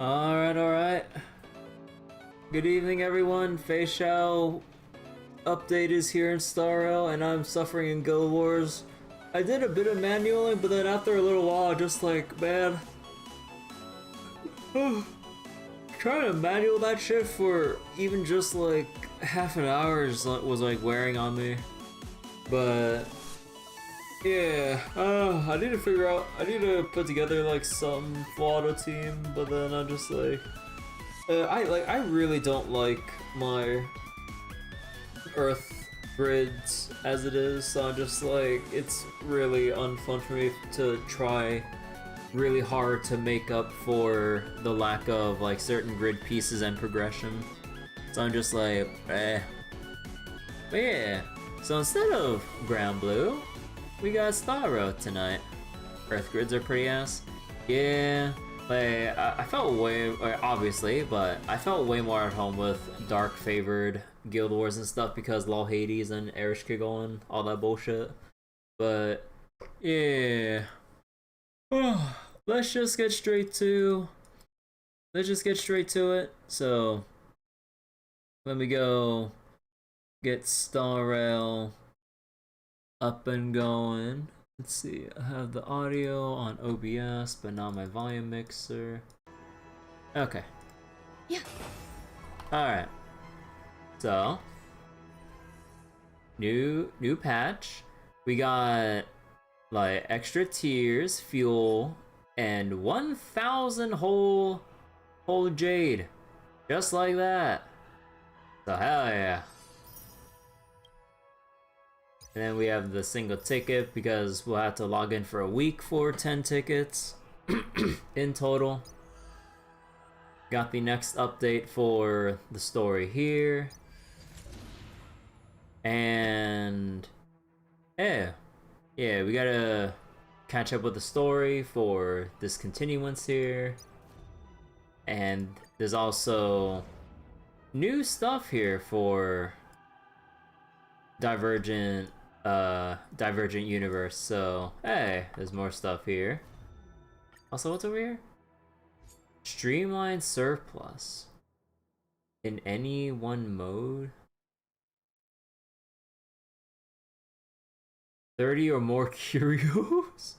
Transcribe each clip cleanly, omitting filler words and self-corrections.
Alright. Good evening, everyone. Feixiao update is here in Star Rail, and I'm suffering in Guild Wars. I did a bit of manualing, but then after a little while, just like, man, trying to manual that shit for even just like half an hour was like wearing on me. But yeah, I need to figure out. I need to put together like some full auto team, but then I'm just like, I really don't like my Earth grids as it is. So I'm just like, it's really unfun for me to try really hard to make up for the lack of like certain grid pieces and progression. So I'm just like, eh. But yeah, so instead of Ground Blue, we got Star Road tonight. Earth grids are pretty ass. Yeah, like I felt way, obviously, but I felt way more at home with dark favored Guild Wars and stuff because LOL Hades and Erishkigal and all that bullshit. But yeah. Let's just get straight to it. So let me go get Star Rail up and going. Let's see, I have the audio on OBS, but not my volume mixer. Okay. Yeah. Alright. So new patch. We got like extra tiers, fuel, and 1,000 whole jade. Just like that. So hell yeah. And then we have the single ticket because we'll have to log in for a week for 10 tickets in total. Got the next update for the story here. And yeah, we gotta catch up with the story for discontinuance here. And there's also new stuff here for Divergent Universe. So hey, there's more stuff here. Also, what's over here? Streamline surplus in any one mode. 30 or more curios?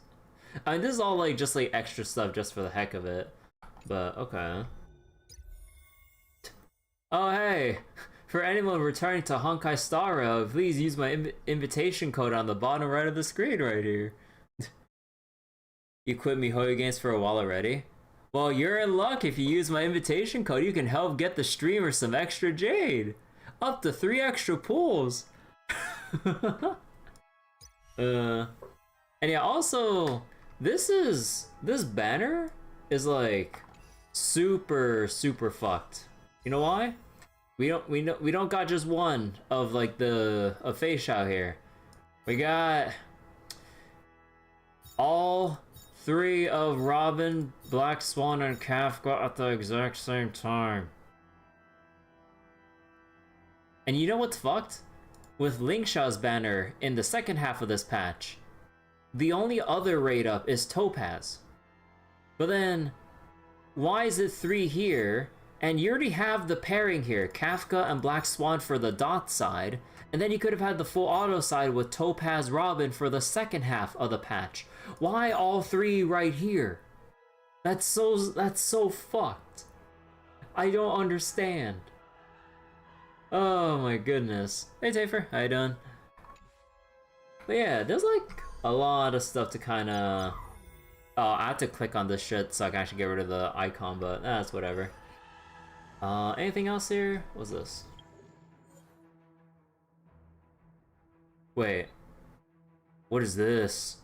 I mean, this is all like just like extra stuff just for the heck of it. But okay. Oh hey, for anyone returning to Honkai Star Rail, please use my invitation code on the bottom right of the screen right here. You quit MiHoYo games for a while already? Well, you're in luck. If you use my invitation code, you can help get the streamer some extra jade. Up to 3 extra pulls. And yeah, also, this banner is like super fucked. You know why? We don't got just one of like the Feixiao here. We got all 3 of Robin, Black Swan, and Kafka at the exact same time. And you know what's fucked? With Lingshao's banner in the second half of this patch, the only other raid up is Topaz. But then, why is it 3 here? And you already have the pairing here, Kafka and Black Swan for the dot side, and then you could have had the full auto side with Topaz Robin for the second half of the patch. Why all 3 right here? That's so fucked. I don't understand. Oh my goodness. Hey Tafer, how you doing? But yeah, there's like a lot of stuff to kinda... Oh, I have to click on this shit so I can actually get rid of the icon, but that's whatever. Anything else here? What's this? Wait. What is this?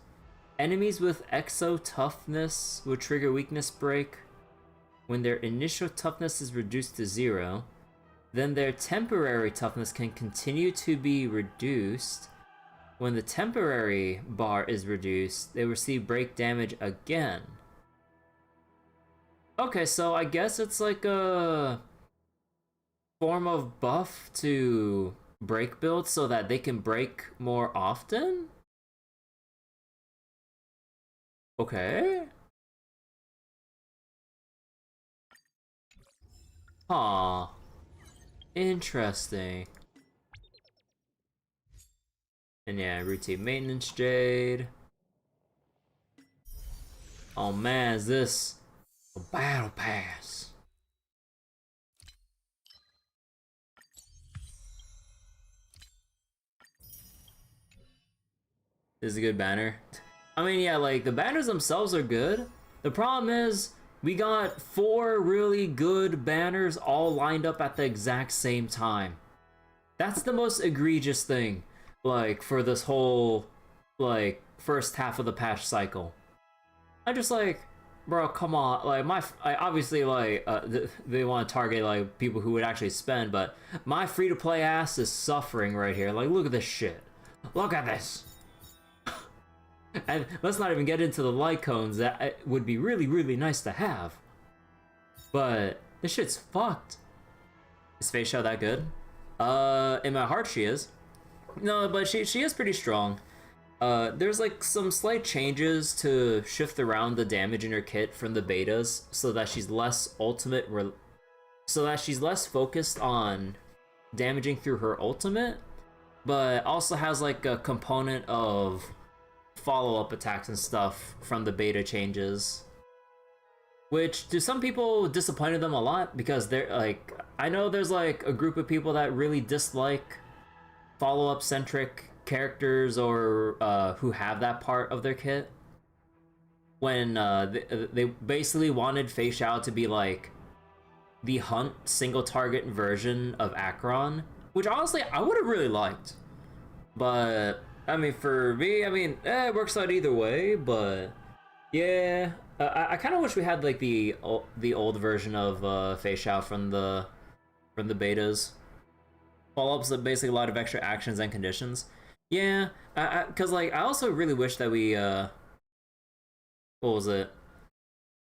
Enemies with exo toughness will trigger weakness break when their initial toughness is reduced to 0. Then their temporary toughness can continue to be reduced. When the temporary bar is reduced, they receive break damage again. Okay, so I guess it's like a form of buff to break build so that they can break more often? Okay. Aw. Interesting. And yeah, routine maintenance jade. Oh man, is this a battle pass? This is a good banner. I mean, yeah, like, the banners themselves are good. The problem is, we got 4 really good banners all lined up at the exact same time. That's the most egregious thing, like, for this whole, like, first half of the patch cycle. I'm just like, bro, come on. Like, obviously, like, they want to target, like, people who would actually spend, but my free-to-play ass is suffering right here. Like, look at this shit. Look at this. And let's not even get into the light cones that would be really, really nice to have. But this shit's fucked. Is Feixiao that good? In my heart she is. No, but she is pretty strong. There's like some slight changes to shift around the damage in her kit from the betas so that she's less focused on damaging through her ultimate, but also has like a component of follow-up attacks and stuff from the beta changes, which to some people disappointed them a lot because they're like, I know there's like a group of people that really dislike follow-up centric characters or who have that part of their kit, when they basically wanted Feixiao to be like the hunt single target version of Acheron, which honestly I would have really liked. But I mean, for me, I mean, it works out either way, but yeah, I kind of wish we had like the old version of Feixiao from the betas. Follow-ups are basically a lot of extra actions and conditions. Yeah, because like I also really wish that we what was it?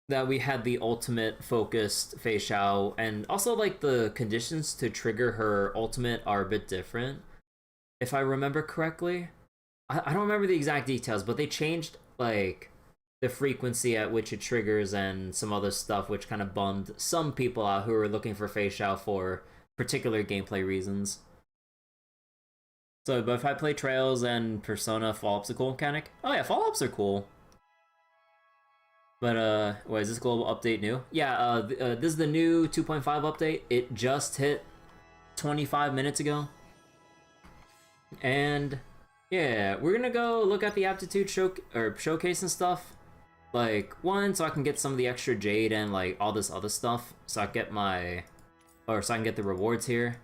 That we had the ultimate focused Feixiao, and also like the conditions to trigger her ultimate are a bit different, if I remember correctly. I don't remember the exact details, but they changed like the frequency at which it triggers and some other stuff, which kind of bummed some people out who were looking for Feixiao for particular gameplay reasons. So, but if I play Trails and Persona, follow-ups a cool mechanic? Oh yeah, follow-ups are cool. But wait, is this global update new? Yeah, this is the new 2.5 update. It just hit 25 minutes ago. And yeah, we're gonna go look at the aptitude showcase and stuff. Like, one, so I can get some of the extra jade and like all this other stuff, so I get so I can get the rewards here.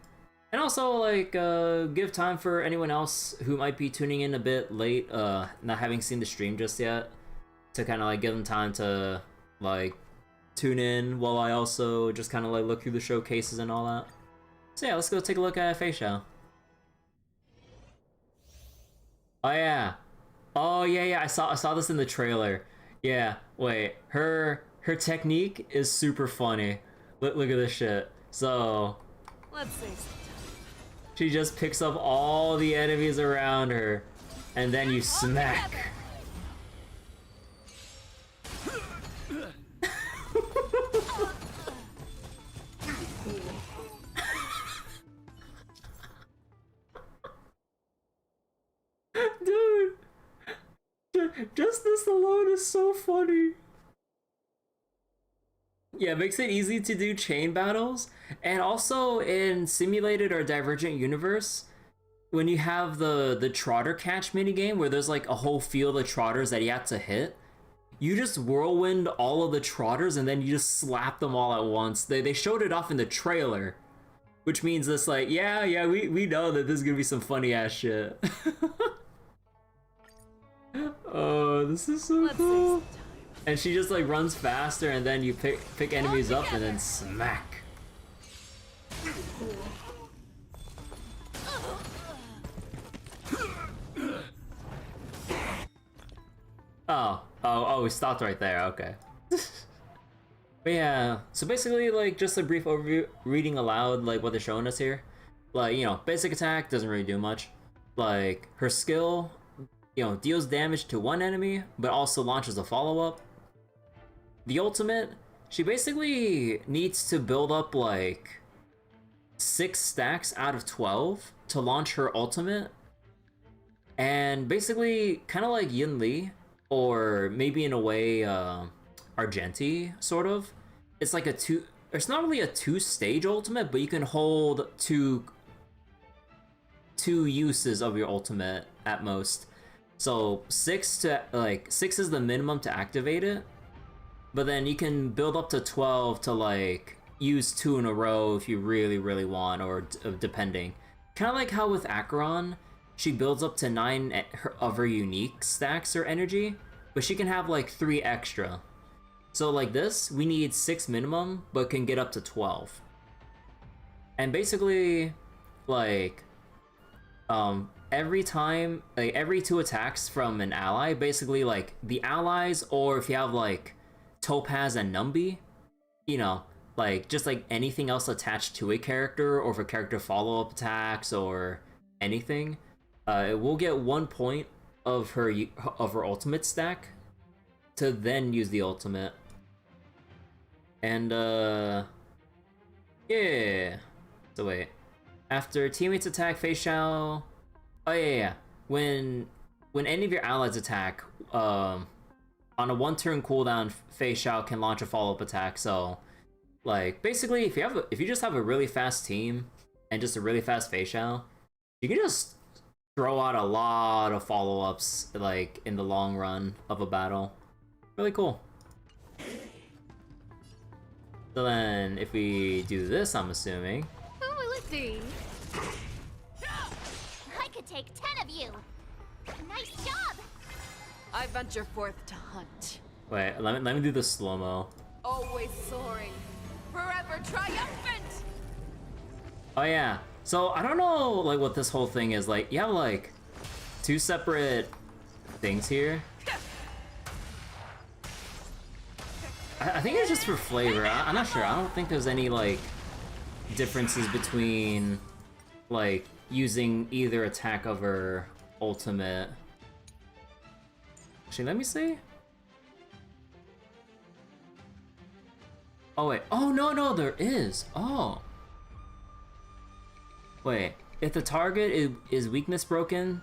And also like give time for anyone else who might be tuning in a bit late, not having seen the stream just yet, to kind of like give them time to like tune in while I also just kind of like look through the showcases and all that. So yeah, let's go take a look at Feixiao. Oh yeah. Oh yeah, I saw this in the trailer. Yeah, wait. Her technique is super funny. Look at this shit. So let's see. She just picks up all the enemies around her, and then you smack. Dude, just this alone is so funny. Yeah, it makes it easy to do chain battles, and also in simulated or divergent universe, when you have the trotter catch minigame where there's like a whole field of trotters that you have to hit, you just whirlwind all of the trotters and then you just slap them all at once. They showed it off in the trailer, which means this like, yeah, we know that this is gonna be some funny ass shit. Oh, this is so cool. And she just like runs faster, and then you pick enemies up and then smack. Oh, we stopped right there, okay. But yeah, so basically like just a brief overview, reading aloud like what they're showing us here. Like, you know, basic attack doesn't really do much. Like, her skill, you know, deals damage to one enemy, but also launches a follow-up. The ultimate she basically needs to build up like 6 stacks out of 12 to launch her ultimate. And basically, kind of like Yin Li, or maybe in a way, Argenti, sort of. It's like it's not really a 2-stage ultimate, but you can hold two uses of your ultimate at most. So 6 is the minimum to activate it, but then you can build up to 12 to like use 2 in a row if you really want, or depending. Kind of like how with Acheron, she builds up to 9 of her unique stacks or energy, but she can have like 3 extra. So like this, we need 6 minimum, but can get up to 12. And basically, like, every time, like every 2 attacks from an ally, basically like the allies, or if you have like Topaz and Numbi, you know, like just like anything else attached to a character, or for character follow-up attacks or anything, it will get 1 point of her ultimate stack to then use the ultimate. And yeah. So wait, after teammates attack, Feixiao. Oh yeah. When any of your allies attack, on a 1-turn cooldown, Feixiao can launch a follow-up attack. So, like, basically, if you just have a really fast team and just a really fast Feixiao, you can just throw out a lot of follow-ups, like, in the long run of a battle. Really cool. So then, if we do this, I'm assuming. Who will it be? I could take 10 of you. Nice job. I venture forth to hunt. Wait, let me do the slow-mo. Always soaring, forever triumphant. Oh yeah. So I don't know like what this whole thing is like. You have like 2 separate things here. I think it's just for flavor. I'm not sure. I don't think there's any like differences between like using either attack of her ultimate. Actually, let me see. Oh wait. Oh no, there is. Oh. Wait. If the target is weakness broken,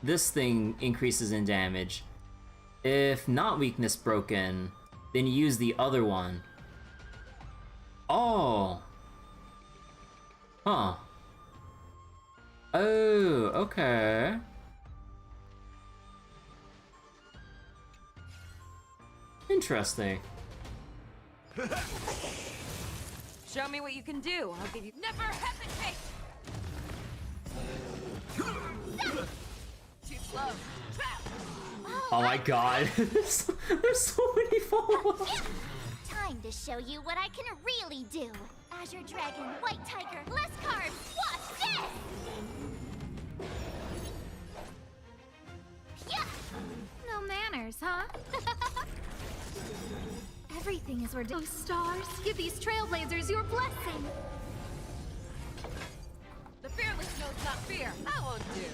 this thing increases in damage. If not weakness broken, then you use the other one. Oh. Huh. Oh, okay. Interesting. Show me what you can do. I'll give you. Never hesitate. Too slow. Oh my god. There's so many follow-ups. Time to show you what I can really do. Azure Dragon, White Tiger, less carbs. Watch this! Yeah. No manners, huh? Everything is where those stars give these trailblazers your blessing. The fearless knows not fear. I won't do.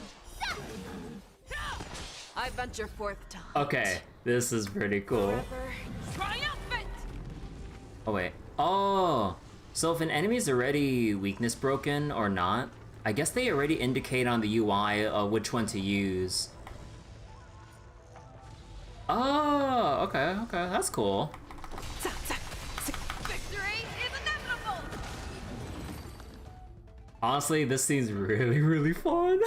I venture forth to hunt. Okay, this is pretty cool. Forever triumphant. Oh wait. Oh, so if an enemy is already weakness broken or not, I guess they already indicate on the UI which one to use. Oh, okay, that's cool. Victory is inevitable. Honestly, this seems really fun.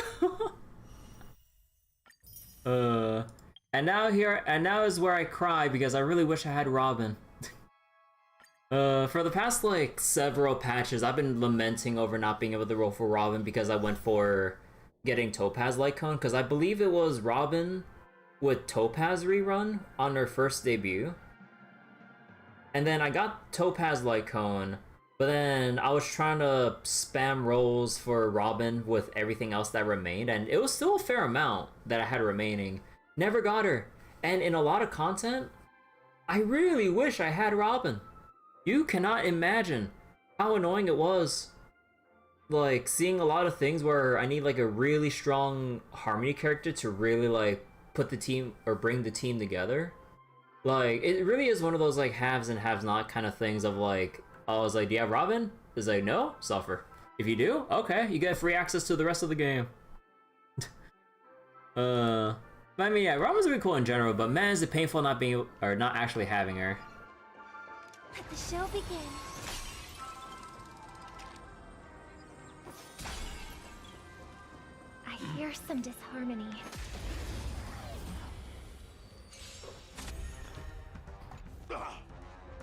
And now is where I cry because I really wish I had Robin. For the past like several patches, I've been lamenting over not being able to roll for Robin because I went for getting Topaz Lycone, because I believe it was Robin with Topaz rerun on her first debut. And then I got Topaz Lycone, but then I was trying to spam rolls for Robin with everything else that remained, and it was still a fair amount that I had remaining. Never got her. And in a lot of content, I really wish I had Robin. You cannot imagine how annoying it was. Like, seeing a lot of things where I need like a really strong Harmony character to really like put the team or bring the team together. Like, it really is one of those like haves and haves not kind of things of like, I was like, do you have Robin? It's like, no, suffer. If you do, okay, you get free access to the rest of the game. I mean, yeah, Robin's really cool in general, but man, is it painful not being, or not actually having her. Let the show begin. I hear some disharmony.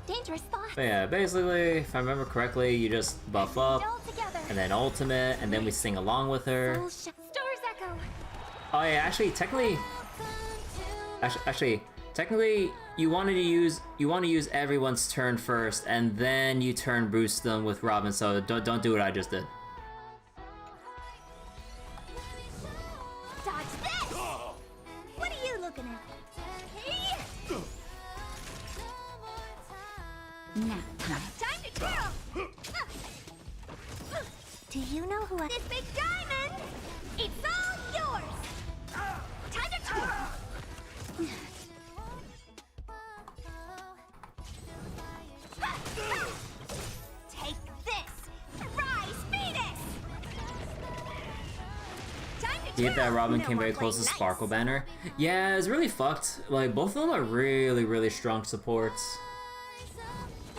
Dangerous thoughts. But yeah, basically, if I remember correctly, you just buff up, All together. and then ultimate, and then we sing along with her. Stars echo. Oh yeah, technically, you want to use everyone's turn first, and then you turn boost them with Robin. So don't do what I just did. Dodge this. What are you looking at? Hey! Now time to twirl. Do you know who this big diamond? It's all yours. Time to twirl. Take this! Rise, Venus! Time to See if that twirl. Robin No came more very close to playing Sparkle nice. Banner. Yeah, it's really fucked. Like, both of them are really strong supports.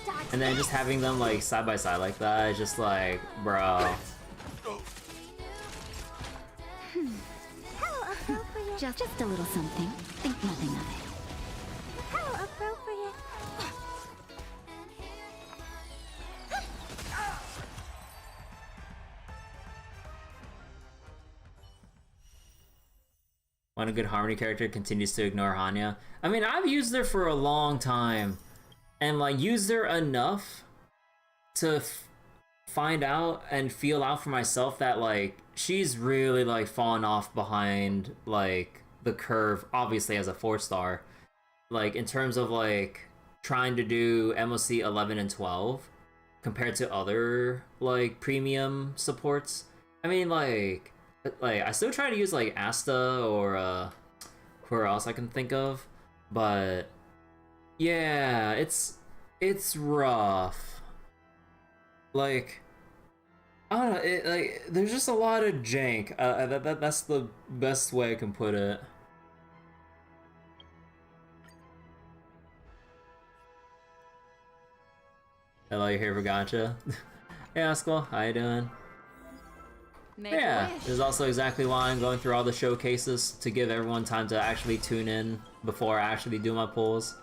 Dodge And then this. just having them, like, side by side like that is just like, bro. How appropriate. Just a little something. Think nothing of it. How appropriate. When a good Harmony character continues to ignore Hanya. I mean, I've used her for a long time. And, like, used her enough to find out and feel out for myself that, like, she's really, like, fallen off behind, like, the curve, obviously as a 4-star. Like, in terms of, like, trying to do MOC 11 and 12 compared to other, like, premium supports. I mean, like, I still try to use, like, Asta or, whoever else I can think of, but yeah, it's rough. Like, I don't know, like, there's just a lot of jank. That's the best way I can put it. Hello, you're here for gotcha. Hey, Askell, how you doing? Make Yeah, a wish. this is also exactly why I'm going through all the showcases, to give everyone time to actually tune in before I actually do my pulls.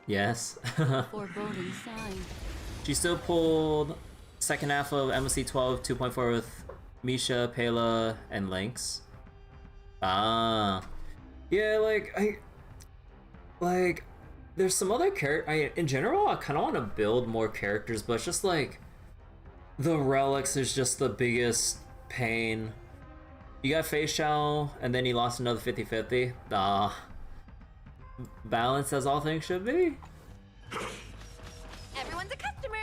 Yes. Foreboding sign. She still pulled second half of MSC 12 2.4 with Misha, Pela, and Lynx. Ah. Yeah, like, there's some other in general, I kind of want to build more characters, but it's just like, the relics is just the biggest pain. You got Feixiao, and then you lost another 50-50. Ah. Balance as all things should be. Everyone's a customer.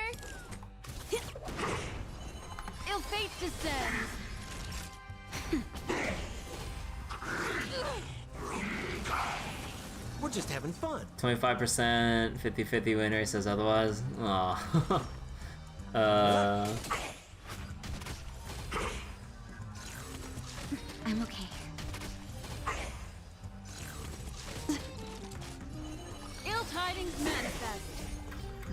Ill fate descends. We're just having fun. 25%, 50-50 winner says otherwise. Aw. I'm okay. Ill tidings manifest.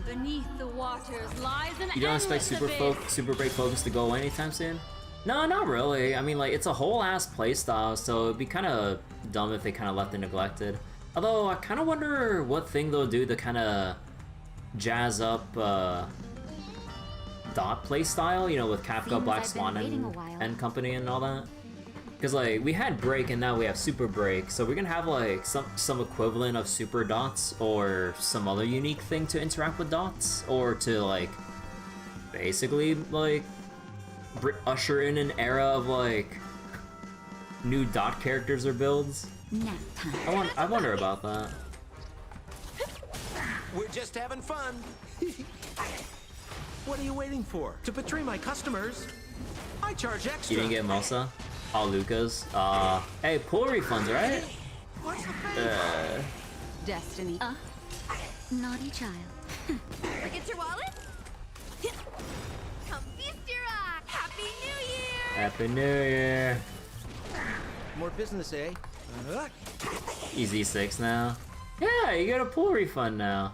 Beneath the waters lies an You don't expect Super Break Focus to go away anytime soon? No, not really. I mean, like, it's a whole ass playstyle, so it'd be kind of dumb if they kind of left it neglected. Although, I kind of wonder what thing they'll do to kind of jazz up Dot playstyle, you know, with Kafka, Seems Black I've been Swan, waiting a while. and company and all that. Because, like, we had Break and now we have Super Break, so we're gonna have, like, some equivalent of Super Dots or some other unique thing to interact with Dots, or to, like, basically, like, usher in an era of, like, new Dot characters or builds. Nap time. I wonder about that. We're just having fun. What are you waiting for? To betray my customers? I charge extra. You didn't get Mosa? All Lucas? Hey, pull refunds, right? What's the favor? Destiny. Naughty child. Forget your wallet? Come feast your eye! Happy New Year! Happy New Year. More business, eh? Easy 6 now. Yeah, you get a pool refund now.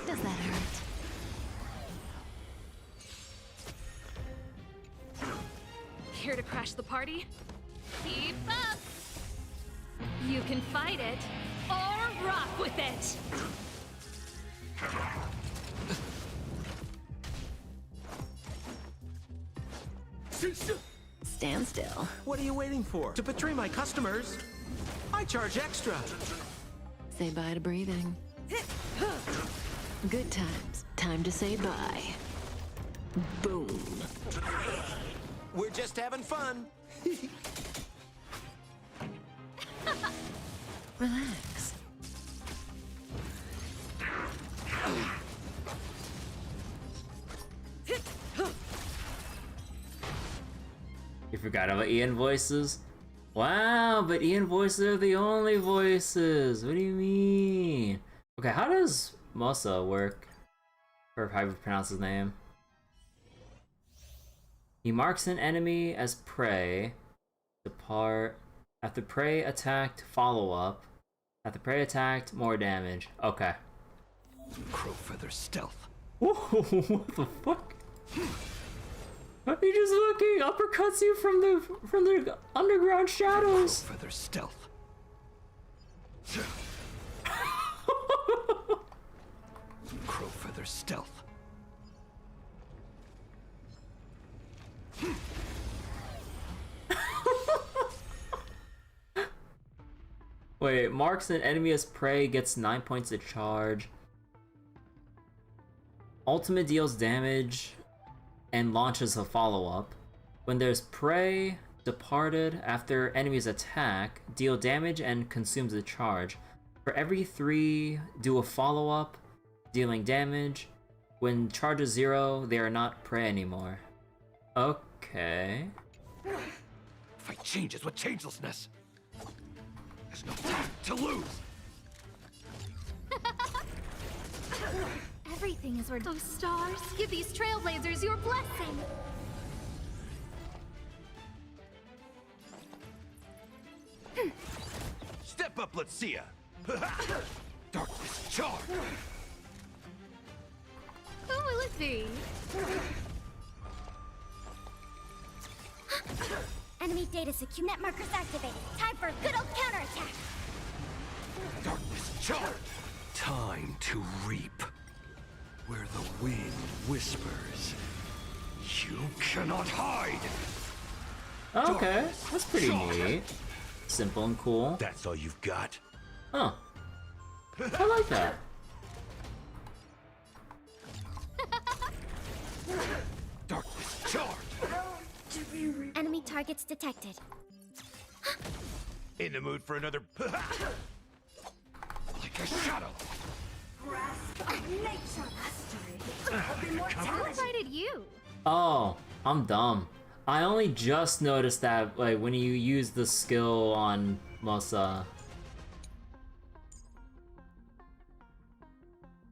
Does that hurt? Here to crash the party? Keep up! You can fight it, or rock with it! Stand still. What are you waiting for? To betray my customers? I charge extra. Say bye to breathing. Good times. Time to say bye. Boom. We're just having fun. Relax. You forgot about Ian voices? Wow, but Ian voices are the only voices. What do you mean? Okay, how does Mosa work? Or how you pronounce his name? He marks an enemy as prey. Depart. After prey attacked, follow up. After prey attacked, more damage. Okay. Crow feather stealth. Whoa, what the fuck? He just looking uppercuts you from the underground shadows. Feather stealth. Crow feather stealth. Wait, marks an enemy as prey, gets 9 points of charge. Ultimate deals damage and launches a follow-up. When there's prey, departed, after enemies attack, deal damage and consumes a charge. For every 3, do a follow-up, dealing damage. When charge is 0, they are not prey anymore. Okay. Fight changes with changelessness. There's no time to lose. Everything is where those stars give these trailblazers your blessing. Step up, let's see ya. Darkness charge. Who will it be? Enemy data secure. Net markers activated. Time for a good old counterattack. Darkness charge. Time to reap. Where the wind whispers, you cannot hide. Okay, that's pretty neat. Simple and cool. That's all you've got. Huh. I like that. Darkness charge. Enemy targets detected. In the mood for another. Like a shadow. Who invited you? Oh, I'm dumb. I only just noticed that, like, when you use the skill on Mosa.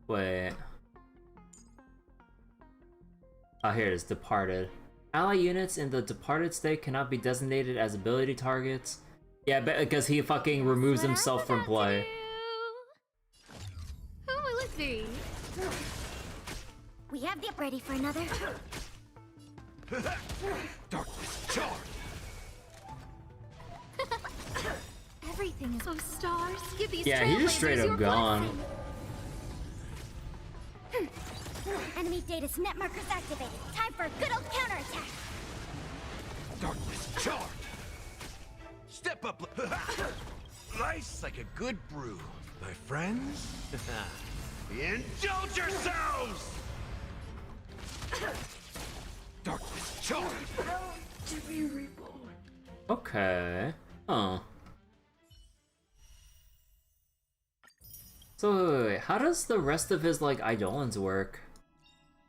Wait. Oh, here it is, Departed. Ally units in the Departed state cannot be designated as ability targets. Yeah, because he fucking removes himself from play. Who will it be? We have the ready for another. Darkness charge. Everything is those stars. Give these Yeah, he just straight trailblazers up your gone. blessing. Enemy data's net markers activated. Time for a good old counterattack. Darkness charge. Step up. Nice like a good brew, my friends. Indulge yourselves. Darkness charge. Okay. Oh. So wait, how does the rest of his like Eidolons work?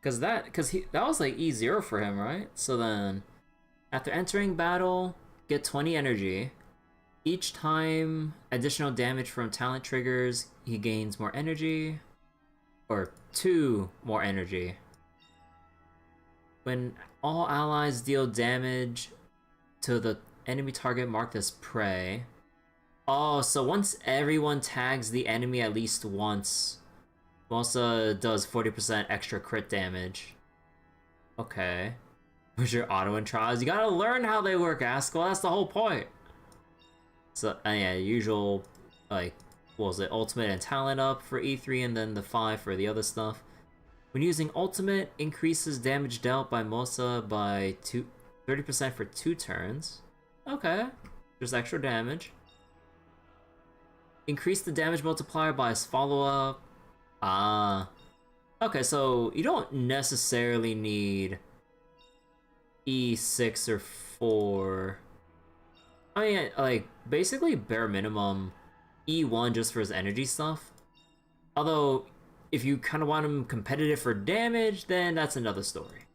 Cause that was like E0 for him, right? So then, after entering battle, get 20 energy. Each time additional damage from talent triggers, he gains more energy. Or 2 more energy. When all allies deal damage to the enemy target marked as prey. Oh, so once everyone tags the enemy at least once, Mosa does 40% extra crit damage. Okay. Where's your auto and trials? You gotta learn how they work, Askel. That's the whole point. So, yeah, usual, like, what was it? Ultimate and talent up for E3, and then the 5 for the other stuff. When using ultimate, increases damage dealt by Mosa by 30% for 2 turns. Okay. Just extra damage. Increase the damage multiplier by his follow-up. Ah. Okay, so you don't necessarily need E6 or 4. I mean, like, basically bare minimum E1 just for his energy stuff. Although, if you kind of want him competitive for damage, then that's another story.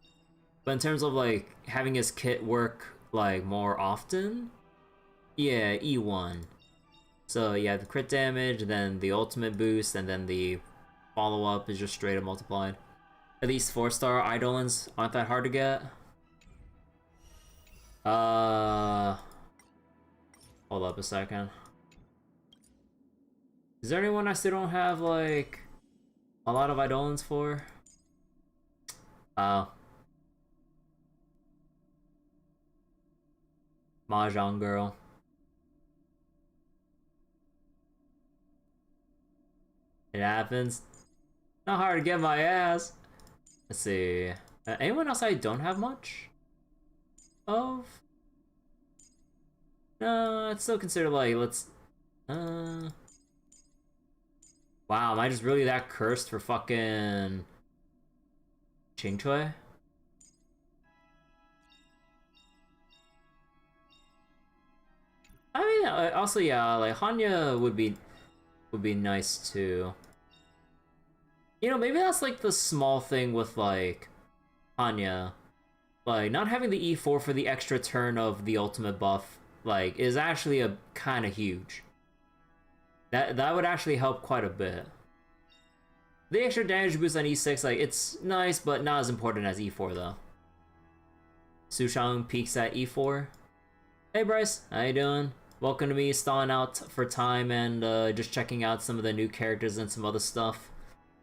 But in terms of, like, having his kit work, like, more often, yeah, E1. So, yeah, the crit damage, then the ultimate boost, and then the follow-up is just straight up multiplied. At least 4-star Eidolons aren't that hard to get. Hold up a second. Is there anyone I still don't have, like, a lot of Eidolons for? Mahjong Girl. It happens. Not hard to get my ass. Let's see. Anyone else I don't have much of? No, I'd still consider, like, let's... Wow, am I just really that cursed for fucking... Qingcui? I mean, also, yeah, like, Hanya would be nice, too. You know, maybe that's, like, the small thing with, like, Hanya. Like, not having the E4 for the extra turn of the ultimate buff, like, is actually a kind of huge. That would actually help quite a bit. The extra damage boost on E6, like, it's nice, but not as important as E4, though. Sushang peaks at E4. Hey, Bryce, how you doing? Welcome to me stalling out for time and just checking out some of the new characters and some other stuff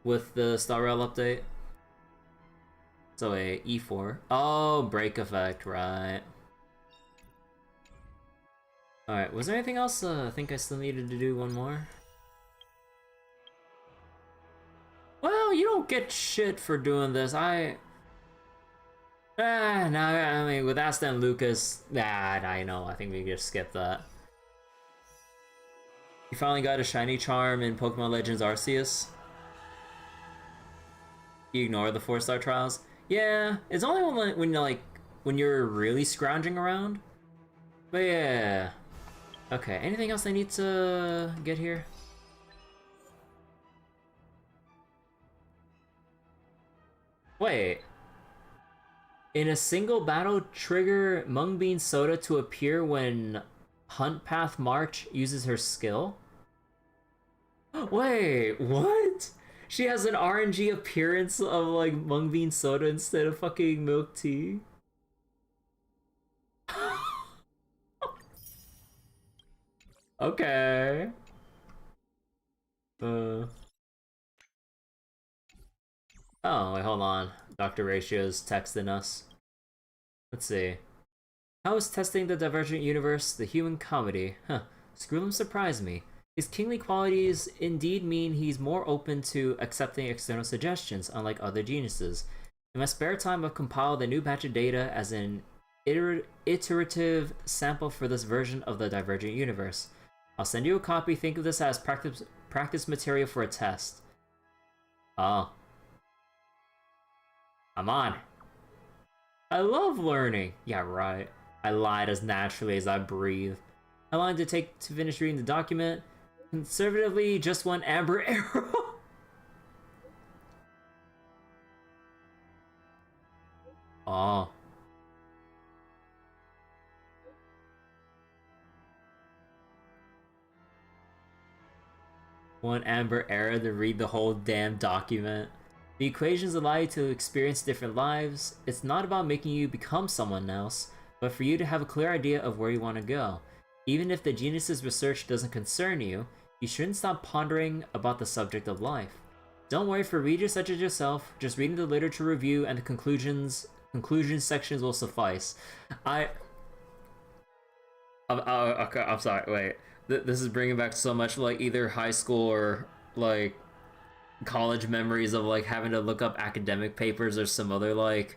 with the Star Rail update. So a E4. Oh, break effect, right. Alright, was there anything else? I think I still needed to do one more. Well, you don't get shit for doing this. No, I mean, with Asta and Lucas, I know, I think we can just skip that. You finally got a shiny charm in Pokemon Legends Arceus. You ignore the 4-star trials. Yeah, it's only when you're really scrounging around. But yeah. Okay, anything else I need to get here? Wait. In a single battle, trigger Mung Bean Soda to appear when Hunt Path March uses her skill? Wait, what? She has an RNG appearance of, like, Mung Bean Soda instead of fucking milk tea? Okay. Oh, wait, hold on. Dr. Ratio's texting us. Let's see. How is testing the Divergent Universe the human comedy? Huh. Scroolum surprised me. His kingly qualities indeed mean he's more open to accepting external suggestions, unlike other geniuses. In my spare time, I've compiled a new batch of data as an iterative sample for this version of the Divergent Universe. I'll send you a copy. Think of this as practice material for a test. Oh. I'm on. I love learning. Yeah, right. I lied as naturally as I breathe. How long did it take to finish reading the document? Conservatively, just one amber arrow. Oh. One amber arrow to read the whole damn document. The equations allow you to experience different lives. It's not about making you become someone else, but for you to have a clear idea of where you want to go. Even if the genius's research doesn't concern you, you shouldn't stop pondering about the subject of life. Don't worry, for readers such as yourself, just reading the literature review and the conclusion sections will suffice. Okay, I'm sorry, wait. This is bringing back so much, like, either high school or, like, college memories of, like, having to look up academic papers or some other, like,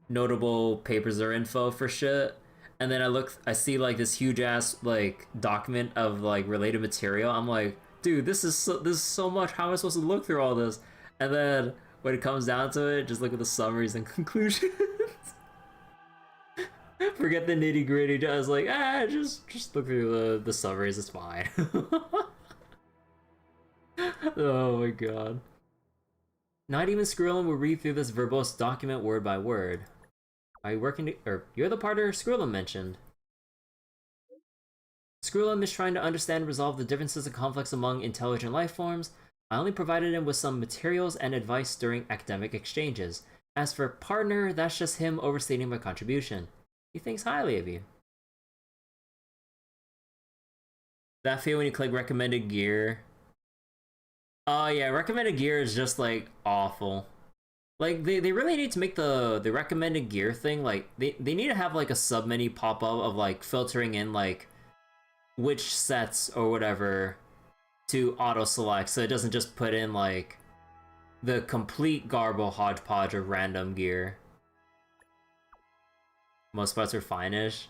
notable papers or info for shit. And then I see, like, this huge-ass, like, document of, like, related material. I'm like, dude, this is so much. How am I supposed to look through all this? And then, when it comes down to it, just look at the summaries and conclusions. Forget the nitty gritty. Just like, just look through the summaries. It's fine. Oh my god. Not even Skrillin will read through this verbose document word by word. Are you working or you're the partner Skrillin mentioned. Skrillin is trying to understand and resolve the differences and conflicts among intelligent life forms. I only provided him with some materials and advice during academic exchanges. As for partner, that's just him overstating my contribution. He thinks highly of you. That feel when you click recommended gear. Oh yeah, recommended gear is just like awful. Like they really need to make the recommended gear thing, like they need to have like a sub menu pop up of like filtering in like which sets or whatever to auto select, so it doesn't just put in like the complete garble hodgepodge of random gear. Most parts are fine-ish.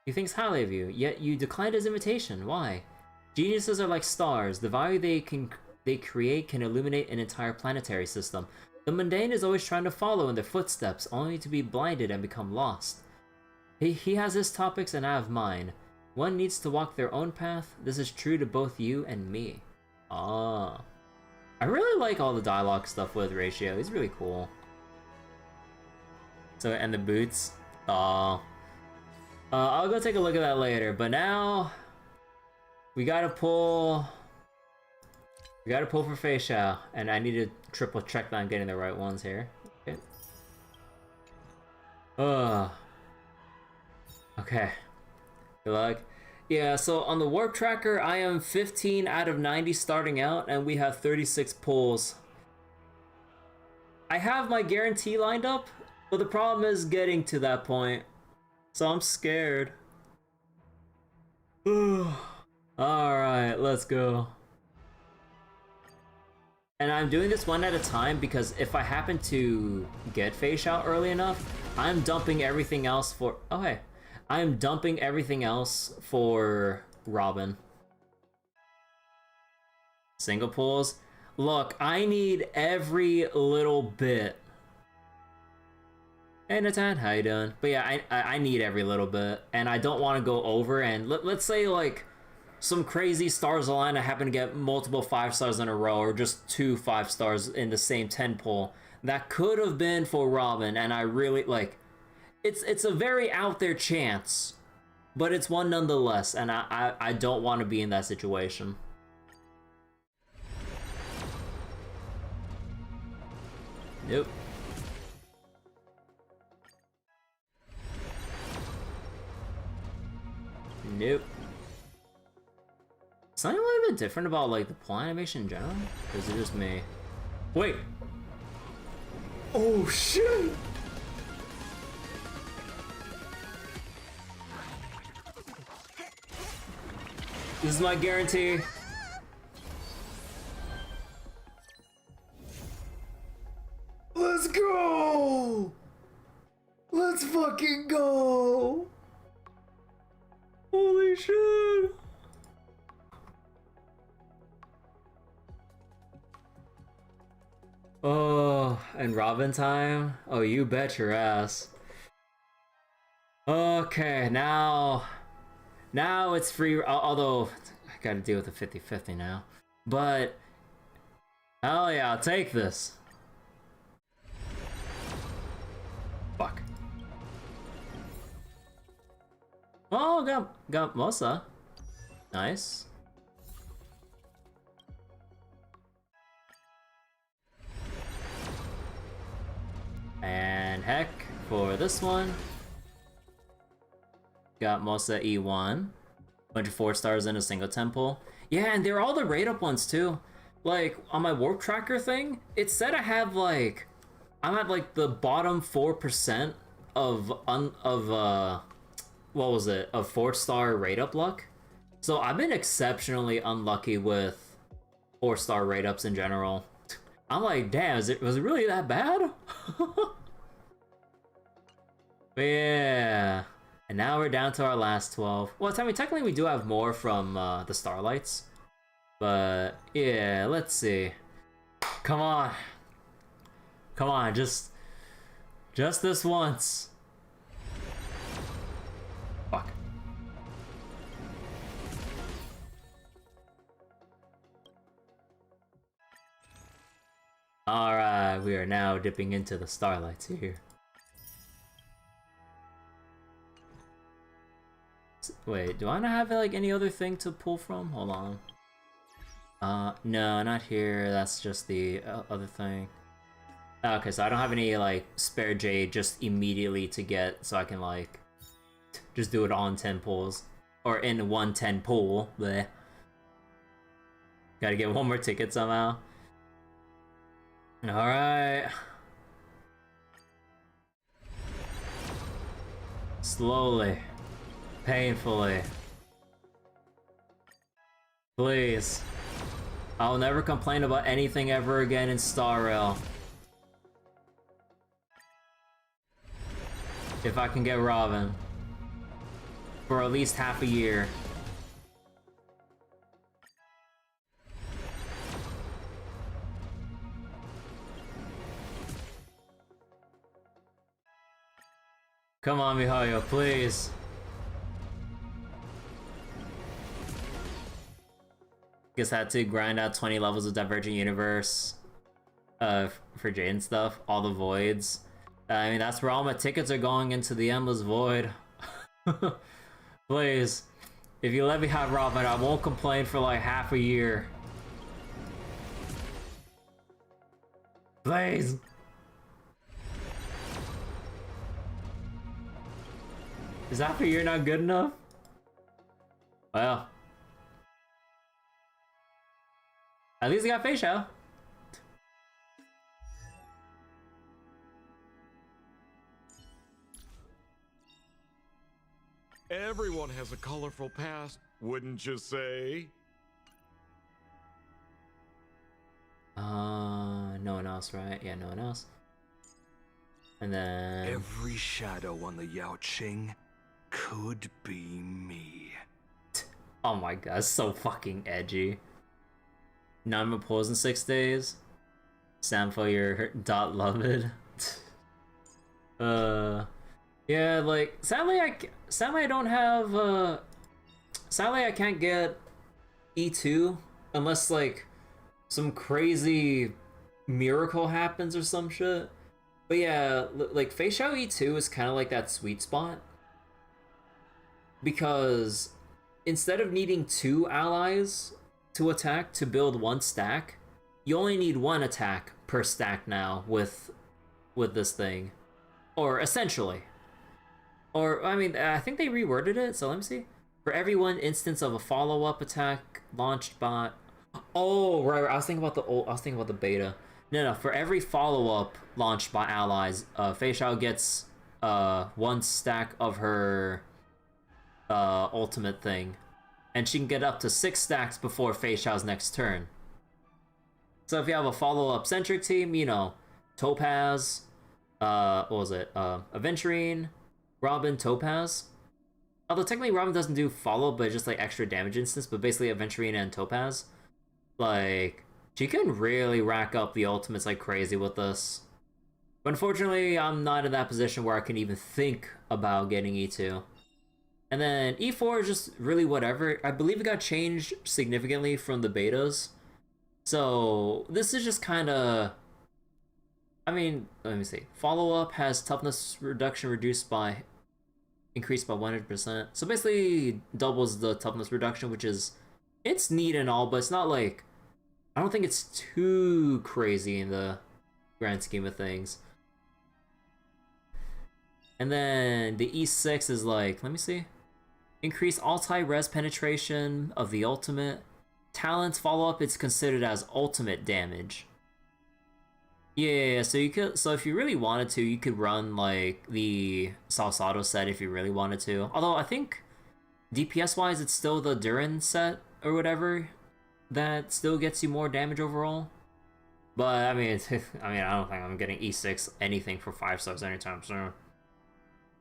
He thinks highly of you, yet you declined his invitation. Why? Geniuses are like stars. The value they create can illuminate an entire planetary system. The mundane is always trying to follow in their footsteps, only to be blinded and become lost. He has his topics and I have mine. One needs to walk their own path. This is true to both you and me. Ah. I really like all the dialogue stuff with Ratio. He's really cool. So, and the boots. Aw. I'll go take a look at that later, but now we gotta pull for Feixiao, and I need to triple check that I'm getting the right ones here. Okay. Okay. Good luck. Yeah, so on the warp tracker, I am 15 out of 90 starting out, and we have 36 pulls. I have my guarantee lined up, but the problem is getting to that point. So I'm scared. Alright, let's go. And I'm doing this one at a time because if I happen to get Feixiao early enough, I'm dumping everything else for... Oh, hey. I'm dumping everything else for Robin. Single pulls. Look, I need every little bit. Hey Natan, how you doing? But yeah, I need every little bit, and I don't want to go over, and let's say like some crazy stars align, I happen to get multiple 5 stars in a row, or just 2 5 stars in the same 10 pull. That could have been for Robin, and I really, like, it's a very out there chance, but it's one nonetheless, and I don't want to be in that situation. Nope. Nope. Something a little bit different about like the pull animation in general? Or is it just me? Wait! Oh shit! This is my guarantee. Let's go! Let's fucking go! Holy shit! Oh, and Robin time? Oh, you bet your ass. Okay, now it's free, although gotta deal with the 50-50 now. But, hell yeah, I'll take this. Fuck. Oh, got Mosa. Nice. And heck, for this one, got Mosa E1. Bunch of 4 stars in a single temple. Yeah, and they're all the rate up ones too. Like, on my warp tracker thing, it said I have like, I'm at like the bottom 4% of what was it? Of 4-star rate up luck. So I've been exceptionally unlucky with 4-star rate ups in general. I'm like, damn, was it really that bad? But yeah. And now we're down to our last 12. Well, I mean, technically we do have more from the Starlights. But yeah, let's see. Come on. Come on, just this once. Fuck. Alright, we are now dipping into the Starlights here. Wait, do I not have like any other thing to pull from? Hold on. No, not here. That's just the other thing. Okay, so I don't have any like spare jade just immediately to get, so I can like just do it all in 10 pulls. Or in 110 pull. Bleh. Gotta get one more ticket somehow. Alright. Slowly. Painfully. Please. I'll never complain about anything ever again in Star Rail. If I can get Robin. For at least half a year. Come on, Mihayo, please. Guess I had to grind out 20 levels of Divergent Universe for Jade and stuff. All the voids. I mean, that's where all my tickets are going, into the Endless Void. Please. If you let me have Robin, I won't complain for like half a year. Please. Is half a year not good enough? Well. At least I got Feixiao. Everyone has a colorful past, wouldn't you say? No one else, right? Yeah, no one else. And then... Every shadow on the Yao Qing could be me. Oh my god, so fucking edgy. None pulls in 6 days. Sample your dot loved. Yeah, like sadly I don't have sadly I can't get E2 unless like some crazy miracle happens or some shit. But yeah, like Feixiao E2 is kind of like that sweet spot. Because instead of needing 2 allies to attack to build 1 stack, you only need 1 attack per stack now with this thing. Or essentially. Or, I mean, I think they reworded it, so let me see. For every 1 instance of a follow-up attack launched by... Oh, right, I was thinking about the beta. No, for every follow-up launched by allies, Feixiao gets 1 stack of her ultimate thing. And she can get up to 6 stacks before Feixiao's next turn. So if you have a follow-up centric team, you know, Topaz, what was it? Aventurine, Robin, Topaz. Although technically Robin doesn't do follow, but just like extra damage instance, but basically Aventurine and Topaz. Like, she can really rack up the ultimates like crazy with this. But unfortunately, I'm not in that position where I can even think about getting E2. And then E4 is just really whatever. I believe it got changed significantly from the betas. So this is just kind of... I mean, let me see. Follow-up has toughness reduction increased by 100%. So basically doubles the toughness reduction, which is... It's neat and all, but it's not like... I don't think it's too crazy in the grand scheme of things. And then the E6 is like, let me see. Increase ulti-res penetration of the ultimate. Talents follow-up, it's considered as ultimate damage. Yeah, so you could, so if you really wanted to, you could run like the Salsado set if you really wanted to. Although I think DPS-wise, it's still the Durin set or whatever that still gets you more damage overall. But I mean, I don't think I'm getting E6 anything for 5 stars anytime soon.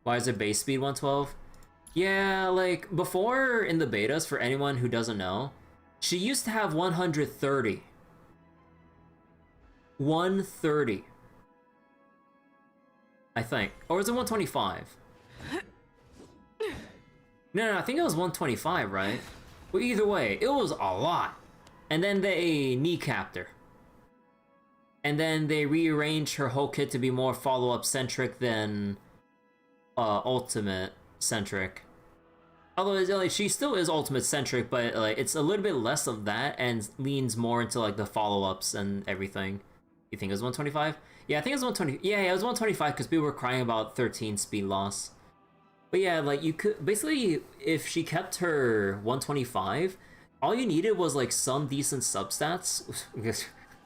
Why is it base speed 112? Yeah, like before in the betas, for anyone who doesn't know, she used to have 130. 130. I think. Or was it 125? No, I think it was 125, right? Well, either way, it was a lot. And then they kneecapped her. And then they rearranged her whole kit to be more follow-up centric than ultimate centric. Although like, she still is ultimate centric, but like it's a little bit less of that and leans more into like the follow-ups and everything. You think it was 125? Yeah, I think it was 120. Yeah, it was 125 because people were crying about 13 speed loss. But yeah, like you could basically, if she kept her 125, all you needed was like some decent substats.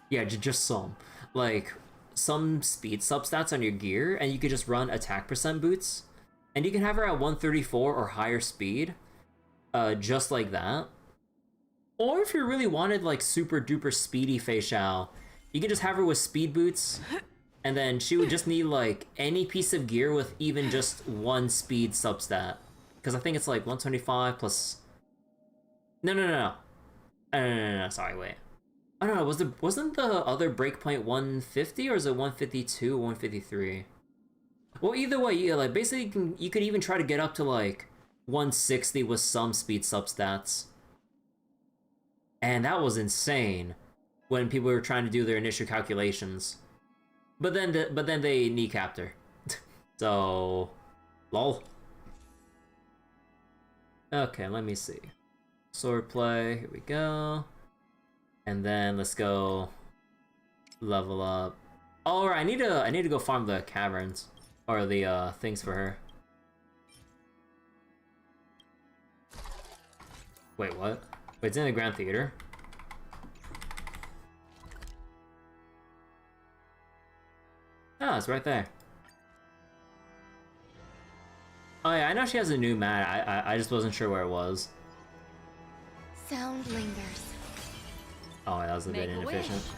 Yeah, just some. Like some speed substats on your gear, and you could just run attack percent boots. And you can have her at 134 or higher speed, just like that. Or if you really wanted like super duper speedy Feixiao, you could just have her with speed boots, and then she would just need like any piece of gear with even just one speed substat. Because I think it's like 125 plus... No, sorry, wait. I don't know, wasn't the other breakpoint 150 or is it 152 or 153? Well, either way, yeah, like basically you could even try to get up to like 160 with some speed substats. And that was insane when people were trying to do their initial calculations. But then they kneecapped her. So, lol. Okay, let me see. Swordplay, here we go. And then let's go level up. Oh, right, I need to go farm the caverns. Or the things for her. Wait, what? Wait, it's in the Grand Theater? Oh, it's right there. Oh yeah, I know she has a new mat. I just wasn't sure where it was. Sound lingers. Oh, that was a bit Make a inefficient. wish.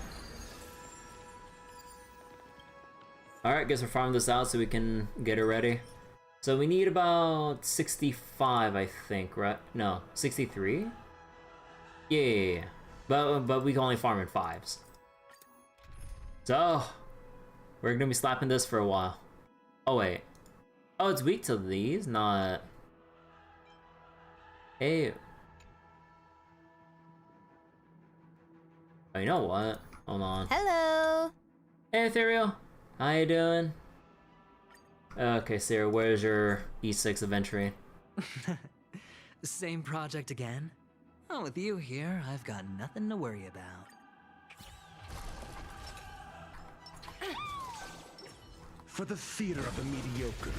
Alright, guess we're farming this out so we can get her ready. So we need about 65, I think, right? No, 63? Yeah. But we can only farm in 5s. So, we're gonna be slapping this for a while. Oh, wait. Oh, it's weak to these, not... Hey. Oh, you know what? Hold on. Hello. Hey, Ethereal. How you doing? Okay, Sarah, where's your E6 inventory? Same project again? Oh, with you here, I've got nothing to worry about. For the theater of the mediocre.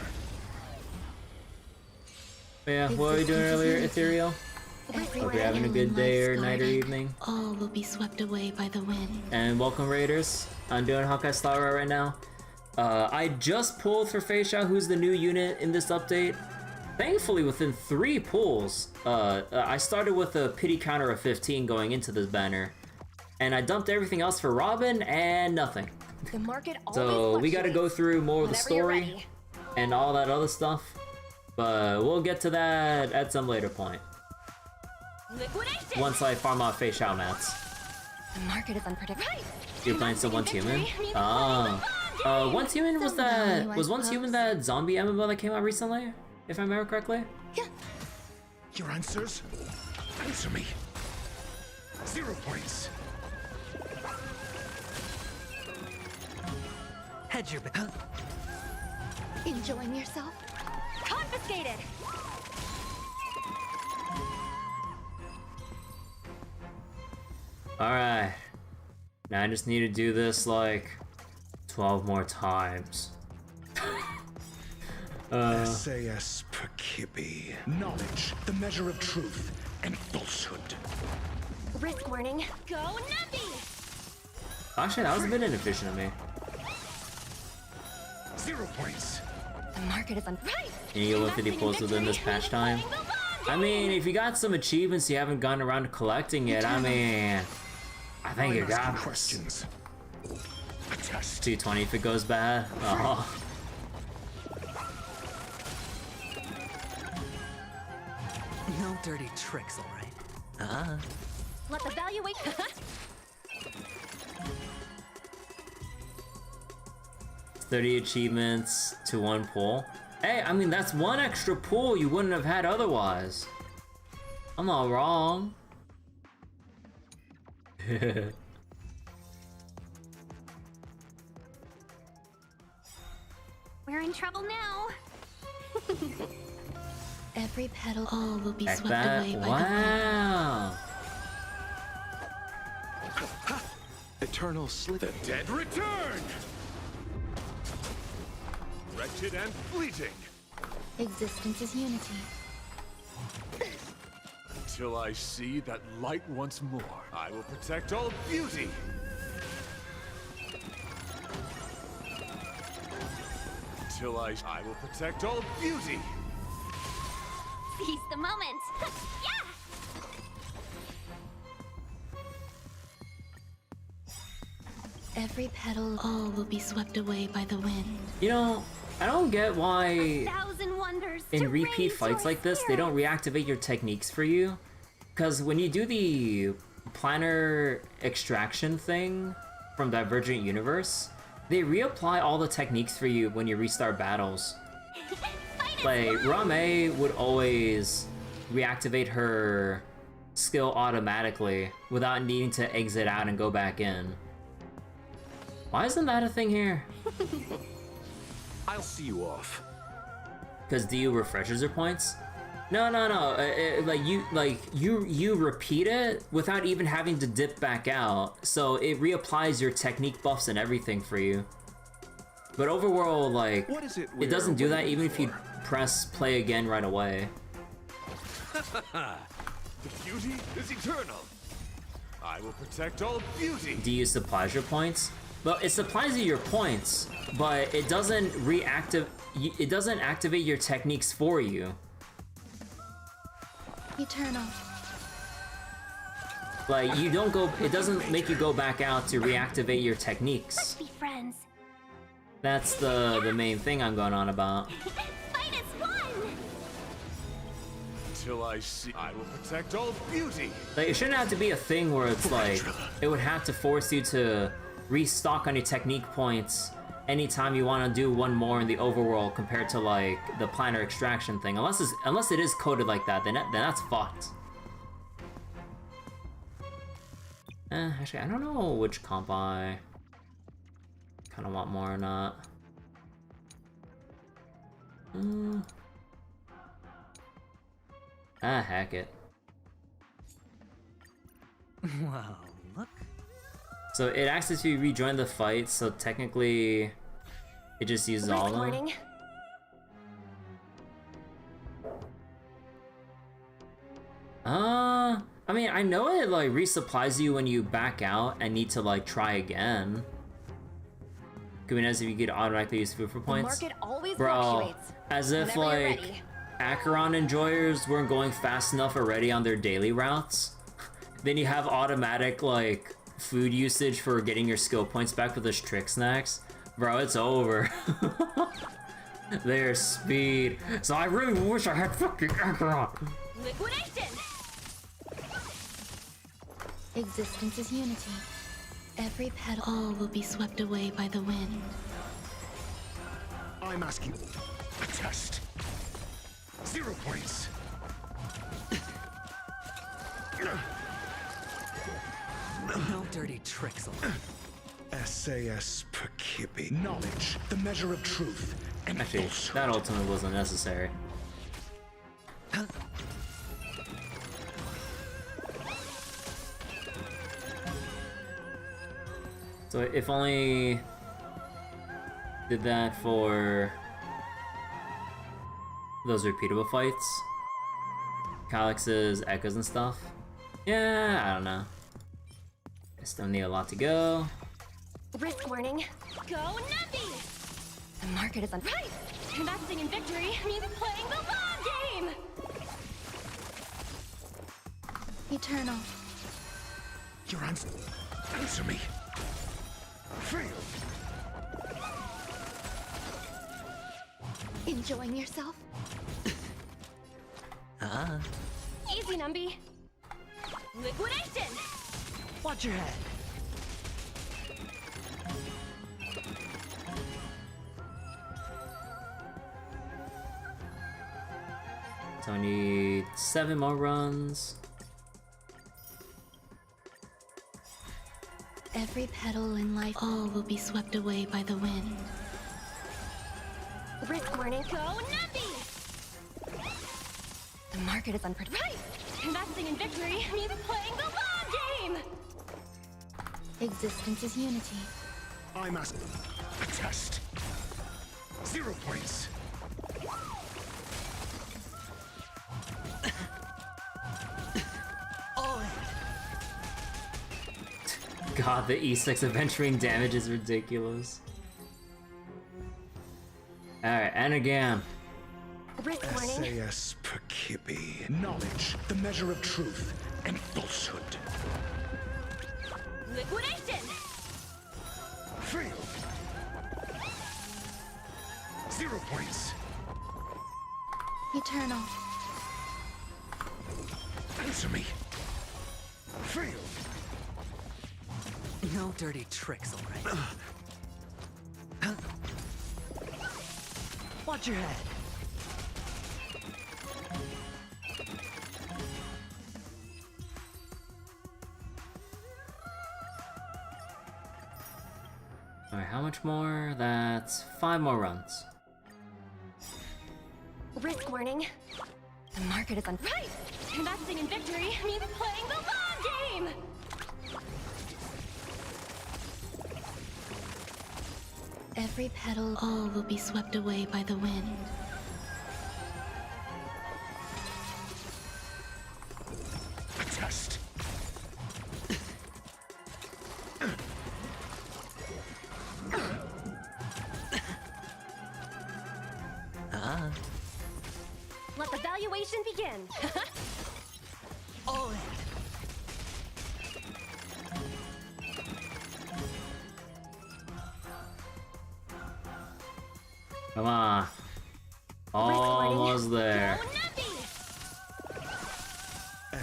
Yeah, what were you doing earlier, Ethereal? Hope you're having a good day or night or evening. All will be swept away by the wind. And welcome, Raiders. I'm doing Honkai Star right now. I just pulled for Feixiao, who's the new unit in this update. Thankfully, within 3 pulls, I started with a pity counter of 15 going into this banner. And I dumped everything else for Robin and nothing. The market So we gotta go through more of the story and all that other stuff. But we'll get to that at some later point. Liquidation. Once I farm out Feixiao mats. The market is unpredictable. You're playing some Once Human? Oh. Once Human was Once Human that zombie MMO that came out recently? If I remember correctly? Yeah. your answers? Answer me. 0 points. Hedge your bet. Enjoying yourself? Confiscated! Alright. Now I just need to do this like 12 more times. SAS Perkibi. Knowledge, the measure of truth and falsehood. Risk warning. Go Numpy! Actually, that was a bit inefficient of me. 0 points. The market is on right. And you get 50 pulls within this patch time. I mean, if you got some achievements you haven't gotten around to collecting it, I mean, I think you got questions. A test. 220 if it goes bad. Oh. No dirty tricks, all right. Let's evaluate. 30 achievements to 1 pull. Hey, I mean, that's 1 extra pull you wouldn't have had otherwise. I'm not wrong. We're in trouble now. Every petal, all will be Heck swept that. away by Wow. Eternal slip. The dead return! Wretched and fleeting, the wind. Existence is unity. till I see that light once more. I will protect all beauty. Till I will protect all beauty. Seize the moment. Yeah! Every petal, all will be swept away by the wind. You know, I don't get why 1,000 wonders in to repeat raise fights your like this, they don't reactivate your techniques for you. Because when you do the planar extraction thing from Divergent Universe, they reapply all the techniques for you when you restart battles. Like, Rame would always reactivate her skill automatically without needing to exit out and go back in. Why isn't that a thing here? I'll see you off. Because do you refresh user points? No. You repeat it without even having to dip back out, so it reapplies your technique buffs and everything for you. But Overworld, like, What is it it doesn't do that waiting even if you for? press play again right away. The beauty is eternal. I will protect all beauty. Do you supplies your points? Well, it supplies you your points, but it doesn't it doesn't activate your techniques for you. Eternal. Like, you don't go, it doesn't make you go back out to reactivate your techniques. Be friends. That's the main thing I'm going on about. Fight is one! Till I see, I will protect all beauty. Like, it shouldn't have to be a thing where it's like, it would have to force you to restock on your technique points anytime you want to do one more in the overworld compared to like the planar extraction thing. Unless it is coded like that, then that's fucked. Actually, I don't know which comp I kind of want more or not. Heck it. Wow, look. So it asks if you rejoin the fight, so technically it just uses all of them. Warning. I mean, I know it like resupplies you when you back out and need to like try again. Could be nice if you could automatically use food for points. The market always Bro, fluctuates. as if Whenever you're like ready. Acheron enjoyers weren't going fast enough already on their daily routes. Then you have automatic like food usage for getting your skill points back with those trick snacks. Bro, it's over. Their speed. So I really wish I had fucking Acheron. Liquidation! Existence is unity. Every petal, all will be swept away by the wind. I'm asking a test. 0 points. dirty tricks. SAS per Kibbe. Knowledge, the measure of truth, and Actually, falsehood. that ultimate wasn't necessary. So if only did that for those repeatable fights, Calyx's echoes and stuff. Yeah, I don't know. I still need a lot to go. Risk warning. Go Numpy! The market is on right. Investing in victory means playing the long game. Eternal. Your answer me. Fail. Enjoying yourself? Easy, Numby. Liquidation! Watch your head. So I need 7 more runs. Every petal in life, all will be swept away by the wind. Risk warning. Go Numpy! The market is unpredictable. Right! Investing in victory means playing the long game! Existence is unity. I must attest. 0 points. All in. God, the E6 adventuring damage is ridiculous. Alright, and again. Risk warning. SAS per Kibbe. Knowledge, the measure of truth, and falsehood. Liquidation! Fail. 0 points. Eternal. Answer me. Fail. No dirty tricks, all right. Watch your head. Alright, how much more? That's 5 more runs. Risk warning. The market is on right. Investing in victory means playing the long game. Every petal, all will be swept away by the wind. Attest. Let the valuation begin. All in. Come on. Almost there. Go Numpy!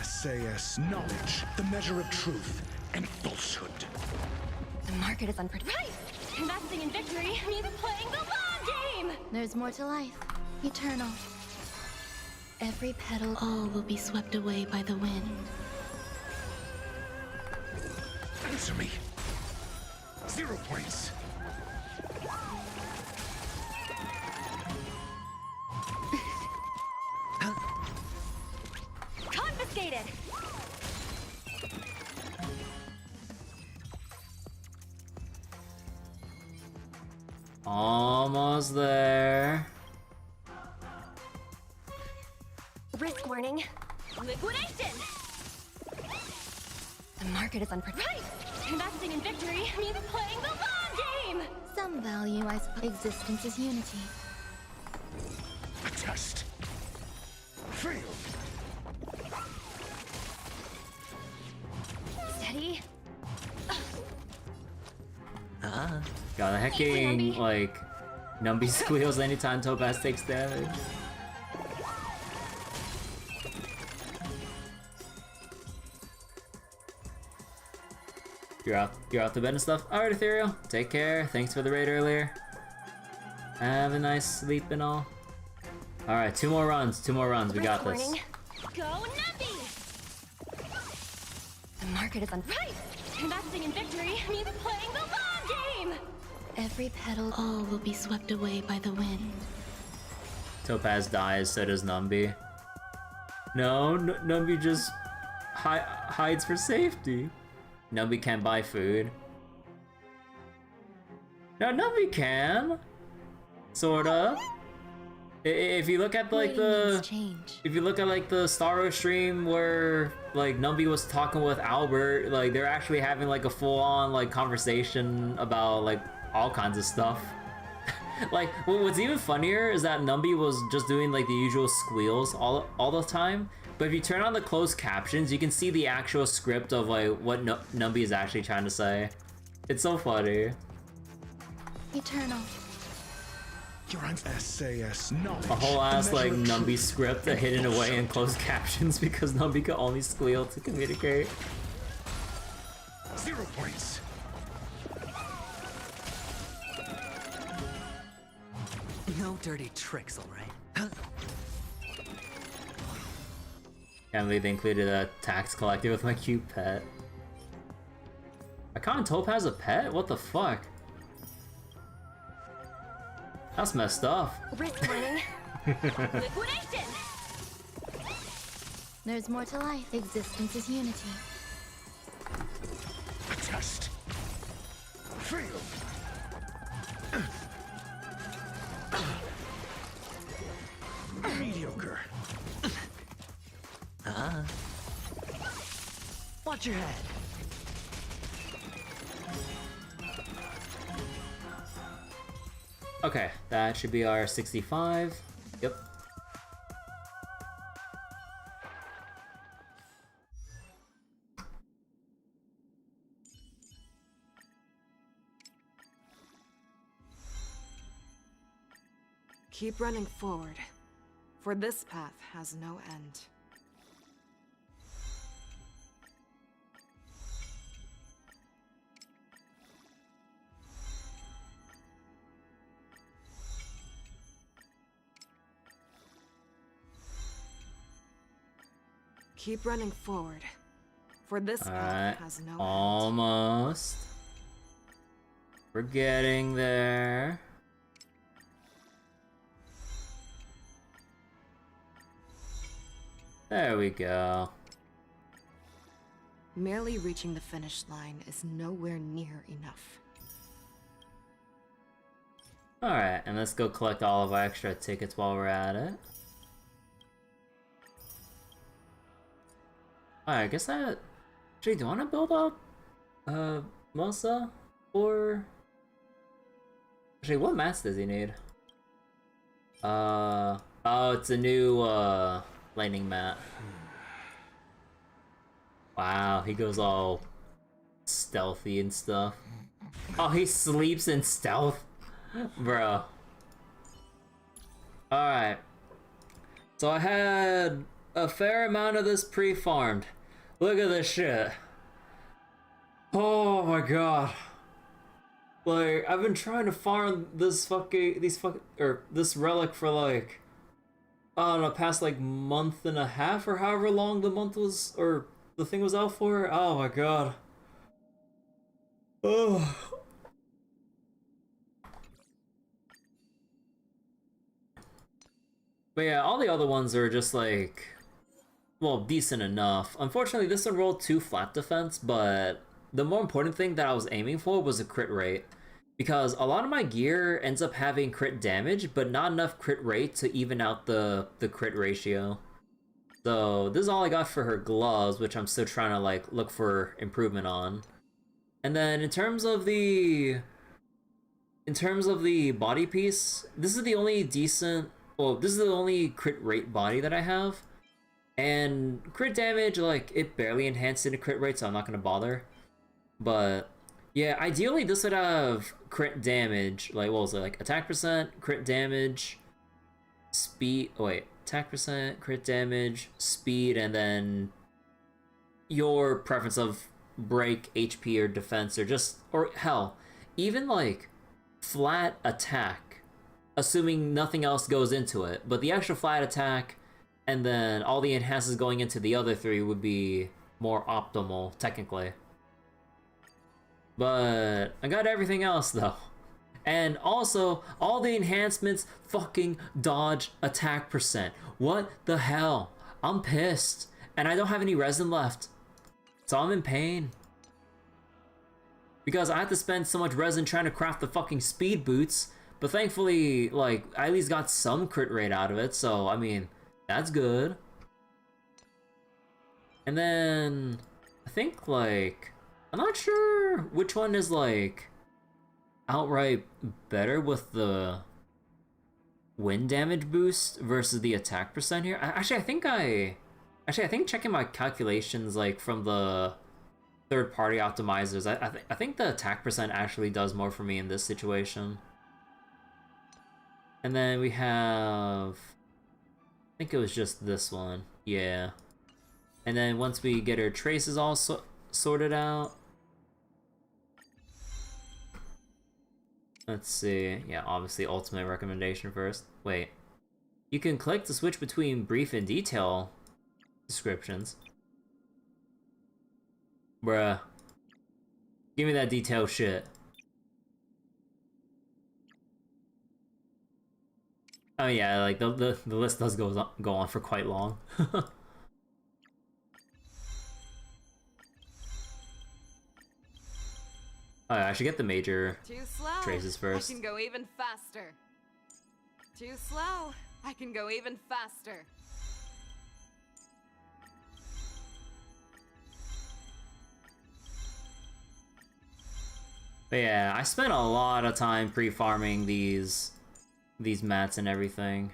SAS knowledge, the measure of truth, and falsehood. The market is unpredictable. Right! Investing in victory means playing the long game. There's more to life. Eternal. Every petal, all will be swept away by the wind. Answer me. 0 points. Confiscated. Almost there. Risk warning. Liquidation! The market is unpredictable. Right! Investing in victory means playing the long game! Some value, I suppose. Existence is unity. Attest. Fail. Steady. God, the hecking, like, Numby squeals anytime Topaz takes damage. You're out to bed and stuff? Alright, Ethereal. Take care. Thanks for the raid earlier. Have a nice sleep and all. Alright, 2 more runs. 2 more runs. We got this. Warning. Go Numpy! The market is on right. Investing in victory means playing the long game! Every petal, all will be swept away by the wind. Topaz dies, so does Numby. No, Numby just hides for safety. Numby can't buy food. No, Numby can. Sorta. If you look at like if you look at like the Star Wars stream where like Numby was talking with Albert, like they're actually having like a full-on like conversation about like all kinds of stuff. Like what's even funnier is that Numby was just doing like the usual squeals all the time, but if you turn on the closed captions, you can see the actual script of like what Numby is actually trying to say. It's so funny. Eternal. SAS knowledge. A whole ass like Numby truth. script hidden away in closed captions because Numby could only squeal to communicate. 0 points. No dirty tricks, alright? Can't believe they included a tax collector with my cute pet. I can't Topaz a pet? What the fuck? That's messed up. Risk winning. Liquidation! There's more to life. Existence is unity. A test. Feel. Mediocre. Watch your head. Okay, that should be our 65. Yep. Keep running forward, for this path has no end. Keep running forward, for this path has no end. Almost. We're getting there. There we go. Merely reaching the finish line is nowhere near enough. Alright, and let's go collect all of our extra tickets while we're at it. Alright, I guess that... Actually, do you want to build up... Mosa? Or... Actually, what mats does he need? Oh, it's a new, lightning mat. Wow, he goes all... stealthy and stuff. Oh, he sleeps in stealth? Bro. Alright. So I had a fair amount of this pre-farmed. Look at this shit. Oh my god. Like, I've been trying to farm this this relic for like, I don't know, past like month and a half or however long the month was, or the thing was out for. Oh my god. Oh. But yeah, all the other ones are just like, well, decent enough. Unfortunately, this one rolled 2 flat defense, but the more important thing that I was aiming for was a crit rate. Because a lot of my gear ends up having crit damage, but not enough crit rate to even out the crit ratio. So this is all I got for her gloves, which I'm still trying to like look for improvement on. And then in terms of the body piece, this is the only decent, well, this is the only crit rate body that I have. And crit damage, like, it barely enhanced into crit rate, so I'm not gonna bother. But yeah, ideally this would have crit damage, like, what was it, like attack percent, crit damage, speed, oh wait, attack percent, crit damage, speed, and then your preference of break, HP, or defense, or just, or hell, even like flat attack, assuming nothing else goes into it, but the extra flat attack and then all the enhances going into the other 3 would be more optimal, technically. But I got everything else though. And also, all the enhancements fucking dodge attack percent. What the hell? I'm pissed. And I don't have any resin left. So I'm in pain. Because I had to spend so much resin trying to craft the fucking speed boots. But thankfully, like, I at least got some crit rate out of it. So, I mean, that's good. And then, I think, like, I'm not sure which one is, like, outright better with the wind damage boost versus the attack percent here. I think checking my calculations, like, from the third-party optimizers, I think the attack percent actually does more for me in this situation. And then we have, I think it was just this one, yeah. And then once we get our traces all sorted out, let's see, yeah, obviously ultimate recommendation first. Wait, you can click to switch between brief and detail descriptions. Bruh. Give me that detailed shit. Oh yeah, like the list does go on for quite long. Oh, I should get the major traces first. I can go even faster. Too slow. I can go even faster. But yeah, I spent a lot of time pre-farming these mats and everything.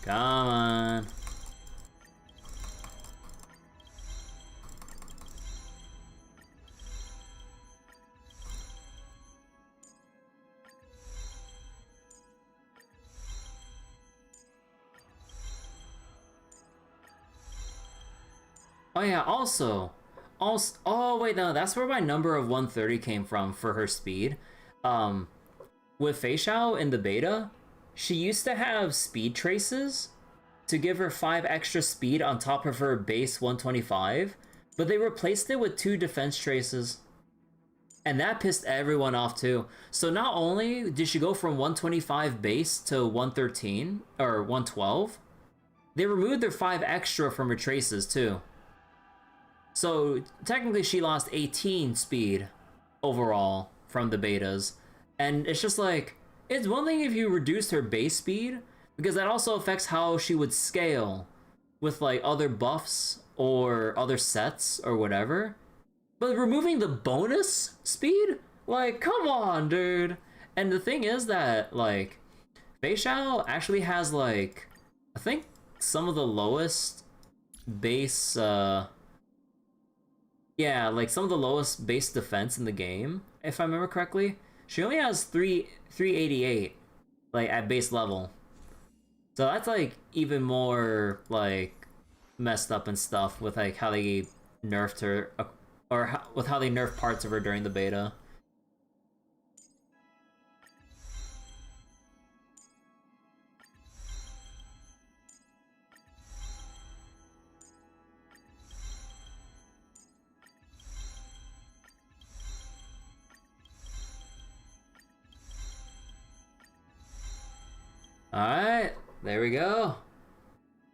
Come on. Oh yeah, also, oh wait, no, that's where my number of 130 came from for her speed. With Feixiao in the beta, she used to have speed traces to give her 5 extra speed on top of her base 125, but they replaced it with 2 defense traces. And that pissed everyone off too. So not only did she go from 125 base to 113, or 112, they removed their 5 extra from her traces too. So technically she lost 18 speed overall from the betas. And it's just like, it's one thing if you reduced her base speed, because that also affects how she would scale with like other buffs or other sets or whatever. But removing the bonus speed? Like, come on, dude. And the thing is that, like, Feixiao actually has, like, I think some of the lowest base, yeah, like some of the lowest base defense in the game, if I remember correctly. She only has 388, like, at base level. So that's, like, even more, like, messed up and stuff with, like, how they nerfed her, or with how they nerfed parts of her during the beta. Alright, there we go.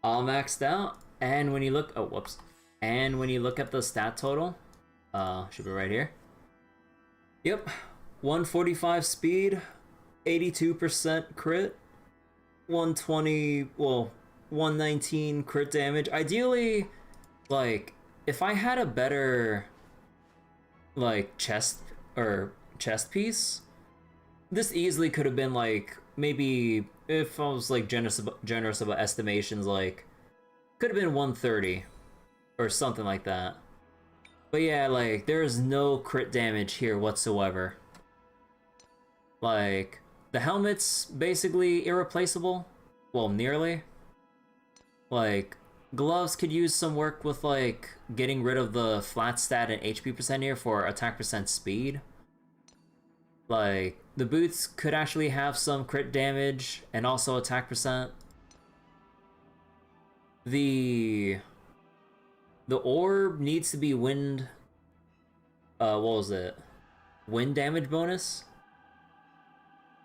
All maxed out. And when you look, oh, whoops. And when you look at the stat total, should be right here. Yep, 145 speed, 82% crit, 120, well, 119 crit damage. Ideally, like, if I had a better, like, chest piece, this easily could have been, like, maybe, if I was, like, generous about estimations, like, could have been 130, or something like that. But yeah, like, there is no crit damage here whatsoever. Like, the helmet's basically irreplaceable. Well, nearly. Like, gloves could use some work with like getting rid of the flat stat and HP percent here for attack percent speed. Like the boots could actually have some crit damage and also attack percent. The orb needs to be wind. What was it? Wind damage bonus.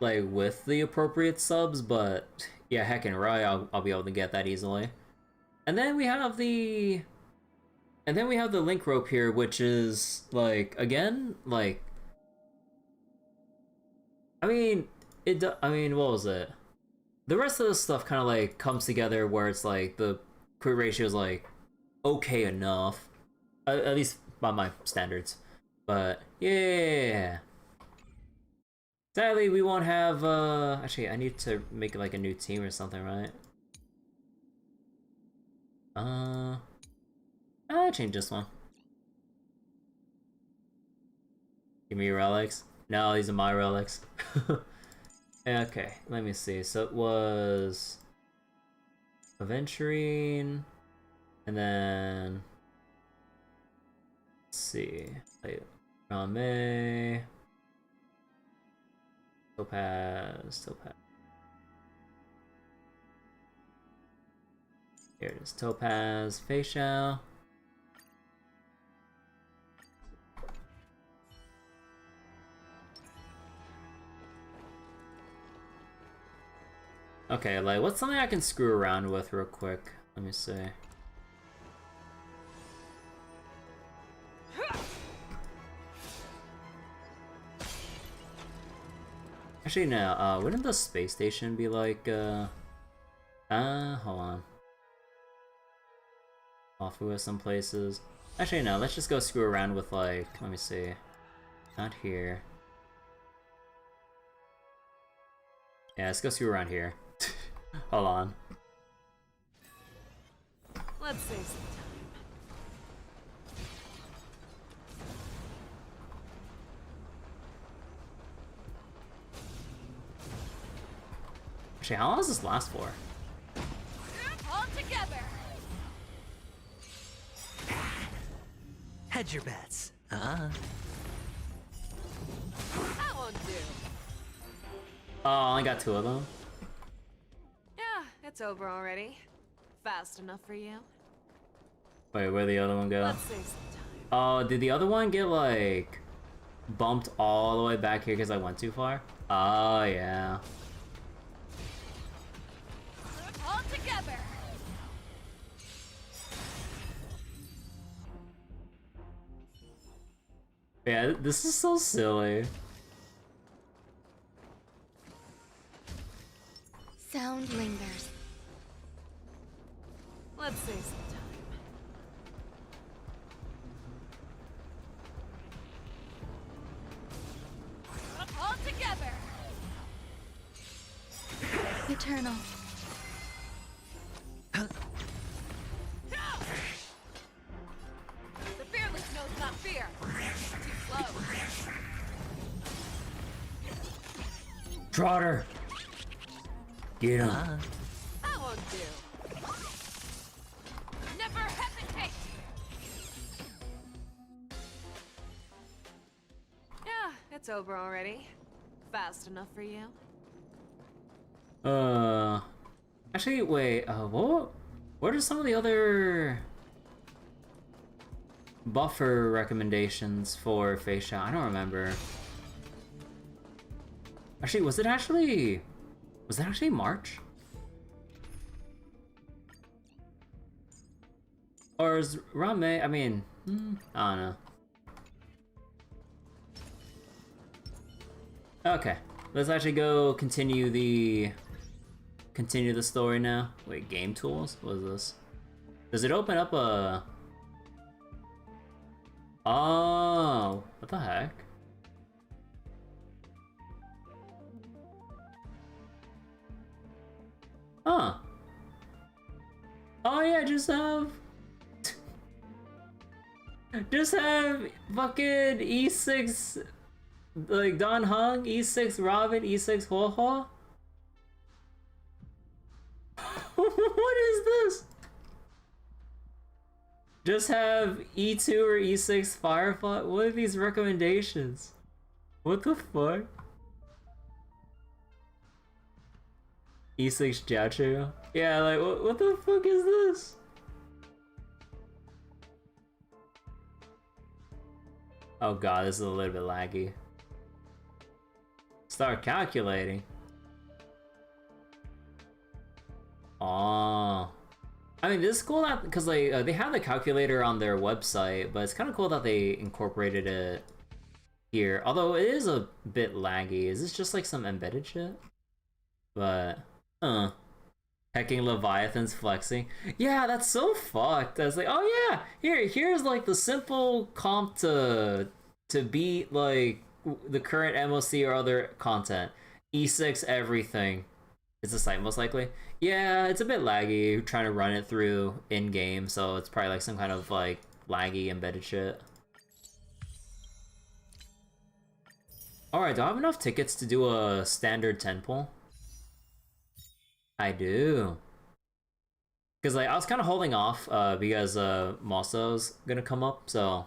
Like with the appropriate subs, but yeah, heckin' right, I'll be able to get that easily. And then we have the link rope here, which is like again like. I mean, what was it? The rest of the stuff kind of like comes together where it's like the crit ratio is like okay enough, at least by my standards. But yeah. Sadly, we won't have. Actually, I need to make like a new team or something, right? I'll change this one. Give me your relics. No, these are my relics. Okay, let me see. So it was Aventurine, and then let's see, Rame, Topaz. Here it is, Topaz, Feixiao. Okay, like, what's something I can screw around with real quick? Let me see. Actually, no, wouldn't the space station be like, hold on. Off with some places. Actually, no, let's just go screw around with, like, let me see. Not here. Yeah, let's go screw around here. Hold on. Let's save some time. Actually, how long does this last for? All together. Hedge your bets. That won't do. Oh, I only got 2 of them. Yeah, it's over already. Fast enough for you. Wait, where'd the other one go? Let's save some time. Oh, did the other one get, like, bumped all the way back here because I went too far? Oh, yeah. All together. Yeah, this is so silly. Sound lingers. Let's save some time. All together. Eternal. The fearless knows not fear. Too slow. Trotter! Get him. That won't do. Never hesitate. Yeah, it's over already. Fast enough for you. Actually, wait, what are some of the other buffer recommendations for Feixiao? I don't remember. Actually, was it actually March? Or is Rame, I mean, I don't know. Okay, let's actually go continue the story now. Wait, game tools? What is this? Does it open up a... Oh, what the heck? Huh. Oh yeah, just have fucking E6, like Don Hung, E6 Robin, E6 Hua Hua? What is this? Just have E2 or E6 Firefly? What are these recommendations? What the fuck? E6 Jiachu? Yeah, like, what the fuck is this? Oh god, this is a little bit laggy. Start calculating. Oh. I mean, this is cool that, because like, they have the calculator on their website, but it's kind of cool that they incorporated it here. Although it is a bit laggy. Is this just like some embedded shit? But, hecking Leviathans flexing. Yeah, that's so fucked. I was like, oh yeah, here's like the simple comp to beat like the current MOC or other content. E6 everything. It's the site most likely. Yeah, it's a bit laggy trying to run it through in-game, so it's probably like some kind of like laggy embedded shit. Alright, do I have enough tickets to do a standard 10 pull? I do. Because like I was kind of holding off because Moso's gonna come up, so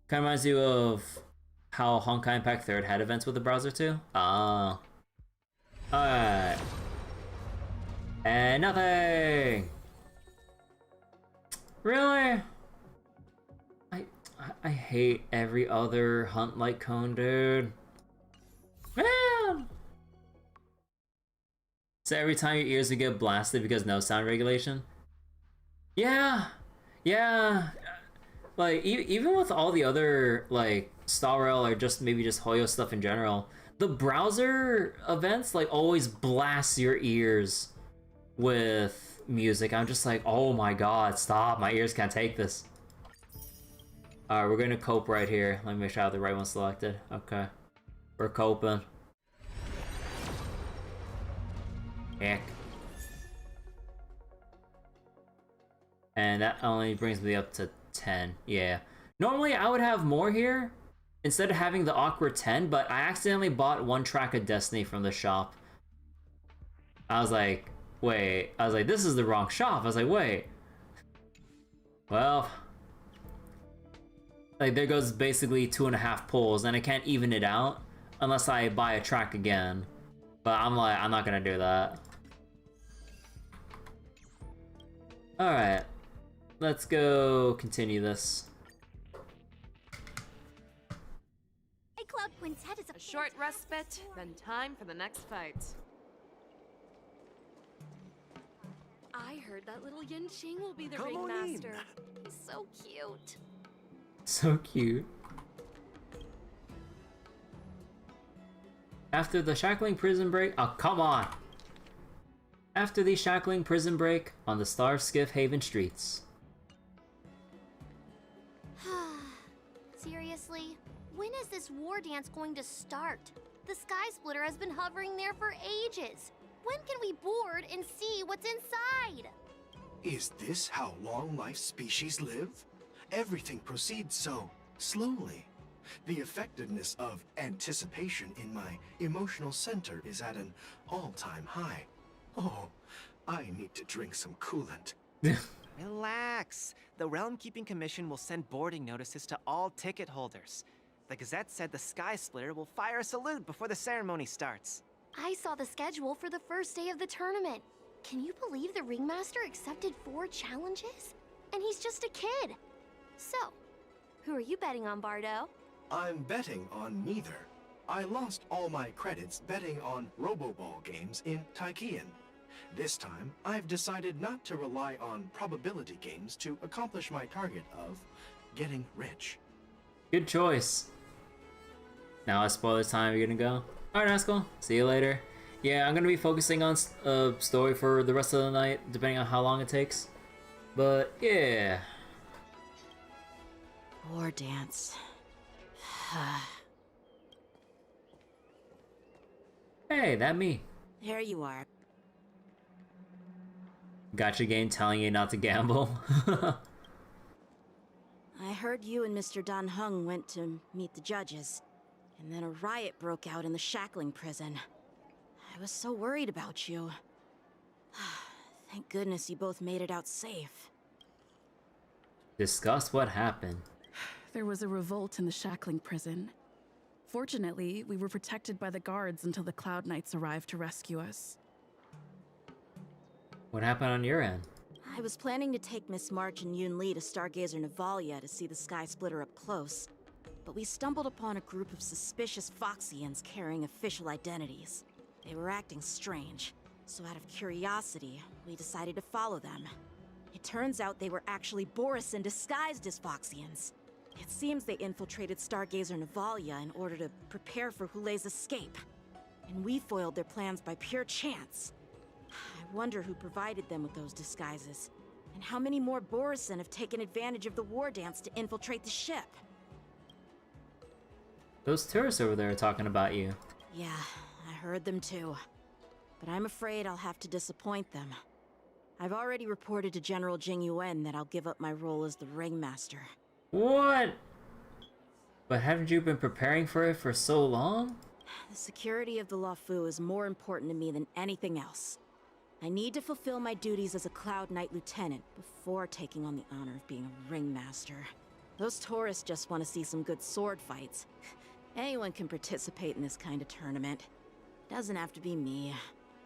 kind of reminds you of how Honkai Impact 3rd had events with the browser too. Ah. Alright. And nothing! Really? I hate every other hunt like cone, dude. Man! So every time your ears would get blasted because no sound regulation? Yeah! Yeah! Like, even with all the other, like, Star Rail or just maybe just Hoyo stuff in general, the browser events, like, always blast your ears with music. I'm just like, oh my god, stop, my ears can't take this. Alright, we're gonna cope right here. Let me make sure I have the right one selected. Okay. We're coping. Heck. And that only brings me up to 10. Yeah. Normally I would have more here instead of having the awkward 10, but I accidentally bought one track of Destiny from the shop. I was like, wait. I was like, this is the wrong shop. I was like, wait. Well, like there goes basically 2.5 pulls, and I can't even it out unless I buy a track again. But I'm like, I'm not gonna do that. Alright. Let's go continue this. Cloud Quintet is A short respite, then time for the next fight. I heard that little Yanqing will be the Come on ringmaster. He's so cute. So cute. After the shackling prison break, oh come on! After the shackling prison break on the Star Skiff Haven streets. Seriously? When is this war dance going to start? The Sky Splitter has been hovering there for ages. When can we board and see what's inside? Is this how long-life species live? Everything proceeds so slowly. The effectiveness of anticipation in my emotional center is at an all-time high. Oh, I need to drink some coolant. Relax. The Realm Keeping Commission will send boarding notices to all ticket holders. The Gazette said the Sky Splitter will fire a salute before the ceremony starts. I saw the schedule for the first day of the tournament. Can you believe the Ringmaster accepted 4 challenges? And he's just a kid. So, who are you betting on, Bardo? I'm betting on neither. I lost all my credits betting on Roboball games in Taikian. This time, I've decided not to rely on probability games to accomplish my target of getting rich. Good choice. Now it's spoiler time, you're gonna go? Alright, that's cool. See you later. Yeah, I'm gonna be focusing on story for the rest of the night, depending on how long it takes. But, yeah. War dance. Hey, that me. There you are. Gotcha game telling you not to gamble. I heard you and Mr. Dan Heng went to meet the judges, and then a riot broke out in the shackling prison. I was so worried about you. Thank goodness you both made it out safe. Discuss what happened. There was a revolt in the shackling prison. Fortunately, we were protected by the guards until the Cloud Knights arrived to rescue us. What happened on your end? I was planning to take Miss March and Yun Li to Stargazer Navalia to see the Sky Splitter up close, but we stumbled upon a group of suspicious Foxians carrying official identities. They were acting strange, so out of curiosity, we decided to follow them. It turns out they were actually Borisin disguised as Foxians. It seems they infiltrated Stargazer Navalia in order to prepare for Hulei's escape. And we foiled their plans by pure chance. I wonder who provided them with those disguises, and how many more Borisin have taken advantage of the war dance to infiltrate the ship. Those tourists over there are talking about you. Yeah, I heard them too. But I'm afraid I'll have to disappoint them. I've already reported to General Jing Yuan that I'll give up my role as the Ringmaster. What? But haven't you been preparing for it for so long? The security of the Luofu is more important to me than anything else. I need to fulfill my duties as a Cloud Knight Lieutenant before taking on the honor of being a Ringmaster. Those tourists just want to see some good sword fights. Anyone can participate in this kind of tournament. Doesn't have to be me.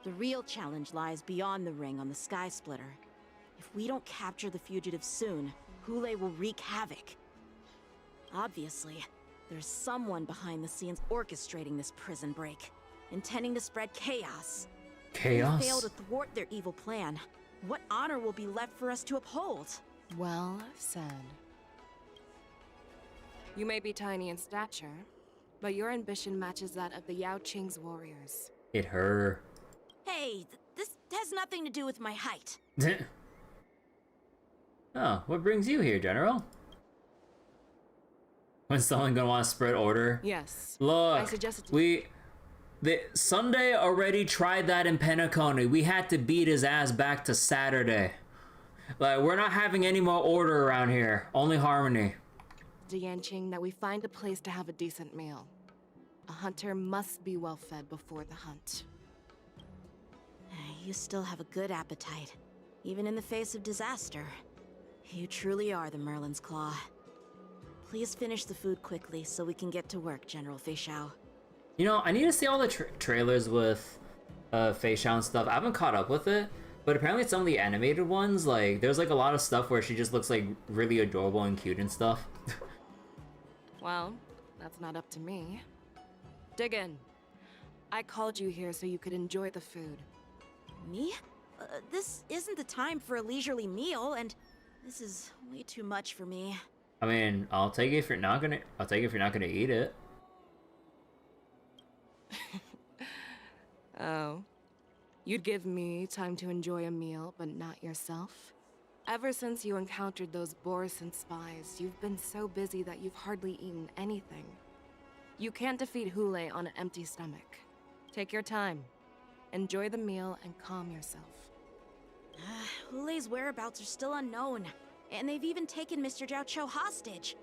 The real challenge lies beyond the ring on the Sky Splitter. If we don't capture the fugitives soon, Hulei will wreak havoc. Obviously, there's someone behind the scenes orchestrating this prison break, intending to spread chaos. Chaos? If we fail to thwart their evil plan, what honor will be left for us to uphold? Well said. You may be tiny in stature, but your ambition matches that of the Yao Qing's warriors. It her. Hey, this has nothing to do with my height. Oh, what brings you here, General? When someone gonna want to spread order? Yes. Look, I suggested Sunday already tried that in Penacony. We had to beat his ass back to Saturday. Like, we're not having any more order around here. Only harmony. Yanqing that we find a place to have a decent meal. A hunter must be well fed before the hunt. You still have a good appetite, even in the face of disaster. You truly are the Merlin's Claw. Please finish the food quickly so we can get to work, General Feixiao. You know, I need to see all the trailers with Feixiao and stuff. I haven't caught up with it, but apparently some of the animated ones, like, there's like a lot of stuff where she just looks like really adorable and cute and stuff. Well, that's not up to me. Dig in. I called you here so you could enjoy the food. Me? This isn't the time for a leisurely meal, and this is way too much for me. I mean, I'll take it if you're not gonna eat it. Oh. You'd give me time to enjoy a meal, but not yourself? Ever since you encountered those Borisin spies, you've been so busy that you've hardly eaten anything. You can't defeat Hulei on an empty stomach. Take your time. Enjoy the meal and calm yourself. Hulei's whereabouts are still unknown, and they've even taken Mr. Zhao Cho hostage.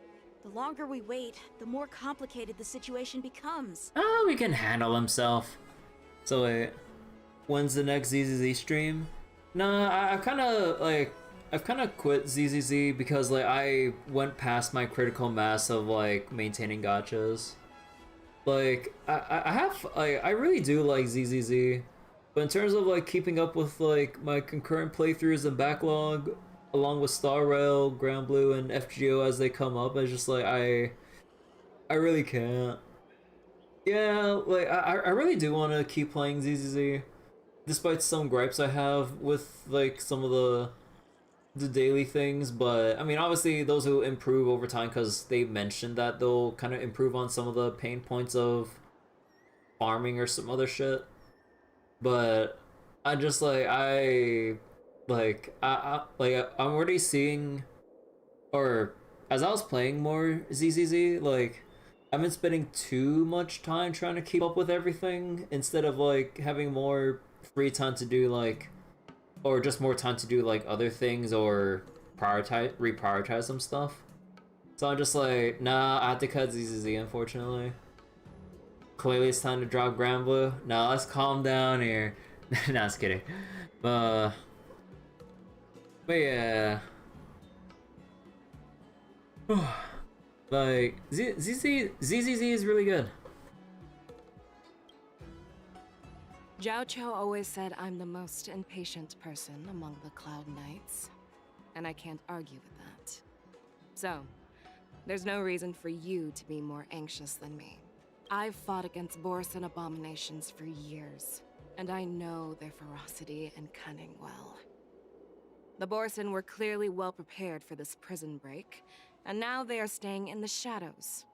The longer we wait, the more complicated the situation becomes. Oh, we can handle himself. So wait, when's the next ZZZ stream? Nah, I've kind of quit ZZZ because like I went past my critical mass of like maintaining gachas. Like I really do like ZZZ, but in terms of like keeping up with like my concurrent playthroughs and backlog, along with Star Rail, Grand Blue, and FGO as they come up, it's just like I really can't. Yeah, like I really do want to keep playing ZZZ, despite some gripes I have with like some of the daily things. But I mean, obviously those will improve over time because they mentioned that they'll kind of improve on some of the pain points of farming or some other shit. But I just like I'm already seeing, or as I was playing more ZZZ, like I've been spending too much time trying to keep up with everything instead of like having more free time to do like, or just more time to do like other things or reprioritize some stuff. So I'm just like, nah, I have to cut ZZZ, unfortunately. Clearly it's time to drop Grand Blue. Nah, let's calm down here. Nah, just kidding. But yeah. Like, ZZZ is really good. Zhao Qiu always said I'm the most impatient person among the Cloud Knights, and I can't argue with that. So, there's no reason for you to be more anxious than me. I've fought against Borisin abominations for years, and I know their ferocity and cunning well. The Borisin were clearly well prepared for this prison break, and now they are staying in the shadows.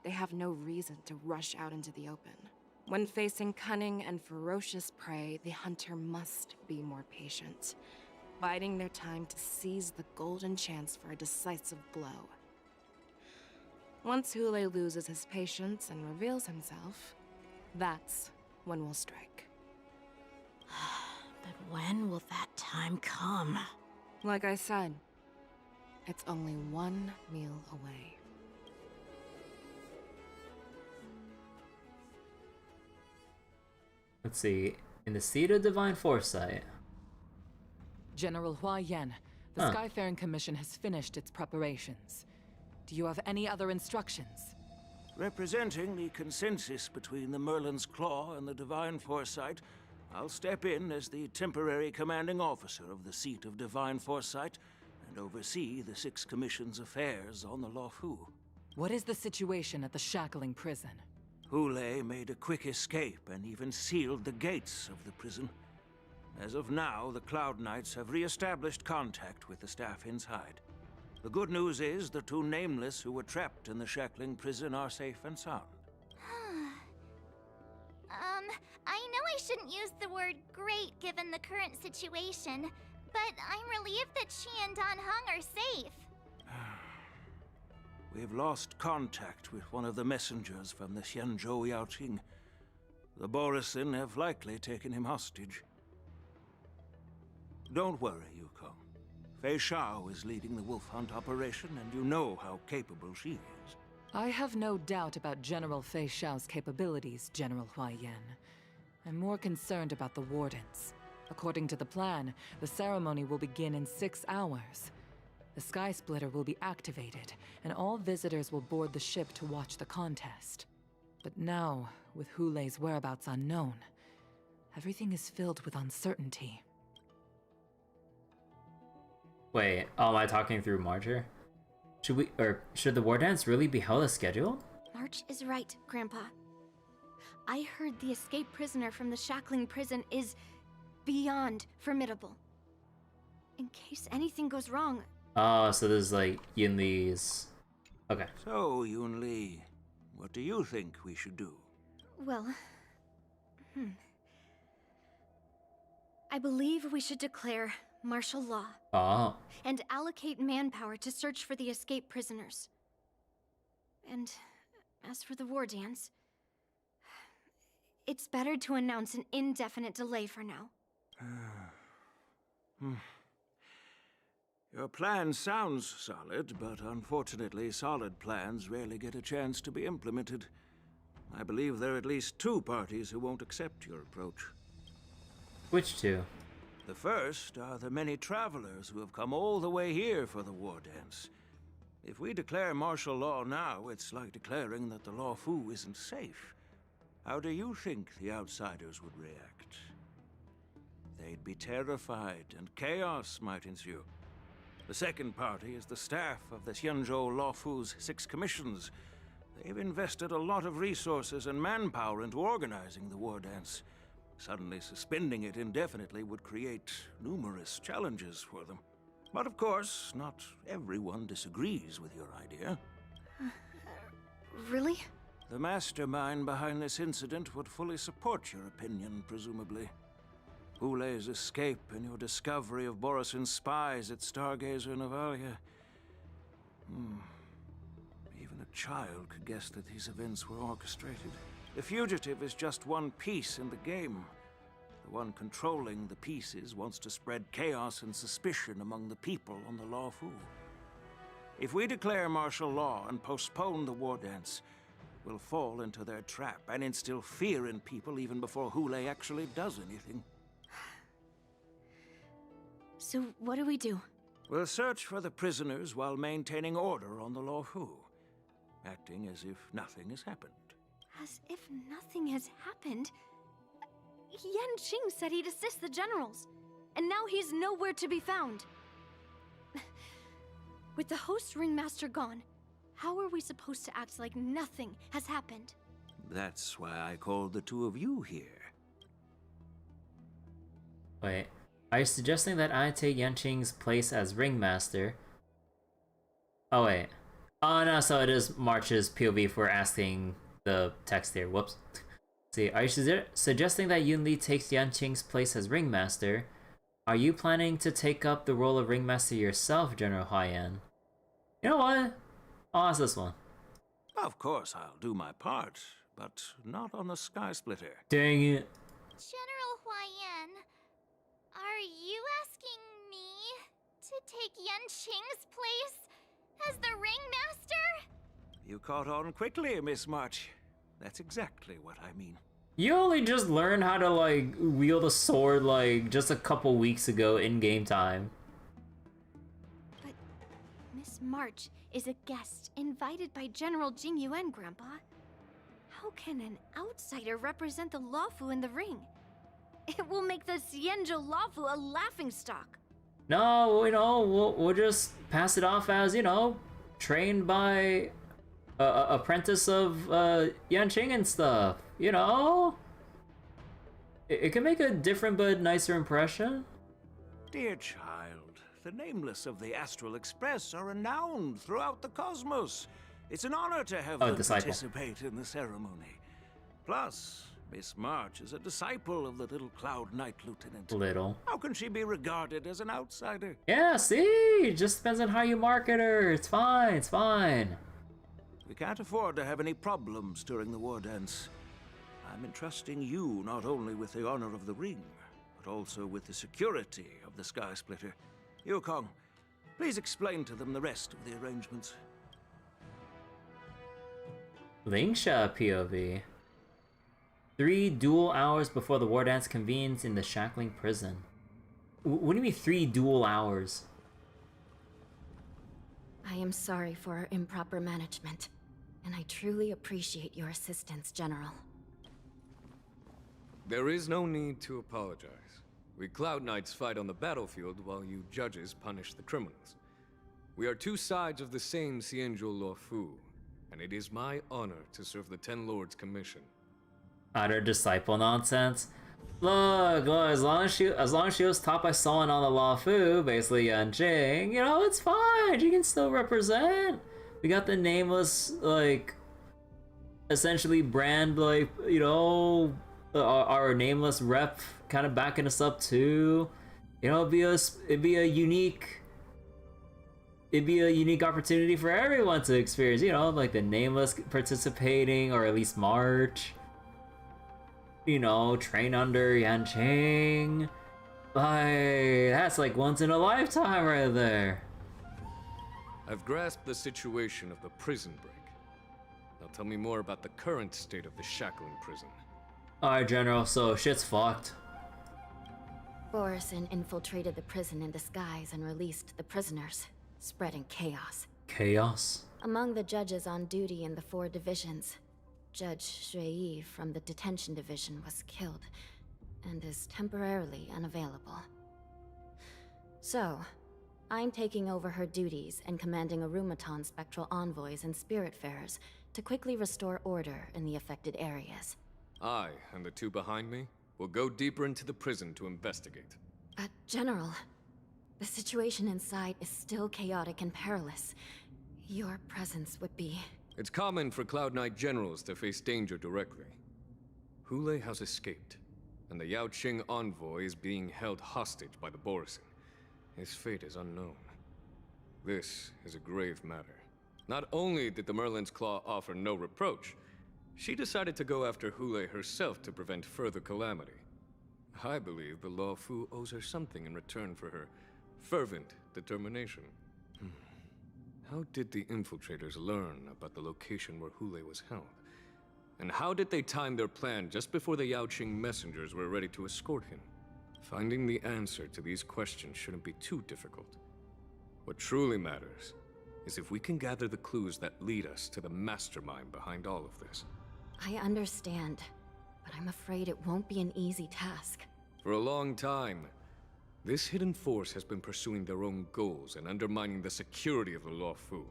They have no reason to rush out into the open. When facing cunning and ferocious prey, the hunter must be more patient, biding their time to seize the golden chance for a decisive blow. Once Hule loses his patience and reveals himself, that's when we'll strike. But when will that time come? Like I said, it's only one meal away. Let's see. In the Seat of Divine Foresight. General Hua Yan, the Skyfaring Commission has finished its preparations. Do you have any other instructions? Representing the consensus between the Merlin's Claw and the Divine Foresight, I'll step in as the temporary commanding officer of the Seat of Divine Foresight and oversee the Six Commission's affairs on the Luofu. What is the situation at the shackling prison? Hule made a quick escape and even sealed the gates of the prison. As of now, the Cloud Knights have re-established contact with the staff inside. The good news is the two Nameless who were trapped in the shackling prison are safe and sound. I know I shouldn't use the word great given the current situation, but I'm relieved that she and Dan Heng are safe. We've lost contact with one of the messengers from the Xianzhou Yaoqing. The Borisin have likely taken him hostage. Don't worry, Yukong. Feixiao is leading the wolf hunt operation, and you know how capable she is. I have no doubt about General Feixiao's capabilities, General Hua Yan. I'm more concerned about the Wardens. According to the plan, the ceremony will begin in 6 hours. The Sky Splitter will be activated, and all visitors will board the ship to watch the contest. But now, with Hule's whereabouts unknown, everything is filled with uncertainty. Wait, am I talking through Marcher? Should the war dance really be held as scheduled? March is right, Grandpa. I heard the escaped prisoner from the shackling prison is beyond formidable. In case anything goes wrong... Oh, so there's like Yunli's... Okay. So, Yunli, what do you think we should do? Well... I believe we should declare martial law. Oh. And allocate manpower to search for the escaped prisoners. And as for the war dance... It's better to announce an indefinite delay for now. Your plan sounds solid, but unfortunately solid plans rarely get a chance to be implemented. I believe there are at least 2 parties who won't accept your approach. Which 2? The first are the many travelers who have come all the way here for the war dance. If we declare martial law now, it's like declaring that the Luofu isn't safe. How do you think the outsiders would react? They'd be terrified, and chaos might ensue. The second party is the staff of the Xianzhou Luofu's 6 commissions. They've invested a lot of resources and manpower into organizing the war dance. Suddenly suspending it indefinitely would create numerous challenges for them. But of course, not everyone disagrees with your idea. Really? The mastermind behind this incident would fully support your opinion, presumably. Hule's escape and your discovery of Borisin's spies at Stargazer Navalia. Even a child could guess that these events were orchestrated. The fugitive is just one piece in the game. The one controlling the pieces wants to spread chaos and suspicion among the people on the Luofu. If we declare martial law and postpone the war dance, we'll fall into their trap and instill fear in people even before Hule actually does anything. So what do we do? We'll search for the prisoners while maintaining order on the Luofu, acting as if nothing has happened. As if nothing has happened? Yan Qing said he'd assist the generals, and now he's nowhere to be found. With the host ringmaster gone, how are we supposed to act like nothing has happened? That's why I called the two of you here. Wait, are you suggesting that I take Yanqing's place as ringmaster? Oh wait. Oh no, so it is March's POV for asking the text here. Whoops. See, are you suggesting that Yunli takes Yanqing's place as ringmaster? Are you planning to take up the role of ringmaster yourself, General Huaiyan? You know what? I'll ask this one. Of course I'll do my part, but not on the Sky Splitter. Dang it. General Huaiyan, are you asking me to take Yan Qing's place as the ringmaster? You caught on quickly, Miss March. That's exactly what I mean. You only just learned how to, like, wield a sword, like, just a couple weeks ago in game time. But Miss March is a guest invited by General Jing Yuan, Grandpa. How can an outsider represent the Luofu in the ring? It will make the Xianzhou Luofu a laughingstock. No, you know, we'll just pass it off as, you know, trained by apprentice of Yanqing and stuff, you know? It can make a different but nicer impression. Dear child, the nameless of the Astral Express are renowned throughout the cosmos. It's an honor to have them participate in the ceremony. Plus, Miss March is a disciple of the little Cloud Knight Lieutenant. Little. How can she be regarded as an outsider? Yeah, see? It just depends on how you market her. It's fine, it's fine. We can't afford to have any problems during the war dance. I'm entrusting you not only with the honor of the ring, but also with the security of the Sky Splitter. Yukong, please explain to them the rest of the arrangements. Lingsha POV. 3 dual hours before the war dance convenes in the shackling prison. What do you mean 3 dual hours? I am sorry for our improper management, and I truly appreciate your assistance, General. There is no need to apologize. We Cloud Knights fight on the battlefield while you judges punish the criminals. We are two sides of the same Xianzhou Luofu, and it is my honor to serve the Ten Lords' commission. Utter disciple nonsense. Look, as long as she was taught by someone on the Luofu, basically Yanqing, you know, it's fine. She can still represent. We got the nameless, like, essentially brand, like, you know, our nameless rep kind of backing us up too. You know, it'd be a unique opportunity for everyone to experience. You know, like the nameless participating, or at least March. You know, train under Yanqing. Like, that's like once in a lifetime right there. I've grasped the situation of the prison break. Now tell me more about the current state of the shackling prison. Alright, General, so shit's fucked. Borison infiltrated the prison in disguise and released the prisoners, spreading chaos. Chaos? Among the judges on duty in the 4 divisions, Judge Shui from the detention division was killed and is temporarily unavailable. So, I'm taking over her duties and commanding Arumaton spectral envoys and spiritfarers to quickly restore order in the affected areas. I and the 2 behind me will go deeper into the prison to investigate. But, General, the situation inside is still chaotic and perilous. Your presence would be... It's common for Cloud Knight generals to face danger directly. Hule has escaped, and the Yaoqing envoy is being held hostage by the Borison. His fate is unknown. This is a grave matter. Not only did the Merlin's Claw offer no reproach, she decided to go after Hule herself to prevent further calamity. I believe the Luofu owes her something in return for her fervent determination. How did the infiltrators learn about the location where Hule was held? And how did they time their plan just before the Yaoqing messengers were ready to escort him? Finding the answer to these questions shouldn't be too difficult. What truly matters is if we can gather the clues that lead us to the mastermind behind all of this. I understand, but I'm afraid it won't be an easy task. For a long time, this hidden force has been pursuing their own goals and undermining the security of the Luofu.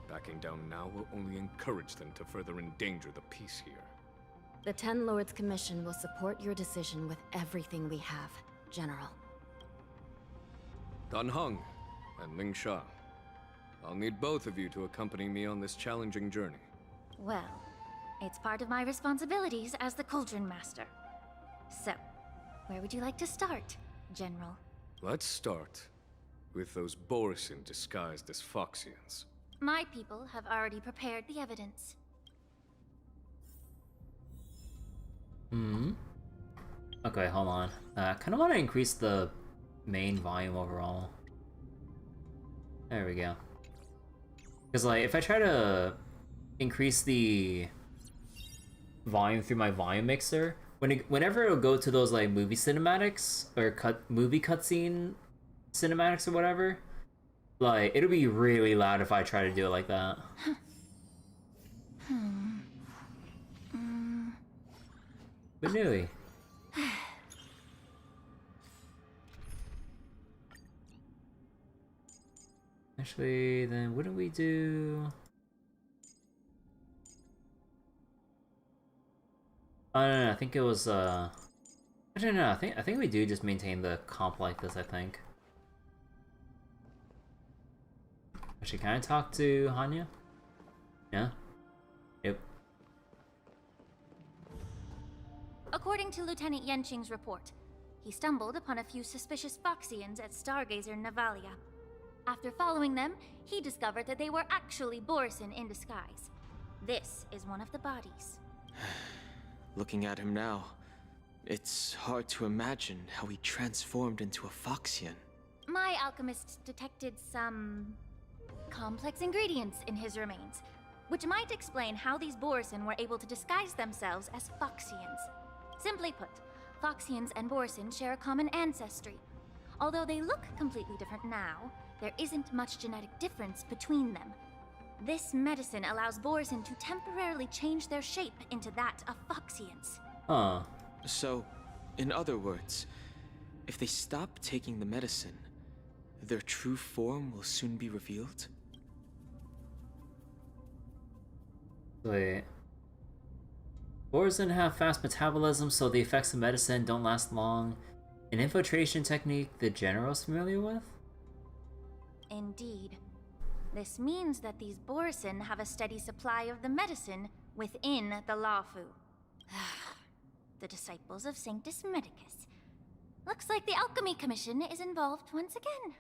Backing down now will only encourage them to further endanger the peace here. The Ten Lords Commission will support your decision with everything we have, General. Dan Heng and Ling Sha, I'll need both of you to accompany me on this challenging journey. Well, it's part of my responsibilities as the Cauldron Master. So, where would you like to start, General? Let's start with those Borisin disguised as Foxians. My people have already prepared the evidence. Okay, hold on. I kind of want to increase the main volume overall. There we go. Because, like, if I try to increase the volume through my volume mixer, whenever it'll go to those, like, movie cinematics, or movie cutscene cinematics or whatever, like, it'll be really loud if I try to do it like that. But nearly. Actually, then wouldn't we do... I don't know, I think it was, I don't know, I think we do just maintain the comp like this, I think. Actually, can I talk to Hanya? Yeah? Yep. According to Lieutenant Yenqing's report, he stumbled upon a few suspicious Foxians at Stargazer Navalia. After following them, he discovered that they were actually Borisin in disguise. This is one of the bodies. Looking at him now, it's hard to imagine how he transformed into a Foxian. My alchemists detected some complex ingredients in his remains, which might explain how these Borisin were able to disguise themselves as Foxians. Simply put, Foxians and Borisin share a common ancestry. Although they look completely different now, there isn't much genetic difference between them. This medicine allows Borisin to temporarily change their shape into that of Foxians. Huh. So, in other words, if they stop taking the medicine, their true form will soon be revealed? Wait. Borisin have fast metabolism, so the effects of medicine don't last long. An infiltration technique the General's familiar with? Indeed. This means that these Borisin have a steady supply of the medicine within the Luofu. The disciples of Sanctus Medicus. Looks like the Alchemy Commission is involved once again.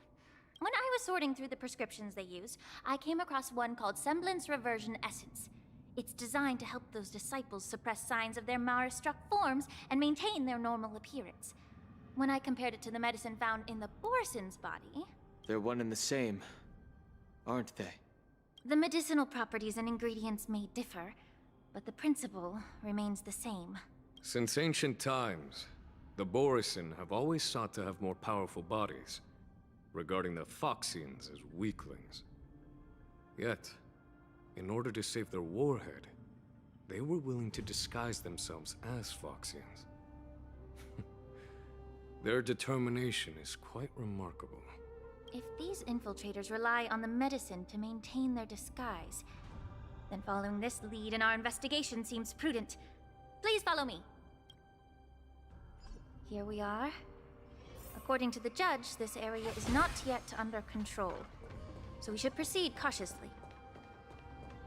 When I was sorting through the prescriptions they use, I came across one called Semblance Reversion Essence. It's designed to help those disciples suppress signs of their Mara-struck forms and maintain their normal appearance. When I compared it to the medicine found in the Borisin's body... They're one and the same, aren't they? The medicinal properties and ingredients may differ, but the principle remains the same. Since ancient times, the Borisin have always sought to have more powerful bodies, regarding the Foxians as weaklings. Yet, in order to save their warhead, they were willing to disguise themselves as Foxians. Their determination is quite remarkable. If these infiltrators rely on the medicine to maintain their disguise, then following this lead in our investigation seems prudent. Please follow me. Here we are. According to the judge, this area is not yet under control, so we should proceed cautiously.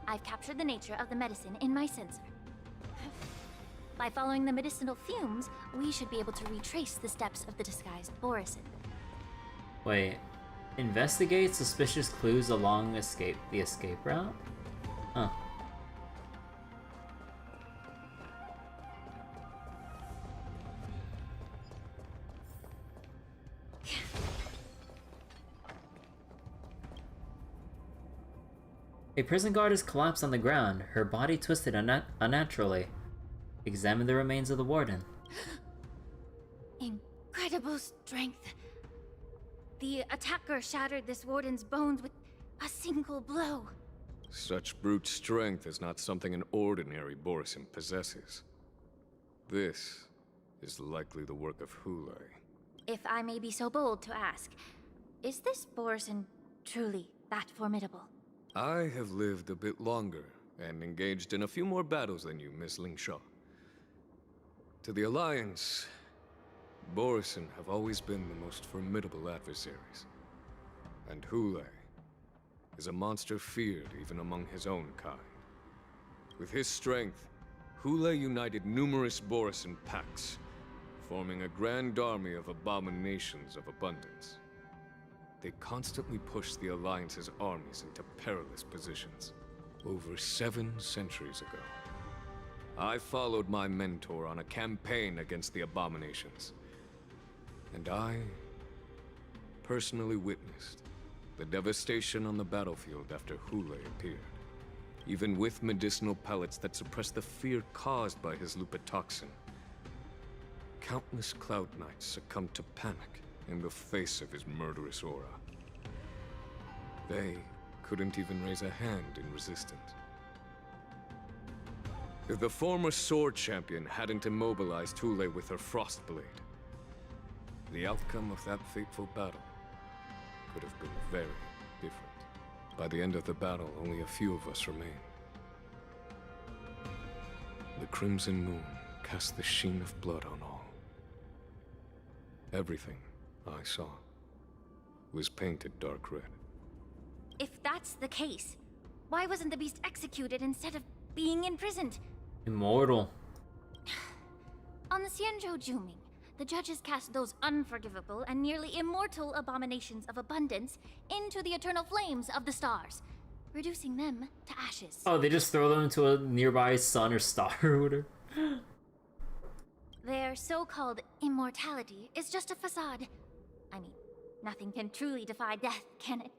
I've captured the nature of the medicine in my sensor. By following the medicinal fumes, we should be able to retrace the steps of the disguised Borisin. Wait. Investigate suspicious clues along the escape route? Huh. A prison guard is collapsed on the ground, her body twisted unnaturally. Examine the remains of the warden. Incredible strength. The attacker shattered this warden's bones with a single blow. Such brute strength is not something an ordinary Borisin possesses. This is likely the work of Hule. If I may be so bold to ask, is this Borisin truly that formidable? I have lived a bit longer and engaged in a few more battles than you, Miss Lingshaw. To the Alliance, Borisin have always been the most formidable adversaries. And Hule is a monster feared even among his own kind. With his strength, Hule united numerous Borisin packs, forming a grand army of abominations of abundance. They constantly pushed the Alliance's armies into perilous positions. Over 7 centuries ago, I followed my mentor on a campaign against the abominations. And I personally witnessed the devastation on the battlefield after Hule appeared. Even with medicinal pellets that suppressed the fear caused by his lupitoxin, countless Cloud Knights succumbed to panic in the face of his murderous aura. They couldn't even raise a hand in resistance. If the former Sword Champion hadn't immobilized Hule with her Frostblade, the outcome of that fateful battle could have been very different. By the end of the battle, only a few of us remained. The Crimson Moon cast the sheen of blood on all. Everything I saw was painted dark red. If that's the case, why wasn't the beast executed instead of being imprisoned? Immortal. On the Xianzhou Juming, the judges cast those unforgivable and nearly immortal abominations of abundance into the eternal flames of the stars, reducing them to ashes. Oh, they just throw them into a nearby sun or star or whatever. Their so-called immortality is just a facade. I mean, nothing can truly defy death, can it?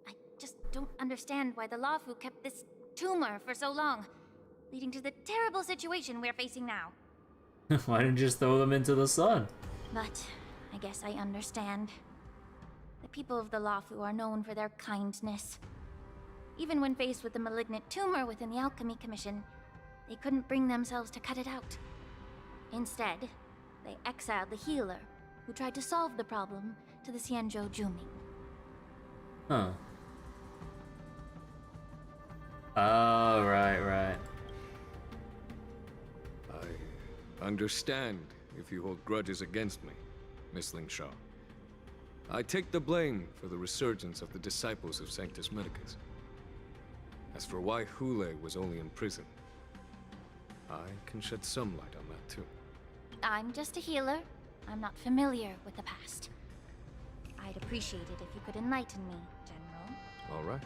I just don't understand why the Luofu kept this tumor for so long, leading to the terrible situation we're facing now. Why didn't you just throw them into the sun? But I guess I understand. The people of the Luofu are known for their kindness. Even when faced with the malignant tumor within the Alchemy Commission, they couldn't bring themselves to cut it out. Instead, they exiled the healer, who tried to solve the problem, to the Xianzhou Juming. Huh. Oh, right. I understand if you hold grudges against me, Miss Lingshaw. I take the blame for the resurgence of the disciples of Sanctus Medicus. As for why Hule was only in prison, I can shed some light on that too. I'm just a healer. I'm not familiar with the past. I'd appreciate it if you could enlighten me, General. All right.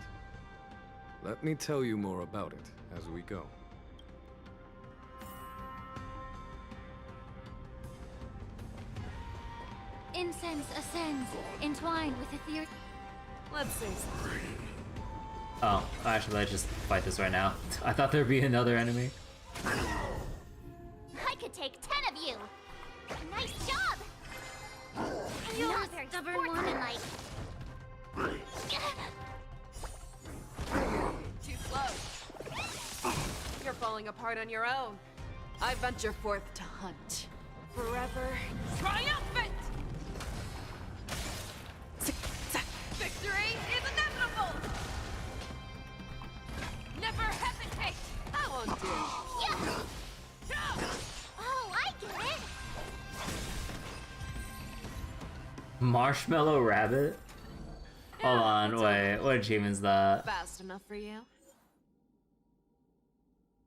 Let me tell you more about it as we go. Incense ascends, entwined with ether. Let's say something. Oh, actually, let's just fight this right now. I thought there'd be another enemy. I could take 10 of you! Nice job! You're not very stubborn one, like... Too slow. You're falling apart on your own. I venture forth to hunt. Forever triumphant! Victory is inevitable! Never hesitate! I won't do. Yeah! Oh, I get it! Marshmallow Rabbit? Hold on, wait, what achievement's that? Fast enough for you?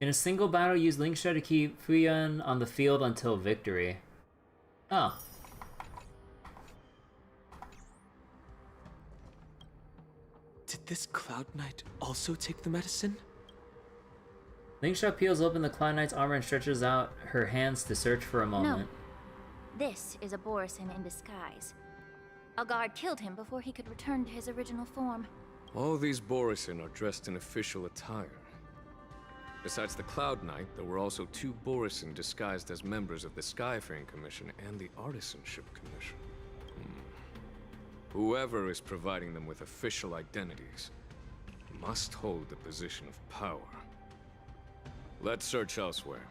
In a single battle, use Lingshaw to keep Fuyan on the field until victory. Oh. Did this Cloud Knight also take the medicine? Lingshaw peels open the Cloud Knight's armor and stretches out her hands to search for a moment. No. This is a Borisin in disguise. A guard killed him before he could return to his original form. All these Borisin are dressed in official attire. Besides the Cloud Knight, there were also 2 Borisin disguised as members of the Skyfaring Commission and the Artisanship Commission. Whoever is providing them with official identities must hold the position of power. Let's search elsewhere.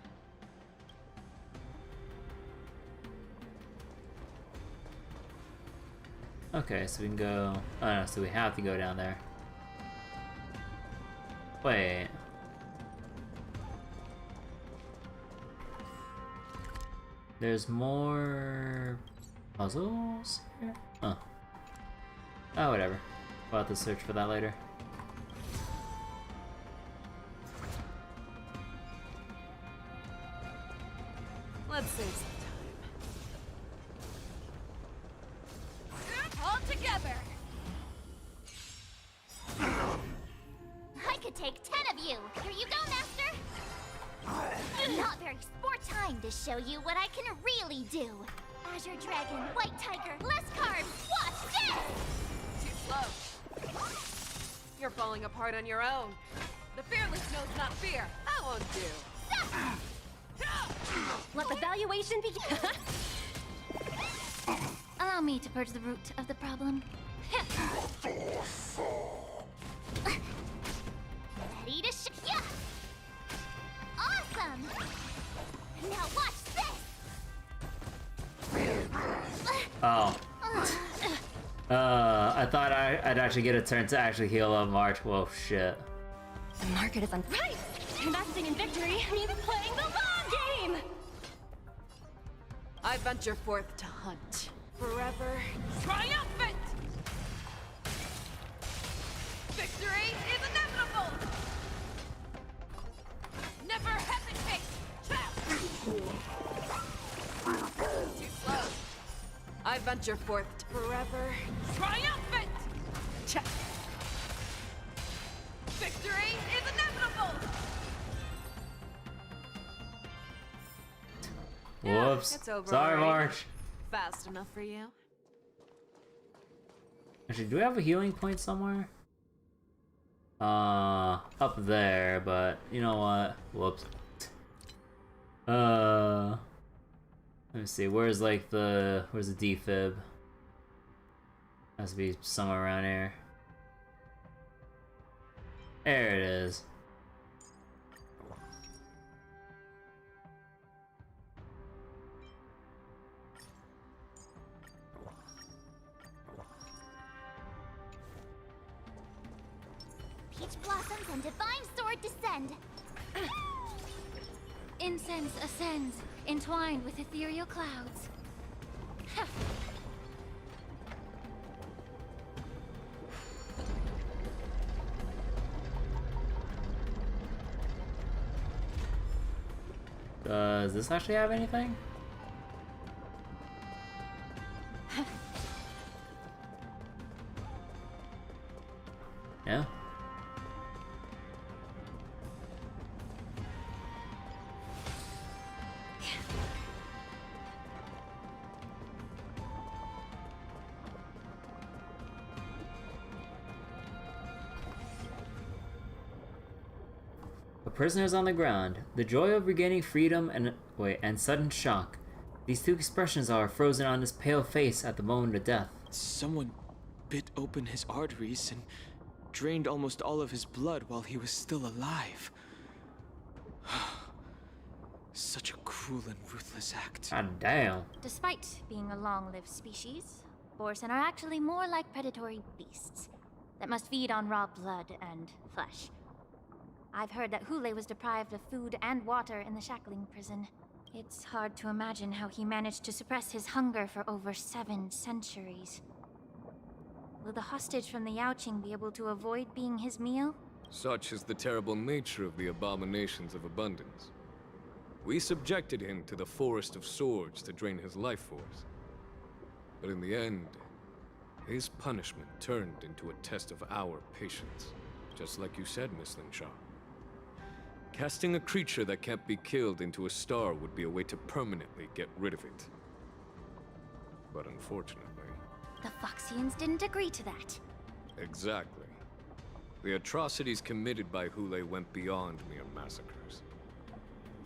Okay, so we can go... Oh no, so we have to go down there. Wait. There's more... puzzles here? Huh. Oh, whatever. We'll have to search for that later. Let's save some time. All together! I could take 10 of you! Here you go, Master! Not very sport time to show you what I can really do! Azure Dragon, White Tiger, less carbs, watch this! Too slow. You're falling apart on your own. The fearless knows not fear. I won't do. Let the valuation begin! Allow me to purge the root of the problem. Ready to yeah! Awesome! Now watch this! Oh. I thought I'd actually get a turn to actually heal up March. Whoa, shit. The market is on. Right! Investing in victory means playing the long game! I venture forth to hunt. Forever triumphant! Victory is inevitable! Never hesitate! Too slow. I venture forth to forever triumphant! Victory is inevitable! Whoops. It's over Sorry, already. March. Fast enough for you? Actually, do we have a healing point somewhere? Up there, but you know what? Whoops. Let me see. Where's the defib? Has to be somewhere around here. There it is. Peach blossoms and divine sword descend. Incense ascends, entwined with ethereal clouds. Does this actually have anything? Yeah. The prisoners on the ground. The joy of regaining freedom and sudden shock. These two expressions are frozen on his pale face at the moment of death. Someone bit open his arteries and drained almost all of his blood while he was still alive. Such a cruel and ruthless act. God damn. Despite being a long-lived species, Borson are actually more like predatory beasts that must feed on raw blood and flesh. I've heard that Hule was deprived of food and water in the shackling prison. It's hard to imagine how he managed to suppress his hunger for over 7 centuries. Will the hostage from the Yaoqing be able to avoid being his meal? Such is the terrible nature of the abominations of abundance. We subjected him to the Forest of Swords to drain his life force. But in the end, his punishment turned into a test of our patience. Just like you said, Miss Linshaw. Casting a creature that can't be killed into a star would be a way to permanently get rid of it. But unfortunately... The Foxians didn't agree to that. Exactly. The atrocities committed by Hule went beyond mere massacres.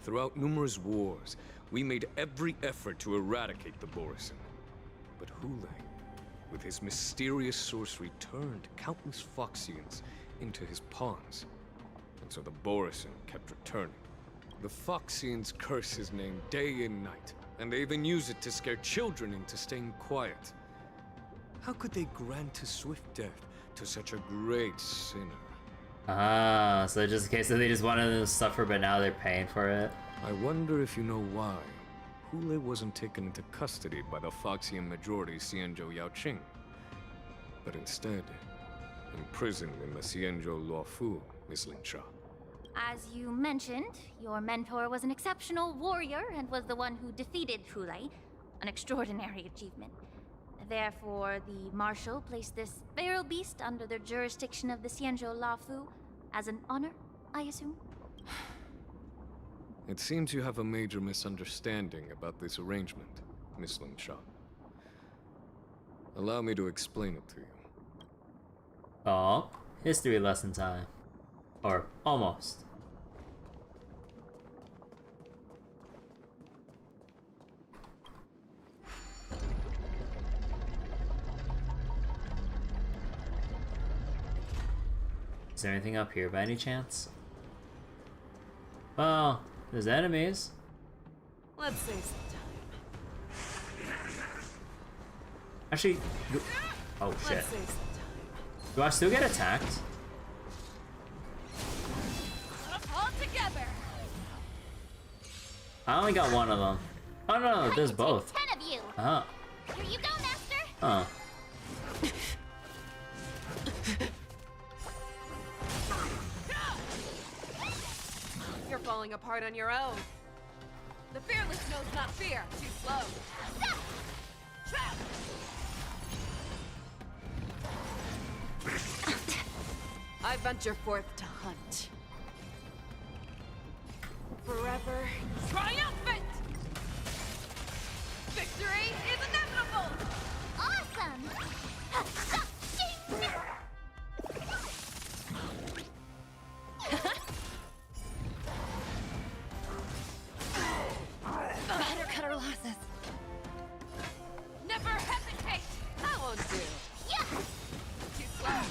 Throughout numerous wars, we made every effort to eradicate the Borison. But Hule, with his mysterious sorcery turned countless Foxians into his pawns. And so the Borisin kept returning. The Foxians curse his name day and night, and they even use it to scare children into staying quiet. How could they grant a swift death to such a great sinner? Ah, so just in case they just wanted them to suffer, but now they're paying for it. I wonder if you know why Hule wasn't taken into custody by the Foxian majority Xianzhou Yaoqing, but instead imprisoned in the Xianzhou Luofu, Miss Linsha. As you mentioned, your mentor was an exceptional warrior and was the one who defeated Hule, an extraordinary achievement. Therefore, the Marshal placed this feral beast under the jurisdiction of the Xianzhou Luofu as an honor, I assume? It seems you have a major misunderstanding about this arrangement, Miss Linsha. Allow me to explain it to you. Oh, history lesson time. Or almost. Is there anything up here by any chance? Well, there's enemies. Let's save some time. Actually, oh shit. Let's save some time. Do I still get attacked? All together. I only got one of them. Oh no, there's both. 10 of you. Uh-huh. Here you go, Master. Huh. You're falling apart on your own. The fearless knows not fear. Too slow. Trap. I venture forth to hunt. Forever. Triumphant. Victory is inevitable. Awesome. Better cut our losses. Never hesitate. I won't do. Yeah. Too slow.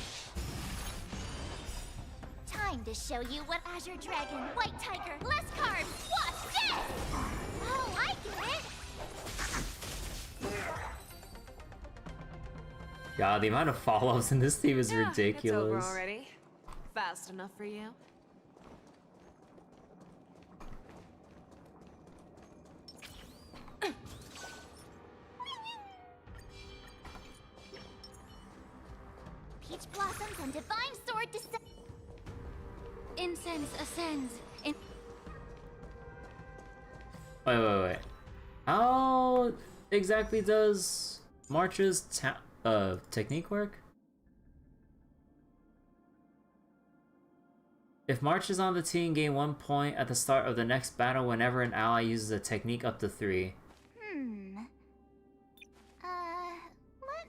Time to show you what Azure Dragon, White Tiger, less carbs. Watch this. Oh, I get it. God, the amount of follow-ups in this team is It's over ridiculous. already. Fast enough for you? Peach blossoms and divine sword descend. Incense ascends. Wait. How exactly does March's technique work? If March is on the team, gain 1 point at the start of the next battle whenever an ally uses a technique up to 3.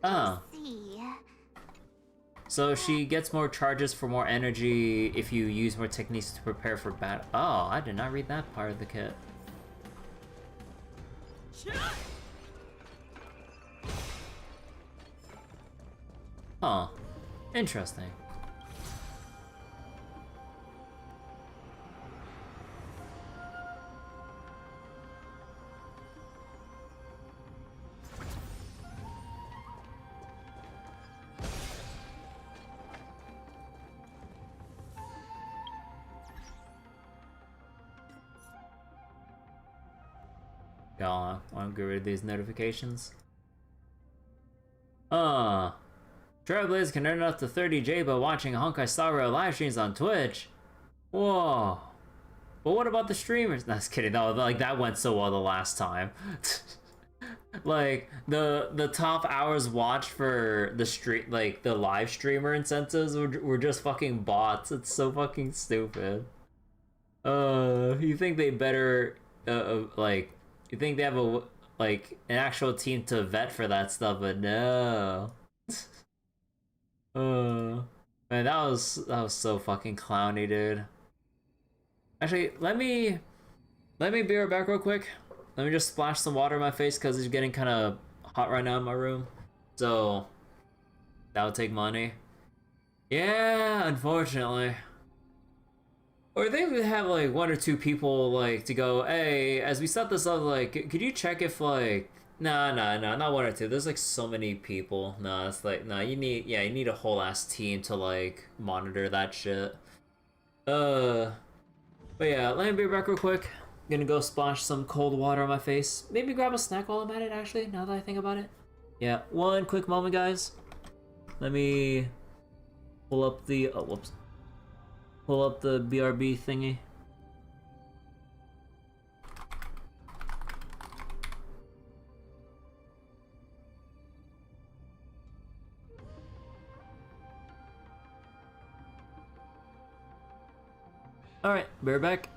Let me see. So she gets more charges for more energy if you use more techniques to prepare for battle. Oh, I did not read that part of the kit. Huh. Interesting. Y'all want to get rid of these notifications? Trailblaze can earn up to 30J by watching Honkai Star Rail live streams on Twitch. Whoa. But what about the streamers? No, just kidding. No, like that went so well the last time. Like the top hours watched for the stream, like the live streamer incentives were just fucking bots. It's so fucking stupid. You think they better like you think they have a like an actual team to vet for that stuff, but no. Man, that was so fucking clowny, dude. Actually, let me be right back real quick. Let me just splash some water in my face because it's getting kind of hot right now in my room. So That would take money. Yeah, unfortunately. Or they would have like one or two people like to go, hey, as we set this up, like, could you check if like, nah, not one or two. There's like so many people. No, it's like, no, you need a whole ass team to like monitor that shit. But yeah, let me be back real quick. Gonna go splash some cold water on my face. Maybe grab a snack while I'm at it, actually, now that I think about it. Yeah, one quick moment, guys. Let me pull up the, oh, whoops. Pull up the BRB thingy. Alright, bear back.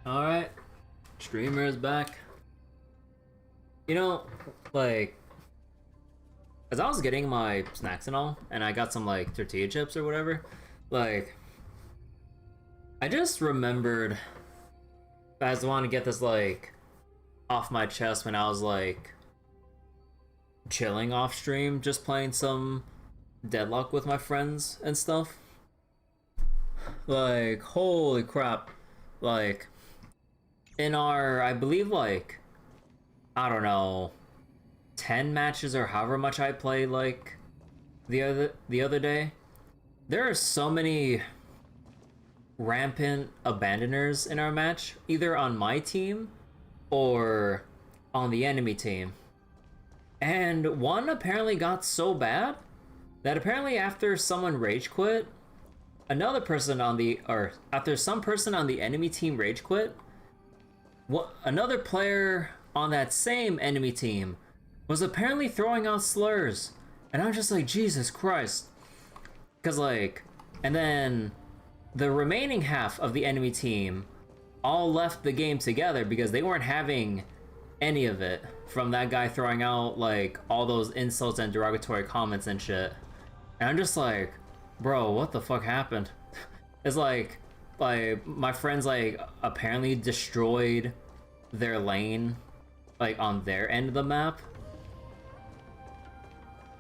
Alright, streamer is back. You know, like, as I was getting my snacks and all, and I got some like tortilla chips or whatever, like, I just remembered, I just want to get this like off my chest when I was like chilling off stream, just playing some Deadlock with my friends and stuff. Like, holy crap. Like, in our, I believe like, I don't know, 10 matches or however much I played like the other day, there are so many rampant abandoners in our match, either on my team or on the enemy team. And one apparently got so bad that apparently after someone rage quit, another person on the, or after some person on the enemy team rage quit, another player on that same enemy team was apparently throwing out slurs. And I'm just like, Jesus Christ. Cause like, and then the remaining half of the enemy team all left the game together because they weren't having any of it from that guy throwing out like all those insults and derogatory comments and shit. And I'm just like, bro, what the fuck happened? It's like my friends like apparently destroyed their lane like on their end of the map.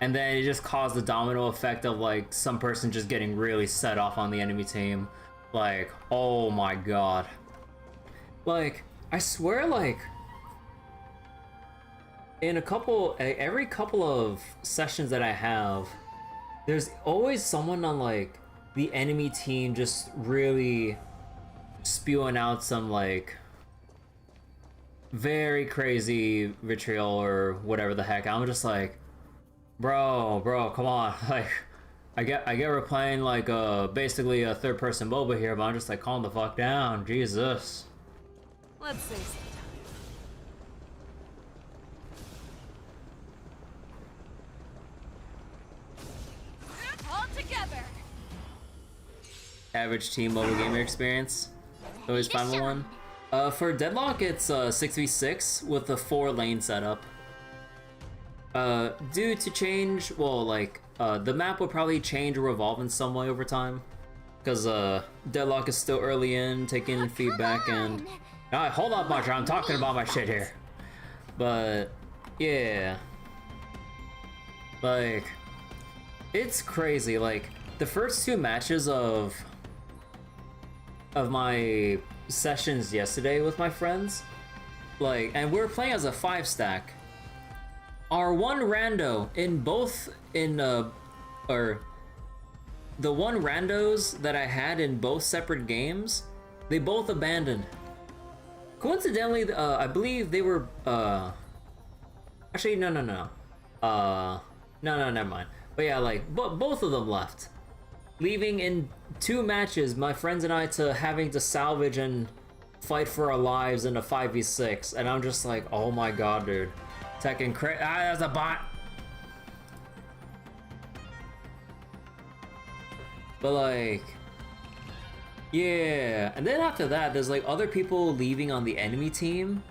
And then it just caused the domino effect of like some person just getting really set off on the enemy team. Like, oh my god. Like, I swear like in every couple of sessions that I have, there's always someone on like the enemy team just really spewing out some like very crazy vitriol or whatever the heck. I'm just like, bro, come on. Like, I get we're playing like basically a third-person MOBA here, but I'm just like, calm the fuck down, Jesus. Let's say so. All together. Average team mobile gamer experience. Always find one. For Deadlock, it's 6v6 with a 4-lane setup. Due to change, well, like, the map will probably change or evolve in some way over time. Because, Deadlock is still early in, taking feedback, and... Alright, hold up, Marcher, I'm talking about my shit here. But, yeah. Like, it's crazy, like, the first 2 matches of my sessions yesterday with my friends, like, and we were playing as a 5-stack. Our one rando in both or the one randos that I had in both separate games, they both abandoned. Coincidentally, I believe they were actually no, never mind. But yeah, like both of them left, leaving in 2 matches my friends and I to having to salvage and fight for our lives in a 5v6, and I'm just like, oh my god, dude. Tekken that's a bot. But like, yeah, and then after that, there's like other people leaving on the enemy team.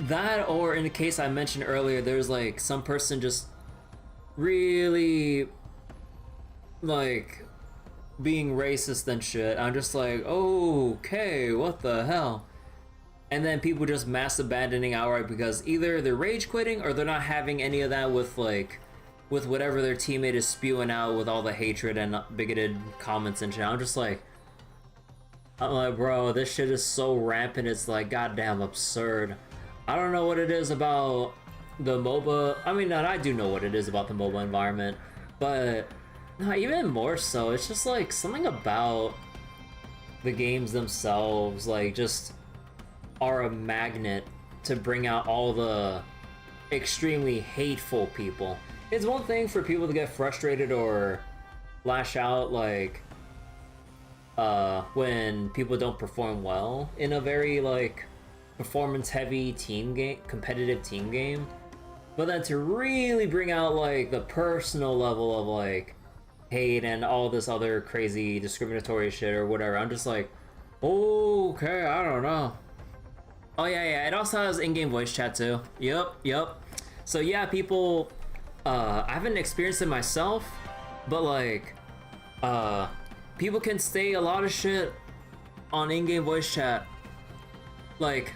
That, or in the case I mentioned earlier, there's like some person just really like being racist and shit. I'm just like, okay, what the hell? And then people just mass abandoning outright because either they're rage quitting or they're not having any of that with like, with whatever their teammate is spewing out with all the hatred and bigoted comments and shit. I'm like, bro, this shit is so rampant, it's like goddamn absurd. I don't know what it is about the MOBA, I mean, I do know what it is about the MOBA environment, but no, even more so, it's just like something about the games themselves, like just are a magnet to bring out all the extremely hateful people. It's one thing for people to get frustrated or lash out like when people don't perform well in a very like performance heavy team game, competitive team game, but then to really bring out like the personal level of like hate and all this other crazy discriminatory shit or whatever, I'm just like, Okay, I don't know. Oh yeah, it also has in-game voice chat too. Yep. So yeah, people, I haven't experienced it myself, but like, people can say a lot of shit on in-game voice chat. Like,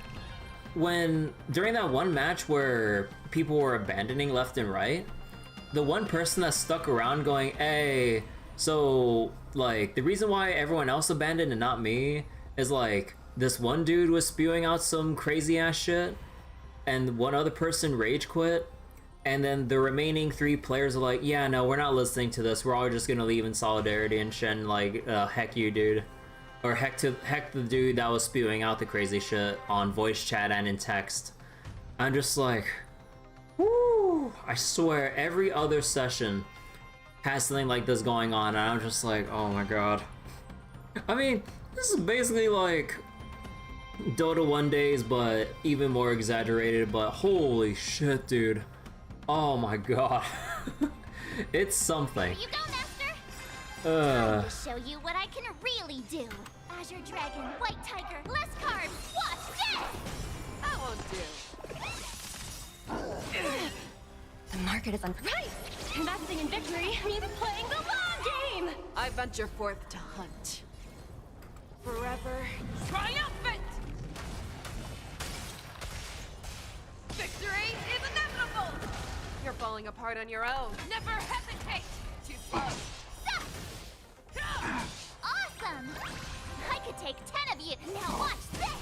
during that one match where people were abandoning left and right, the one person that stuck around going, hey, so like the reason why everyone else abandoned and not me is like this one dude was spewing out some crazy ass shit and one other person rage quit, and then the remaining 3 players are like, yeah, no, we're not listening to this, we're all just gonna leave in solidarity and shit, and like, heck you, dude. Or heck the dude that was spewing out the crazy shit on voice chat and in text. I'm just like, whoo! I swear, every other session has something like this going on, and I'm just like, oh my god. I mean, this is basically like Dota 1 days, but even more exaggerated, but holy shit, dude. Oh my god. It's something. Here you go, Master. Time to show you what I can really do. Azure Dragon, White Tiger, less carbs. Watch this! That won't do. The market is Right! Investing in victory means playing the long game! I venture forth to hunt. Forever Triumphant! Victory is inevitable! You're falling apart on your own. Never hesitate! Too close! Awesome! I could take 10 of you. Now watch this!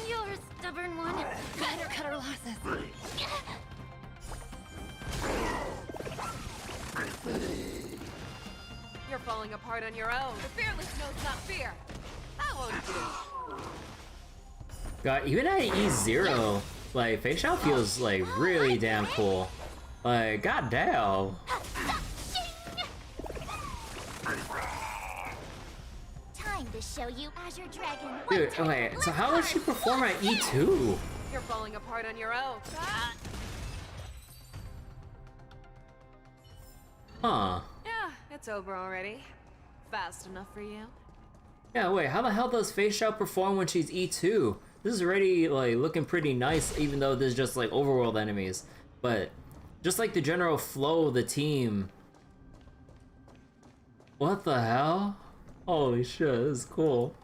You're a stubborn one. Better cut our losses. You're falling apart on your own. The fearless knows not fear! That won't do. God, even at E0, like, Feixiao feels like really damn cool. Like, goddamn. Time to show you Azure Dragon. Dude, okay, so how does she perform at E2? You're falling apart on your own. Huh. Yeah, it's over already. Fast enough for you? Yeah, wait, how the hell does Feixiao perform when she's E2? This is already, like, looking pretty nice, even though there's just, like, overworld enemies. But, just like the general flow of the team. What the hell? Holy shit, this is cool.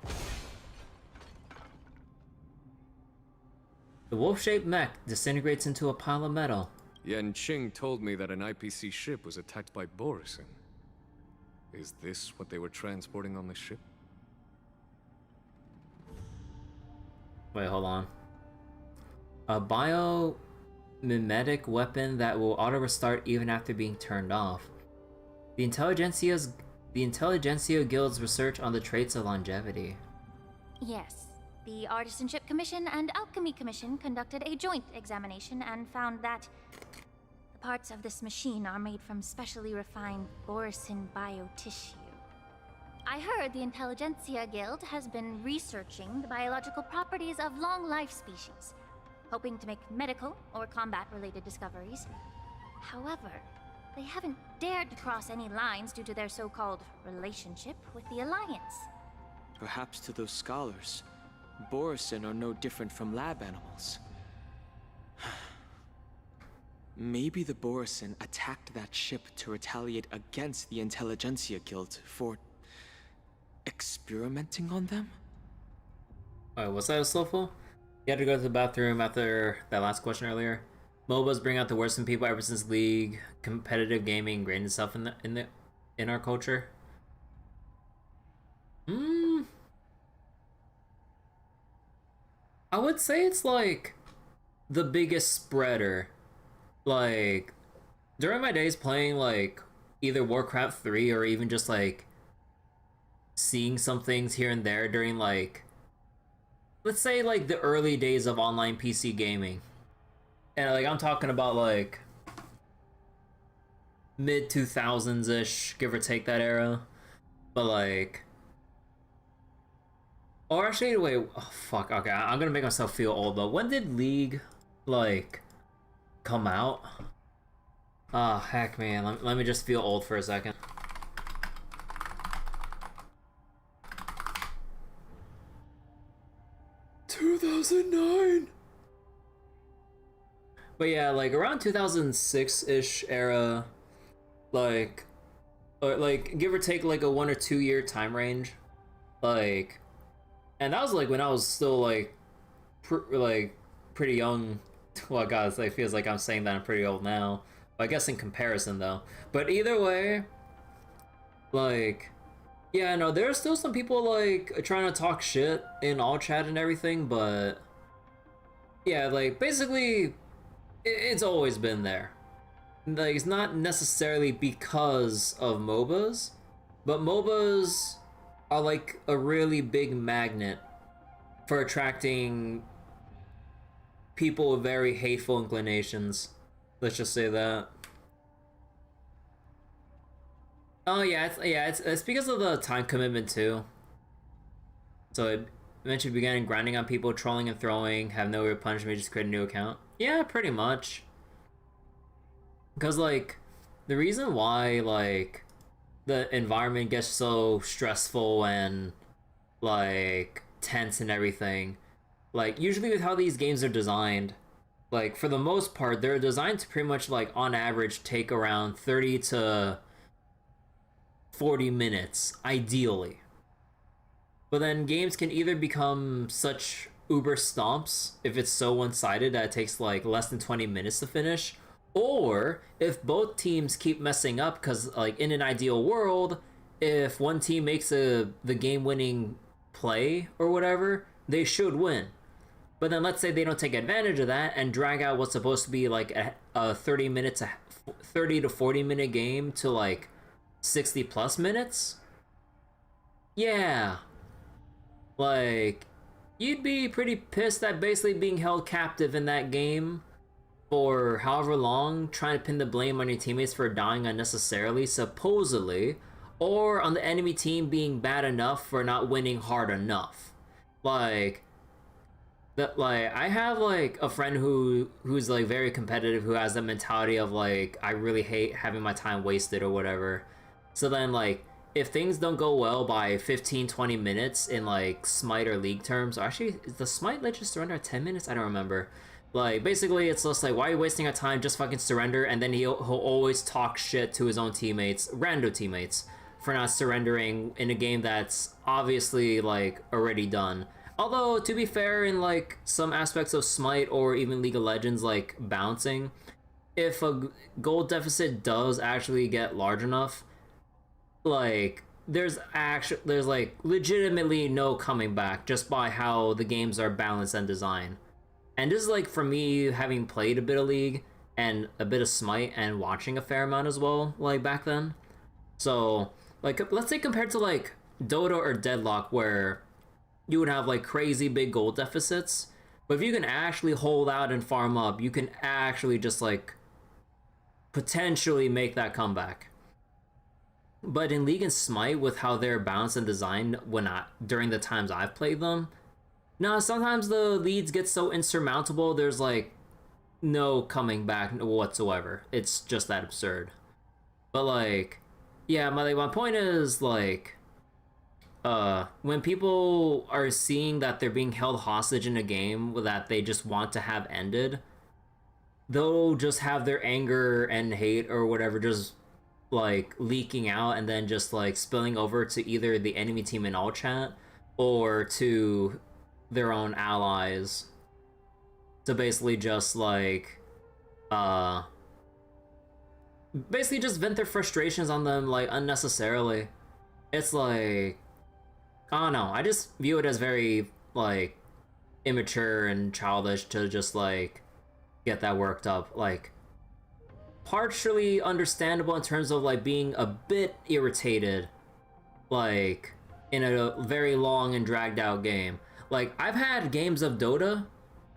The wolf-shaped mech disintegrates into a pile of metal. Yan Qing told me that an IPC ship was attacked by Borison. Is this what they were transporting on the ship? Wait, hold on. A biomimetic weapon that will auto-restart even after being turned off. The Intelligentsia Guild's research on the traits of longevity. Yes. The Artisanship Commission and Alchemy Commission conducted a joint examination and found that the parts of this machine are made from specially refined Borison biotissue. I heard the Intelligentsia Guild has been researching the biological properties of long-life species, hoping to make medical or combat-related discoveries. However, they haven't dared to cross any lines due to their so-called relationship with the Alliance. Perhaps to those scholars, Borison are no different from lab animals. Maybe the Borison attacked that ship to retaliate against the Intelligentsia Guild for experimenting on them? Alright, was that a slowful? You had to go to the bathroom after that last question earlier. MOBAs bring out the worst in people ever since League. Competitive gaming ingrained itself in our culture. I would say it's like the biggest spreader. Like, during my days playing like either Warcraft 3 or even just like seeing some things here and there during like, let's say like the early days of online PC gaming. And like I'm talking about like mid 2000s-ish, give or take that era. But like, or actually wait, oh fuck, okay, I'm gonna make myself feel old though. When did League like come out? Ah, heck man, let me just feel old for a second. 2009. But yeah, like around 2006-ish era, like give or take like a 1 or 2 year time range, like, and that was like when I was still like pretty young. Well, God, it feels like I'm saying that I'm pretty old now. I guess in comparison though. But either way, like, yeah, no, there are still some people like trying to talk shit in all chat and everything, but yeah, like basically it's always been there. Like, it's not necessarily because of MOBAs, but MOBAs are like a really big magnet for attracting people with very hateful inclinations. Let's just say that. Oh yeah, it's because of the time commitment too. So it eventually began grinding on people, trolling and throwing, have no real punishment, just create a new account. Yeah, pretty much. Because like the reason why like the environment gets so stressful and like tense and everything, like usually with how these games are designed, like for the most part they're designed to pretty much like on average take around 30 to 40 minutes ideally. But then games can either become such uber stomps if it's so one-sided that it takes like less than 20 minutes to finish, or if both teams keep messing up, because like in an ideal world, if one team makes the game-winning play or whatever, they should win. But then let's say they don't take advantage of that and drag out what's supposed to be like a 30 to 40 minute game to like 60 plus minutes. Yeah, like you'd be pretty pissed at basically being held captive in that game for however long, trying to pin the blame on your teammates for dying unnecessarily, supposedly, or on the enemy team being bad enough for not winning hard enough. Like that, like I have like a friend who's like very competitive, who has the mentality of like, I really hate having my time wasted or whatever. So then like if things don't go well by 15-20 minutes in like Smite or League terms, or actually is the Smite Legends surrender at 10 minutes? I don't remember. Like basically it's just like, why are you wasting our time, just fucking surrender. And then he'll always talk shit to his own teammates, rando teammates, for not surrendering in a game that's obviously like already done. Although to be fair, in like some aspects of Smite or even League of Legends, like bouncing, if a gold deficit does actually get large enough, like there's like legitimately no coming back just by how the games are balanced and designed. And this is like, for me, having played a bit of League and a bit of Smite and watching a fair amount as well, like back then. So like let's say compared to like Dota or Deadlock, where you would have like crazy big gold deficits, but if you can actually hold out and farm up, you can actually just like potentially make that comeback. But in League and Smite, with how they're balanced and designed during the times I've played them, no, sometimes the leads get so insurmountable, there's like no coming back whatsoever. It's just that absurd. But like, yeah, my point is like, when people are seeing that they're being held hostage in a game that they just want to have ended, they'll just have their anger and hate or whatever just like leaking out and then just like spilling over to either the enemy team in all chat or to their own allies, to basically just like basically just vent their frustrations on them like unnecessarily. It's like, I don't know, I just view it as very like immature and childish to just like get that worked up. Like partially understandable in terms of like being a bit irritated like in a very long and dragged out game. Like I've had games of Dota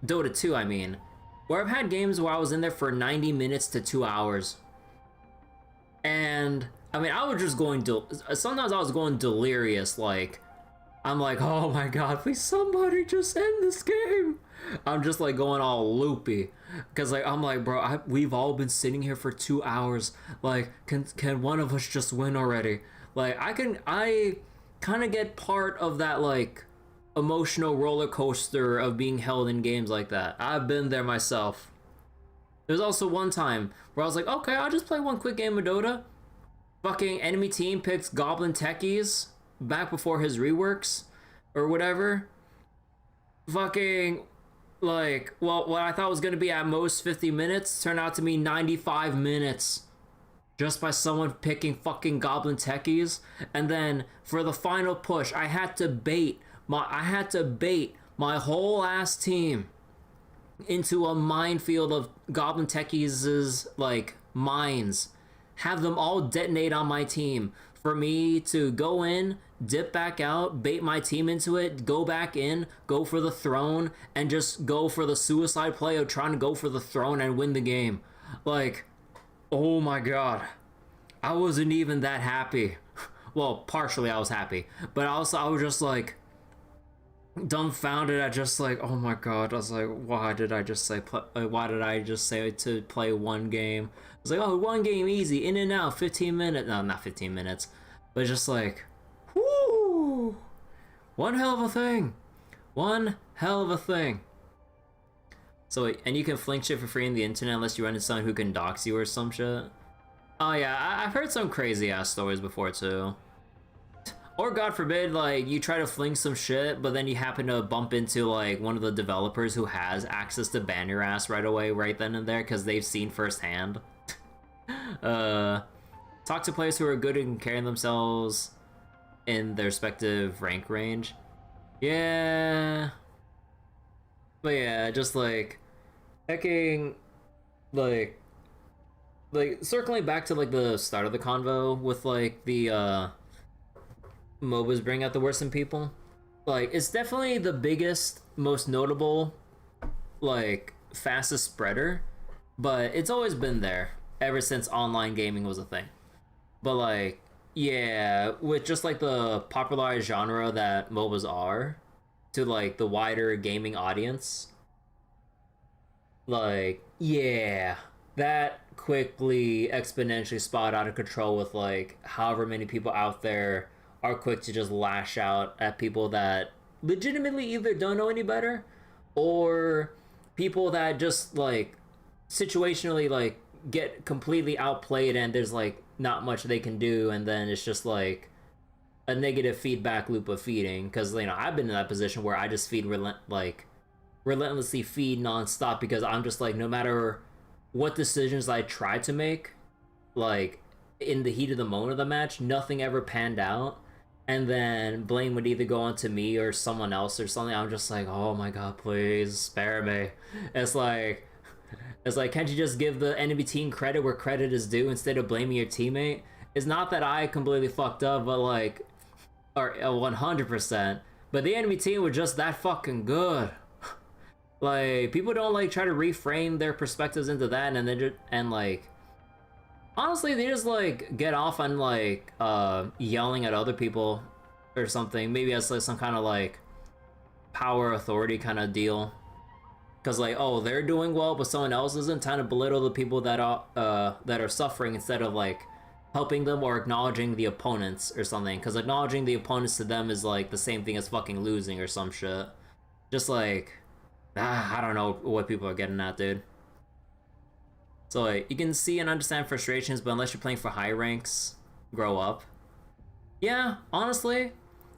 2 I mean, where I've had games where I was in there for 90 minutes to 2 hours. And I mean, I was just going sometimes I was going delirious, like I'm like, oh my god, please somebody just end this game. I'm just like going all loopy, because like I'm like, bro, we've all been sitting here for 2 hours, like can one of us just win already? Like I kind of get part of that like emotional roller coaster of being held in games like that. I've been there myself. There's also one time where I was like, okay, I'll just play one quick game of Dota. Fucking enemy team picks Goblin Techies back before his reworks or whatever. Fucking, like, well, what I thought was gonna be at most 50 minutes turned out to be 95 minutes. Just by someone picking fucking Goblin Techies. And then for the final push, I had to bait my whole ass team into a minefield of Goblin Techies' like mines. Have them all detonate on my team for me to go in, dip back out, bait my team into it, go back in, go for the throne, and just go for the suicide play of trying to go for the throne and win the game. Like, oh my god. I wasn't even that happy. Well, partially I was happy, but also I was just like dumbfounded at just like, oh my god. I was like, why did I just say to play one game? I was like, oh, one game easy, in and out, 15 minutes. No, not 15 minutes, but just like, whoo, one hell of a thing. One hell of a thing. So, and you can flank shit for free on the internet unless you run into someone who can dox you or some shit. Oh yeah, I've heard some crazy ass stories before too. Or god forbid, like, you try to fling some shit, but then you happen to bump into, like, one of the developers who has access to ban your ass right away, right then and there, because they've seen firsthand. Talk to players who are good and carrying themselves in their respective rank range. Yeah. But yeah, just, like, checking, like, circling back to, like, the start of the convo with, like, the, MOBAs bring out the worst in people. Like, it's definitely the biggest, most notable, like, fastest spreader, but it's always been there ever since online gaming was a thing. But, like, yeah, with just, like, the popularized genre that MOBAs are to, like, the wider gaming audience, like, yeah, that quickly exponentially spiraled out of control with, like, however many people out there are quick to just lash out at people that legitimately either don't know any better or people that just, like, situationally, like, get completely outplayed and there's, like, not much they can do, and then it's just, like, a negative feedback loop of feeding. Because, you know, I've been in that position where I just feed relentlessly feed nonstop because I'm just, like, no matter what decisions I try to make, like, in the heat of the moment of the match, nothing ever panned out. And then blame would either go on to me or someone else or something. I'm just like, oh my god, please spare me. It's like, can't you just give the enemy team credit where credit is due instead of blaming your teammate? It's not that I completely fucked up, but like, or 100%. But the enemy team was just that fucking good. Like, people don't like try to reframe their perspectives into that, and then just, and like, honestly, they just, like, get off on, like, yelling at other people or something. Maybe as, like, some kind of, like, power authority kind of deal. Because, like, oh, they're doing well, but someone else isn't, trying to belittle the people that are suffering instead of, like, helping them or acknowledging the opponents or something. Because acknowledging the opponents to them is, like, the same thing as fucking losing or some shit. Just, like, I don't know what people are getting at, dude. So, like, you can see and understand frustrations, but unless you're playing for high ranks, grow up. Yeah, honestly,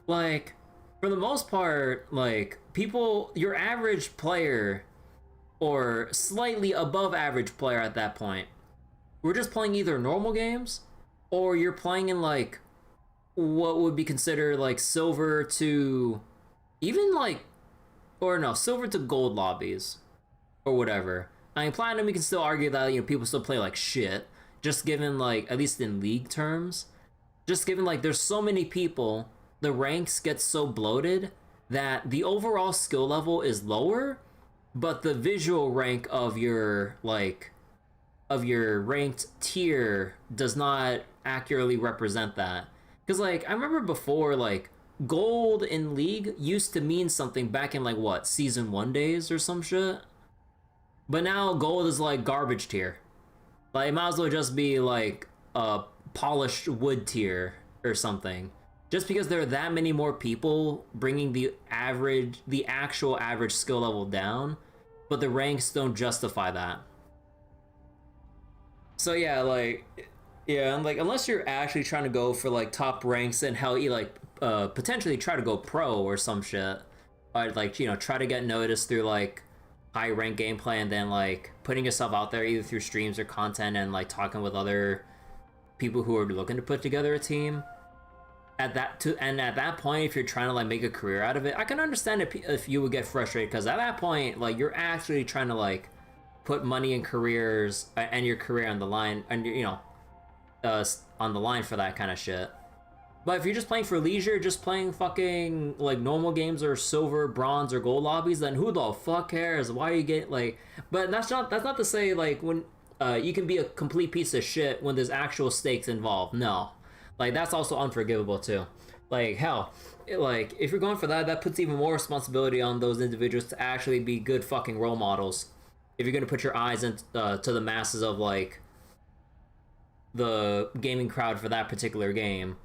like, for the most part, like, people, your average player, or slightly above average player at that point, we're just playing either normal games, or you're playing in, like, what would be considered, like, silver to, even, like, or no, silver to gold lobbies, or whatever. I mean, Platinum, you can still argue that, you know, people still play like shit, just given, like, at least in league terms, just given, like, there's so many people, the ranks get so bloated that the overall skill level is lower, but the visual rank of your, like, of your ranked tier does not accurately represent that. Because, like, I remember before, like, gold in league used to mean something back in, like, what, season 1 days or some shit? But now gold is like garbage tier. Like, it might as well just be like a polished wood tier or something. just because there are that many more people bringing the actual average skill level down, but the ranks don't justify that. So yeah, like, yeah, and like, unless you're actually trying to go for like top ranks and how you like potentially try to go pro or some shit, or like, you know, try to get noticed through like high rank gameplay and then like putting yourself out there either through streams or content and like talking with other people who are looking to put together a team. At that point, if you're trying to like make a career out of it, I can understand if you would get frustrated, because at that point, like, you're actually trying to like put money in careers and your career on the line, and you know, on the line for that kind of shit. But if you're just playing for leisure, just playing fucking like normal games or silver, bronze, or gold lobbies, then who the fuck cares? Why you get like? But that's not to say like when you can be a complete piece of shit when there's actual stakes involved. No. Like, that's also unforgivable too. Like, hell, like, if you're going for that, that puts even more responsibility on those individuals to actually be good fucking role models. If you're gonna put your eyes into to the masses of like the gaming crowd for that particular game.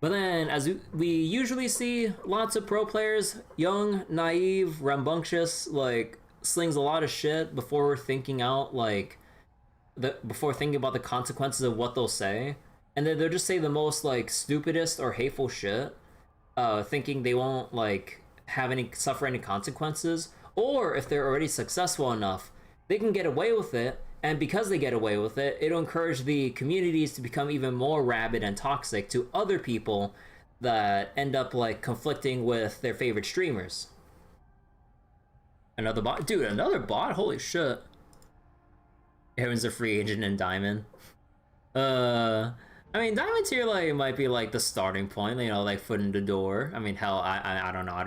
But then, as we usually see, lots of pro players, young, naive, rambunctious, like, slings a lot of shit before thinking out like before thinking about the consequences of what they'll say. And then they'll just say the most like stupidest or hateful shit, thinking they won't like suffer any consequences. Or if they're already successful enough, they can get away with it. And because they get away with it, it'll encourage the communities to become even more rabid and toxic to other people that end up like conflicting with their favorite streamers. Another bot, dude, another bot, holy shit. Aaron's a free agent in Diamond. I mean, Diamond tier like might be like the starting point, you know, like foot in the door. I mean, hell, I don't know. I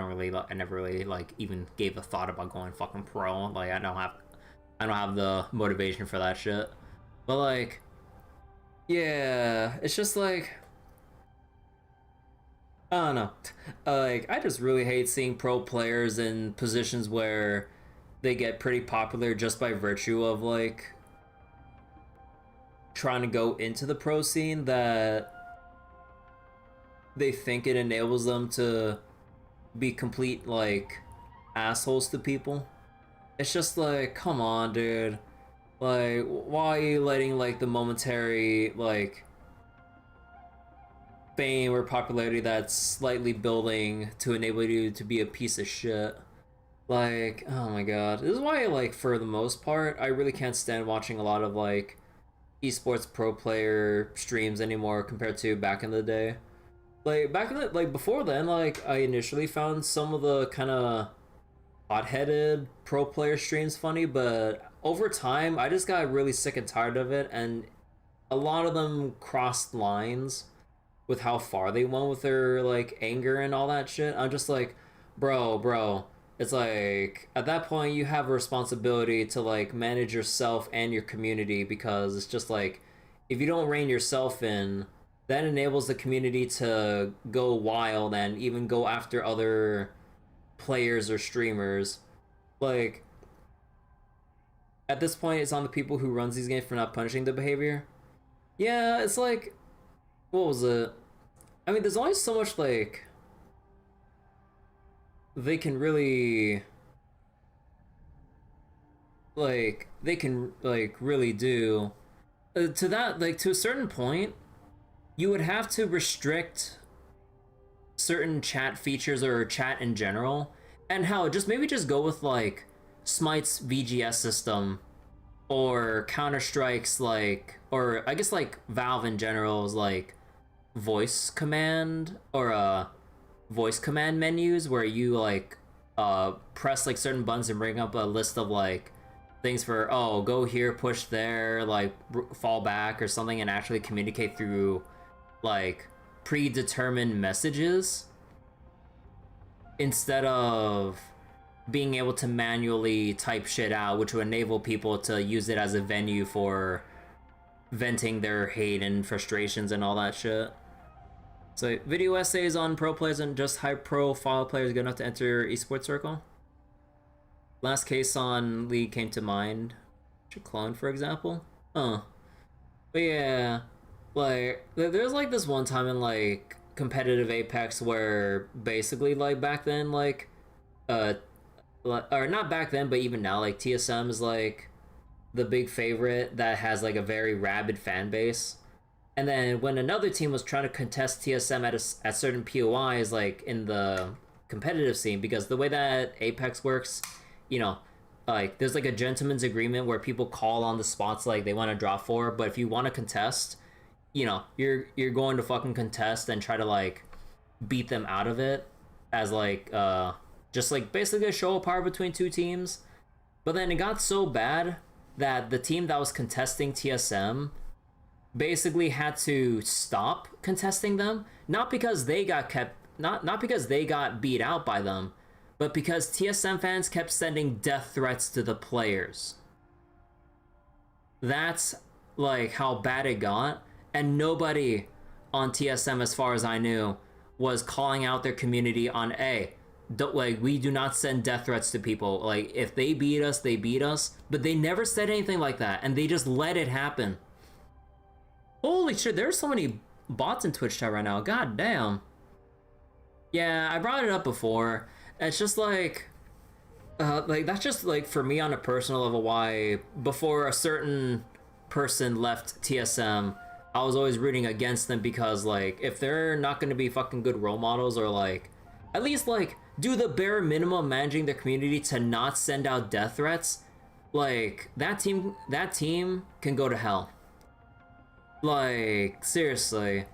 never really like even gave a thought about going fucking pro. Like, I don't have the motivation for that shit. But like, yeah, it's just like, I don't know. Like, I just really hate seeing pro players in positions where they get pretty popular just by virtue of like trying to go into the pro scene, that they think it enables them to be complete like assholes to people. It's just like, come on, dude. Like, why are you letting like the momentary like fame or popularity that's slightly building to enable you to be a piece of shit? Like, oh my god. This is why, like, for the most part, I really can't stand watching a lot of like esports pro player streams anymore compared to back in the day. Like, before then, like, I initially found some of the kind of hot-headed pro player streams funny, but over time, I just got really sick and tired of it, and a lot of them crossed lines with how far they went with their, like, anger and all that shit. I'm just like, bro, it's like, at that point, you have a responsibility to, like, manage yourself and your community, because it's just like, if you don't rein yourself in, that enables the community to go wild and even go after other players or streamers. Like, at this point, it's on the people who runs these games for not punishing the behavior. Yeah, it's like, what was it? I mean, there's only so much, like, they can really really do. To that, like, to a certain point, you would have to restrict certain chat features or chat in general, and how maybe just go with like Smite's VGS system, or Counter-Strike's like, or I guess like Valve in general's like voice command or voice command menus, where you like press like certain buttons and bring up a list of like things for, oh, go here, push there, like fall back or something, and actually communicate through like predetermined messages instead of being able to manually type shit out, which would enable people to use it as a venue for venting their hate and frustrations and all that shit. So, video essays on pro players and just high profile players good enough to enter esports circle. Last case on League came to mind. Clone, for example. But yeah, like, there's like this one time in like competitive Apex where basically like back then like or not back then but even now like TSM is like the big favorite that has like a very rabid fan base. And then when another team was trying to contest TSM at certain POIs like in the competitive scene, because the way that Apex works, you know, like there's like a gentleman's agreement where people call on the spots like they want to drop for, but if you want to contest, you know, you're going to fucking contest and try to like beat them out of it as like just like basically a show of power between two teams. But then it got so bad that the team that was contesting TSM basically had to stop contesting them, not because they got not because they got beat out by them, but because TSM fans kept sending death threats to the players. That's like how bad it got, and nobody on TSM, as far as I knew, was calling out their community on like we do not send death threats to people. Like if they beat us, they beat us. But they never said anything like that, and they just let it happen. Holy shit, there's so many bots in Twitch chat right now. God damn. Yeah, I brought it up before. It's just like that's just like for me on a personal level why before a certain person left TSM, I was always rooting against them, because like if they're not going to be fucking good role models, or like at least like do the bare minimum managing their community to not send out death threats, like that team can go to hell. Like seriously,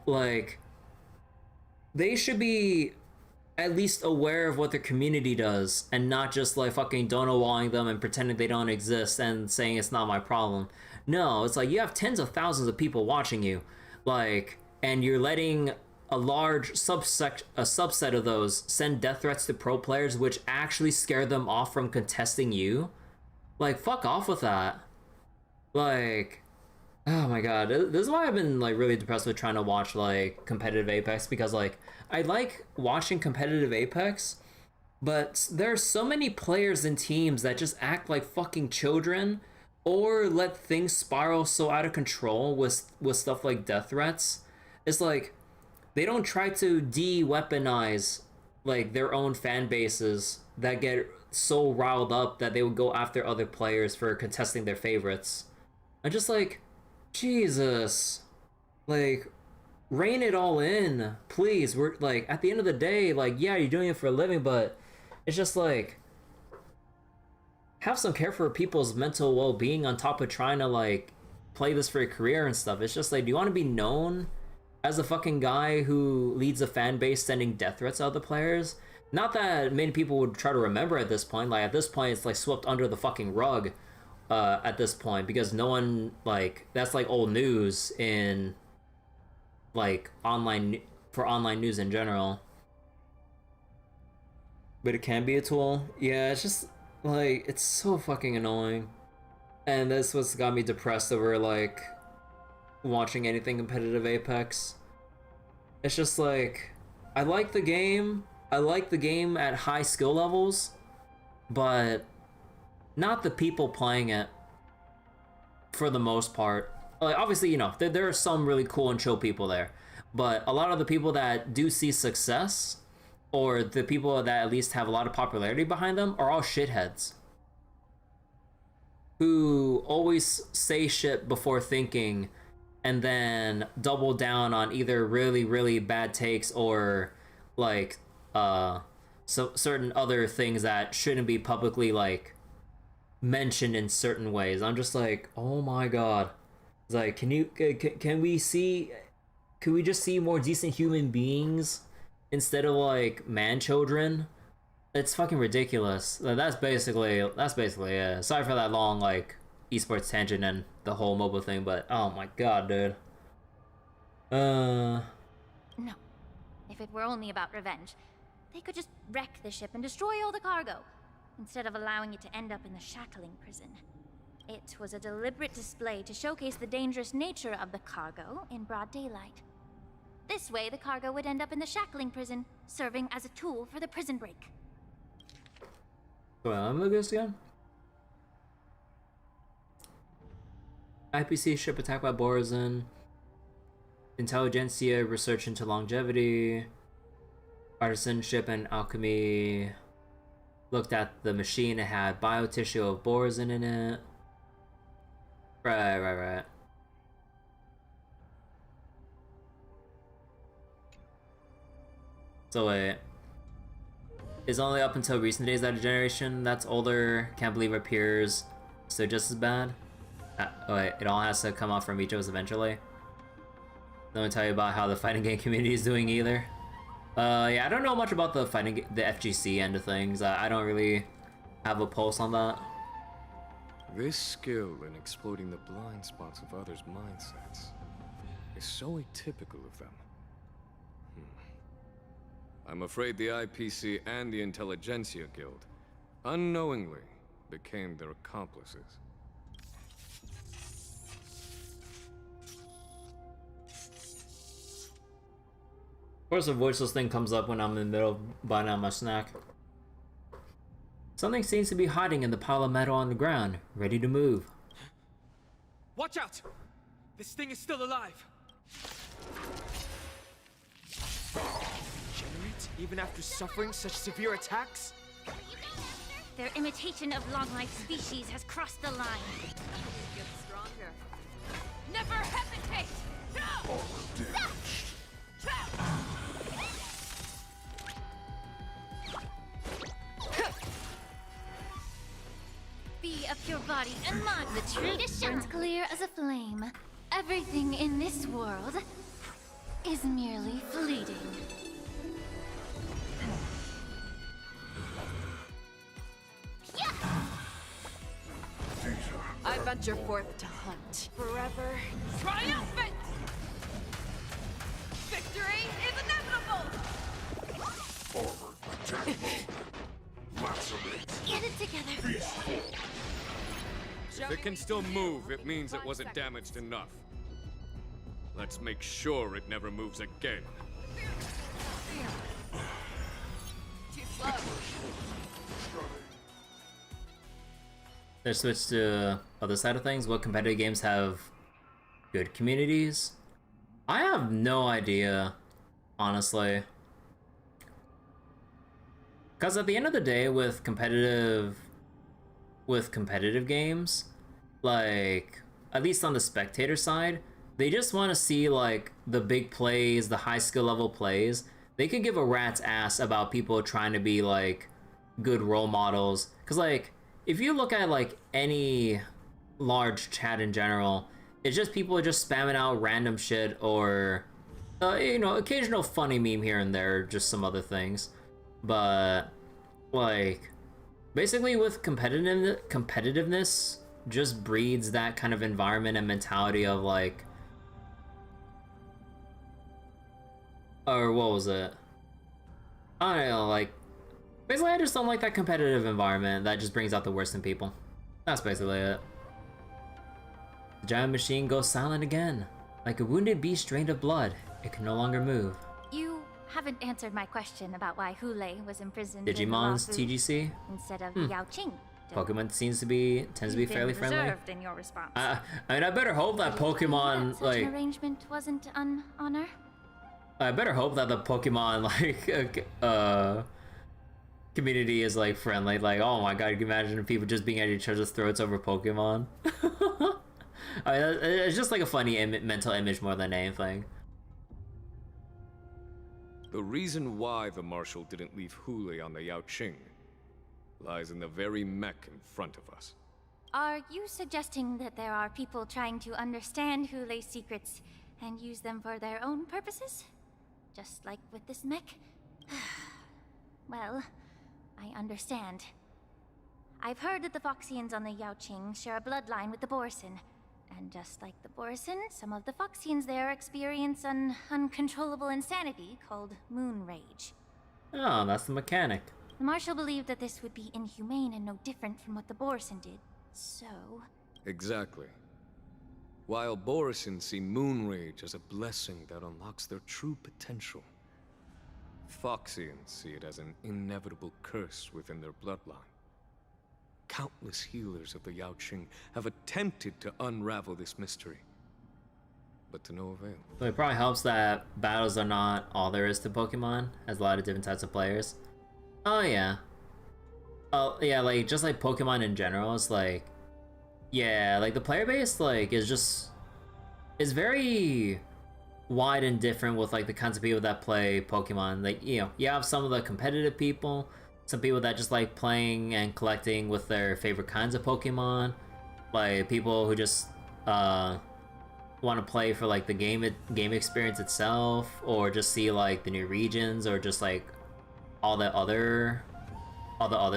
like they should be at least aware of what their community does, and not just like fucking donut-walling them and pretending they don't exist and saying it's not my problem. No, it's like you have tens of thousands of people watching you, like, and you're letting a large subset of those send death threats to pro players, which actually scare them off from contesting you. Like, fuck off with that. Like, oh my god, this is why I've been like really depressed with trying to watch like competitive Apex, because like I like watching competitive Apex, but there are so many players and teams that just act like fucking children, or let things spiral so out of control with stuff like death threats. It's like they don't try to de-weaponize like their own fan bases that get so riled up that they would go after other players for contesting their favorites. I'm just like, Jesus, like, rein it all in, please. We're like, at the end of the day, like, yeah, you're doing it for a living, but it's just like, have some care for people's mental well-being on top of trying to like play this for a career and stuff. It's just like, do you want to be known as a fucking guy who leads a fan base sending death threats to other players? Not that many people would try to remember at this point. Like at this point, it's like swept under the fucking rug. At this point, because no one, like, that's like old news in like online news in general. But it can be a tool. Yeah, it's just like, it's so fucking annoying, and that's what's got me depressed over like watching anything competitive Apex. It's just like, I like the game at high skill levels, but not the people playing it for the most part. Like obviously, you know, there are some really cool and chill people there, but a lot of the people that do see success, or the people that at least have a lot of popularity behind them, are all shitheads who always say shit before thinking and then double down on either really, really bad takes or like so certain other things that shouldn't be publicly like mentioned in certain ways. I'm just like, oh my god. It's like, can we just see more decent human beings instead of like man children? It's fucking ridiculous. That's basically it. Sorry for that long like esports tangent and the whole mobile thing, but oh my god, dude. No. If it were only about revenge, they could just wreck the ship and destroy all the cargo, instead of allowing it to end up in the shackling prison. It was a deliberate display to showcase the dangerous nature of the cargo in broad daylight. This way, the cargo would end up in the shackling prison, serving as a tool for the prison break. Well, I'm looking again. IPC ship attacked by Borazin. intelligentsia, research into longevity, artisanship and alchemy. Looked at the machine, it had biotissue of borazin in it. Right. So wait. It's only up until recent days that a generation that's older can't believe our peers still just as bad. Oh wait, it all has to come out from each of us eventually. Let me tell you about how the fighting game community is doing either. Yeah, I don't know much about the FGC end of things. I don't really have a pulse on that. This skill in exploiting the blind spots of others' mindsets is so atypical of them. I'm afraid the IPC and the Intelligentsia Guild unknowingly became their accomplices. Of course, a voiceless thing comes up when I'm in the middle of biting out my snack. Something seems to be hiding in the pile of metal on the ground, ready to move. Watch out! This thing is still alive! Generate even after suffering such severe attacks? Their imitation of long-life species has crossed the line. Get stronger. Never hesitate! No! Be of your body and mind. The truth burns clear as a flame. Everything in this world is merely fleeting. I venture forth to hunt forever. Triumphant! Victory is inevitable! Forward, Get it together. If it can still move, it means it wasn't damaged enough. Let's make sure it never moves again. Too slow. Let's switch to other side of things. What competitive games have good communities? I have no idea, honestly. Because at the end of the day, with competitive games, like, at least on the spectator side, they just want to see, like, the big plays, the high skill level plays. They could give a rat's ass about people trying to be, like, good role models. Because, like, if you look at, like, any large chat in general, it's just people just spamming out random shit or, you know, occasional funny meme here and there, just some other things. But, like, basically with competitiveness just breeds that kind of environment and mentality of, like, or what was it? I don't know, like, basically I just don't like that competitive environment that just brings out the worst in people. That's basically it. The giant machine goes silent again. Like a wounded beast drained of blood, it can no longer move. You haven't answered my question about why Hule was imprisoned Digimon's in the TGC? instead of Yao Qing. Pokemon tends to be fairly friendly. Reserved in your response. I mean, I better hope that Pokemon, that such like, an arrangement wasn't an honor. I better hope that the Pokemon, like, community is, like, friendly. Like, oh my god, can you imagine people just being at each other's throats over Pokemon? I mean, it's just like a funny mental image more than anything. The reason why the Marshal didn't leave Hule on the Yao Qing lies in the very mech in front of us. Are you suggesting that there are people trying to understand Hule's secrets and use them for their own purposes? Just like with this mech? Well, I understand. I've heard that the Foxians on the Yao Qing share a bloodline with the Borisin. And just like the Borisin, some of the Foxians there experience an uncontrollable insanity called moon rage. Oh, that's the mechanic. The Marshal believed that this would be inhumane and no different from what the Borisin did, so... Exactly. While Borisin see moon rage as a blessing that unlocks their true potential, Foxians see it as an inevitable curse within their bloodline. Countless healers of the Yao Qing have attempted to unravel this mystery. but to no avail. So it probably helps that battles are not all there is to Pokemon, has a lot of different types of players. Oh yeah. Oh yeah, like just like Pokemon in general, it's like, yeah, like the player base like is very wide and different with like the kinds of people that play Pokemon. Like, you know, you have some of the competitive people, some people that just like playing and collecting with their favorite kinds of Pokemon, like people who just want to play for like the game experience itself, or just see like the new regions, or just like all the other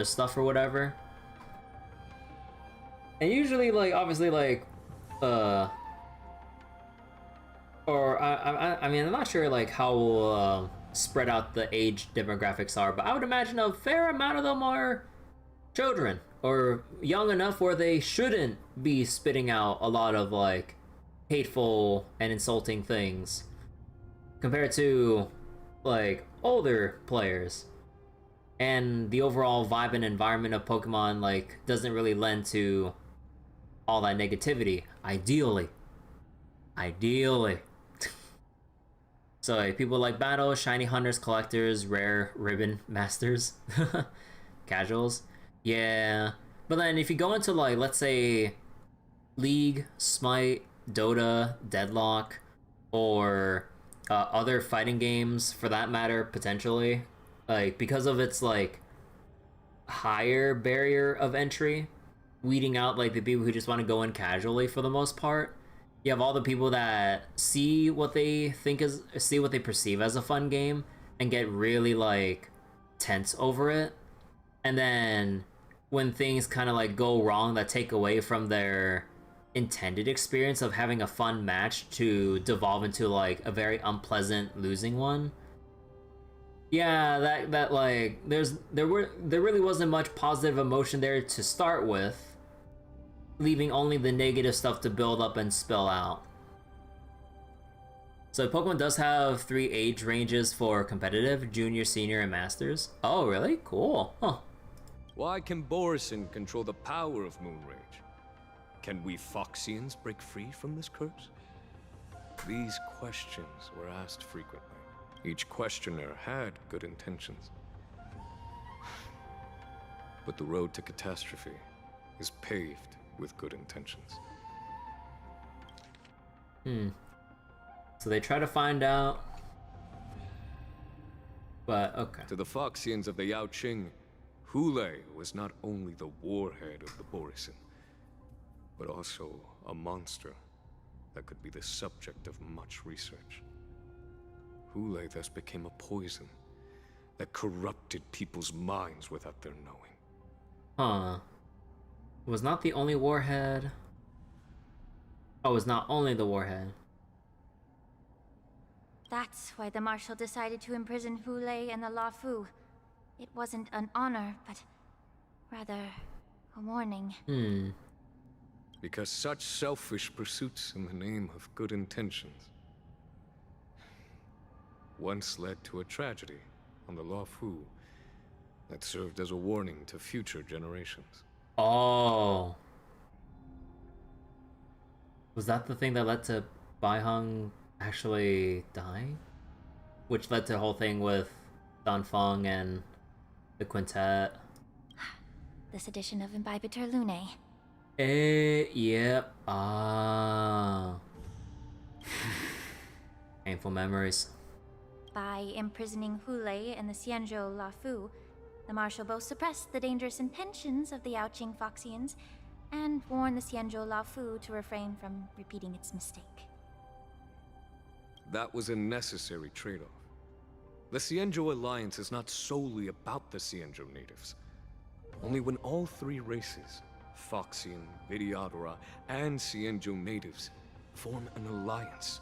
stuff or whatever. And usually, like, obviously, like, or I mean, I'm not sure like how spread out the age demographics are, but I would imagine a fair amount of them are children or young enough where they shouldn't be spitting out a lot of like hateful and insulting things compared to like older players. And the overall vibe and environment of Pokemon like doesn't really lend to all that negativity, ideally. So like, people like battle, shiny hunters, collectors, rare ribbon masters, casuals. Yeah. But then if you go into like, let's say League, Smite, Dota, Deadlock, or other fighting games for that matter, potentially, like because of its like higher barrier of entry, weeding out like the people who just want to go in casually for the most part. You have all the people that see what they perceive as a fun game and get really like tense over it. And then when things kind of like go wrong that take away from their intended experience of having a fun match to devolve into like a very unpleasant losing one. Yeah, that like there really wasn't much positive emotion there to start with, leaving only the negative stuff to build up and spill out. So Pokemon does have 3 age ranges for competitive: junior, senior, and masters. Oh, really? Cool. Huh. Why can Borison control the power of Moonrage? Can we Foxians break free from this curse? These questions were asked frequently. Each questioner had good intentions. But the road to catastrophe is paved with good intentions. So they try to find out, but okay. To the Foxians of the Yaoqing, Hule was not only the warhead of the Borison, but also a monster that could be the subject of much research. Hule thus became a poison that corrupted people's minds without their knowing. Huh. Was not the only warhead. Oh, it was not only the warhead. That's why the Marshal decided to imprison Hule and the Luofu. It wasn't an honor, but rather a warning. Because such selfish pursuits in the name of good intentions once led to a tragedy on the Luofu that served as a warning to future generations. Oh. Was that the thing that led to Baiheng actually dying? Which led to the whole thing with Danfeng and the quintet. This edition of Imbibitor Lunae. Yep. Ah. Painful memories. By imprisoning Hule and the Xianzhou Luofu, the Marshal both suppressed the dangerous intentions of the Yaoqing Foxians and warned the Xianzhou Luofu to refrain from repeating its mistake. That was a necessary trade-off. The Xianzhou Alliance is not solely about the Xianzhou natives. Only when all 3 races, Foxian, Vidyadhara, and Xianzhou natives, form an alliance,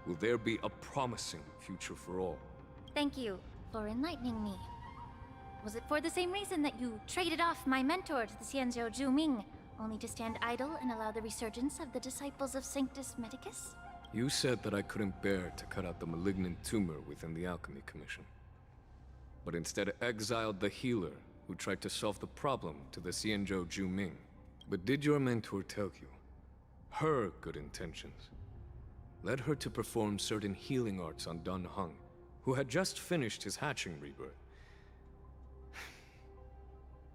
will there be a promising future for all. Thank you for enlightening me. Was it for the same reason that you traded off my mentor to the Xianzhou Zhuming, only to stand idle and allow the resurgence of the disciples of Sanctus Medicus? You said that I couldn't bear to cut out the malignant tumor within the Alchemy Commission, but instead exiled the healer who tried to solve the problem to the Xianzhou Zhuming. But did your mentor tell you her good intentions led her to perform certain healing arts on Dun Hung, who had just finished his hatching rebirth,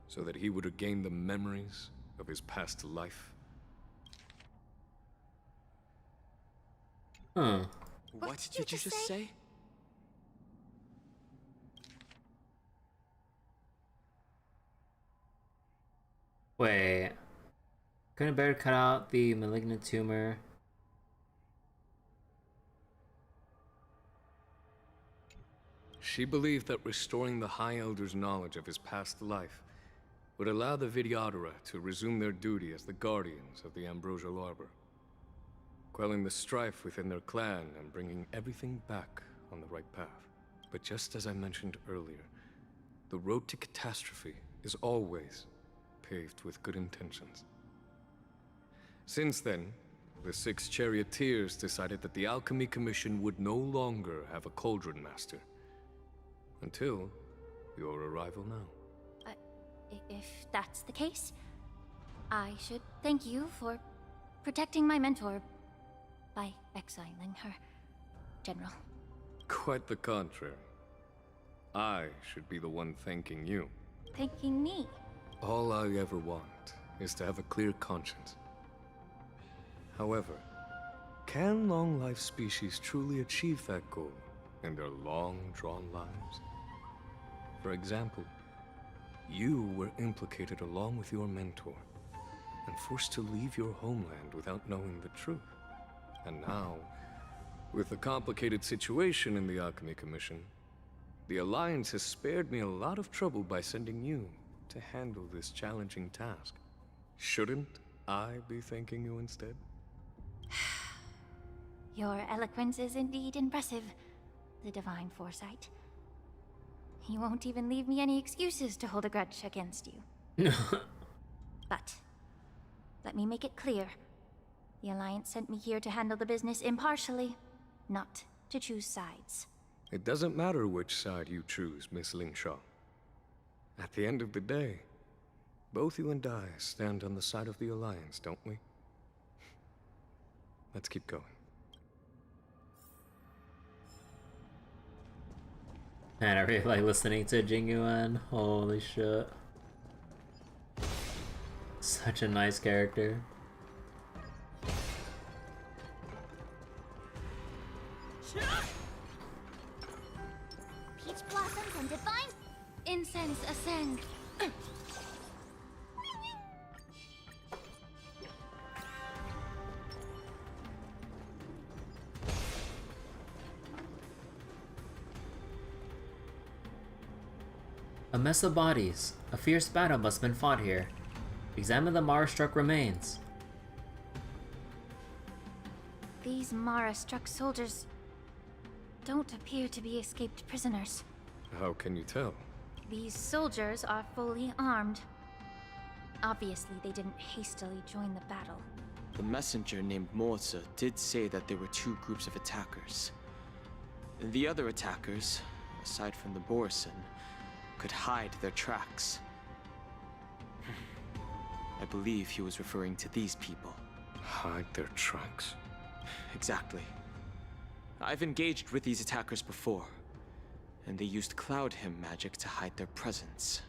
so that he would regain the memories of his past life. Huh. What did you just say? Wait. Couldn't bear cut out the malignant tumor. She believed that restoring the High Elder's knowledge of his past life would allow the Vidyadhara to resume their duty as the guardians of the Ambrosial Arbor, quelling the strife within their clan and bringing everything back on the right path. But just as I mentioned earlier, the road to catastrophe is always paved with good intentions. Since then, the 6 charioteers decided that the Alchemy Commission would no longer have a cauldron master. Until your arrival now. If that's the case, I should thank you for protecting my mentor by exiling her, General. Quite the contrary. I should be the one thanking you. Thanking me? All I ever want is to have a clear conscience. However, can long-life species truly achieve that goal in their long-drawn lives? For example, you were implicated along with your mentor and forced to leave your homeland without knowing the truth. And now, with the complicated situation in the Alchemy Commission, the Alliance has spared me a lot of trouble by sending you to handle this challenging task. Shouldn't I be thanking you instead? Your eloquence is indeed impressive, the divine foresight. You won't even leave me any excuses to hold a grudge against you. But, let me make it clear. The Alliance sent me here to handle the business impartially, not to choose sides. It doesn't matter which side you choose, Miss Lingshaw. At the end of the day, both you and I stand on the side of the Alliance, don't we? Let's keep going. Man, I really like listening to Jingyuan. Holy shit. Such a nice character. Peach blossoms and divine incense ascend. A mess of bodies. A fierce battle must have been fought here. Examine the Mara-struck remains. These Mara-struck soldiers don't appear to be escaped prisoners. How can you tell? These soldiers are fully armed. Obviously, they didn't hastily join the battle. The messenger named Moza did say that there were 2 groups of attackers. The other attackers, aside from the Borison, could hide their tracks. I believe he was referring to these people. Hide their tracks? Exactly. I've engaged with these attackers before, and they used Cloud Hymn magic to hide their presence.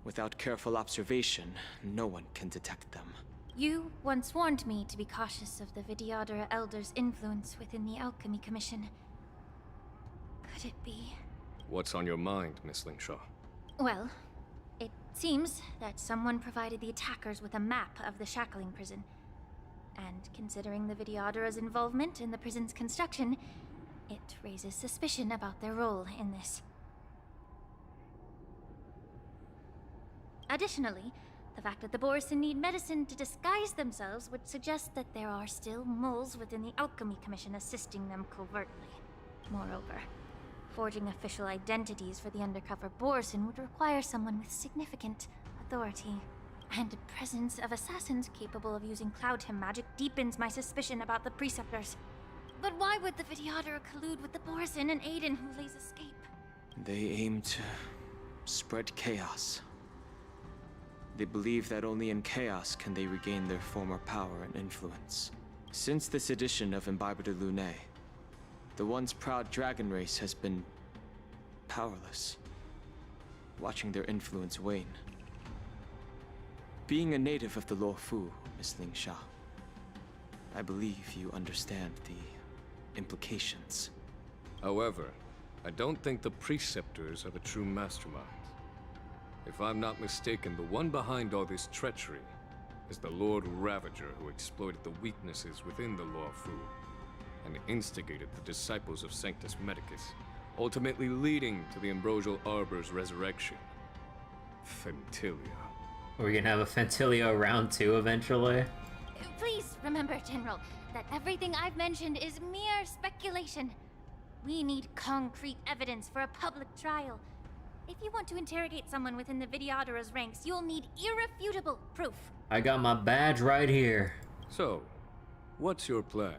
Without careful observation, no one can detect them. You once warned me to be cautious of the Vidyadhara Elder's influence within the Alchemy Commission. Could it be? What's on your mind, Miss Lingshaw? Well, it seems that someone provided the attackers with a map of the shackling prison. And considering the Vidyadhara's involvement in the prison's construction, it raises suspicion about their role in this. Additionally, the fact that the Borison need medicine to disguise themselves would suggest that there are still moles within the Alchemy Commission assisting them covertly. Moreover, forging official identities for the undercover Borison would require someone with significant authority. And the presence of assassins capable of using Cloud Hymn magic deepens my suspicion about the Preceptors. But why would the Vidyadhara collude with the Borison and aid in Hulei's escape? They aim to spread chaos. They believe that only in chaos can they regain their former power and influence. Since this edition of Imbibe de Lune, the once proud dragon race has been powerless, watching their influence wane. Being a native of the Luofu, Miss Ling Sha, I believe you understand the implications. However, I don't think the Preceptors are the true masterminds. If I'm not mistaken, the one behind all this treachery is the Lord Ravager who exploited the weaknesses within the Luofu and instigated the disciples of Sanctus Medicus, ultimately leading to the Ambrosial Arbor's resurrection. Fentilia. Are we gonna have a Fentilio round 2 eventually? Please remember, General, that everything I've mentioned is mere speculation. We need concrete evidence for a public trial. If you want to interrogate someone within the Videodara's ranks, you'll need irrefutable proof. I got my badge right here. So, what's your plan,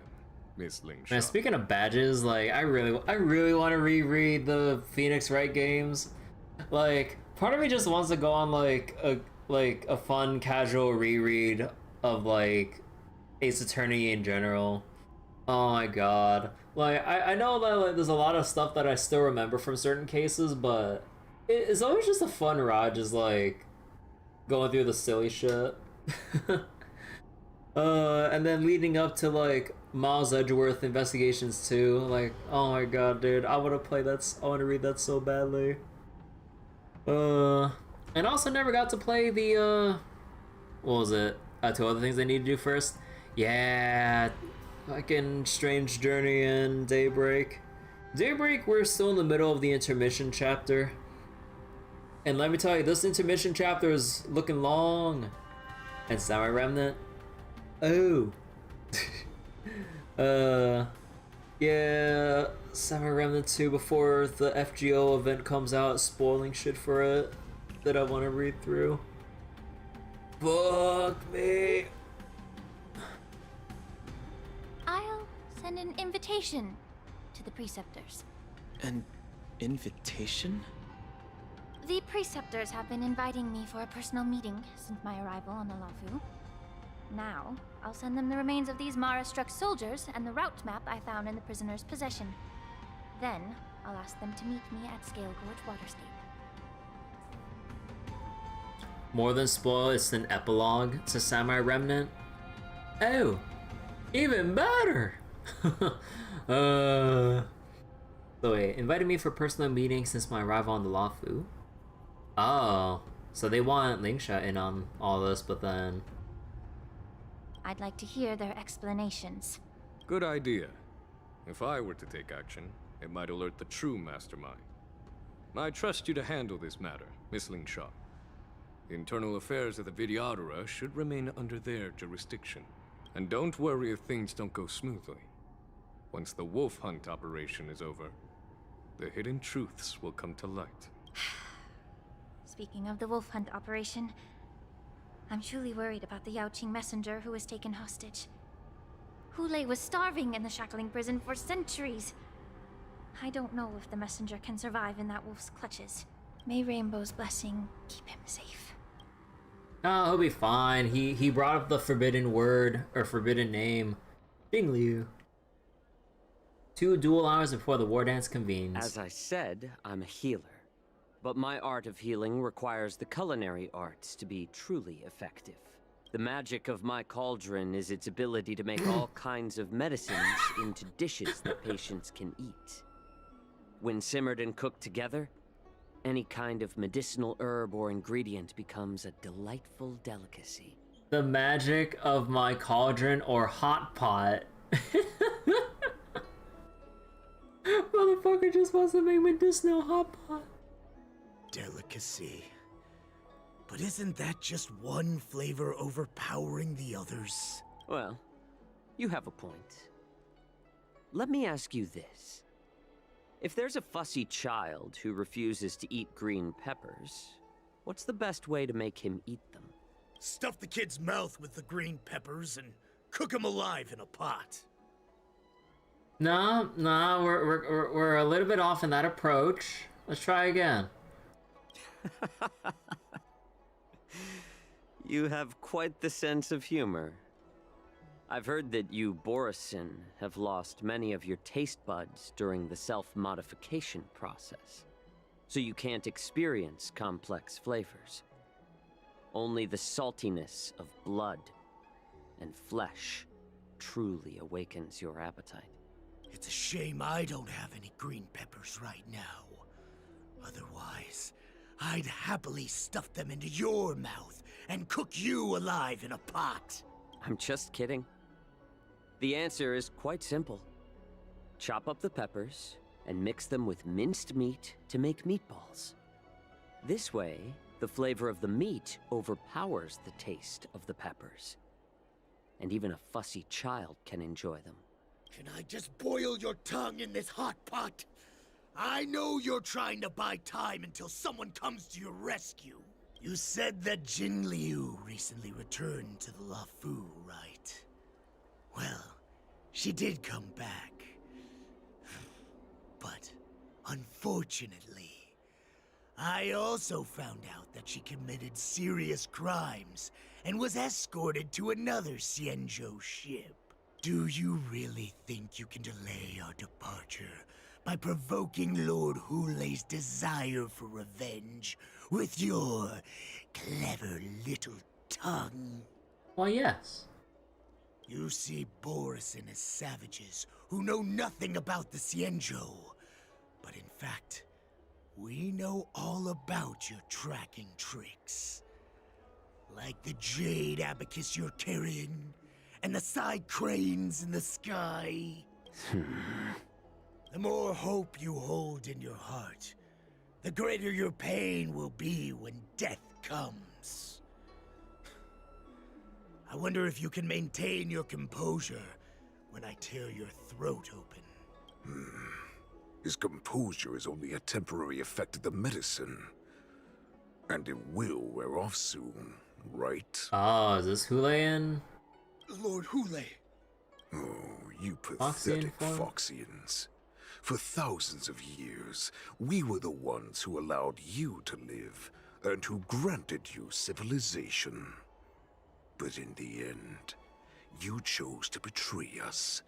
Miss Ling Sha? Man, speaking of badges, like I really want to reread the Phoenix Wright games. Like, part of me just wants to go on like a fun casual reread of like Ace Attorney in general. Oh my god. Like I know that like there's a lot of stuff that I still remember from certain cases, but it's always just a fun ride, just like going through the silly shit. And then leading up to like Miles Edgeworth Investigations 2, like oh my god, dude, I want to play that. I want to read that so badly. And also never got to play the what was it? 2 other things I need to do first. Yeah, fucking Strange Journey and Daybreak. Daybreak, we're still in the middle of the intermission chapter. And let me tell you, this intermission chapter is looking long. And Samurai Remnant. Oh. Yeah, Samurai Remnant 2 before the FGO event comes out, spoiling shit for it that I want to read through. Fuck me. I'll send an invitation to the Preceptors. An invitation? The Preceptors have been inviting me for a personal meeting since my arrival on the Luofu. Now, I'll send them the remains of these Mara-struck soldiers and the route map I found in the prisoner's possession. Then, I'll ask them to meet me at Scale Gorge Waterscape. More than spoil, it's an epilogue to Samurai Remnant. Oh, even better! So wait, invited me for personal meeting since my arrival on the Luofu. Oh, so they want Lingsha in on all this, but then... I'd like to hear their explanations. Good idea. If I were to take action, it might alert the true mastermind. I trust you to handle this matter, Miss Ling Sha. The internal affairs of the Videodara should remain under their jurisdiction. And don't worry if things don't go smoothly. Once the wolf hunt operation is over, the hidden truths will come to light. Speaking of the wolf hunt operation, I'm truly worried about the Yaoqing messenger who was taken hostage. Hulei was starving in the shackling prison for centuries. I don't know if the messenger can survive in that wolf's clutches. May Rainbow's blessing keep him safe. Oh, he'll be fine. He brought up the forbidden word, or forbidden name. Jingliu. 2 dual hours before the war dance convenes. As I said, I'm a healer. But my art of healing requires the culinary arts to be truly effective. The magic of my cauldron is its ability to make all kinds of medicines into dishes that patients can eat. When simmered and cooked together, any kind of medicinal herb or ingredient becomes a delightful delicacy. The magic of my cauldron or hot pot. Motherfucker just wants to make medicinal hot pot. Delicacy. But isn't that just one flavor overpowering the others? Well, you have a point. Let me ask you this. If there's a fussy child who refuses to eat green peppers, what's the best way to make him eat them? Stuff the kid's mouth with the green peppers and cook him alive in a pot. No, we're a little bit off in that approach. Let's try again. You have quite the sense of humor. I've heard that you Borisin have lost many of your taste buds during the self-modification process, so you can't experience complex flavors. Only the saltiness of blood and flesh truly awakens your appetite. It's a shame I don't have any green peppers right now. Otherwise, I'd happily stuff them into your mouth and cook you alive in a pot. I'm just kidding. The answer is quite simple. Chop up the peppers and mix them with minced meat to make meatballs. This way, the flavor of the meat overpowers the taste of the peppers. And even a fussy child can enjoy them. Can I just boil your tongue in this hot pot? I know you're trying to buy time until someone comes to your rescue. You said that Jin Liu recently returned to the Luofu, right? Well, she did come back. But, unfortunately, I also found out that she committed serious crimes and was escorted to another Xianzhou ship. Do you really think you can delay our departure by provoking Lord Hulei's desire for revenge with your clever little tongue? Why, yes. You see Borisin as savages who know nothing about the Xianzhou. But in fact, we know all about your tracking tricks. Like the jade abacus you're carrying, and the side cranes in the sky. The more hope you hold in your heart, the greater your pain will be when death comes. I wonder if you can maintain your composure when I tear your throat open. His composure is only a temporary effect of the medicine. And it will wear off soon, right? Oh, is this Hulayan? Lord Hulei. Oh, you pathetic Foxians. For thousands of years, we were the ones who allowed you to live, and who granted you civilization. But in the end, you chose to betray us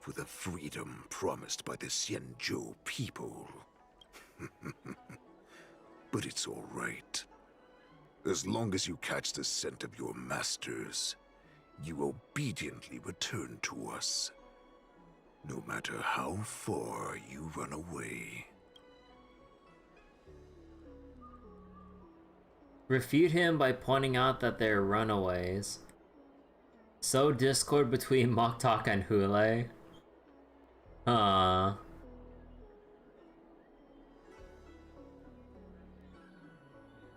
for the freedom promised by the Xianzhou people. But it's all right. As long as you catch the scent of your masters, you obediently return to us. No matter how far you run away. Refute him by pointing out that they're runaways. Sow discord between Moktok and Hulei.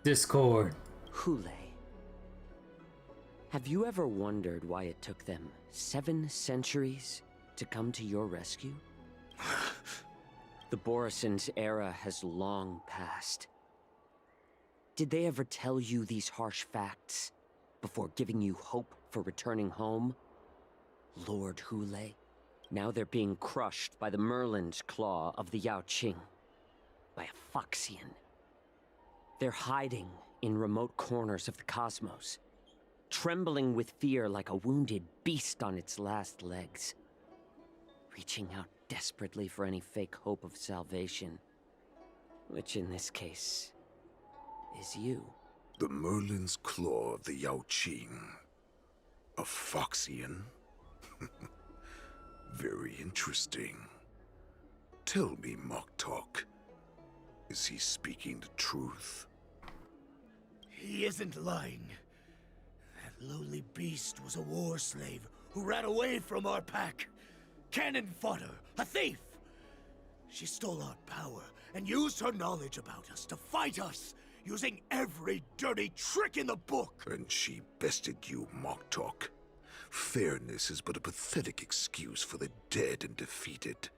Discord. Hulei. Have you ever wondered why it took them 7 centuries to come to your rescue? The Borisin's era has long passed. Did they ever tell you these harsh facts before giving you hope for returning home? Lord Hulei, now they're being crushed by the Merlin's claw of the Yaoqing, by a Foxian. They're hiding in remote corners of the cosmos, trembling with fear like a wounded beast on its last legs, reaching out desperately for any fake hope of salvation, which in this case is you. The Merlin's claw of the Yaoqing. A Foxian? Very interesting. Tell me, Moktok, is he speaking the truth? He isn't lying. That lowly beast was a war slave who ran away from our pack. Cannon fodder, a thief! She stole our power and used her knowledge about us to fight us, using every dirty trick in the book! And she bested you, Moktok. Fairness is but a pathetic excuse for the dead and defeated.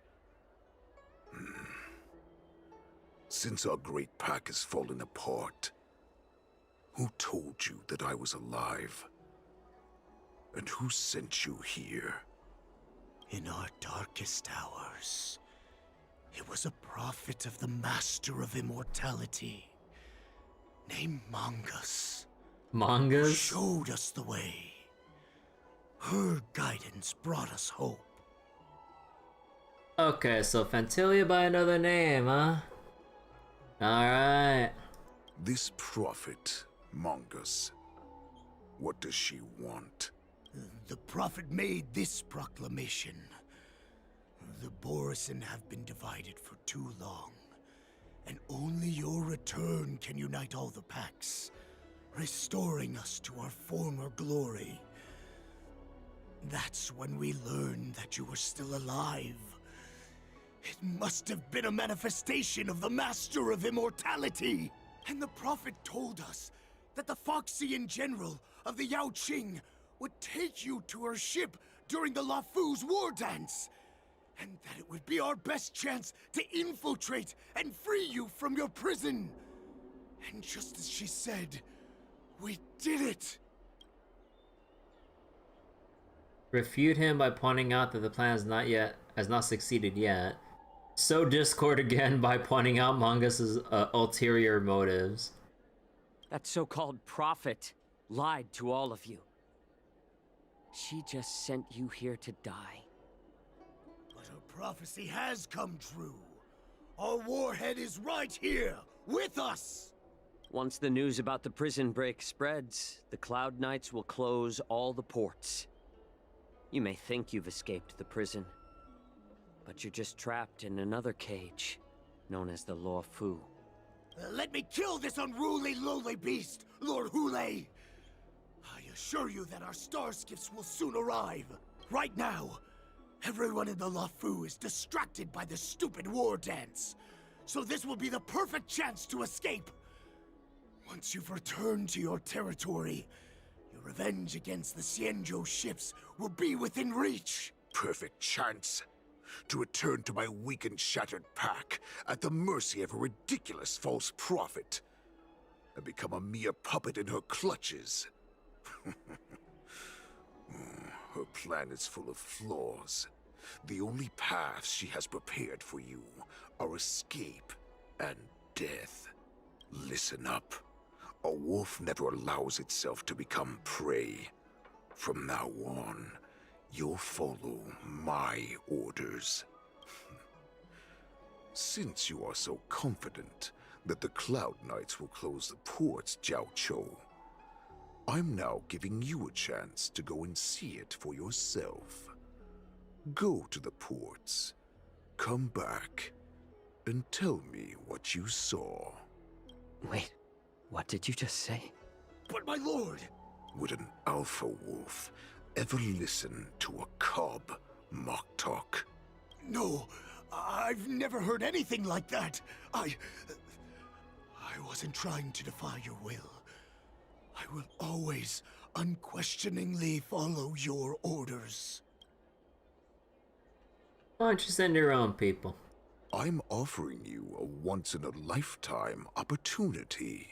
Since our great pack has fallen apart, who told you that I was alive? And who sent you here? In our darkest hours, it was a prophet of the Master of Immortality, named Mongus. Mongus? Who showed us the way. Her guidance brought us hope. Okay, so Fantilia by another name, huh? Alright. This prophet, Mongus, what does she want? The prophet made this proclamation. The Borisin have been divided for too long, and only your return can unite all the packs, restoring us to our former glory. That's when we learned that you were still alive. It must have been a manifestation of the Master of Immortality! And the prophet told us that the Foxian General of the Yaoqing would take you to her ship during the Lafu's war dance, and that it would be our best chance to infiltrate and free you from your prison. And just as she said, we did it! Refute him by pointing out that the plan has not succeeded yet. Sow discord again by pointing out Mongus's ulterior motives. That so-called prophet lied to all of you. She just sent you here to die. But her prophecy has come true. Our warhead is right here, with us! Once the news about the prison break spreads, the Cloud Knights will close all the ports. You may think you've escaped the prison, but you're just trapped in another cage, known as the Luofu. Let me kill this unruly, lowly beast, Lord Hulei! I assure you that our star skiffs will soon arrive. Right now, everyone in the Luofu is distracted by the stupid war dance. So this will be the perfect chance to escape. Once you've returned to your territory, your revenge against the Xianzhou ships will be within reach. Perfect chance to return to my weak and shattered pack at the mercy of a ridiculous false prophet and become a mere puppet in her clutches. Her plan is full of flaws. The only paths she has prepared for you are escape and death. Listen up. A wolf never allows itself to become prey. From now on, you'll follow my orders. Since you are so confident that the Cloud Knights will close the ports, Jiaoqiu, I'm now giving you a chance to go and see it for yourself. Go to the ports, come back, and tell me what you saw. Wait, what did you just say? But my lord! Would an alpha wolf ever listen to a cub, Moktok? No, I've never heard anything like that. I wasn't trying to defy your will. I will always unquestioningly follow your orders. Why don't you send your own people? I'm offering you a once-in-a-lifetime opportunity.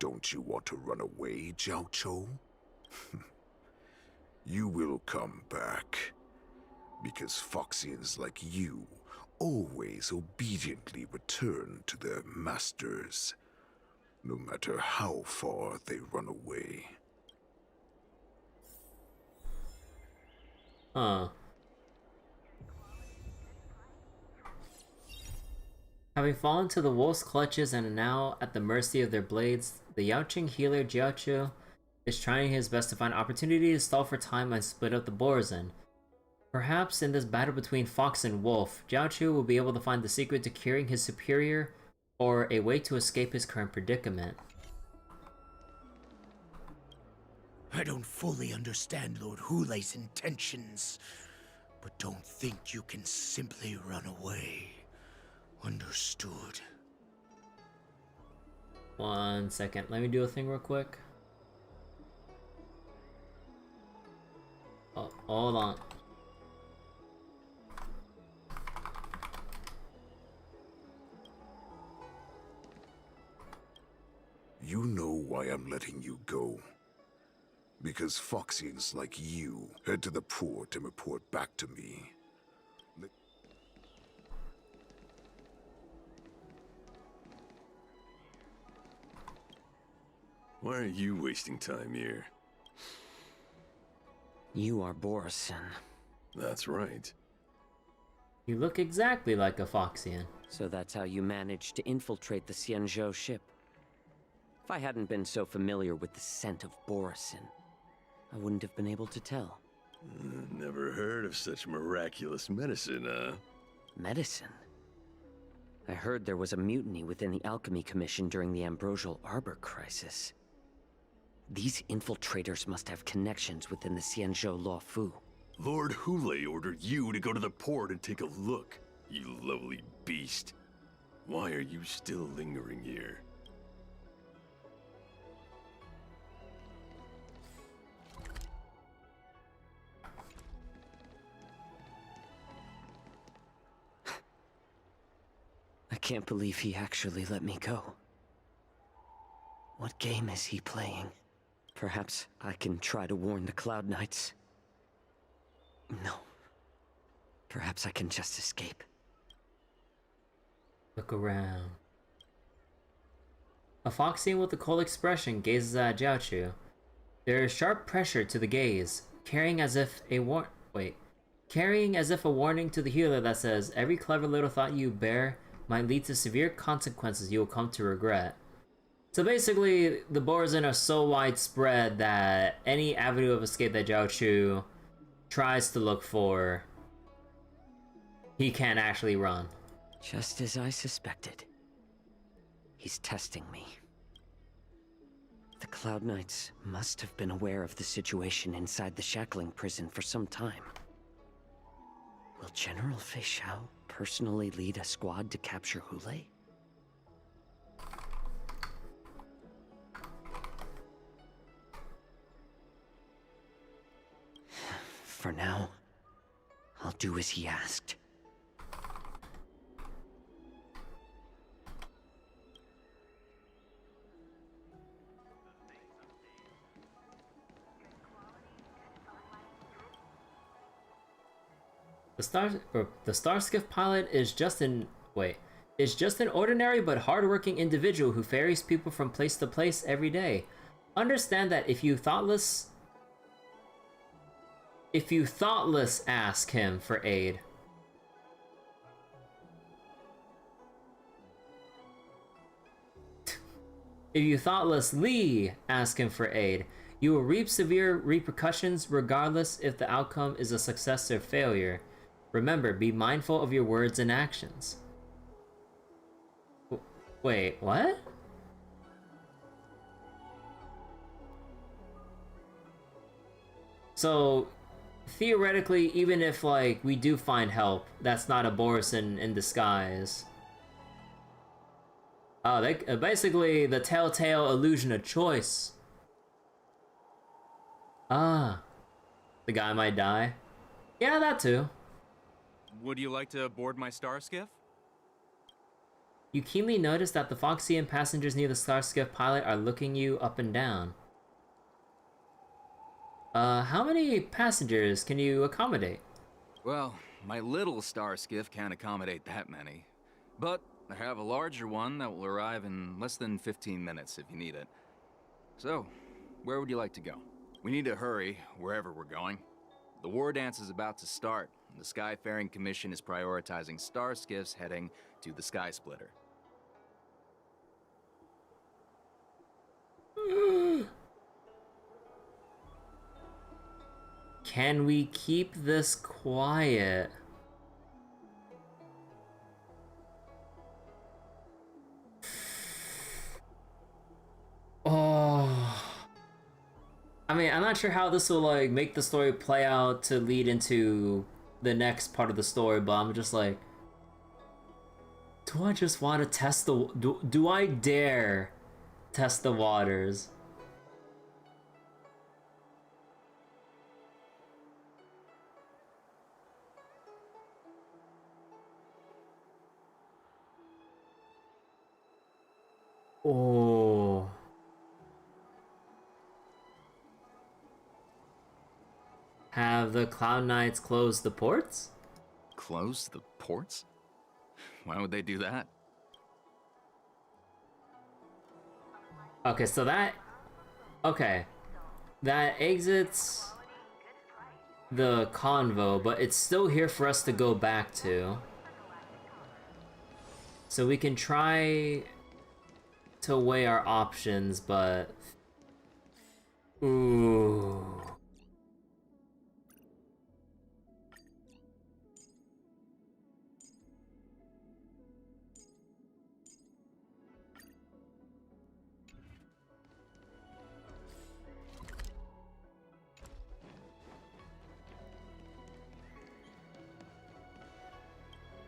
Don't you want to run away, Jiaoqiu? You will come back. Because Foxians like you always obediently return to their masters, no matter how far they run away. Huh. Having fallen to the wolf's clutches and now at the mercy of their blades, the Yaoqing healer Jiaoqiu is trying his best to find opportunity to stall for time and split up the Borisin. Perhaps in this battle between Fox and Wolf, Jiaoqiu will be able to find the secret to curing his superior or a way to escape his current predicament. I don't fully understand Lord Hulei's intentions, but don't think you can simply run away. Understood. 1 second, let me do a thing real quick. Oh, hold on. You know why I'm letting you go. Because Foxians like you head to the port and report back to me. Why are you wasting time here? You are Borisin. That's right. You look exactly like a Foxian. So that's how you managed to infiltrate the Xianzhou ship. If I hadn't been so familiar with the scent of Borisin, I wouldn't have been able to tell. Never heard of such miraculous medicine, Medicine? I heard there was a mutiny within the Alchemy Commission during the Ambrosial Arbor crisis. These infiltrators must have connections within the Xianzhou Luofu. Lord Hule ordered you to go to the port and take a look, you lovely beast. Why are you still lingering here? I can't believe he actually let me go. What game is he playing? Perhaps I can try to warn the Cloud Knights. No. Perhaps I can just escape. Look around. A Foxian with a cold expression gazes at Jiaochu. There is sharp pressure to the gaze, carrying as if a warning to the healer that says, every clever little thought you bear might lead to severe consequences you will come to regret. So basically, the Borisin are so widespread that any avenue of escape that Jiaochu tries to look for, he can't actually run. Just as I suspected. He's testing me. The Cloud Knights must have been aware of the situation inside the shackling prison for some time. Will General Feixiao personally lead a squad to capture Hule? For now, I'll do as he asked. The Starskiff pilot is just an ordinary but hardworking individual who ferries people from place to place every day. Understand that if you thoughtless ask him for aid, if you thoughtlessly ask him for aid, you will reap severe repercussions regardless if the outcome is a success or failure. Remember, be mindful of your words and actions. Wait, what? So, theoretically, even if, like, we do find help, that's not a Borisin in disguise. Oh, they basically the telltale illusion of choice. Ah. The guy might die. Yeah, that too. Would you like to board my star skiff? You keenly notice that the Foxian passengers near the Starskiff pilot are looking you up and down. How many passengers can you accommodate? Well, my little star skiff can't accommodate that many. But I have a larger one that will arrive in less than 15 minutes if you need it. So, where would you like to go? We need to hurry wherever we're going. The war dance is about to start. The Skyfaring Commission is prioritizing star skiffs heading to the Sky Splitter. Can we keep this quiet? Oh. I mean, I'm not sure how this will, like, make the story play out to lead into the next part of the story, but I'm just like, do I just want to test the... Do I dare test the waters? Oh. Have the Cloud Knights closed the ports? Close the ports? Why would they do that? Okay, so that... Okay. That exits... the convo, but it's still here for us to go back to. So we can try to weigh our options, but... Ooh...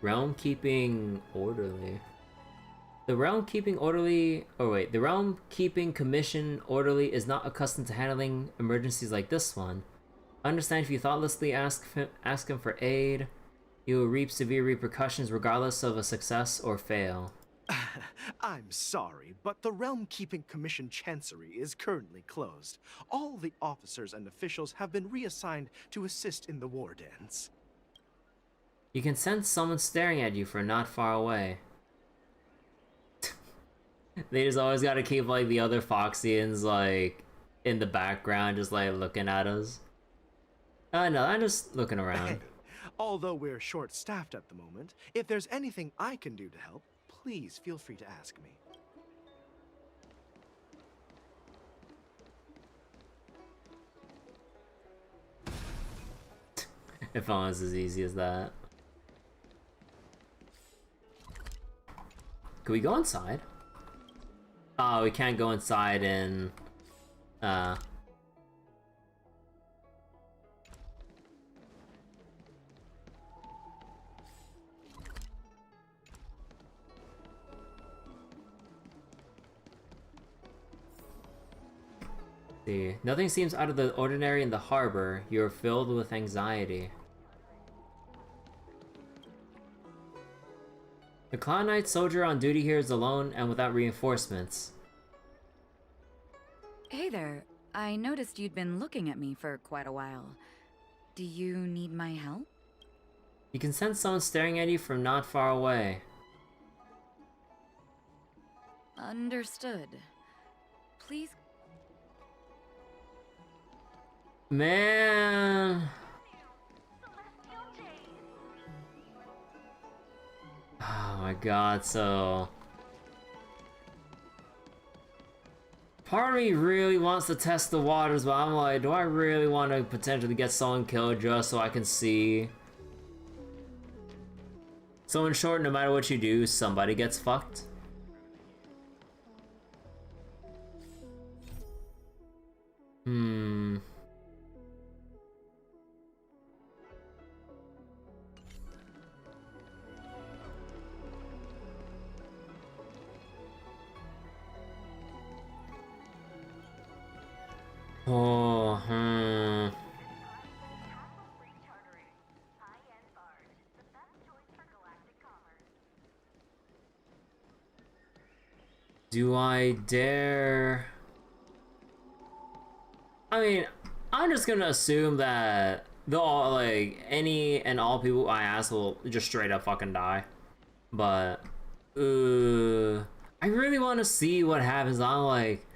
Realm Keeping Orderly. The Realm Keeping Orderly... Oh wait, the Realm Keeping Commission Orderly is not accustomed to handling emergencies like this one. I understand if you thoughtlessly ask him for aid, you will reap severe repercussions regardless of a success or fail. I'm sorry, but the Realm Keeping Commission Chancery is currently closed. All the officers and officials have been reassigned to assist in the war dance. You can sense someone staring at you from not far away. They just always gotta keep, like, the other Foxians, like, in the background, just, like, looking at us. No, I'm just looking around. Hey, although we're short-staffed at the moment, if there's anything I can do to help, please feel free to ask me. If only it was as easy as that. Can we go inside? Oh, we can't go inside in... See, nothing seems out of the ordinary in the harbor. You're filled with anxiety. The Cloud Knight soldier on duty here is alone and without reinforcements. Hey there. I noticed you'd been looking at me for quite a while. Do you need my help? You can sense someone staring at you from not far away. Understood. Please. Man. Oh my god, so... Part of me really wants to test the waters, but I'm like, do I really want to potentially get someone killed just so I can see? So in short, no matter what you do, somebody gets fucked. Do I dare? I mean, I'm just gonna assume that they'll, like, any and all people I ask will just straight up fucking die. But, I really want to see what happens. I'm like,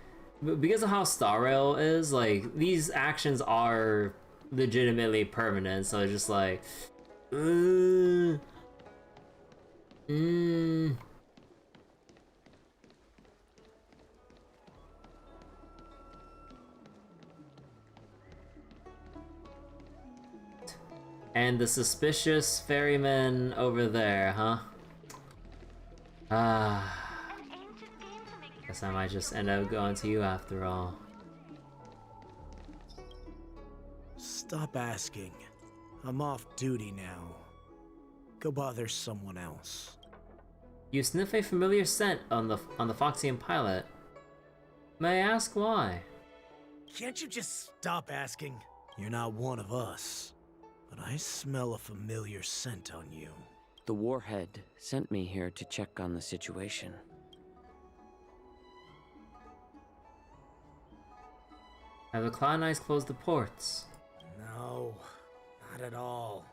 because of how Star Rail is, like, these actions are legitimately permanent, so it's just like, And the suspicious ferryman over there, huh? Guess I might just end up going to you after all. Stop asking. I'm off duty now. Go bother someone else. You sniff a familiar scent on the Foxian pilot. May I ask why? Can't you just stop asking? You're not one of us. But I smell a familiar scent on you. The Warhead sent me here to check on the situation. Have the Cloud Knights closed the ports? No, not at all.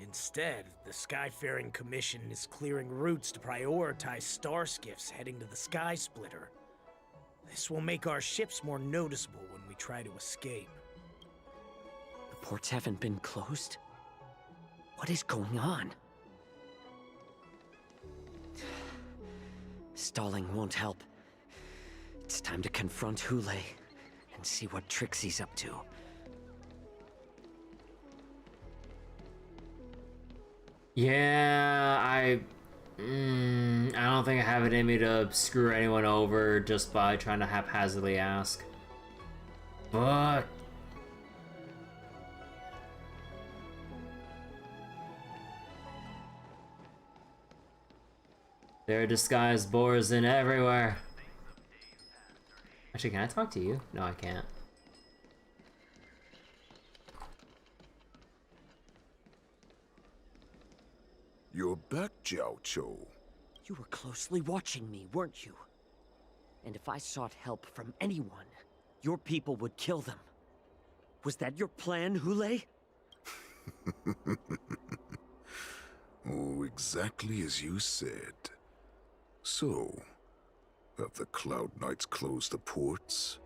Instead, the Skyfaring Commission is clearing routes to prioritize star skiffs heading to the Sky Splitter. This will make our ships more noticeable when we try to escape. The ports haven't been closed? What is going on? Stalling won't help. It's time to confront Hule and see what tricks he's up to. Yeah, I don't think I have it in me to screw anyone over just by trying to haphazardly ask. Fuck. There are disguised Borzin everywhere. Actually, can I talk to you? No, I can't. You're back, Jiao Cho. You were closely watching me, weren't you? And if I sought help from anyone, your people would kill them. Was that your plan, Hule? Oh, exactly as you said. So, have the Cloud Knights closed the ports?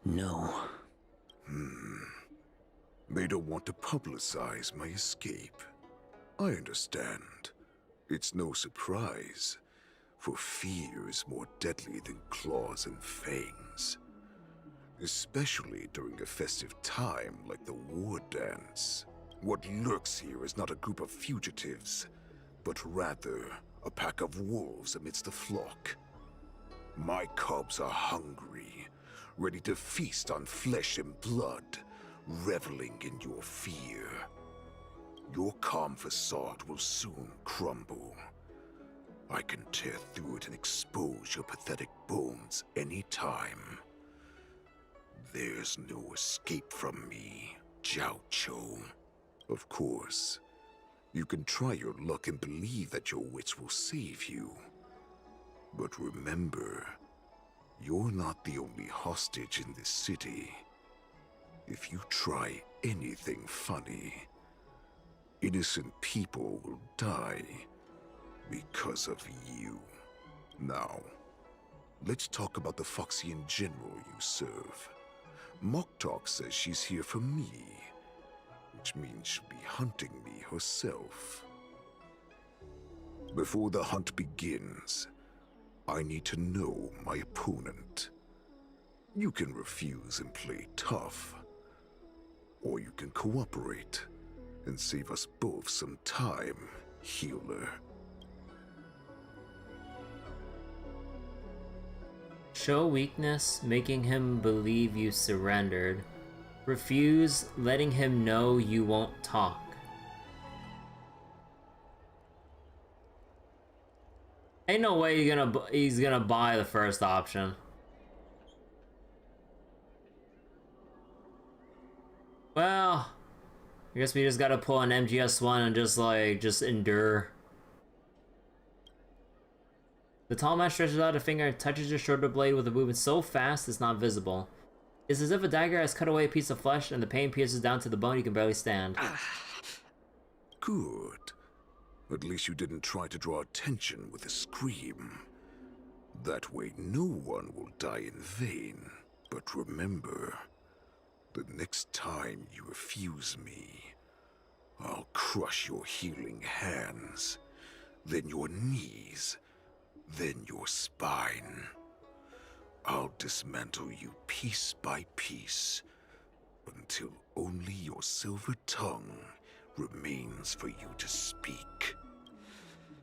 No. They don't want to publicize my escape. I understand. It's no surprise, for fear is more deadly than claws and fangs. Especially during a festive time like the war dance. What lurks here is not a group of fugitives, but rather a pack of wolves amidst a flock. My cubs are hungry, ready to feast on flesh and blood, reveling in your fear. Your calm facade will soon crumble. I can tear through it and expose your pathetic bones anytime. There's no escape from me, Jiao Cho. Of course, you can try your luck and believe that your wits will save you. But remember, you're not the only hostage in this city. If you try anything funny, innocent people will die because of you. Now, let's talk about the Foxian general you serve. Moktok says she's here for me, which means she'll be hunting me herself. Before the hunt begins, I need to know my opponent. You can refuse and play tough, or you can cooperate and save us both some time, healer. Show weakness, making him believe you surrendered. Refuse, letting him know you won't talk. Ain't no way he's gonna buy the first option. Well, I guess we just gotta pull an MGS1 and just endure. The tall man stretches out a finger and touches your shoulder blade with a movement so fast it's not visible. It's as if a dagger has cut away a piece of flesh and the pain pierces down to the bone you can barely stand. Good. At least you didn't try to draw attention with a scream. That way no one will die in vain. But remember, the next time you refuse me, I'll crush your healing hands, then your knees, then your spine. I'll dismantle you piece by piece, until only your silver tongue remains for you to speak.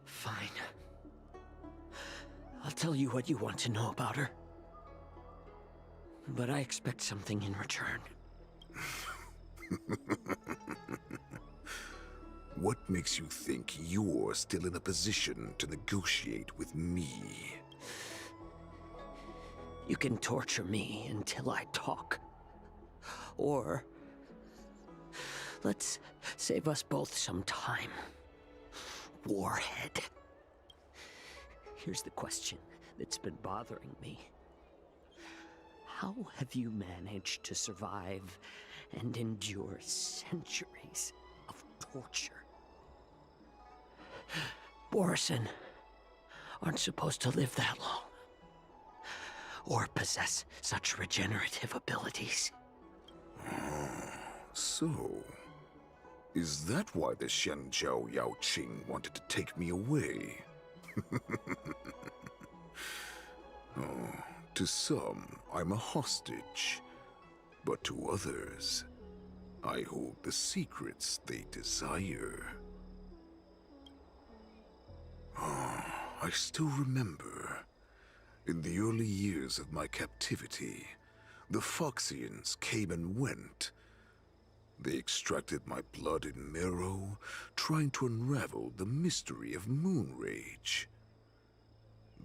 Fine. I'll tell you what you want to know about her. But I expect something in return. What makes you think you're still in a position to negotiate with me? You can torture me until I talk. Or let's save us both some time. Warhead. Here's the question that's been bothering me. How have you managed to survive and endure centuries of torture? Borzin aren't supposed to live that long, or possess such regenerative abilities. So, is that why the Xianzhou Yaoqing wanted to take me away? Oh, to some, I'm a hostage. But to others, I hold the secrets they desire. Oh, I still remember. In the early years of my captivity, the Foxians came and went. They extracted my blood and marrow, trying to unravel the mystery of moon rage.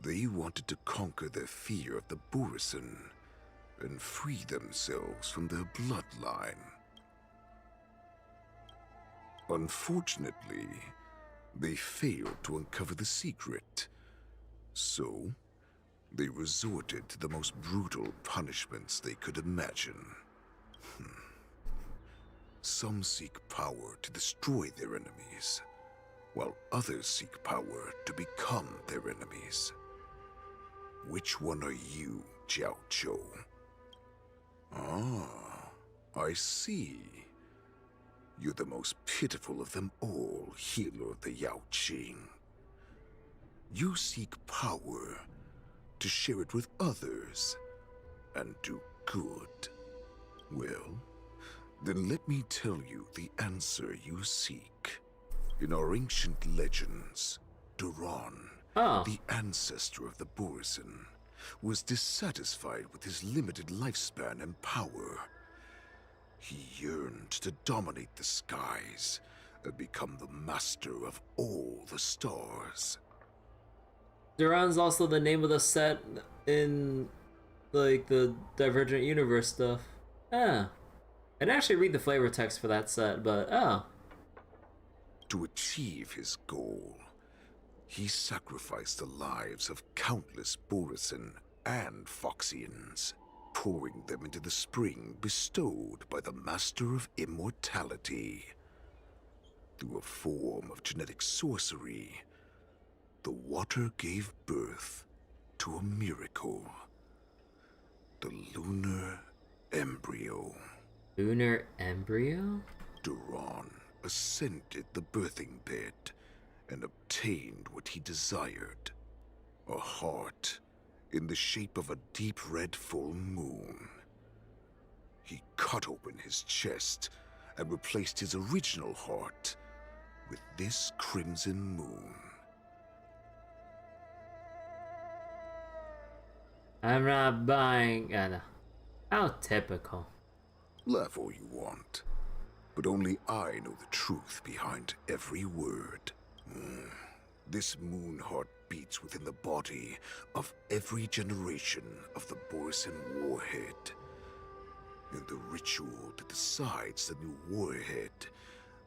They wanted to conquer their fear of the Borisin and free themselves from their bloodline. Unfortunately, they failed to uncover the secret. So, they resorted to the most brutal punishments they could imagine. Some seek power to destroy their enemies, while others seek power to become their enemies. Which one are you, Jiao Zhou? Ah, I see. You're the most pitiful of them all, healer of the Yaoqing. You seek power to share it with others and do good. Well, then let me tell you the answer you seek. In our ancient legends, Duran, the ancestor of the Borisin, was dissatisfied with his limited lifespan and power. He yearned to dominate the skies and become the master of all the stars. Duran's also the name of the set in, like, the Divergent Universe stuff. Ah. I didn't actually read the flavor text for that set, but oh. To achieve his goal, he sacrificed the lives of countless Borisin and Foxians, pouring them into the spring bestowed by the Master of Immortality. Through a form of genetic sorcery, the water gave birth to a miracle. The lunar embryo. Lunar embryo? Duran ascended the birthing bed and obtained what he desired. A heart in the shape of a deep red full moon. He cut open his chest and replaced his original heart with this crimson moon. I'm not buying. How typical. Laugh all you want, but only I know the truth behind every word. This moon heart beats within the body of every generation of the Borisin warhead. In the ritual that decides the new warhead,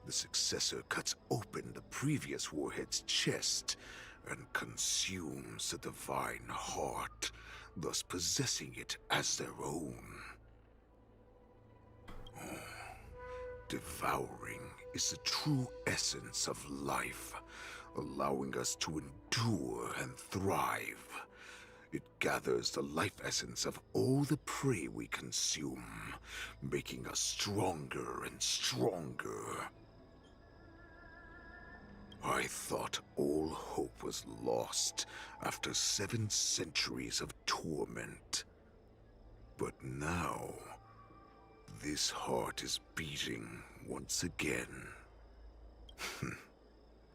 the successor cuts open the previous warhead's chest and consumes the divine heart, thus possessing it as their own. Devouring is the true essence of life, allowing us to endure and thrive. It gathers the life essence of all the prey we consume, making us stronger and stronger. I thought all hope was lost after 7 centuries of torment. But now, this heart is beating once again.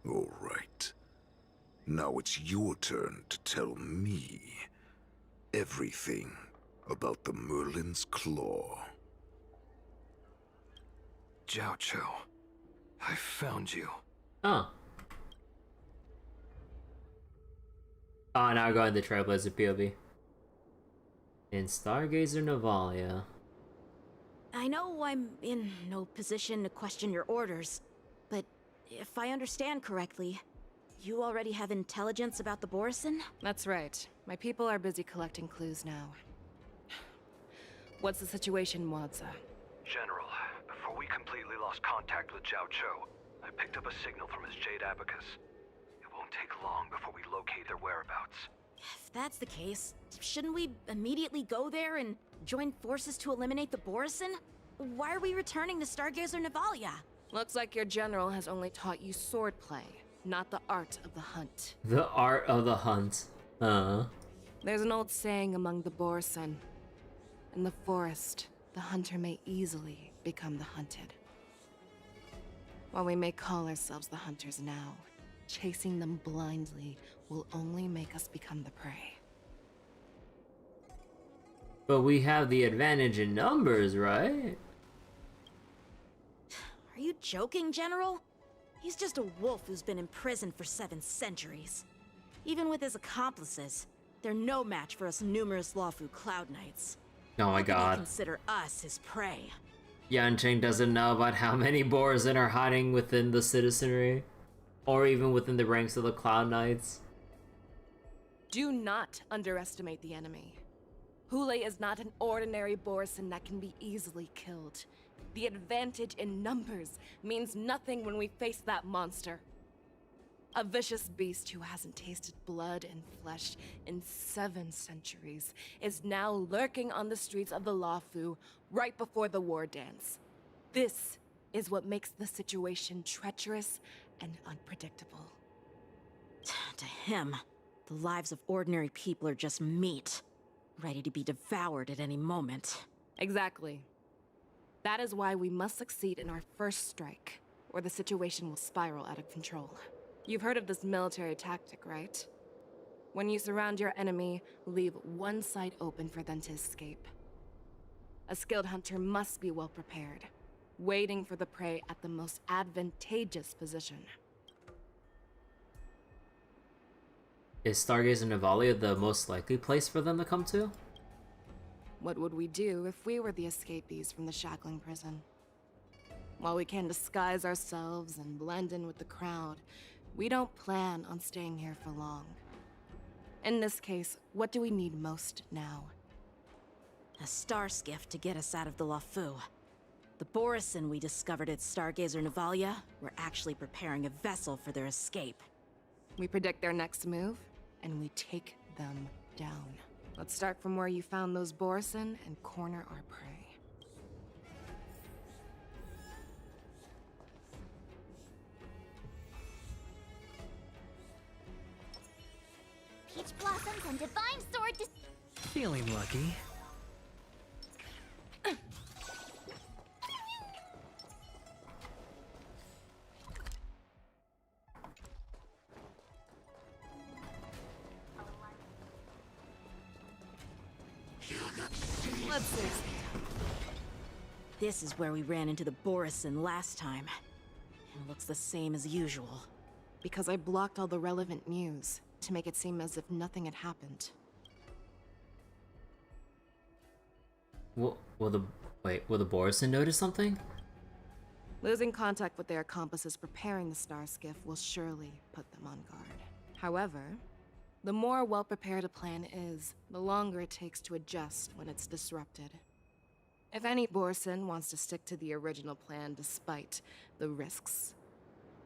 All right. Now it's your turn to tell me everything about the Merlin's Claw. Jiao Zhou, I found you. Oh. Oh, now we're going to Trailblazer POV. In Stargazer Navalia. I know I'm in no position to question your orders, but if I understand correctly, you already have intelligence about the Borisin? That's right. My people are busy collecting clues now. What's the situation, Wadza? General, before we completely lost contact with Jiao Zhou, I picked up a signal from his Jade Abacus. It won't take long before we locate their whereabouts. If that's the case, shouldn't we immediately go there and join forces to eliminate the Borisin? why are we returning to Stargazer Navalia? Looks like your general has only taught you swordplay, not the art of the hunt. The art of the hunt. There's an old saying among the Borsen. In the forest, the hunter may easily become the hunted. While we may call ourselves the hunters now, chasing them blindly will only make us become the prey. But we have the advantage in numbers, right? Are you joking, General? He's just a wolf who's been in prison for 7 centuries. Even with his accomplices, they're no match for us numerous Lawfu Cloud Knights. Oh my How can he god. consider us his prey? Yanqing doesn't know about how many Borsen are hiding within the citizenry, or even within the ranks of the Cloud Knights. Do not underestimate the enemy. Hule is not an ordinary Borsen that can be easily killed. The advantage in numbers means nothing when we face that monster. A vicious beast who hasn't tasted blood and flesh in 7 centuries is now lurking on the streets of the Lawfu right before the war dance. This is what makes the situation treacherous and unpredictable. To him, the lives of ordinary people are just meat, ready to be devoured at any moment. Exactly. That is why we must succeed in our first strike, or the situation will spiral out of control. You've heard of this military tactic, right? When you surround your enemy, leave one side open for them to escape. A skilled hunter must be well prepared, waiting for the prey at the most advantageous position. Is Stargazer Navalia the most likely place for them to come to? What would we do if we were the escapees from the shackling prison? While we can disguise ourselves and blend in with the crowd, we don't plan on staying here for long. In this case, what do we need most now? A star skiff to get us out of the Lawfu. The Borsen we discovered at Stargazer Navalia were actually preparing a vessel for their escape. We predict their next move, and we take them down. Let's start from where you found those Borsen and corner our prey. Peach blossoms and divine sword. Feeling lucky. Let's see. This is where we ran into the Borsen last time. It looks the same as usual. Because I blocked all the relevant news to make it seem as if nothing had happened. Will the Borsen notice something? Losing contact with their accomplices preparing the star skiff will surely put them on guard. However, the more well-prepared a plan is, the longer it takes to adjust when it's disrupted. If any Borsen wants to stick to the original plan despite the risks,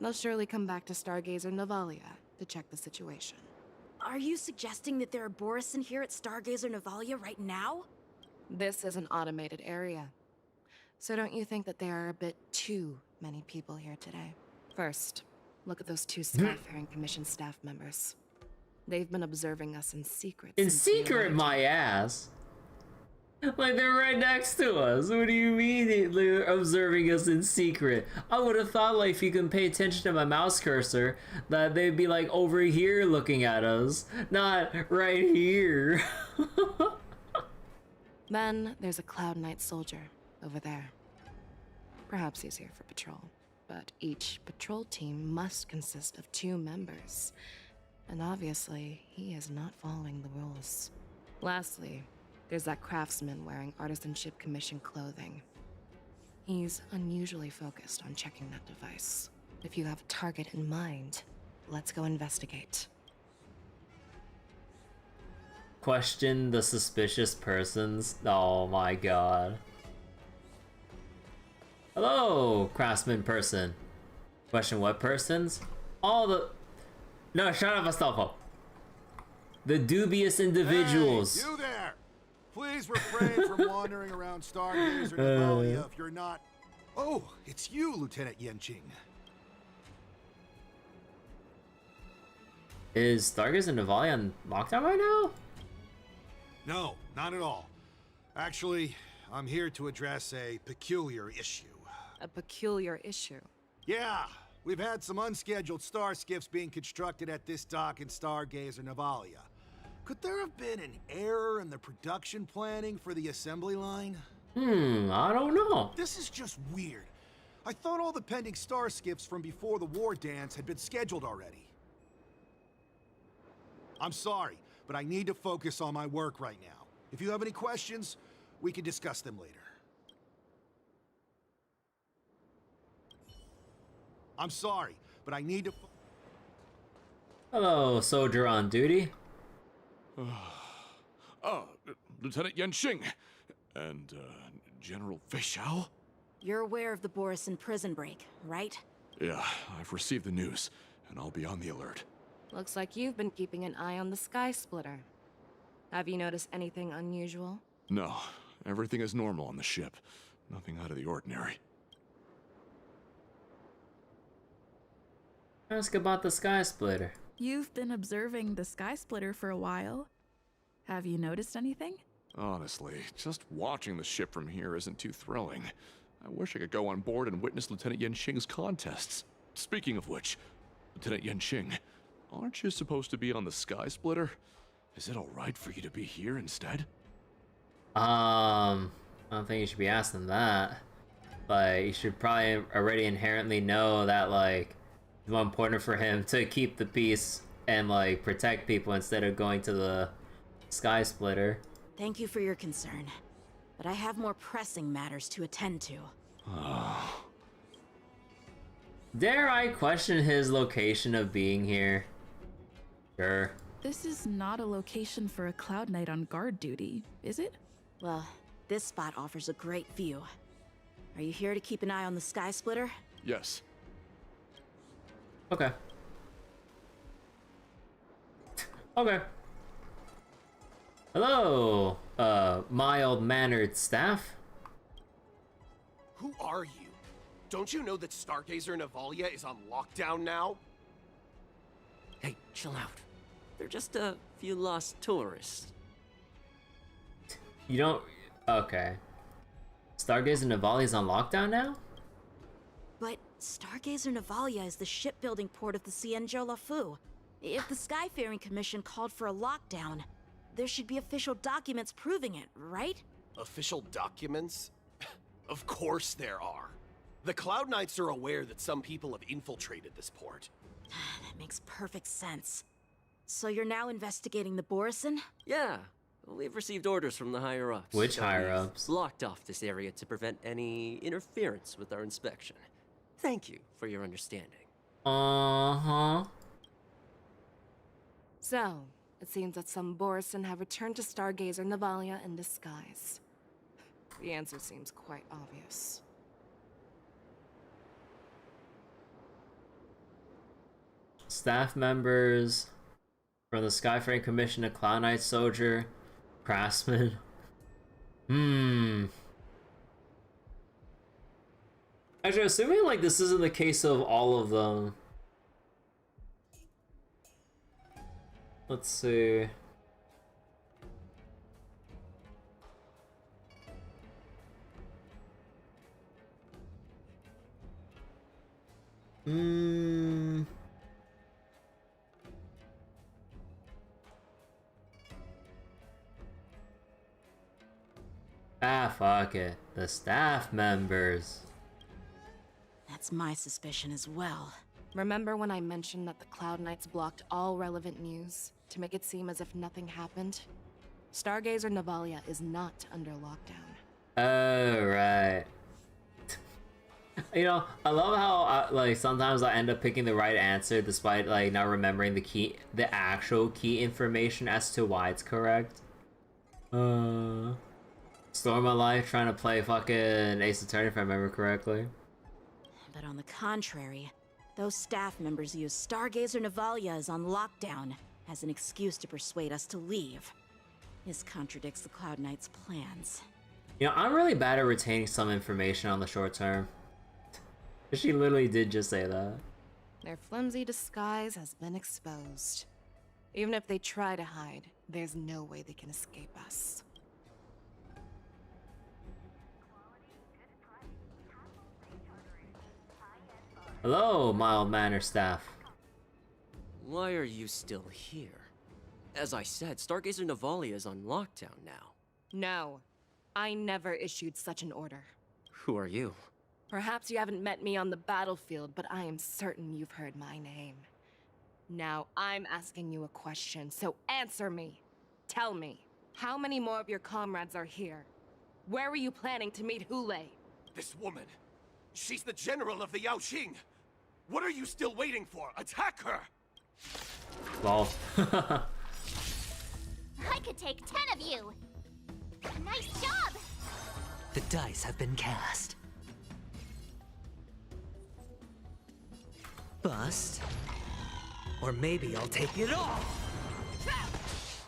they'll surely come back to Stargazer Navalia to check the situation. Are you suggesting that there are Borsen here at Stargazer Navalia right now? This is an automated area. So don't you think that there are a bit too many people here today? First, look at those 2 Skyfaring Commission staff members. They've been observing us in secret. In secret, my ass? Like, they're right next to us. What do you mean they're observing us in secret? I would have thought, like, if you can pay attention to my mouse cursor, that they'd be, like, over here looking at us, not right here. Then there's a Cloud Knight soldier over there. Perhaps he's here for patrol, but each patrol team must consist of 2 members. And obviously, he is not following the rules. Lastly, there's that craftsman wearing Artisanship Commission clothing. He's unusually focused on checking that device. If you have a target in mind, let's go investigate. Question the suspicious persons. Oh my god. Hello, craftsman person. Question what persons? All the... No, shut up, Astolfo. The dubious individuals. Hey, you there! Please Please refrain from wandering around Stargazer Navalia if you're not... Oh, it's you, Lieutenant Yenqing. Is Stargazer Navalia on lockdown right now? No, not at all. Actually, I'm here to address a peculiar issue. A peculiar issue? Yeah, we've had some unscheduled star skiffs being constructed at this dock in Stargazer Navalia. Could there have been an error in the production planning for the assembly line? I don't know. This is just weird. I thought all the pending star skiffs from before the war dance had been scheduled already. I'm sorry, but I need to focus on my work right now. If you have any questions, we can discuss them later. I'm sorry, but I need to... Hello, soldier on duty. Lieutenant Yenqing and General Feixiao? You're aware of the Borison prison break, right? Yeah, I've received the news, and I'll be on the alert. Looks like you've been keeping an eye on the Sky Splitter. Have you noticed anything unusual? No, everything is normal on the ship. Nothing out of the ordinary. Ask about the Sky Splitter. You've been observing the Sky Splitter for a while. Have you noticed anything? Honestly, just watching the ship from here isn't too thrilling. I wish I could go on board and witness Lieutenant Yenqing's contests. Speaking of which, Lieutenant Yenqing, aren't you supposed to be on the Sky Splitter? Is it alright for you to be here instead? I don't think you should be asking that. Like, you should probably already inherently know that, like, it's more important for him to keep the peace and, like, protect people instead of going to the Sky Splitter. Thank you for your concern, but I have more pressing matters to attend to. Dare I question his location of being here? Sure. This is not a location for a Cloud Knight on guard duty, is it? Well, this spot offers a great view. Are you here to keep an eye on the Sky Splitter? Yes. Okay. Okay. Hello, mild-mannered staff. Who are you? Don't you know that Stargazer Navalia is on lockdown now? Hey, chill out. They're just a few lost tourists. You don't... Okay. Stargazer Navalia is on lockdown now? But Stargazer Navalia is the shipbuilding port of the Xianzhou Lafu. If the Skyfaring Commission called for a lockdown, there should be official documents proving it, right? Official documents? Of course there are. The Cloud Knights are aware that some people have infiltrated this port. That makes perfect sense. So you're now investigating the Borison? Yeah, we've received orders from the higher-ups. Which higher-ups? Blocked off this area to prevent any interference with our inspection. Thank you for your understanding. Uh-huh. So, it seems that some Borison have returned to Stargazer Navalia in disguise. The answer seems quite obvious. Staff members from the Skyfaring Commission, a Cloud Knight soldier, craftsman. Actually, assuming like this isn't the case of all of them. Let's see. Ah, fuck it. The staff members. That's my suspicion as well. Remember when I mentioned that the Cloud Knights blocked all relevant news to make it seem as if nothing happened? Stargazer Navalia is not under lockdown. Oh, right. You know, I love how like sometimes I end up picking the right answer despite like not remembering the actual key information as to why it's correct. Storm my life trying to play fucking Ace Attorney if I remember correctly. But on the contrary, those staff members use Stargazer Navalia is on lockdown as an excuse to persuade us to leave. This contradicts the Cloud Knight's plans. You know, I'm really bad at retaining some information on the short term. She literally did just say that. Their flimsy disguise has been exposed. Even if they try to hide, there's no way they can escape us. Hello, mild-mannered staff. Why are you still here? As I said, Stargazer Navalia is on lockdown now. No, I never issued such an order. Who are you? Perhaps you haven't met me on the battlefield, but I am certain you've heard my name. Now, I'm asking you a question, so answer me. Tell me, how many more of your comrades are here? Where were you planning to meet Hule? This woman, she's the general of the Yaoqing. What are you still waiting for? Attack her! Lol. I could take 10 of you! Nice job! The dice have been cast. Bust. Or maybe I'll take it all!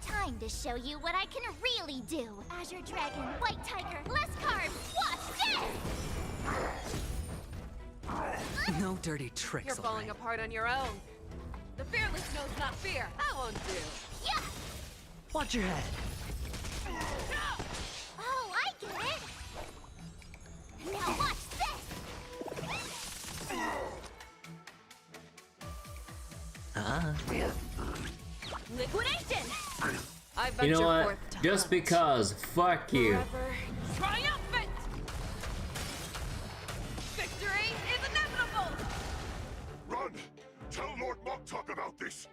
Time to show you what I can really do! Azure Dragon, White Tiger, less carbs! Watch this! No dirty tricks. You're falling apart on your own. The fearless knows not fear. That won't do. Yeah! Watch your head. Oh, I get it! Now watch this! Liquidation! I You know venture what? forth to Just hunt. because, fuck you. Forever triumphant! Victory is inevitable! Run! Tell Lord Moktok about this!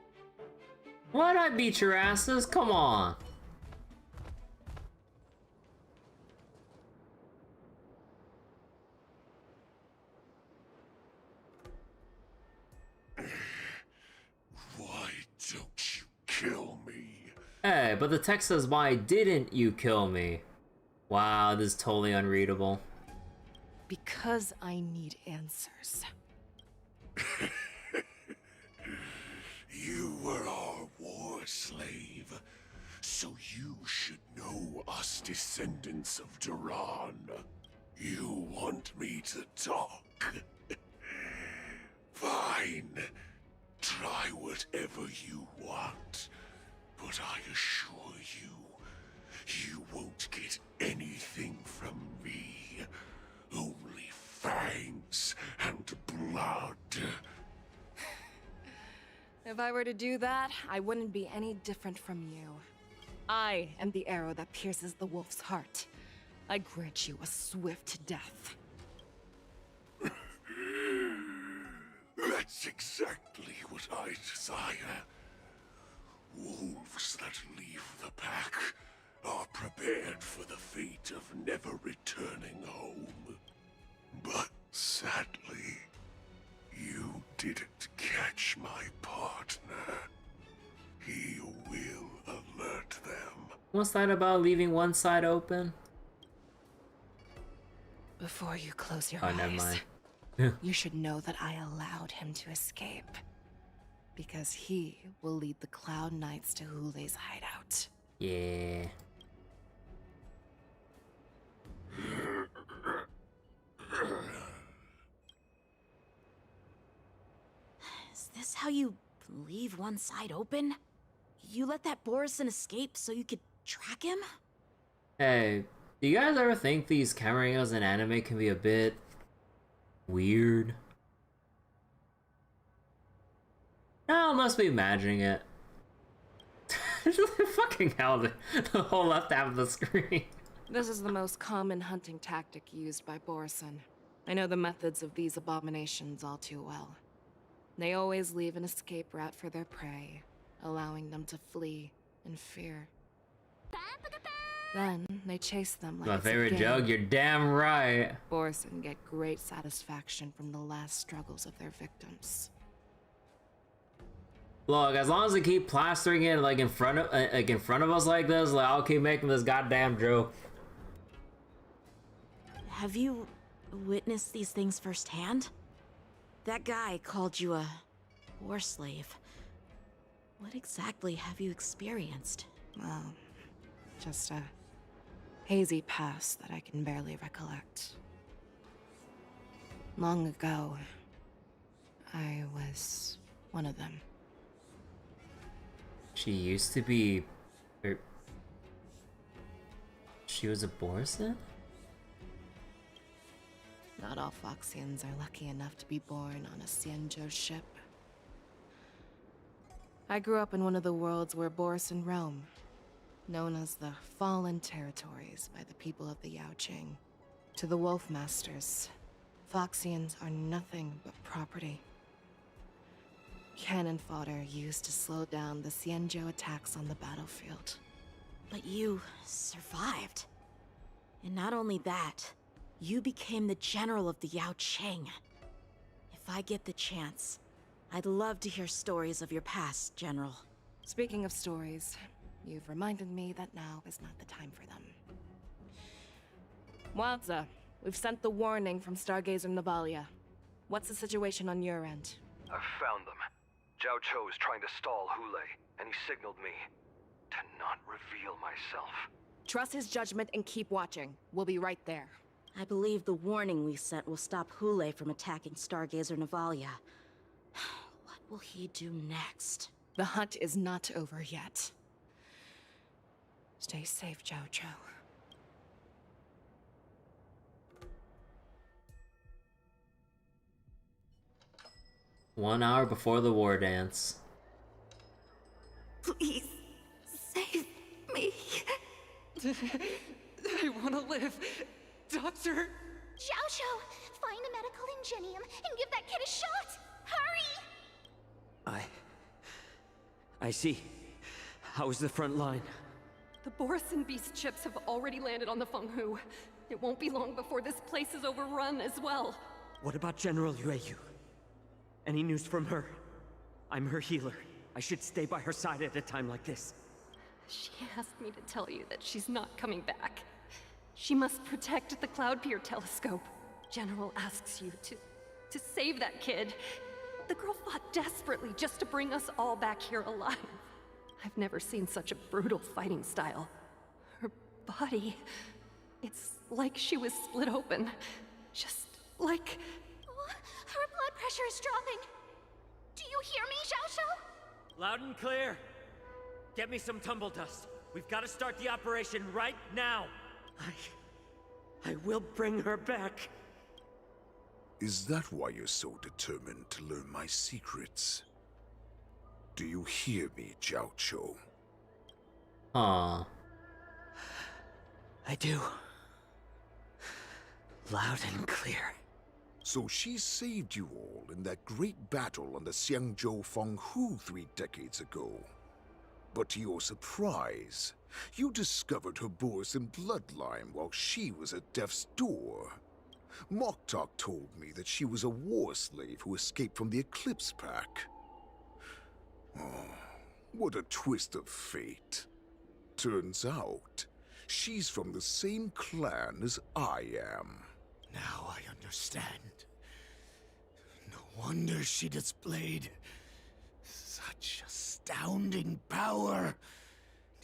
Why'd I beat your asses? Come on. Why don't you kill me? Hey, but the text says, why didn't you kill me? Wow, this is totally unreadable. Because I need answers. You were our war slave, so you should know us descendants of Duran. You want me to talk? Fine. Try whatever you want, but I assure you, you won't get anything from me. Only fangs and blood. If I were to do that, I wouldn't be any different from you. I am the arrow that pierces the wolf's heart. I grant you a swift death. That's exactly what I desire. Wolves that leave the pack are prepared for the fate of never returning home. But sadly, you didn't catch my partner. He will alert them. What's that about leaving one side open? Before you close your Oh, eyes, never mind. you should know that I allowed him to escape. Because he will lead the Cloud Knights to Hule's hideout. Yeah. Is this how you leave one side open? You let that Borison escape so you could track him? Hey, do you guys ever think these camera angles in anime can be a bit weird? No, I must be imagining it. Fucking hell, the whole left half of the screen. This is the most common hunting tactic used by Borison. I know the methods of these abominations all too well. They always leave an escape route for their prey, allowing them to flee in fear. Then they chase them like My it's a favorite game. joke, you're damn right. Borison get great satisfaction from the last struggles of their victims. Look, as long as they keep plastering it like in front of us like this, like I'll keep making this goddamn joke. Have you witnessed these things firsthand? That guy called you a war slave. What exactly have you experienced? Well, Just a hazy past that I can barely recollect. Long ago, I was one of them. She used to be... She was a Borson? Not all Foxians are lucky enough to be born on a Xianzhou ship. I grew up in one of the worlds where Borson roam, known as the Fallen Territories by the people of the Yaoqing. To the Wolf Masters, Foxians are nothing but property. Cannon fodder used to slow down the Xianzhou attacks on the battlefield. But you survived. And not only that, you became the general of the Yaoqing. If I get the chance, I'd love to hear stories of your past, General. Speaking of stories, you've reminded me that now is not the time for them. Wadza, we've sent the warning from Stargazer Navalia. What's the situation on your end? I've found them. Zhao Chou is trying to stall Hule, and he signaled me to not reveal myself. Trust his judgment and keep watching. We'll be right there. I believe the warning we sent will stop Hule from attacking Stargazer Navalia. What will he do next? The hunt is not over yet. Stay safe, Zhao Chou. 1 hour before the war dance. Please, save me. I want to live. Doctor? Zhao Chou, find a medical ingenium and give that kid a shot! Hurry! I see. How's the front line? The Borison Beast chips have already landed on the Fenghu. It won't be long before this place is overrun as well. What about General Yueyu? Any news from her? I'm her healer. I should stay by her side at a time like this. She asked me to tell you that she's not coming back. She must protect the Cloudpeer telescope. General asks you to save that kid. The girl fought desperately just to bring us all back here alive. I've never seen such a brutal fighting style. Her body, it's like she was split open. Just like... Her blood pressure is dropping. Do you hear me, Zhao Chou? Loud and clear. Get me some tumble dust. We've got to start the operation right now. I will bring her back. Is that why you're so determined to learn my secrets? Do you hear me, Zhao Chou? Aww. I do. Loud and clear. So she saved you all in that great battle on the Xianzhou Fenghu 3 decades ago. But to your surprise, you discovered her Borison bloodline while she was at death's door. Moktok told me that she was a war slave who escaped from the Eclipse Pack. Oh, what a twist of fate. Turns out, she's from the same clan as I am. Now I understand. No wonder she displayed such astounding power,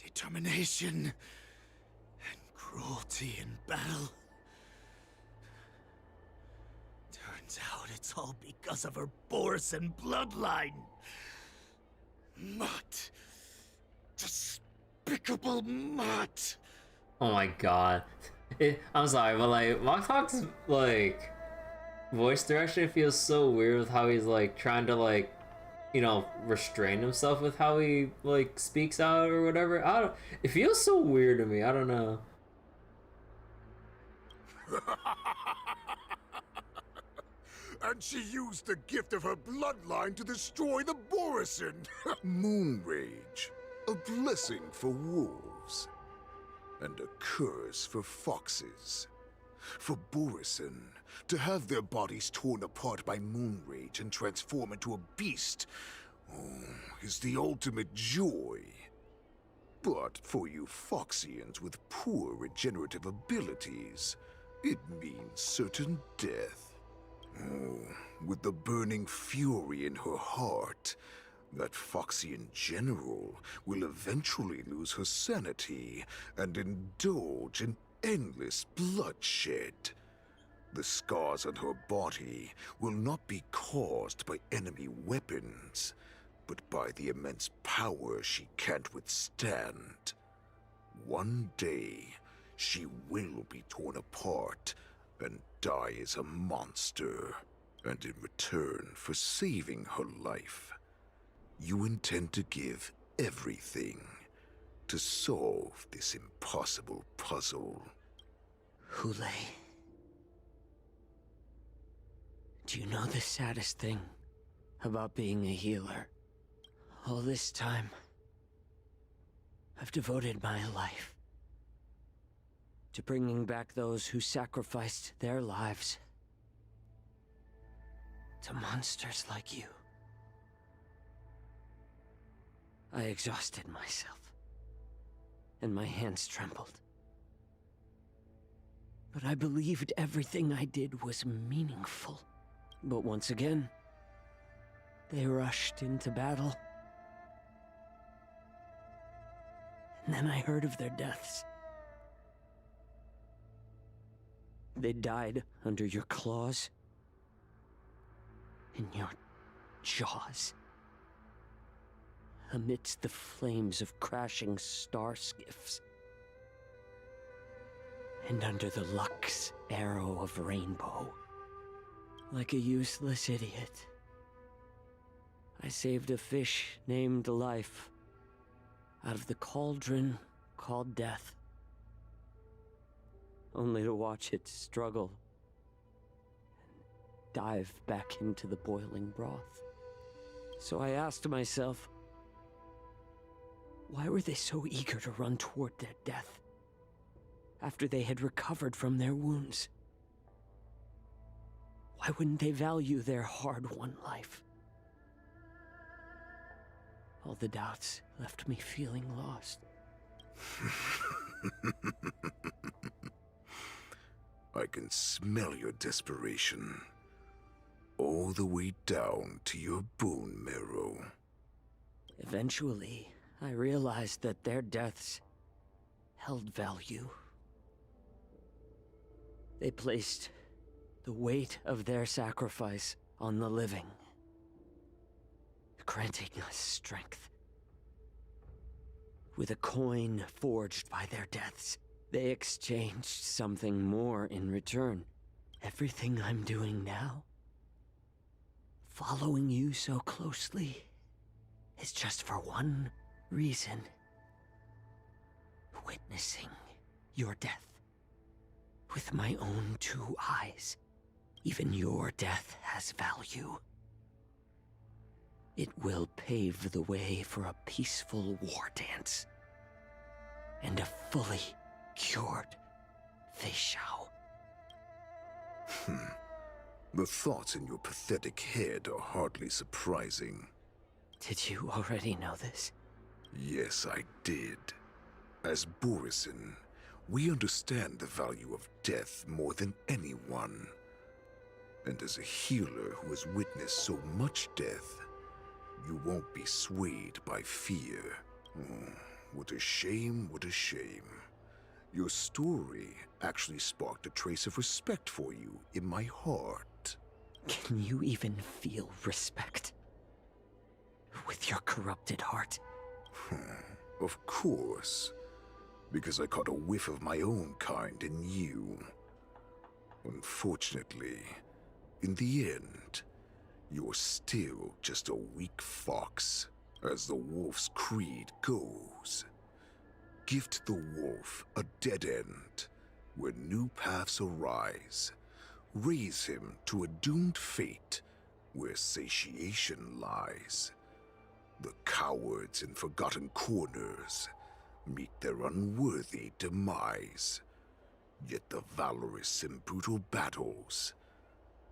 determination, and cruelty in battle. Turns out it's all because of her Borison bloodline. Mutt. Despicable mutt. Oh my god. I'm sorry, but like, Moktok's like voice direction feels so weird with how he's like trying to like, you know, restrain himself with how he like speaks out or whatever. I don't. It feels so weird to me. I don't know. And she used the gift of her bloodline to destroy the Borison. Moon Rage, a blessing for wolves, and a curse for foxes. For Borison, to have their bodies torn apart by Moon Rage and transform into a beast, is the ultimate joy. But for you Foxians with poor regenerative abilities, it means certain death. Oh, with the burning fury in her heart, That Foxian general will eventually lose her sanity and indulge in endless bloodshed. The scars on her body will not be caused by enemy weapons, but by the immense power she can't withstand. One day, she will be torn apart and die as a monster. And in return for saving her life, you intend to give everything to solve this impossible puzzle. Hule. Do you know the saddest thing about being a healer? All this time, I've devoted my life to bringing back those who sacrificed their lives to monsters like you. I exhausted myself, and my hands trembled. But I believed everything I did was meaningful. But once again, they rushed into battle. And then I heard of their deaths. They died under your claws, in your jaws, amidst the flames of crashing star skiffs, and under the Lux arrow of Rainbow. Like a useless idiot, I saved a fish named Life out of the cauldron called Death, only to watch it struggle and dive back into the boiling broth. So I asked myself, why were they so eager to run toward their death after they had recovered from their wounds? Why wouldn't they value their hard-won life? All the doubts left me feeling lost. I can smell your desperation, all the way down to your bone marrow. Eventually, I realized that their deaths held value. They placed the weight of their sacrifice on the living, granting us strength. With a coin forged by their deaths, they exchanged something more in return. Everything I'm doing now, following you so closely, is just for one reason: witnessing your death with my own two eyes. Even your death has value. It will pave the way for a peaceful war dance and a fully cured Feixiao. The thoughts in your pathetic head are hardly surprising. Did you already know this? Yes, I did. As Borisin, we understand the value of death more than anyone. And as a healer who has witnessed so much death, you won't be swayed by fear. Oh, what a shame, what a shame. Your story actually sparked a trace of respect for you in my heart. Can you even feel respect with your corrupted heart? Of course. Because I caught a whiff of my own kind in you. Unfortunately, in the end, you're still just a weak fox, as the wolf's creed goes. Gift the wolf a dead end, where new paths arise. Raise him to a doomed fate, where satiation lies. The cowards in forgotten corners meet their unworthy demise. Yet the valorous in brutal battles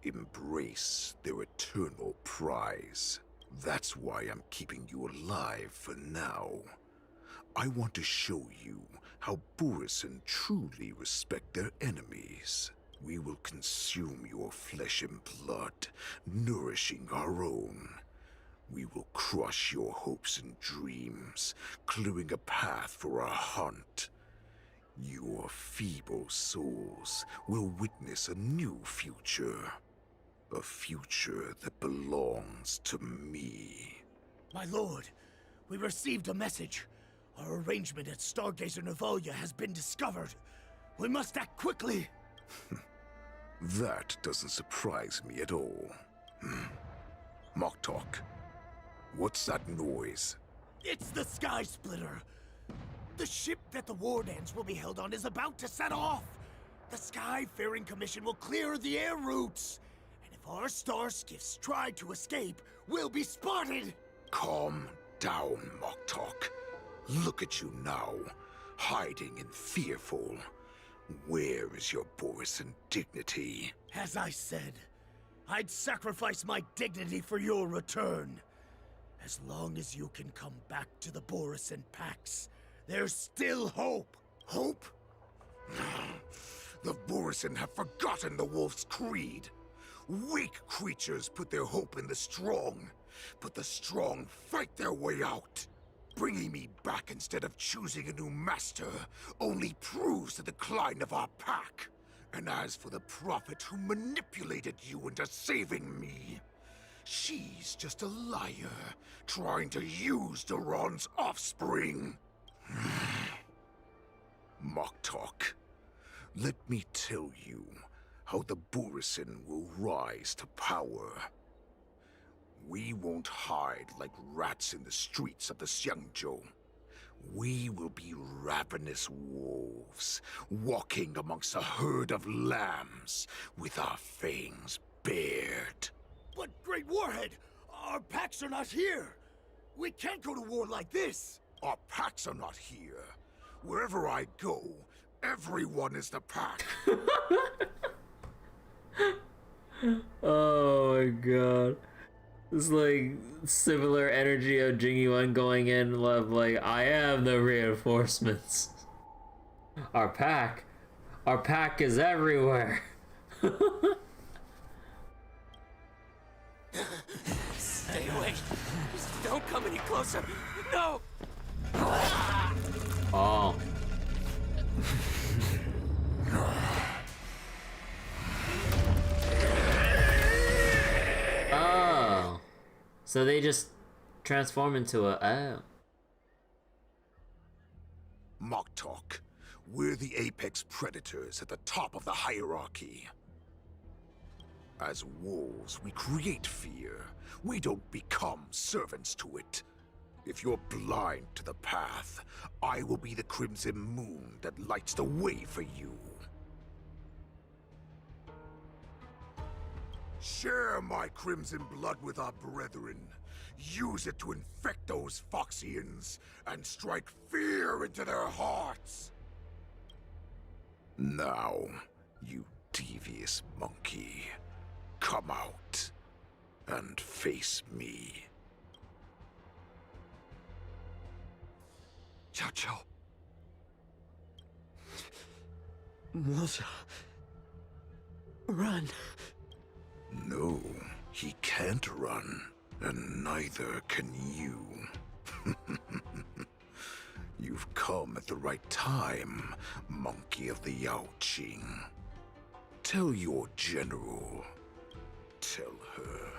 embrace their eternal prize. That's why I'm keeping you alive for now. I want to show you how Borisin truly respect their enemies. We will consume your flesh and blood, nourishing our own. We will crush your hopes and dreams, clearing a path for our hunt. Your feeble souls will witness a new future. A future that belongs to me. My lord, we received a message. Our arrangement at Stargazer Navalia has been discovered. We must act quickly. That doesn't surprise me at all. Moktok, what's that noise? It's the Sky Splitter. The ship that the Wardens will be held on is about to set off. The Skyfaring Commission will clear the air routes. And if our star skiffs try to escape, we'll be spotted. Calm down, Moktok. Look at you now, hiding and fearful. Where is your Borisin dignity? As I said, I'd sacrifice my dignity for your return. As long as you can come back to the Borisin Pax, there's still hope. Hope? The Borisin have forgotten the Wolf's creed. Weak creatures put their hope in the strong, but the strong fight their way out. Bringing me back instead of choosing a new master only proves the decline of our pack. And as for the prophet who manipulated you into saving me, she's just a liar, trying to use Duran's offspring. Moktok, let me tell you how the Borisin will rise to power. We won't hide like rats in the streets of the Xiangzhou. We will be ravenous wolves, walking amongst a herd of lambs, with our fangs bared. But, Great Warhead, our packs are not here. We can't go to war like this. Our packs are not here. Wherever I go, everyone is the pack. Oh my god. It's like similar energy of Jing Yuan going in like, I am the reinforcements. Our pack is everywhere. Stay away. Just don't come any closer. No. Oh. Oh. So they just transform into a... Oh. Moktok, we're the apex predators at the top of the hierarchy. As wolves, we create fear. We don't become servants to it. If you're blind to the path, I will be the crimson moon that lights the way for you. Share my crimson blood with our brethren. Use it to infect those Foxians and strike fear into their hearts. Now, you devious monkey, come out and face me. Xiao Qiao. Moza. Run. No, he can't run, and neither can you. You've come at the right time, monkey of the Yaoqing. Tell your general, tell her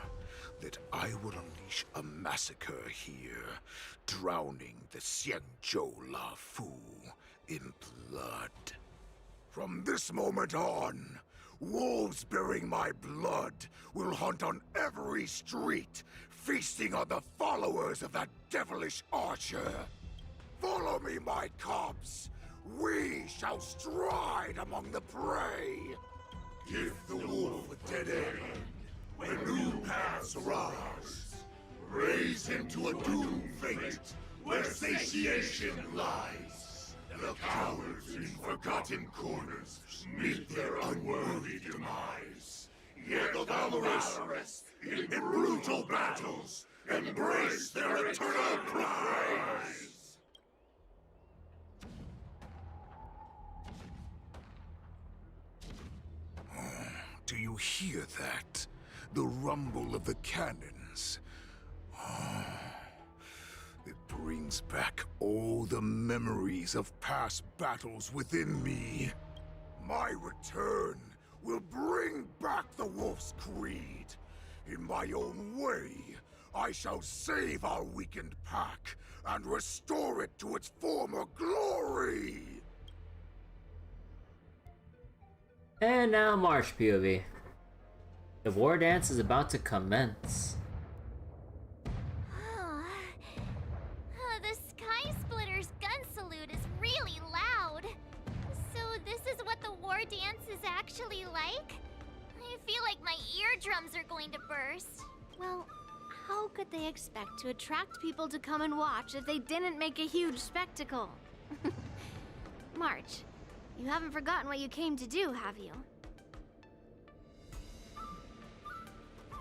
that I will unleash a massacre here, drowning the Xiangzhou Lafu in blood. From this moment on, wolves bearing my blood will hunt on every street, feasting on the followers of that devilish archer. Follow me, my cubs. We shall stride among the prey. Give the wolf a dead end when new paths arise. Raise him to a doomed fate where satiation lies. The cowards in forgotten corners meet their unworthy demise. Yet the valorous in brutal battles embrace their eternal prize. Do you hear that? The rumble of the cannons. It brings back all the memories of past battles within me. My return will bring back the Wolf's Creed. In my own way, I shall save our weakened pack and restore it to its former glory! And now March POV. The war dance is about to commence. The Sky Splitter's gun salute is really loud. So this is what the war dance is actually like? I feel like my eardrums are going to burst. Well, how could they expect to attract people to come and watch if they didn't make a huge spectacle? March, you haven't forgotten what you came to do, have you?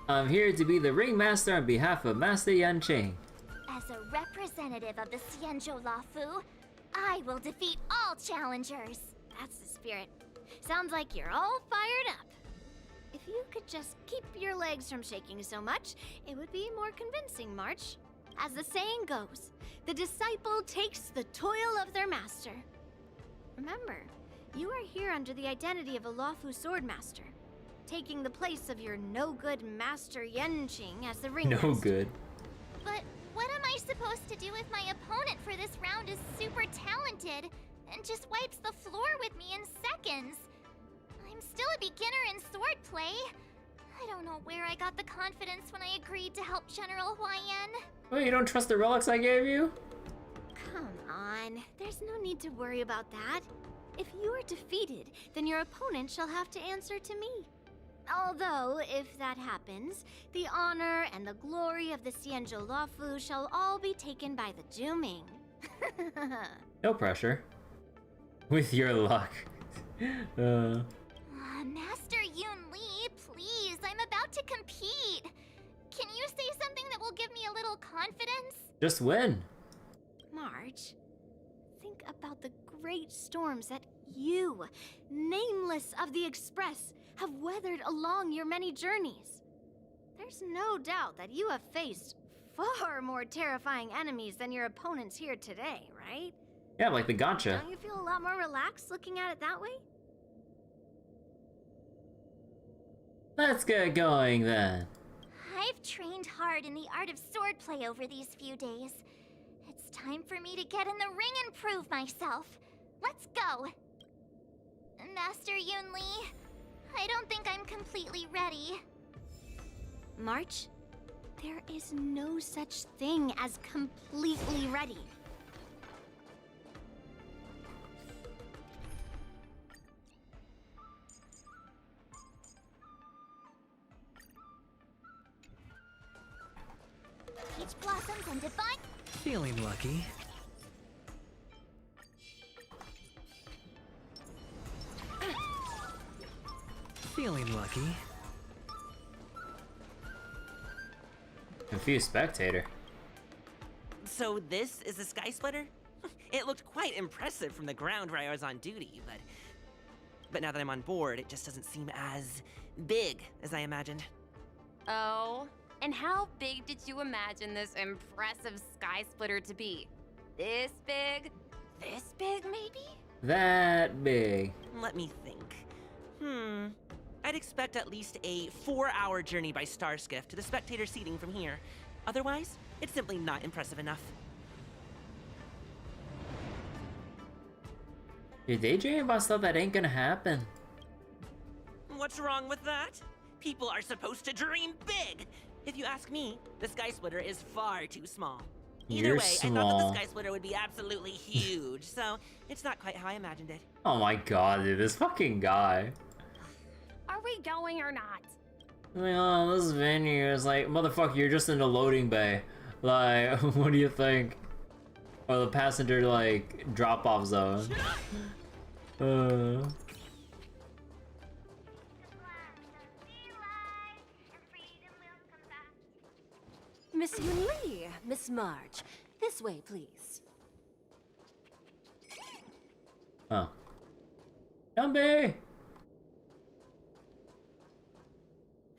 I'm here to be the ringmaster on behalf of Master Yanqing. As a representative of the Xianzhou Luofu, I will defeat all challengers. That's the spirit. Sounds like you're all fired up. If you could just keep your legs from shaking so much, it would be more convincing, March. As the saying goes, the disciple takes the toil of their master. Remember, you are here under the identity of a Luofu swordmaster, taking the place of your no-good master Yanqing as the ringmaster. No good. But what am I supposed to do if my opponent for this round is super talented and just wipes the floor with me in seconds? I'm still a beginner in swordplay. I don't know where I got the confidence when I agreed to help General Huaiyan. Wait, you don't trust the relics I gave you? Come on, there's no need to worry about that. If you are defeated, then your opponent shall have to answer to me. Although, if that happens, the honor and the glory of the Xianzhou Luofu shall all be taken by the Juming. No pressure. With your luck. Master Yun Li, please, I'm about to compete. Can you say something that will give me a little confidence? Just win. March, think about the great storms that you, nameless of the Express, have weathered along your many journeys. There's no doubt that you have faced far more terrifying enemies than your opponents here today, right? Yeah, like the gotcha. Don't you feel a lot more relaxed looking at it that way? Let's get going then. I've trained hard in the art of swordplay over these few days. It's time for me to get in the ring and prove myself. Let's go! Master Yun Li, I don't think I'm completely ready. March, there is no such thing as completely ready. Peach blossoms and divine... Feeling lucky. Feeling lucky. Confused spectator. So this is the Sky Splitter? It looked quite impressive from the ground where I was on duty, but now that I'm on board, it just doesn't seem as big as I imagined. Oh, and how big did you imagine this impressive Sky Splitter to be? This big? This big, maybe? That big. Let me think. I'd expect at least a 4-hour journey by star skiff to the spectator seating from here. Otherwise, it's simply not impressive enough. You're daydreaming about stuff that ain't gonna happen. What's wrong with that? People are supposed to dream big! If you ask me, the Sky Splitter is far too small. Either You're way, small. I thought that the Sky Splitter would be absolutely huge, so it's not quite how I imagined it. Oh my god, dude, this fucking guy. Are we going or not? Like, oh, this venue is like, motherfucker, you're just in the loading bay. Like, what do you think? Or the passenger, like, drop-off zone. Miss Yun Li, Miss March, this way, please. Oh. Gumby!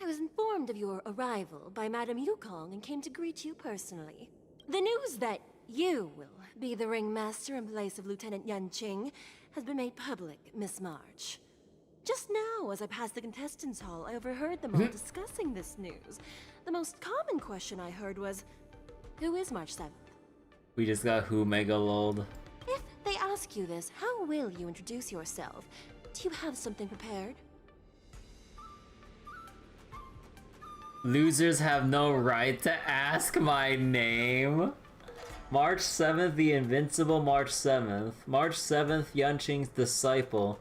I was informed of your arrival by Madame Yukong and came to greet you personally. The news that you will be the ringmaster in place of Lieutenant Yanqing has been made public, Miss March. Just now, as I passed the contestants' hall, I overheard them all discussing this news. The most common question I heard was, who is March 7th? We just got who mega loled. If they ask you this, how will you introduce yourself? Do you have something prepared? Losers have no right to ask my name. March 7th, the invincible March 7th. March 7th, Yanqing's disciple.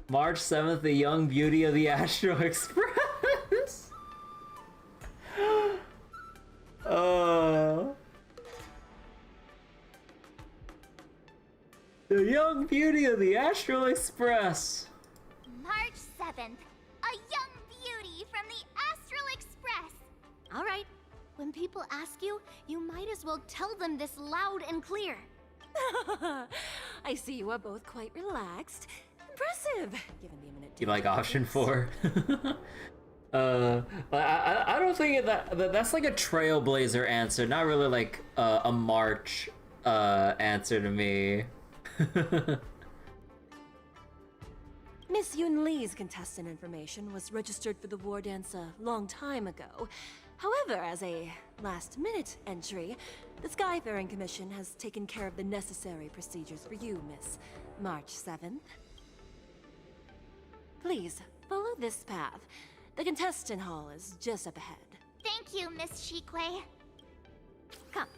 March 7th, the young beauty of the Astral Express. The young beauty of the Astral Express. March 7th, a young beauty from the Astral Express. All right, when people ask you, you might as well tell them this loud and clear. I see you are both quite relaxed. Impressive, given the imminent You like option 4? I don't think that's like a trailblazer answer, not really like a March answer to me. Miss Yun Li's contestant information was registered for the war dance a long time ago. However, as a last-minute entry, the Skyfaring Commission has taken care of the necessary procedures for you, Miss March 7th. Please, follow this path. The contestant hall is just up ahead. Thank you, Miss Shikwe. Come,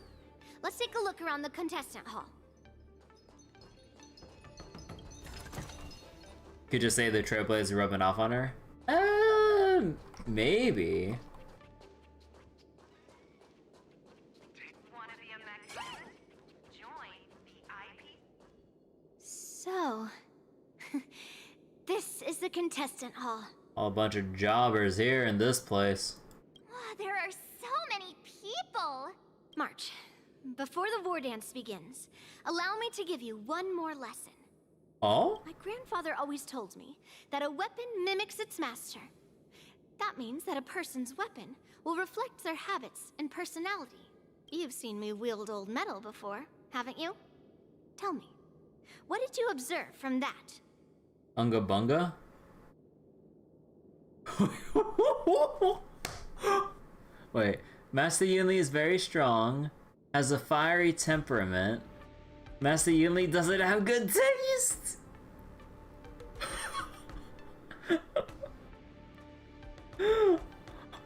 let's take a look around the contestant hall. Could just say the trailblazer rubbing off on her? Maybe. So, this is the contestant hall. A bunch of jobbers here in this place. Wow, there are so many people! March, before the war dance begins, allow me to give you one more lesson. Oh? My grandfather always told me that a weapon mimics its master. That means that a person's weapon will reflect their habits and personality. You've seen me wield old metal before, haven't you? Tell me, what did you observe from that? Unga bunga? Wait, Master Yunli is very strong, has a fiery temperament. Master Yunli doesn't have good taste!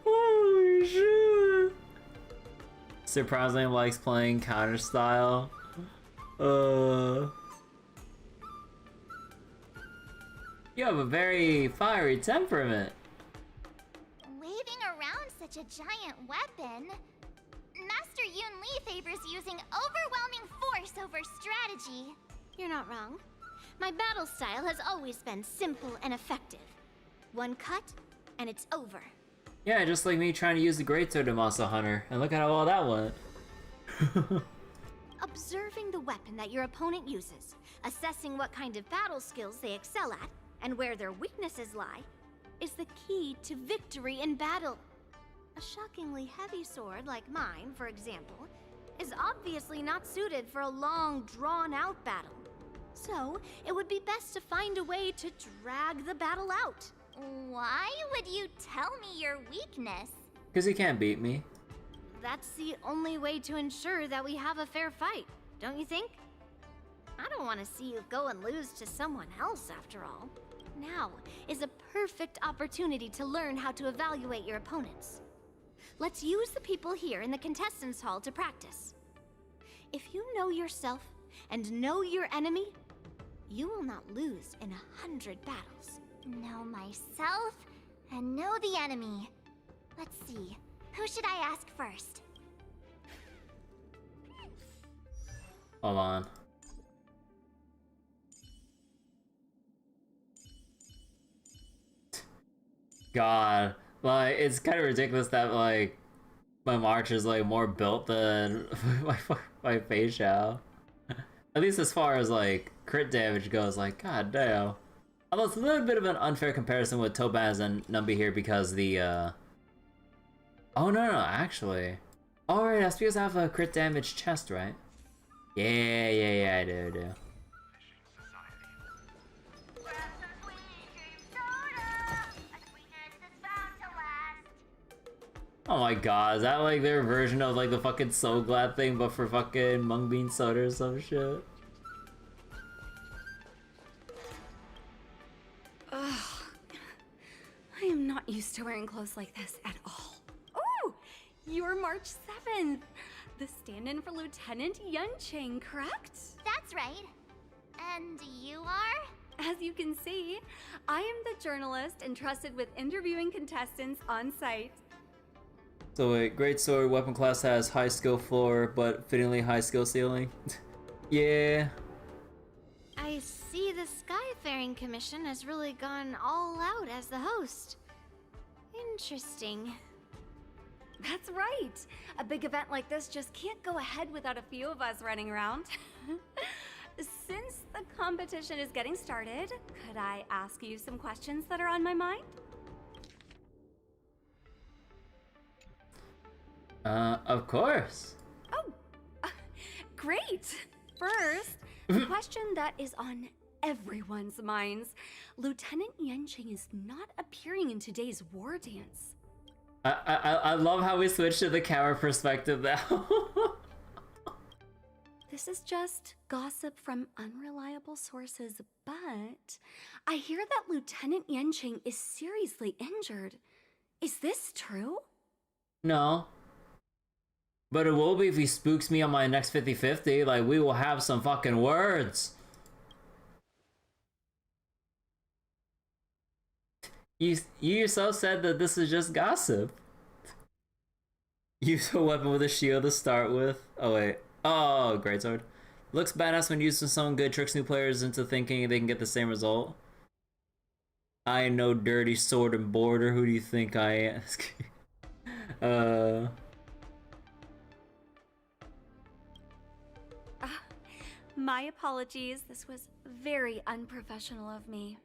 Holy shit! Surprisingly likes playing counter style. You have a very fiery temperament. Waving around such a giant weapon, Master Yun Li favors using overwhelming force over strategy. You're not wrong. My battle style has always been simple and effective. One cut, and it's over. Yeah, just like me trying to use the Greatsword to Monster Hunter, and look at how well that went. Observing the weapon that your opponent uses, assessing what kind of battle skills they excel at, and where their weaknesses lie, is the key to victory in battle. A shockingly heavy sword like mine, for example, is obviously not suited for a long, drawn-out battle. So, it would be best to find a way to drag the battle out. Why would you tell me your weakness? Because he can't beat me. That's the only way to ensure that we have a fair fight, don't you think? I don't want to see you go and lose to someone else, after all. Now is a perfect opportunity to learn how to evaluate your opponents. Let's use the people here in the contestants' hall to practice. If you know yourself and know your enemy, you will not lose in 100 battles. Know myself and know the enemy. Let's see, who should I ask first? Hold on. God, like, it's kind of ridiculous that, like, my March is, like, more built than my Feixiao. At least as far as, like, crit damage goes, like, god damn. Although it's a little bit of an unfair comparison with Topaz and Numby here because the Oh no, actually. Alright, that's because I have a crit damage chest, right? Yeah, I do. Oh my god, is that like their version of like the fucking So Glad thing, but for fucking mung bean soda or some shit? Ugh. I am not used to wearing clothes like this at all. Oh! You're March 7th! The stand-in for Lieutenant Yunqing, correct? That's right. And you are? As you can see, I am the journalist entrusted with interviewing contestants on site. So wait, great sword weapon class has high skill floor, but fittingly high skill ceiling. Yeah. I see the Skyfaring Commission has really gone all out as the host. Interesting. That's right. A big event like this just can't go ahead without a few of us running around. Since the competition is getting started, could I ask you some questions that are on my mind? Of course. Oh, great. First, the question that is on everyone's minds. Lieutenant Yunqing is not appearing in today's war dance. I love how we switched to the camera perspective now. This is just gossip from unreliable sources, but I hear that Lieutenant Yunqing is seriously injured. Is this true? No. But it will be if he spooks me on my next 50-50. Like, we will have some fucking words. You yourself said that this is just gossip. Use a weapon with a shield to start with. Oh wait. Oh, greatsword. Looks badass when used with someone good, tricks new players into thinking they can get the same result. I ain't no dirty sword and border. Who do you think I am? My apologies. This was very unprofessional of me.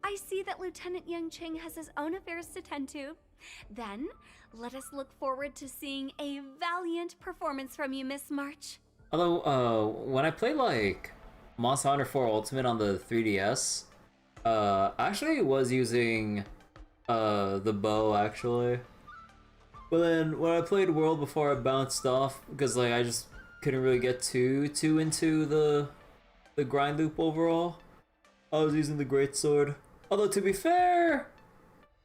I see that Lieutenant Yunqing has his own affairs to tend to. Then, let us look forward to seeing a valiant performance from you, Miss March. Although, when I played, like, Monster Hunter 4 Ultimate on the 3DS, I actually was using, the bow, actually. But then, when I played World before, I bounced off, because, like, I just couldn't really get too into the grind loop overall. I was using the greatsword. Although, to be fair,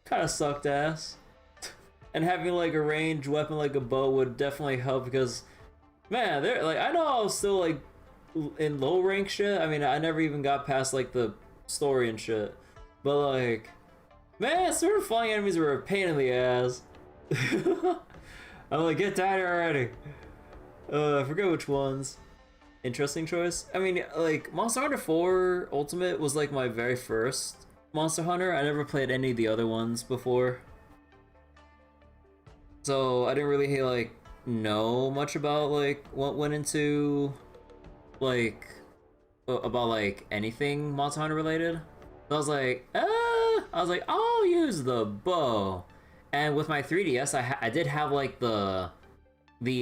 kind of sucked ass. And having like a ranged weapon like a bow would definitely help because, man, there, like, I know I was still like in low rank shit. I mean, I never even got past like the story and shit. But like, man, sort of flying enemies were a pain in the ass. I'm like, get down here already. I forget which ones. Interesting choice. I mean, like, Monster Hunter 4 Ultimate was like my very first Monster Hunter. I never played any of the other ones before. So I didn't really like know much about like what went into like about like anything Monster Hunter related. So I was like, I'll use the bow. And with my 3DS, I did have like the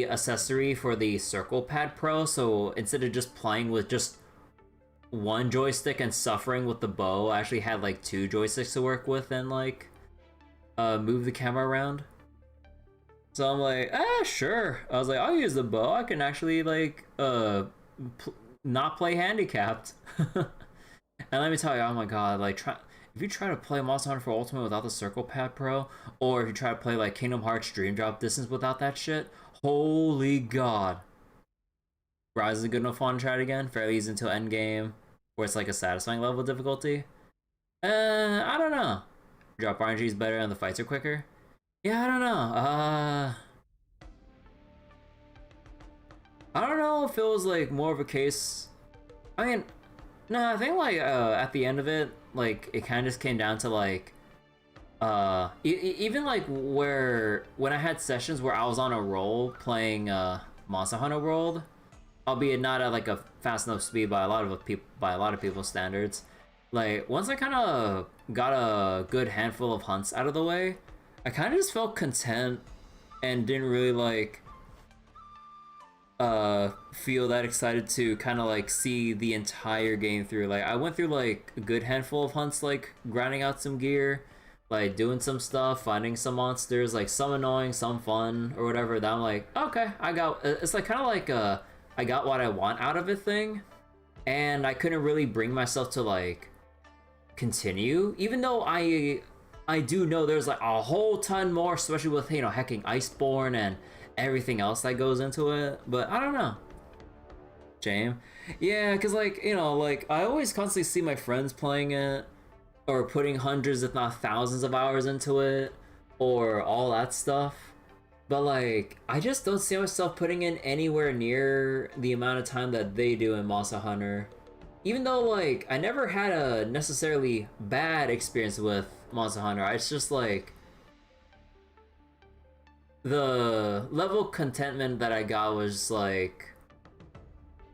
accessory for the Circle Pad Pro, so instead of just playing with just one joystick and suffering with the bow, I actually had like two joysticks to work with and like move the camera around. So I'm like, sure. I was like, I'll use the bow. I can actually like not play handicapped. And let me tell you, oh my god, like if you try to play Monster Hunter 4 Ultimate without the Circle Pad Pro, or if you try to play like Kingdom Hearts Dream Drop Distance without that shit, holy god. Rise is a good enough one to try it again. Fairly easy until endgame, where it's like a satisfying level of difficulty. I don't know. Drop RNG is better and the fights are quicker. Yeah, I don't know. I don't know if it was like more of a case. I mean, no, I think like at the end of it, like it kind of just came down to like even like when I had sessions where I was on a roll playing Monster Hunter World, albeit not at like a fast enough speed by a lot of people's standards. Like once I kind of got a good handful of hunts out of the way, I kind of just felt content and didn't really like feel that excited to kind of like see the entire game through. Like I went through like a good handful of hunts, like grinding out some gear, like doing some stuff, finding some monsters, like some annoying, some fun or whatever, that I'm like, okay, I got, it's like kind of like I got what I want out of it thing, and I couldn't really bring myself to like continue, even though I do know there's like a whole ton more, especially with, you know, hacking Iceborne and everything else that goes into it. But I don't know, James. Yeah, because like, you know, like I always constantly see my friends playing it or putting hundreds if not thousands of hours into it or all that stuff, but like I just don't see myself putting in anywhere near the amount of time that they do in Monster Hunter. Even though like I never had a necessarily bad experience with Monster Hunter, it's just like the level of contentment that I got was like,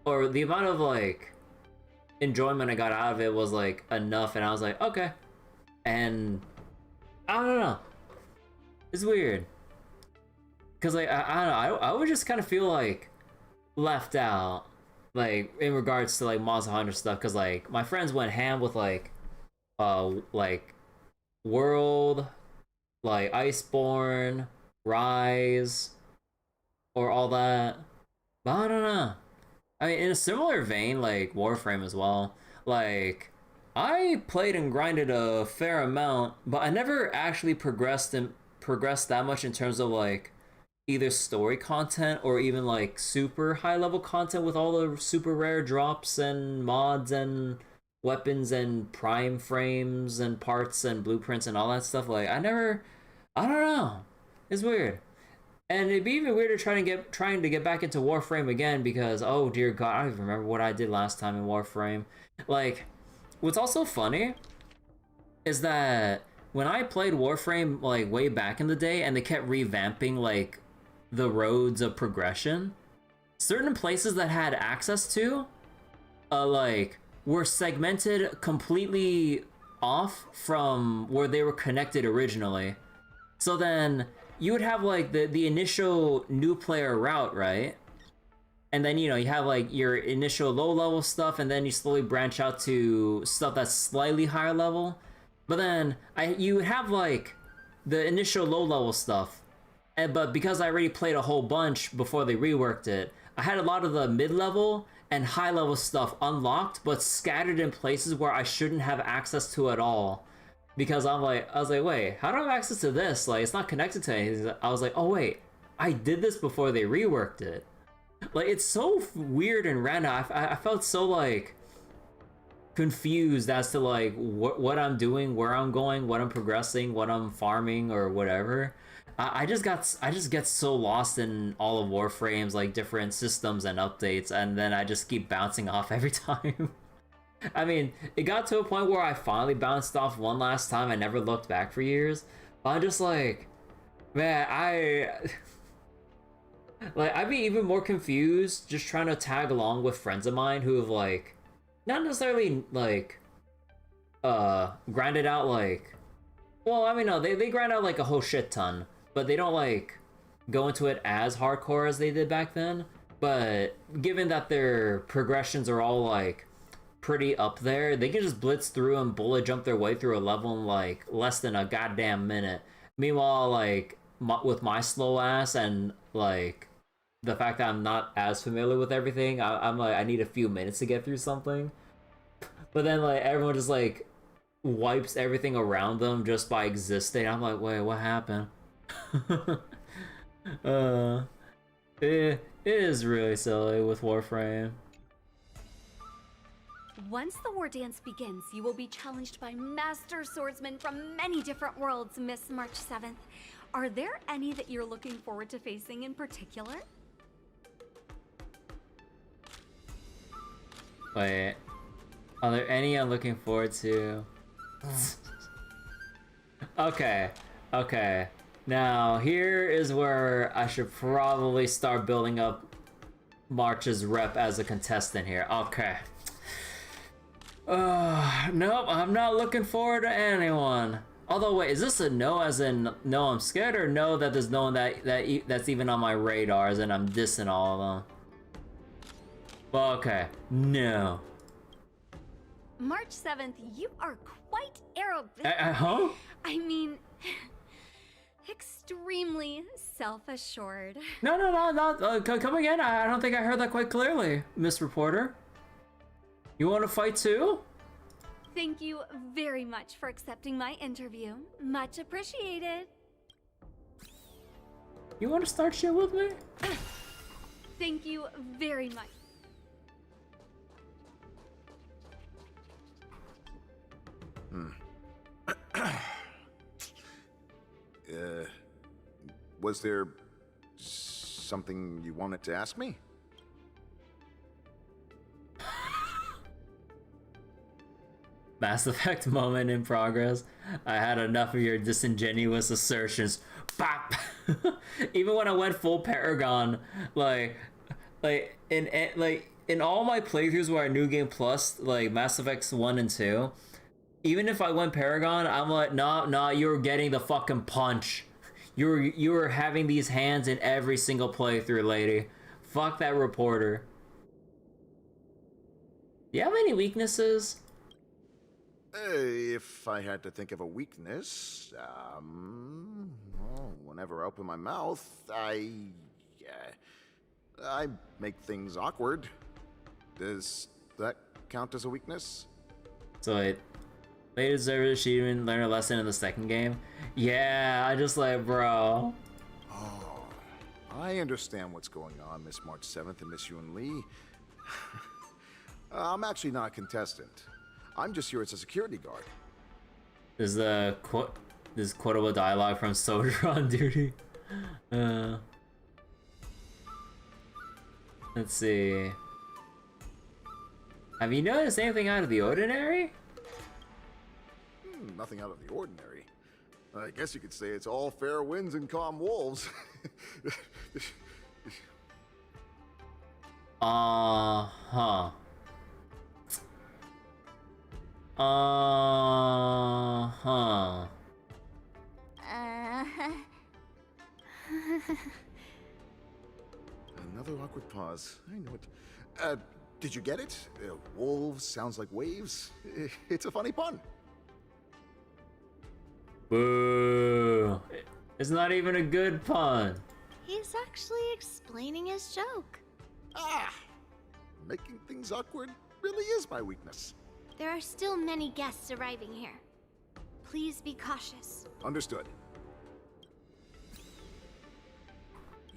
or the amount of like enjoyment I got out of it was like enough, and I was like, okay. And I don't know, it's weird, because like I don't know, I would just kind of feel like left out, like in regards to like Monster Hunter stuff, because like my friends went ham with like World, like Iceborne, Rise, or all that. But I don't know. I mean, in a similar vein, like Warframe as well. Like, I played and grinded a fair amount, but I never actually progressed that much in terms of like either story content or even like super high level content with all the super rare drops and mods and weapons and prime frames and parts and blueprints and all that stuff. Like I don't know. It's weird. And it'd be even weirder trying to get back into Warframe again, because oh dear god, I don't even remember what I did last time in Warframe. Like, what's also funny is that when I played Warframe like way back in the day and they kept revamping like the roads of progression, certain places that had access to like were segmented completely off from where they were connected originally. So then you would have like the initial new player route, right? And then, you know, you have like your initial low level stuff, and then you slowly branch out to stuff that's slightly higher level. But then you would have like the initial low level stuff, but because I already played a whole bunch before they reworked it, I had a lot of the mid level and high level stuff unlocked, but scattered in places where I shouldn't have access to at all. Because I was like, wait, how do I have access to this? Like, it's not connected to anything. I was like, oh wait, I did this before they reworked it. Like, it's so weird and random. I felt so like confused as to like what I'm doing, where I'm going, what I'm progressing, what I'm farming, or whatever. I just get so lost in all of Warframe's like different systems and updates, and then I just keep bouncing off every time. I mean, it got to a point where I finally bounced off one last time. I never looked back for years. But I'm just like, man, I'd be even more confused just trying to tag along with friends of mine who have like, not necessarily like, grinded out like, well, I mean, no, they grind out like a whole shit ton, but they don't like go into it as hardcore as they did back then. But given that their progressions are all like pretty up there, they can just blitz through and bullet jump their way through a level in like less than a goddamn minute. Meanwhile, like with my slow ass and like the fact that I'm not as familiar with everything, I'm like, I need a few minutes to get through something. But then like everyone just like wipes everything around them just by existing. I'm like, wait, what happened? It is really silly with Warframe. Once the war dance begins, you will be challenged by master swordsmen from many different worlds, Miss March 7th. Are there any that you're looking forward to facing in particular? Wait, are there any I'm looking forward to? Okay. Now, here is where I should probably start building up March's rep as a contestant here. Okay. Nope, I'm not looking forward to anyone. Although, wait, is this a no as in no I'm scared, or no that there's no one that's even on my radar as in I'm dissing all of them? Well, okay, no. March 7th, you are quite Huh? I mean, extremely self-assured. No, come again. I don't think I heard that quite clearly, Miss Reporter. You want to fight too? Thank you very much for accepting my interview. Much appreciated. You want to start shit with me? Thank you very much. Was there something you wanted to ask me? Mass Effect moment in progress. I had enough of your disingenuous assertions. Bop! Even when I went full Paragon, like in all my playthroughs where I New Game Plus, like Mass Effects 1 and 2, even if I went Paragon, I'm like, nah, you're getting the fucking punch. You're having these hands in every single playthrough, lady. Fuck that reporter. Do you have any weaknesses? If I had to think of a weakness, well, whenever I open my mouth, I make things awkward. Does that count as a weakness? So it, they deserve she even learn a lesson in the second game. Yeah, I just like, bro. Oh, I understand what's going on, Miss March 7th and Miss Yun Lee. I'm actually not a contestant. I'm just here as a security guard. There's a this quotable dialogue from Soldier on Duty. Let's see. Have you noticed anything out of the ordinary? Nothing out of the ordinary. I guess you could say it's all fair winds and calm wolves. Uh-huh. Another awkward pause. I know it. Did you get it? Wolves sounds like waves. It's a funny pun. Boo. It's not even a good pun. He's actually explaining his joke. Making things awkward really is my weakness. There are still many guests arriving here. Please be cautious. Understood.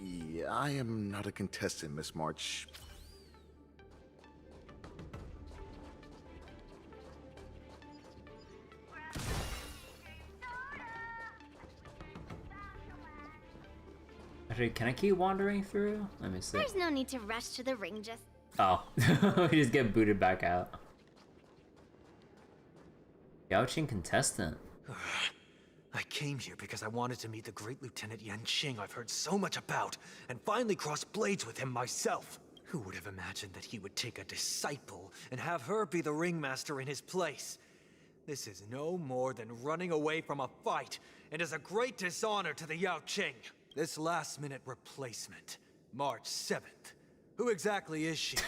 Yeah, I am not a contestant, Miss March. Actually, can I keep wandering through? Let me see. There's no need to rush to the ring, just... Oh, we just get booted back out. Yaoqing contestant. I came here because I wanted to meet the great Lieutenant Yanqing I've heard so much about, and finally cross blades with him myself. Who would have imagined that he would take a disciple and have her be the ringmaster in his place? This is no more than running away from a fight, and is a great dishonor to the Yaoqing. This last-minute replacement, March 7th. Who exactly is she?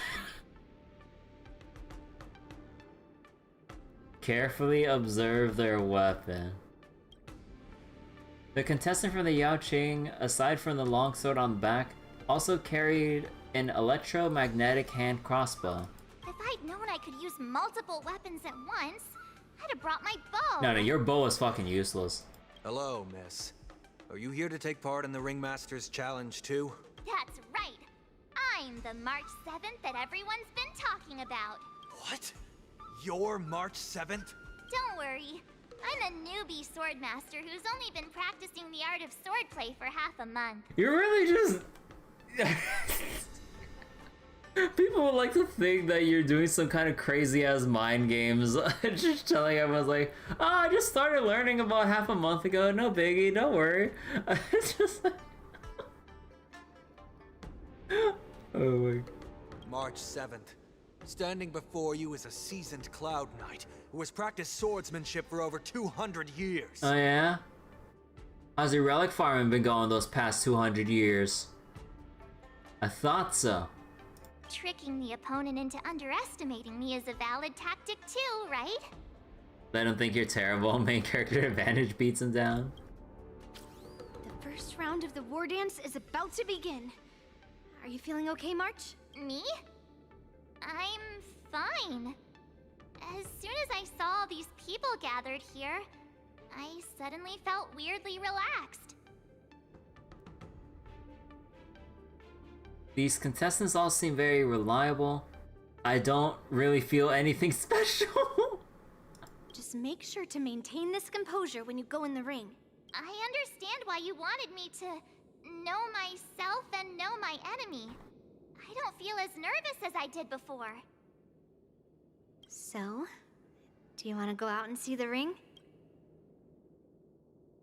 Carefully observe their weapon. The contestant from the Yaoqing, aside from the long sword on the back, also carried an electromagnetic hand crossbow. If I'd known I could use multiple weapons at once, I'd have brought my bow. No, your bow is fucking useless. Hello, miss. Are you here to take part in the Ringmaster's Challenge too? That's right. I'm the March 7th that everyone's been talking about. What? You're March 7th? Don't worry. I'm a newbie swordmaster who's only been practicing the art of swordplay for half a month. You're really just... People would like to think that you're doing some kind of crazy-ass mind games. Just telling everyone, like, oh, I just started learning about half a month ago. No biggie, don't worry. It's just like... March 7th. Standing before you is a seasoned Cloud Knight who has practiced swordsmanship for over 200 years. Oh yeah? How's your relic farming been going those past 200 years? I thought so. Tricking the opponent into underestimating me is a valid tactic too, right? Let him think you're terrible. Main character advantage beats him down. The first round of the war dance is about to begin. Are you feeling okay, March? Me? I'm fine. As soon as I saw all these people gathered here, I suddenly felt weirdly relaxed. These contestants all seem very reliable. I don't really feel anything special. Just make sure to maintain this composure when you go in the ring. I understand why you wanted me to know myself and know my enemy. I don't feel as nervous as I did before. So, do you want to go out and see the ring?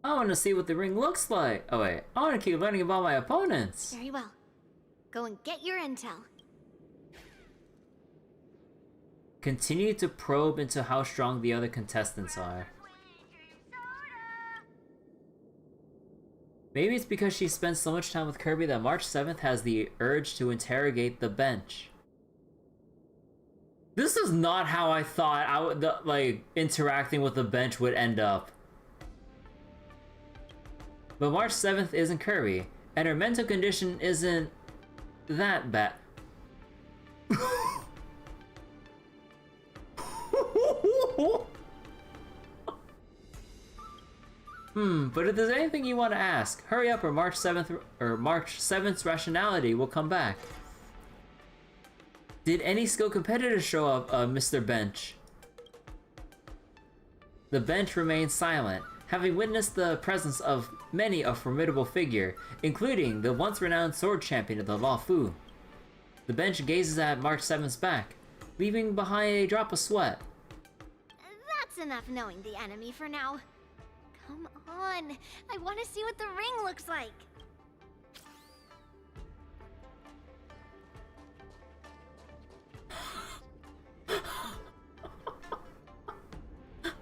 I want to see what the ring looks like. Oh wait, I want to keep learning about my opponents. Very well. Go and get your intel. Continue to probe into how strong the other contestants are. Maybe it's because she spends so much time with Kirby that March 7th has the urge to interrogate the bench. This is not how I thought I would, like, interacting with the bench would end up. But March 7th isn't Kirby, and her mental condition isn't that bad. But if there's anything you want to ask, hurry up or March 7th's rationality will come back. Did any skill competitors show up, Mr. Bench? The bench remained silent, having witnessed the presence of many a formidable figure, including the once-renowned sword champion of the Luofu. The bench gazes at March 7th's back, leaving behind a drop of sweat. That's enough knowing the enemy for now. Come on, I want to see what the ring looks like.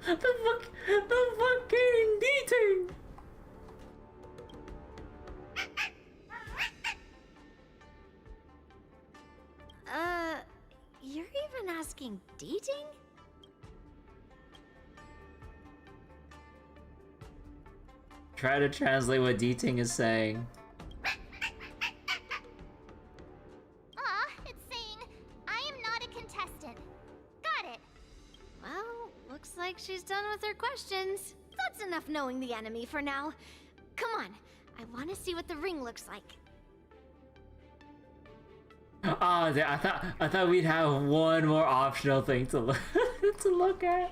The fucking dating! You're even asking dating? Try to translate what Dating is saying. It's saying, I am not a contestant. Got it. Well, looks like she's done with her questions. That's enough knowing the enemy for now. Come on, I want to see what the ring looks like. Oh, I thought we'd have one more optional thing to look to look at.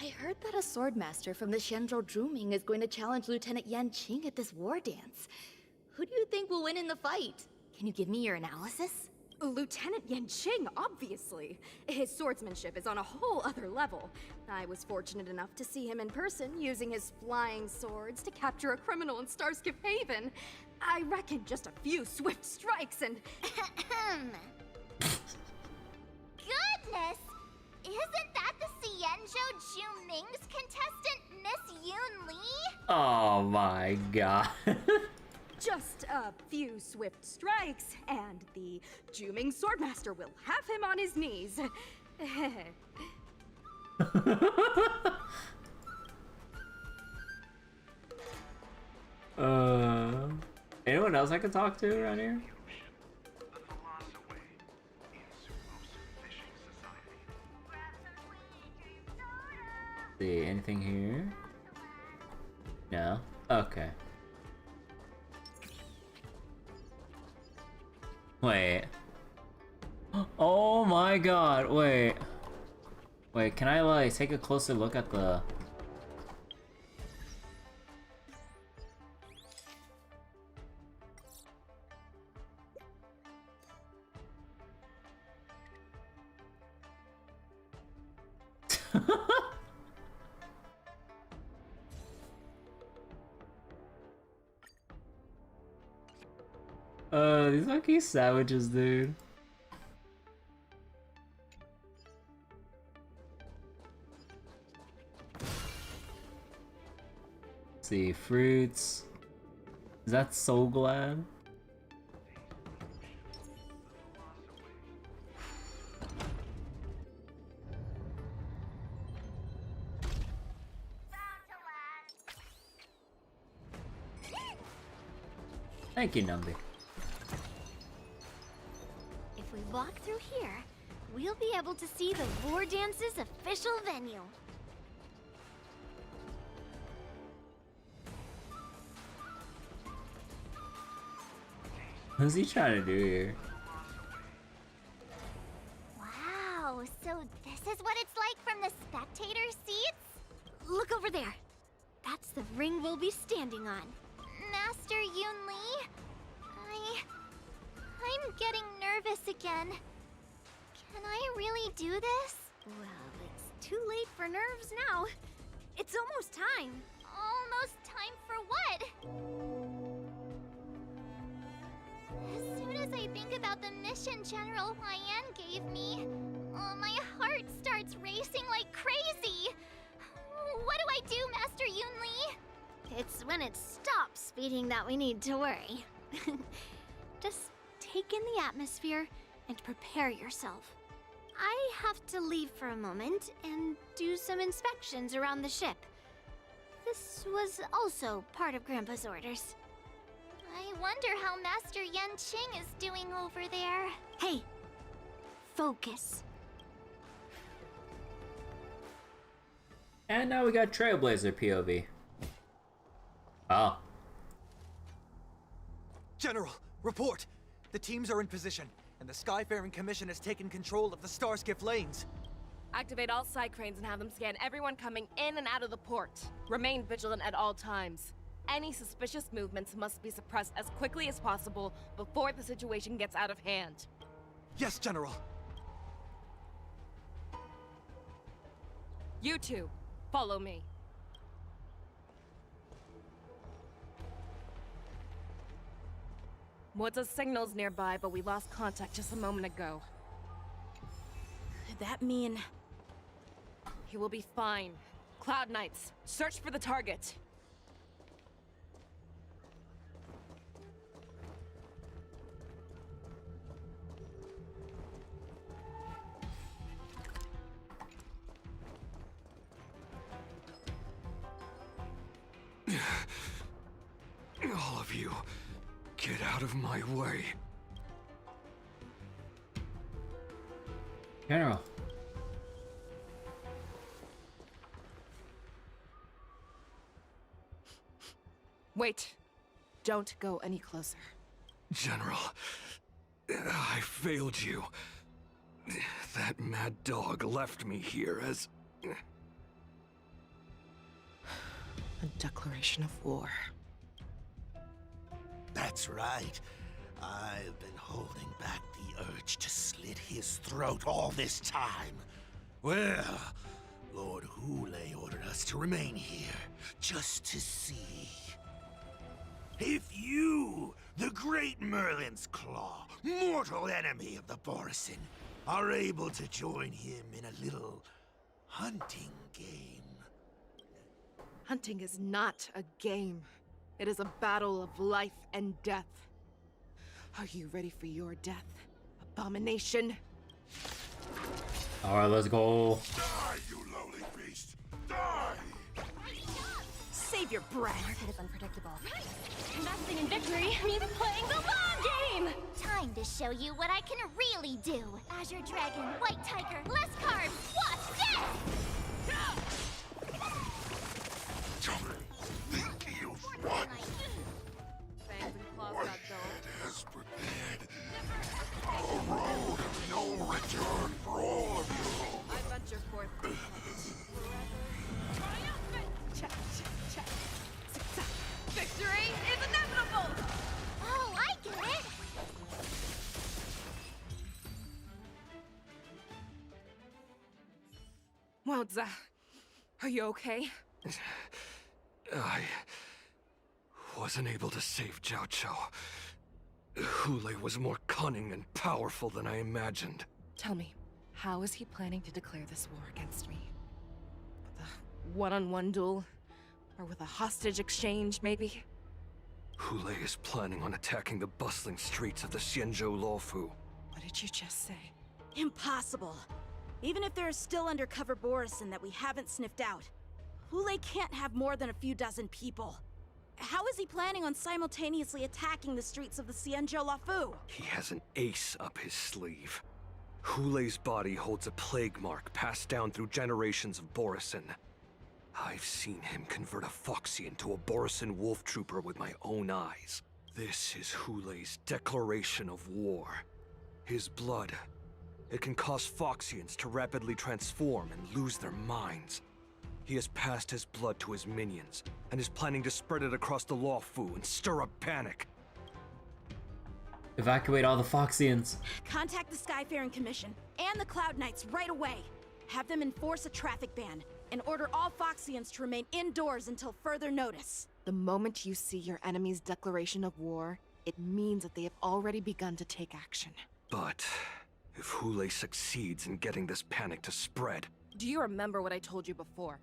I heard that a swordmaster from the Shenzhou Zhuming is going to challenge Lieutenant Yan Qing at this war dance. Who do you think will win in the fight? Can you give me your analysis? Lieutenant Yan Qing, obviously. His swordsmanship is on a whole other level. I was fortunate enough to see him in person using his flying swords to capture a criminal in Starskip Haven. I reckon just a few swift strikes and... Goodness! Isn't that the Xianzhou Juming's contestant, Miss Yoon Lee? Oh my god. Just a few swift strikes, and the Juming Swordmaster will have him on his knees. Anyone else I can talk to around here? See anything here? No? Okay. Wait. Oh my god, wait. Wait, can I like take a closer look at the... These fucking sandwiches, dude. Let's see, fruits. Is that so glad? Thank you, Numby. If we walk through here, we'll be able to see the War Dance's official venue. What's he trying to do here? Wow, so this is what it's like from the spectator seats? Look over there. That's the ring we'll be standing on. Master Yun Li? I'm getting nervous again. Can I really do this? Well, it's too late for nerves now. It's almost time. Almost time for what? As soon as I think about the mission General Huayan gave me, my heart starts racing like crazy. What do I do, Master Yun Li? It's when it stops beating that we need to worry. Just take in the atmosphere and prepare yourself. I have to leave for a moment and do some inspections around the ship. This was also part of Grandpa's orders. I wonder how Master Yen Qing is doing over there. Hey, focus. And now we got Trailblazer POV. Oh. General, report! The teams are in position, and the Skyfaring Commission has taken control of the Starskiff lanes. Activate all side cranes and have them scan everyone coming in and out of the port. Remain vigilant at all times. Any suspicious movements must be suppressed as quickly as possible before the situation gets out of hand. Yes, General. You two, follow me. Woods' signal's nearby, but we lost contact just a moment ago. Could that mean... He will be fine. Cloud Knights, search for the target. All of you, get out of my way. General. Wait. Don't go any closer. General, I failed you. That mad dog left me here as... A declaration of war. That's right. I've been holding back the urge to slit his throat all this time. Well, Lord Hule ordered us to remain here, just to see. If you, the great Merlin's Claw, mortal enemy of the Borisin, are able to join him in a little hunting game. Hunting is not a game. It is a battle of life and death. Are you ready for your death, abomination? Alright, let's go. Die, you lowly beast! Die! Save your breath. Market is unpredictable. Investing in victory means playing the long game! Time to show you what I can really do. Azure Dragon, White Tiger, less carbs, watch this! Think you what? Fangs and claws got dull. Has prepared a road of no return for all of you. I venture forth. Victory is inevitable! Oh, I get it! Wowza, are you okay? I wasn't able to save Jiao Chou. Hule was more cunning and powerful than I imagined. Tell me, how is he planning to declare this war against me? With a one-on-one duel? Or with a hostage exchange, maybe? Hule is planning on attacking the bustling streets of the Xianzhou Luofu. What did you just say? Impossible. Even if there are still undercover Borisin that we haven't sniffed out, Hule can't have more than a few dozen people. How is he planning on simultaneously attacking the streets of the Xianzhou Luofu? He has an ace up his sleeve. Hule's body holds a plague mark passed down through generations of Borisin. I've seen him convert a Foxy into a Borisin wolf trooper with my own eyes. This is Hule's declaration of war. His blood, it can cause Foxians to rapidly transform and lose their minds. He has passed his blood to his minions, and is planning to spread it across the Luofu and stir up panic. Evacuate all the Foxians. Contact the Skyfaring Commission and the Cloud Knights right away. Have them enforce a traffic ban and order all Foxians to remain indoors until further notice. The moment you see your enemy's declaration of war, it means that they have already begun to take action. But if Hule succeeds in getting this panic to spread... Do you remember what I told you before?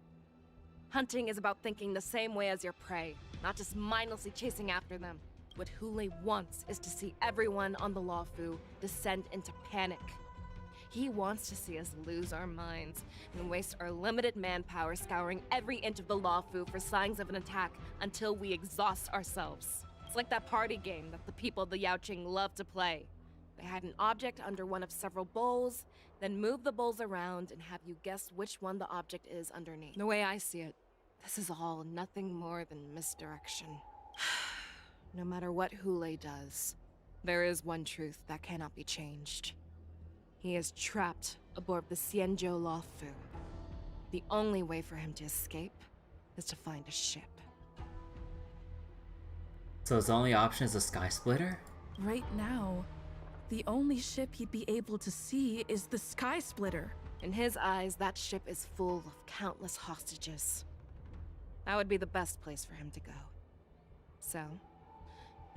Hunting is about thinking the same way as your prey, not just mindlessly chasing after them. What Hule wants is to see everyone on the Luofu descend into panic. He wants to see us lose our minds and waste our limited manpower scouring every inch of the Luofu for signs of an attack until we exhaust ourselves. It's like that party game that the people of the Yaoqing love to play. They hide an object under one of several bowls, then move the bowls around and have you guess which one the object is underneath. The way I see it, this is all nothing more than misdirection. No matter what Hule does, there is one truth that cannot be changed. He is trapped aboard the Xianzhou Luofu. The only way for him to escape is to find a ship. So his only option is a Sky Splitter? Right now, the only ship he'd be able to see is the Sky Splitter. In his eyes, that ship is full of countless hostages. That would be the best place for him to go. So,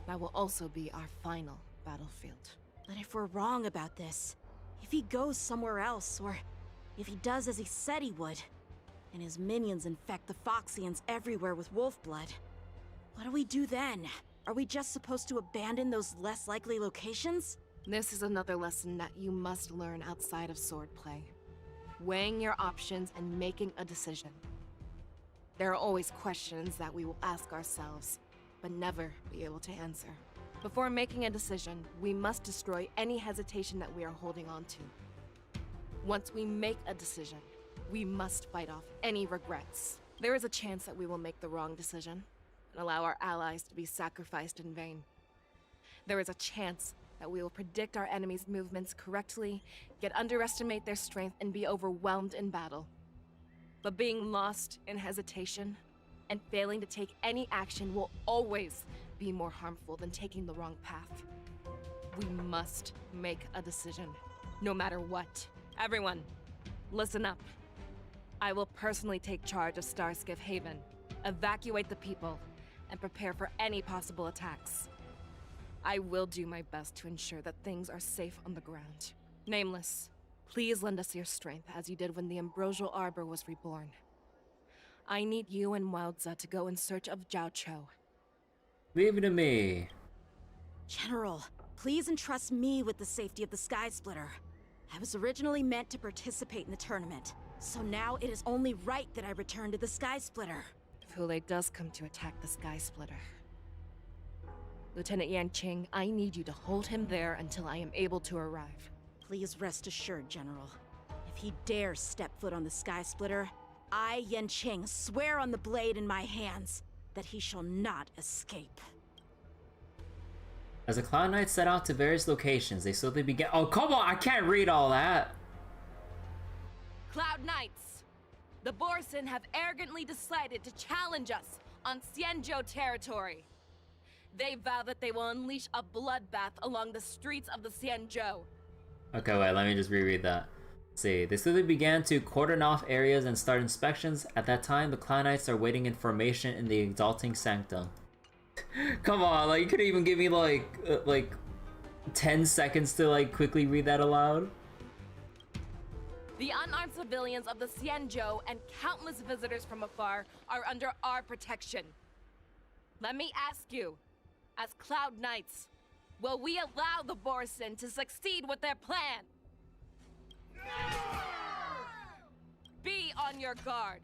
that will also be our final battlefield. But if we're wrong about this, if he goes somewhere else, or if he does as he said he would, and his minions infect the Foxians everywhere with wolf blood, what do we do then? Are we just supposed to abandon those less likely locations? This is another lesson that you must learn outside of swordplay. Weighing your options and making a decision. There are always questions that we will ask ourselves, but never be able to answer. Before making a decision, we must destroy any hesitation that we are holding on to. Once we make a decision, we must fight off any regrets. There is a chance that we will make the wrong decision and allow our allies to be sacrificed in vain. There is a chance that we will predict our enemies' movements correctly, yet underestimate their strength and be overwhelmed in battle. But being lost in hesitation and failing to take any action will always be more harmful than taking the wrong path. We must make a decision, no matter what. Everyone, listen up. I will personally take charge of Starskiff Haven, evacuate the people, and prepare for any possible attacks. I will do my best to ensure that things are safe on the ground. Nameless, please lend us your strength as you did when the Ambrosial Arbor was reborn. I need you and Wildza to go in search of Zhao Cho. Leave it to me. General, please entrust me with the safety of the Sky Splitter. I was originally meant to participate in the tournament, so now it is only right that I return to the Sky Splitter. If Hule does come to attack the Sky Splitter, Lieutenant Yanqing, I need you to hold him there until I am able to arrive. Please rest assured, General. If he dares step foot on the Sky Splitter, I, Yanqing, swear on the blade in my hands that he shall not escape. As the Cloud Knights set out to various locations, they slowly began— Oh, come on! I can't read all that! Cloud Knights! The Borisin have arrogantly decided to challenge us on Xianzhou territory. They vow that they will unleash a bloodbath along the streets of the Xianzhou. Okay, wait, let me just reread that. Let's see, they slowly began to cordon off areas and start inspections. At that time, the Cloud Knights are waiting in formation in the Exalting Sanctum. Come on, like, you couldn't even give me, like 10 seconds to like quickly read that aloud. The unarmed civilians of the Xianzhou and countless visitors from afar are under our protection. Let me ask you, as Cloud Knights, will we allow the Borson to succeed with their plan? Be on your guard.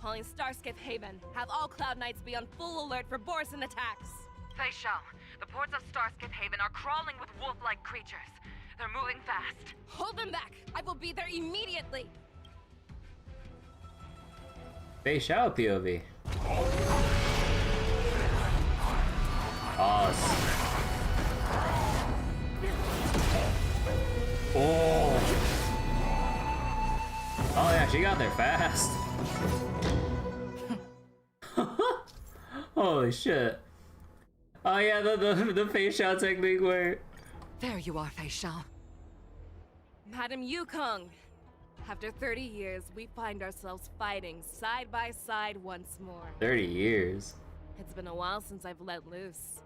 Calling Starskiff Haven. Have all Cloud Knights be on full alert for Borson attacks. Feixiao, the ports of Starskiff Haven are crawling with wolf-like creatures. They're moving fast. Hold them back! I will be there immediately! Feixiao POV. Awesome. Oh! Oh yeah, she got there fast. Holy shit. Oh yeah, the Feixiao technique where... There you are, Feixiao. Madam Yukong, after 30 years, we find ourselves fighting side by side once more. 30 years? It's been a while since I've let loose.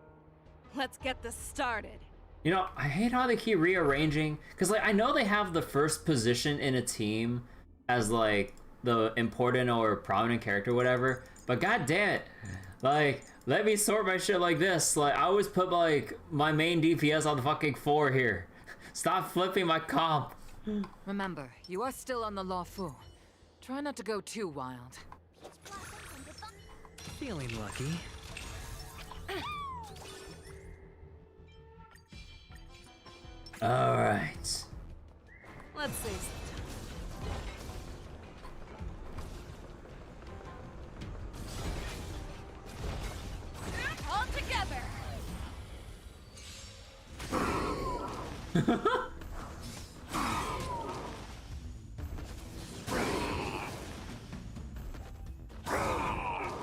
Let's get this started. You know, I hate how they keep rearranging, because like I know they have the first position in a team as like the important or prominent character or whatever, but god damn it, like let me sort my shit like this. Like I always put like my main DPS on the fucking 4 here. Stop flipping my comp. Remember, you are still on the Lawfu. Try not to go too wild. Feeling lucky. All right. Let's see. All together.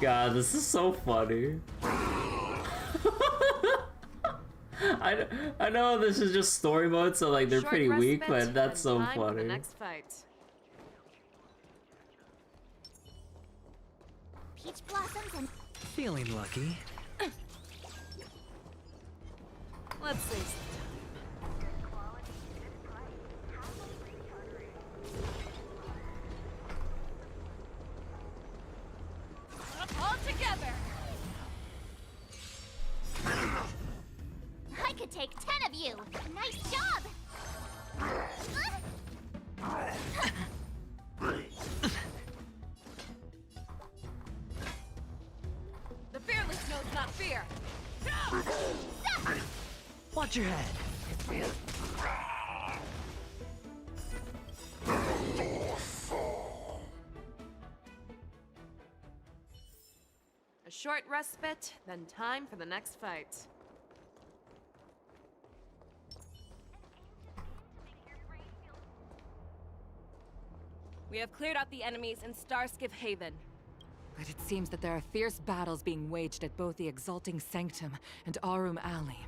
God, this is so funny. I know this is just story mode, so like they're pretty weak, but that's so funny. Next fight. Peach blossoms and Feeling lucky. Let's see. All together. I could take 10 of you. Nice job. The fearless knows not fear. Watch your head. A short respite, then time for the next fight. We have cleared out the enemies in Starskiff Haven. But it seems that there are fierce battles being waged at both the Exalting Sanctum and Arum Alley.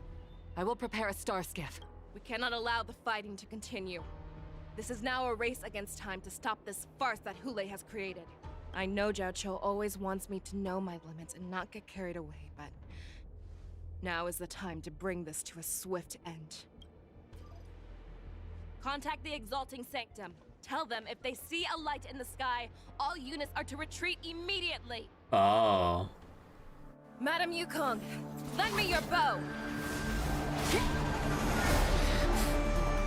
I will prepare a star skiff. We cannot allow the fighting to continue. This is now a race against time to stop this farce that Hule has created. I know Jiao Cho always wants me to know my limits and not get carried away, but now is the time to bring this to a swift end. Contact the Exalting Sanctum. Tell them if they see a light in the sky, all units are to retreat immediately. Oh. Madam Yukong, lend me your bow.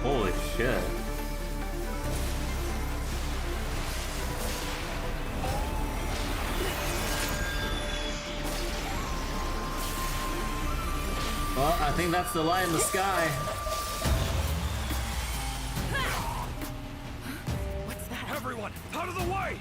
Holy shit. Well, I think that's the light in the sky. Everyone, out of the way!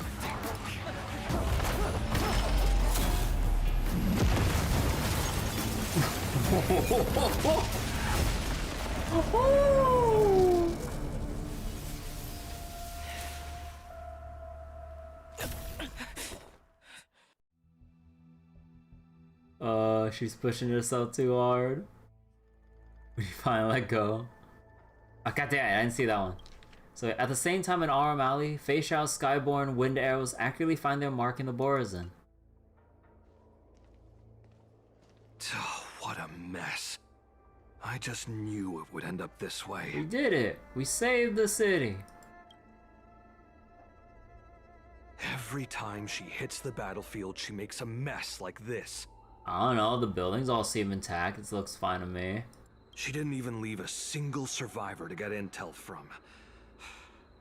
She's pushing herself too hard. We finally let go. Oh, god damn, I didn't see that one. So at the same time in Arum Alley, Feixiao's Skyborn wind arrows accurately find their mark in the Borazin. mess. I just knew it would end up this way. We did it! We saved the city! Every time she hits the battlefield, she makes a mess like this. I don't know, the buildings all seem intact. It looks fine to me. She didn't even leave a single survivor to get intel from.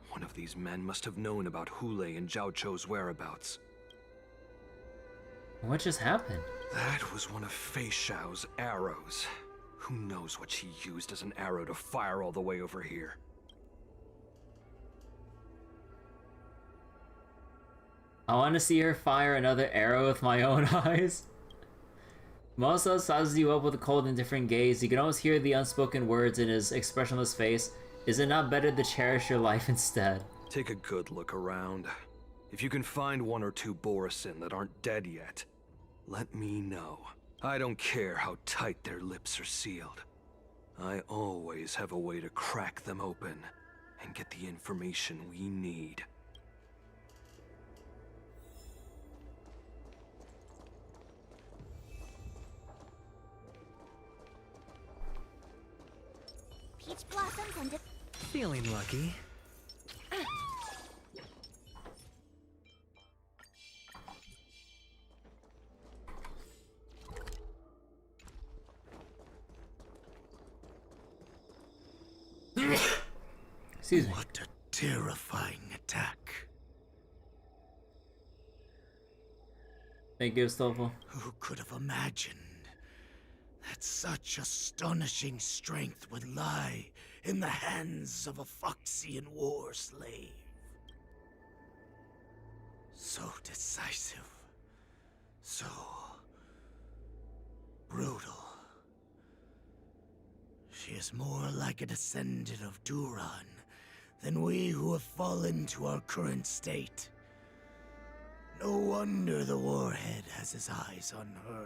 One of these men must have known about Hule and Zhao Chou's whereabouts. What just happened? That was one of Feixiao's arrows. Who knows what she used as an arrow to fire all the way over here? I want to see her fire another arrow with my own eyes. Mosa sizes you up with a cold, indifferent gaze. You can almost hear the unspoken words in his expressionless face. Is it not better to cherish your life instead? Take a good look around. If you can find one or two Borisin that aren't dead yet, let me know. I don't care how tight their lips are sealed. I always have a way to crack them open and get the information we need. Peach blossoms and Feeling lucky. Excuse me. What a terrifying attack. Thank you, Stoffel. Who could have imagined that such astonishing strength would lie in the hands of a Foxian war slave? So decisive. So brutal. She is more like a descendant of Duran than we who have fallen to our current state. No wonder the warhead has his eyes on her.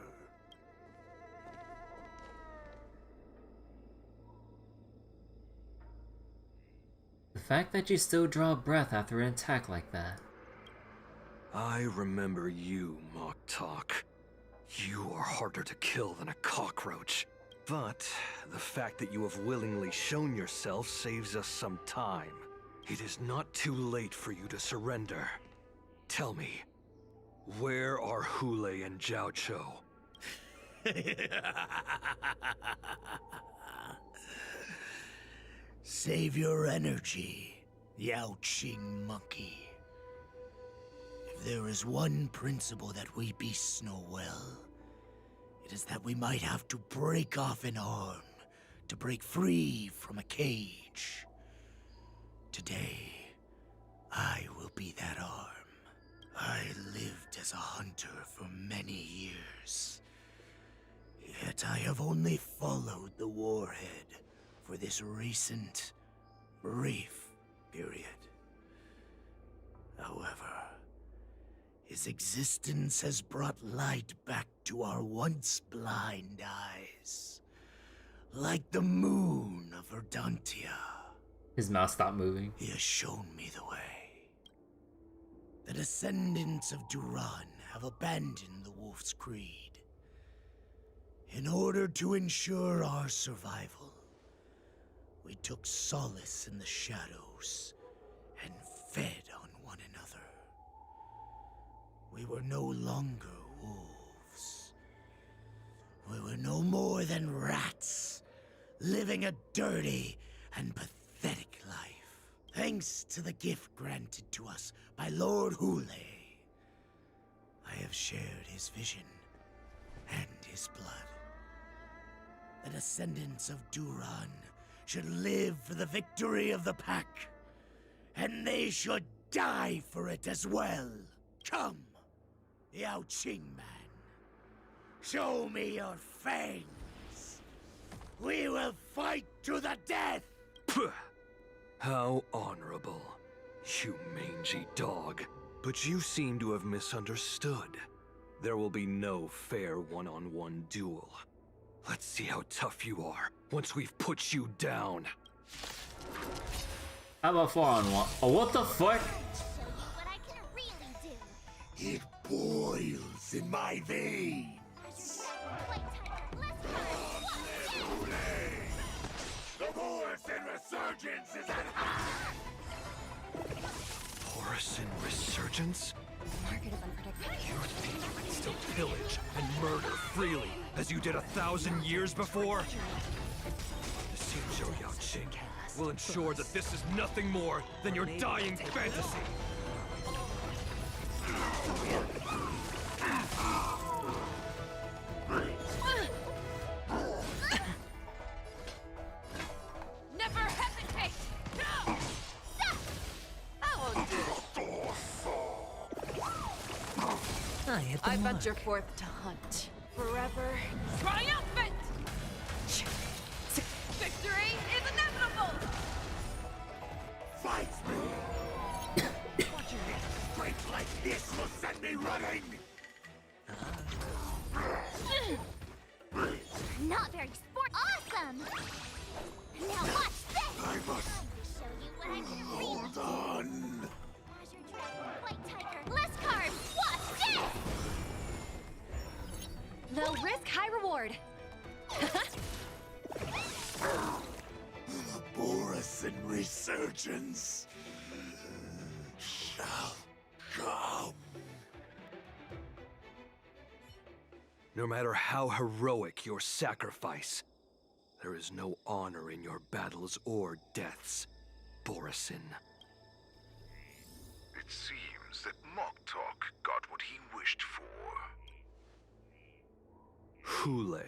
The fact that you still draw breath after an attack like that. I remember you, Mock Talk. You are harder to kill than a cockroach. But the fact that you have willingly shown yourself saves us some time. It is not too late for you to surrender. Tell me, where are Hule and Zhao Chou? Save your energy, Yao Qing monkey. If there is one principle that we beasts know well, it is that we might have to break off an arm to break free from a cage. Today, I will be that arm. I lived as a hunter for many years, yet I have only followed the warhead for this recent, brief period. However, his existence has brought light back to our once blind eyes, like the moon of Verdantia. His mouth stopped moving. He has shown me the way. The descendants of Duran have abandoned the Wolf's Creed. In order to ensure our survival, we took solace in the shadows and fed on one another. We were no longer wolves. We were no more than rats, living a dirty and pathetic life. Thanks to the gift granted to us by Lord Hule, I have shared his vision and his blood. The descendants of Duran should live for the victory of the pack, and they should die for it as well. Come, Yao Qing man, show me your fangs. We will fight to the death. How honorable, you mangy dog. But you seem to have misunderstood. There will be no fair one-on-one duel. Let's see how tough you are once we've put you down. How about 4-on-1? Oh, what the fuck? It boils in my veins. resurgence is at hand! Borisin resurgence? Market is unpredictable. You think you can still pillage and murder freely, as you did 1,000 years before? The Feixiao Yaoqing will ensure that this is nothing more than your dying fantasy. Never hesitate! No! That won't do it. I venture forth to hunt. Forever triumphant! Victory is inevitable! Fight me! Watching a strength like this will send me running! Not very sport. Awesome! Now watch this! I must Show you what I can hold on! Azure Dragon, White Tiger, less carbs! Watch this! Low risk, high reward. The Borisin resurgence shall come. No matter how heroic your sacrifice, there is no honor in your battles or deaths, Borisin. It seems that Moktok got what he wished for. Hule,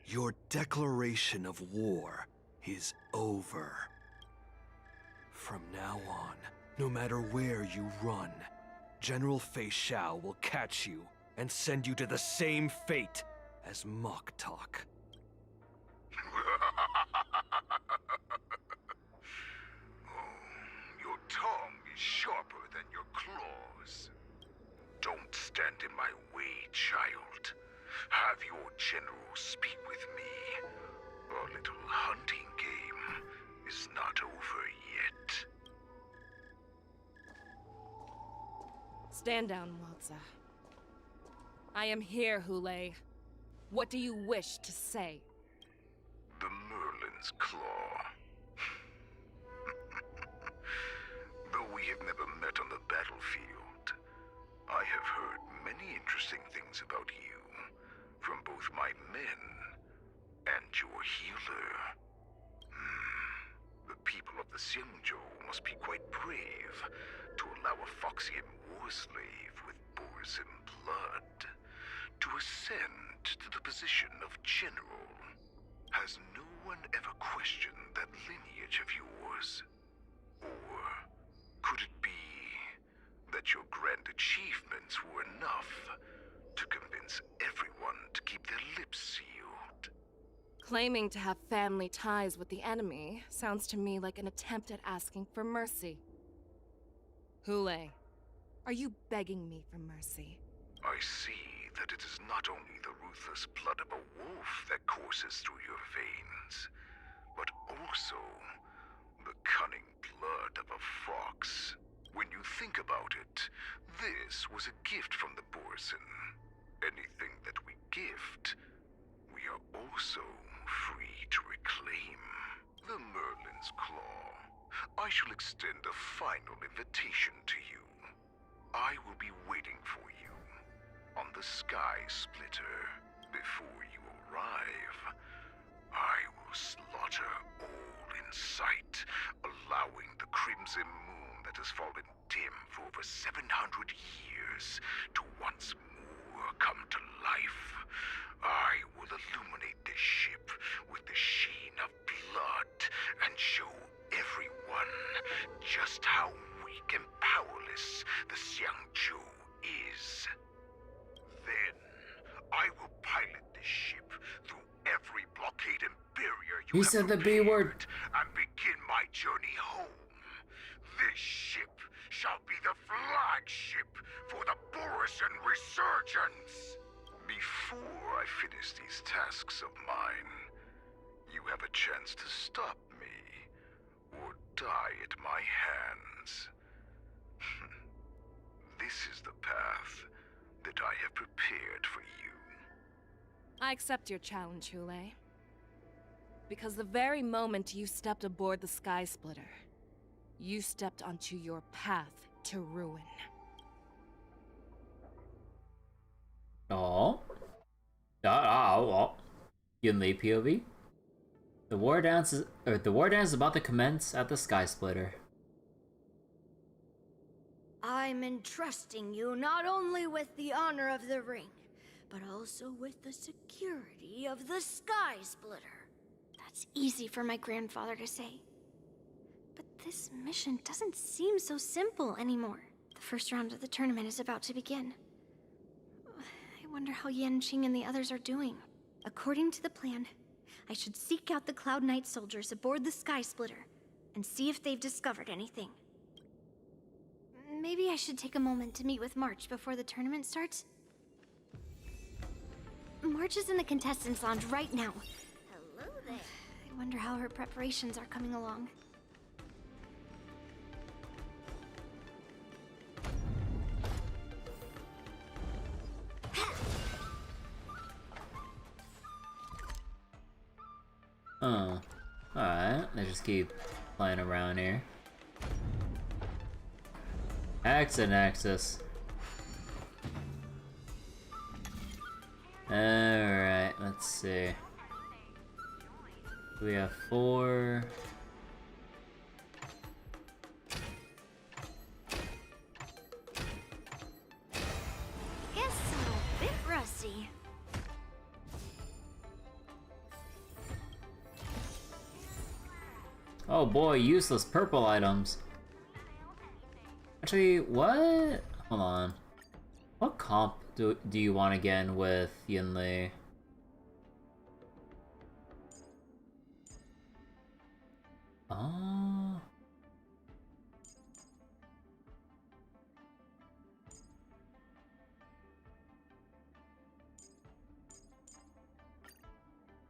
your declaration of war is over. From now on, no matter where you run, General Feixiao will catch you and send you to the same fate as Moktok. Your tongue is sharper than your claws. Don't stand in my way, child. Have your general speak with me. Our little hunting game is not over yet. Stand down, Waltza. I am here, Hule. What do you wish to say? The Merlin's Claw. Though we have never met on the battlefield, I have heard many interesting things about you from both my men and your healer. The people of the Xianzhou must be quite brave to allow a Foxian war slave with Borisin blood to ascend to the position of general. Has no one ever questioned that lineage of yours? Or could it be that your grand achievements were enough to convince everyone to keep their lips sealed? Claiming to have family ties with the enemy sounds to me like an attempt at asking for mercy. Hule, are you begging me for mercy? I see that it is not only the ruthless blood of a wolf that courses through your veins, but also the cunning blood of a fox. When you think about it, this was a gift from the Borisin. Anything that we gift, we are also free to reclaim. The Merlin's Claw. I shall extend a final invitation to you. I will be waiting for you on the Sky Splitter. Before you arrive, I will slaughter all in sight, allowing the crimson moon that has fallen dim for over 700 years to once more come to life. I will illuminate this ship with the sheen of blood and show everyone just how weak and powerless the Xianzhou is. Then, I will pilot this ship through every blockade and barrier you He have said the B word. and begin my journey home. This ship shall be the flagship for the Borisin Resurgence. Before I finish these tasks of mine, you have a chance to stop me or die at my hands. This is the path that I have prepared for you. I accept your challenge, Hule. Because the very moment you stepped aboard the Sky Splitter, you stepped onto your path to ruin. Oh. Yunli POV. The war dance is about to commence at the Sky Splitter. I'm entrusting you not only with the honor of the ring, but also with the security of the Sky Splitter. That's easy for my grandfather to say. But this mission doesn't seem so simple anymore. The first round of the tournament is about to begin. I wonder how Yanqing and the others are doing. According to the plan, I should seek out the Cloud Knight soldiers aboard the Sky Splitter and see if they've discovered anything. Maybe I should take a moment to meet with March before the tournament starts. March is in the contestants' lounge right now. Hello there. I wonder how her preparations are coming along. Oh. Alright, let's just keep playing around here. Exit access. Alright, let's see. We have 4. Guess I'm a bit rusty. Oh boy, useless purple items. Actually, what? Hold on. What comp do you want again with Yunli? Oh.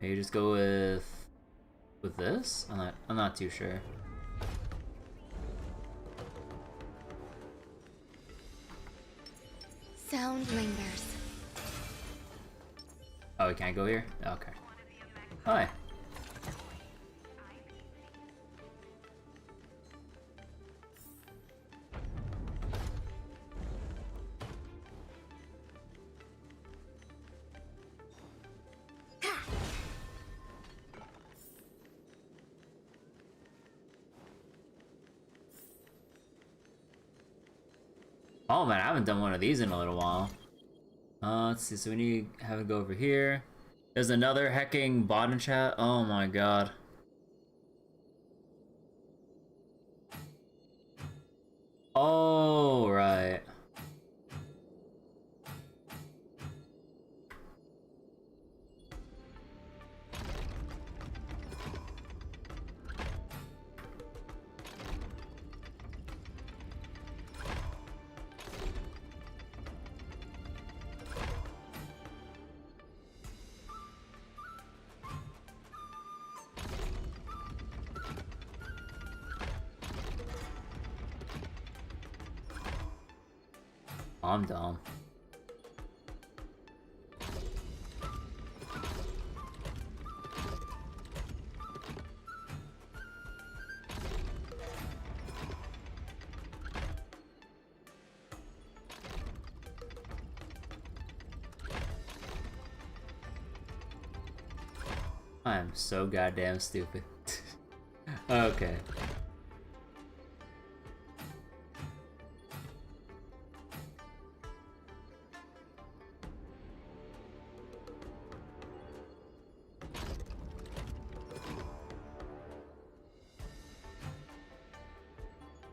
Maybe just go with this? I'm not too sure. Sound lingers. Oh, we can't go here? Okay. Hi. Oh man, I haven't done one of these in a little while. Let's see, so we need to have it go over here. There's another hecking bot in chat. Oh my god. Oh, right. I'm dumb. I am so goddamn stupid. Okay.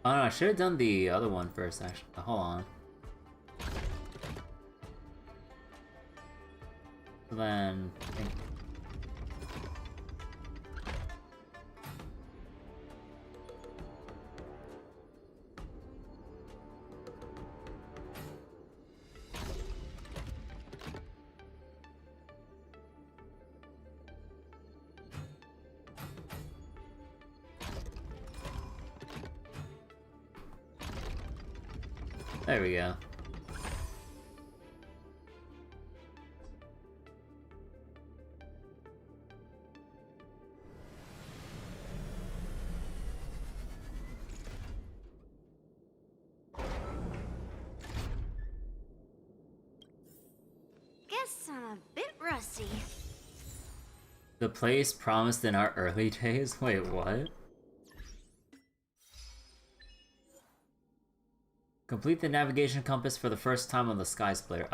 Oh no, I should have done the other one first, actually. Hold on. So then... There we go. guess I'm a bit rusty. The place promised in our early days? Wait, what? Complete the navigation compass for the first time on the Sky Splitter.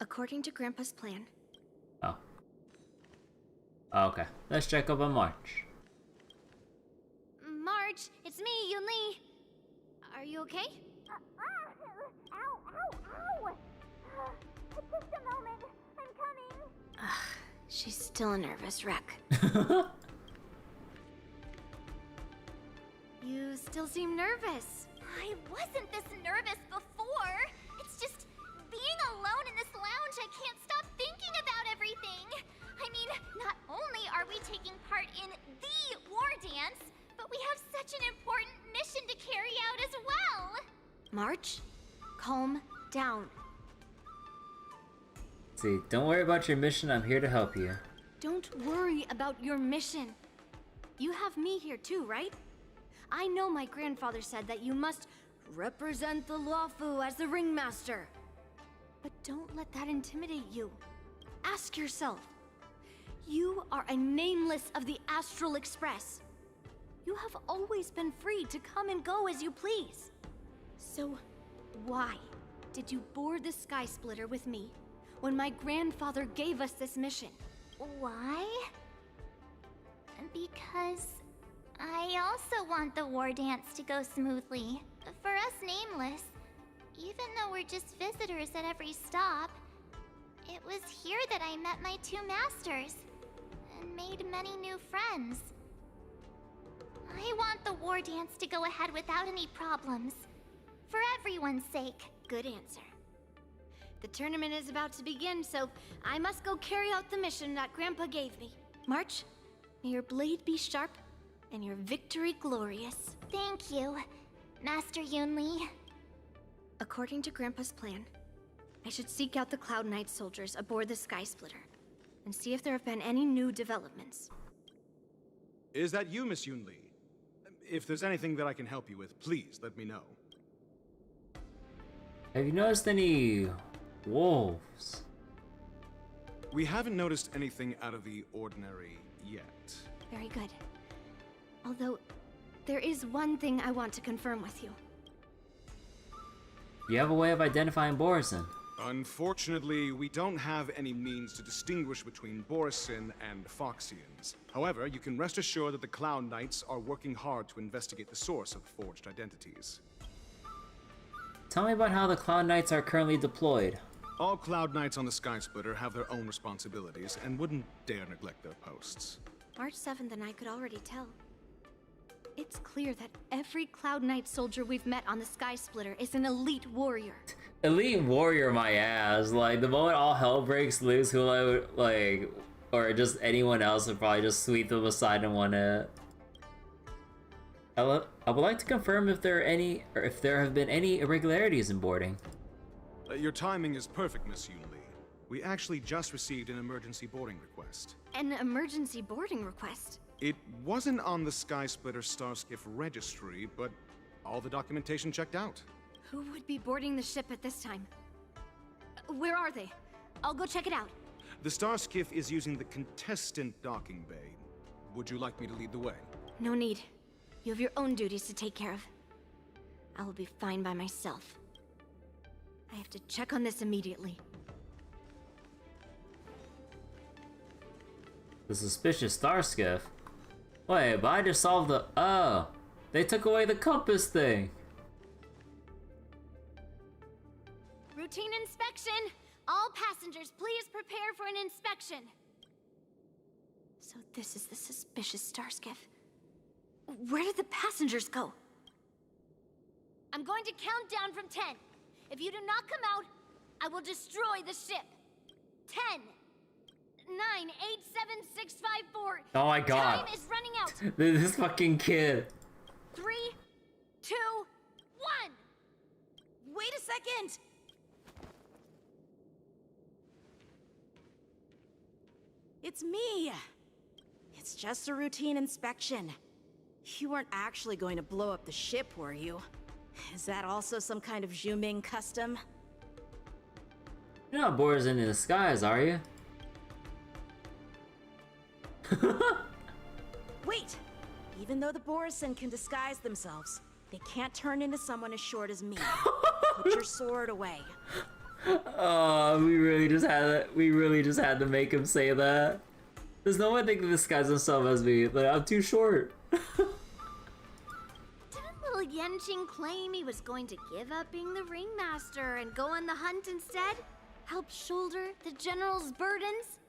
According to Grandpa's plan. Oh. Okay, let's check up on March. March, it's me, Yun Li. Are you okay? Ow, ow, ow! It's just a moment. I'm coming. Ugh, she's still a nervous wreck. You still seem nervous. I wasn't this nervous before. It's just being alone in this lounge, I can't stop thinking about everything. I mean, not only are we taking part in the war dance, but we have such an important mission to carry out as well. March, calm down. See, don't worry about your mission, I'm here to help you. Don't worry about your mission. You have me here too, right? I know my grandfather said that you must represent the Luofu as the ringmaster. But don't let that intimidate you. Ask yourself. You are a nameless of the Astral Express. You have always been free to come and go as you please. So, why did you board the Sky Splitter with me when my grandfather gave us this mission? Why? Because I also want the war dance to go smoothly. For us Nameless, even though we're just visitors at every stop, it was here that I met my two masters and made many new friends. I want the war dance to go ahead without any problems. For everyone's sake. Good answer. The tournament is about to begin, so I must go carry out the mission that Grandpa gave me. March, may your blade be sharp and your victory glorious. Thank you, Master Yun Li. According to Grandpa's plan, I should seek out the Cloud Knight soldiers aboard the Sky Splitter and see if there have been any new developments. Is that you, Miss Yun Li? If there's anything that I can help you with, please let me know. Have you noticed any wolves? We haven't noticed anything out of the ordinary yet. Very good. Although, there is one thing I want to confirm with you. You have a way of identifying Borisin. Unfortunately, we don't have any means to distinguish between Borisin and Feixians. However, you can rest assured that the Cloud Knights are working hard to investigate the source of forged identities. Tell me about how the Cloud Knights are currently deployed. All Cloud Knights on the Sky Splitter have their own responsibilities and wouldn't dare neglect their posts. March 7th and I could already tell. It's clear that every Cloud Knight soldier we've met on the Sky Splitter is an elite warrior. Elite warrior, my ass. Like, the moment all hell breaks loose, who like, or just anyone else would probably just sweep them aside in one hit. I would like to confirm if there have been any irregularities in boarding. Your timing is perfect, Miss Yun Li. We actually just received an emergency boarding request. An emergency boarding request? It wasn't on the Sky Splitter Starskiff registry, but all the documentation checked out. Who would be boarding the ship at this time? Where are they? I'll go check it out. The Starskiff is using the contestant docking bay. Would you like me to lead the way? No need. You have your own duties to take care of. I will be fine by myself. I have to check on this immediately. The suspicious Starskiff? Wait, but I just solved the... Oh! They took away the compass thing! Routine inspection! All passengers, please prepare for an inspection! So this is the suspicious Starskiff. Where did the passengers go? I'm going to count down from 10. If you do not come out, I will destroy the ship. 10, 9, 8, 7, 6, 5, 4. Oh my god. Time is running out. This fucking kid. 3, 2, 1. Wait a second! It's me! It's just a routine inspection. You weren't actually going to blow up the ship, were you? Is that also some kind of Zhuming custom? You're not boars in the skies, are you? Wait! Even though the Borisin can disguise themselves, they can't turn into someone as short as me. Put your sword away. Oh, we really just had to make him say that. There's no one that can disguise himself as me. Like, I'm too short. Didn't little Yanqing claim he was going to give up being the ringmaster and go on the hunt instead? Help shoulder the general's burdens?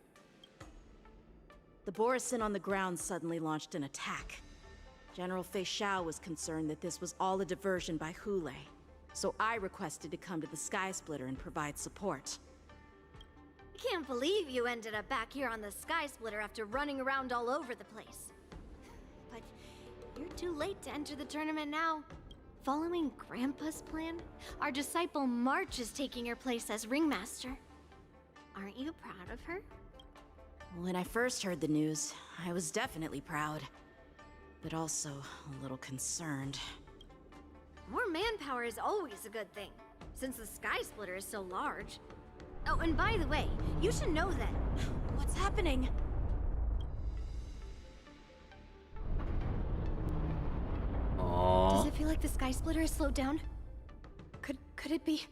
The Borisin on the ground suddenly launched an attack. General Feixiao was concerned that this was all a diversion by Hule, so I requested to come to the Sky Splitter and provide support. I can't believe you ended up back here on the Sky Splitter after running around all over the place. But you're too late to enter the tournament now. Following Grandpa's plan, our disciple March is taking your place as ringmaster. Aren't you proud of her? When I first heard the news, I was definitely proud, but also a little concerned. More manpower is always a good thing, since the Sky Splitter is so large. Oh, and by the way, you should know that... What's happening? Aww. Does it feel like the Sky Splitter has slowed down? Could it be?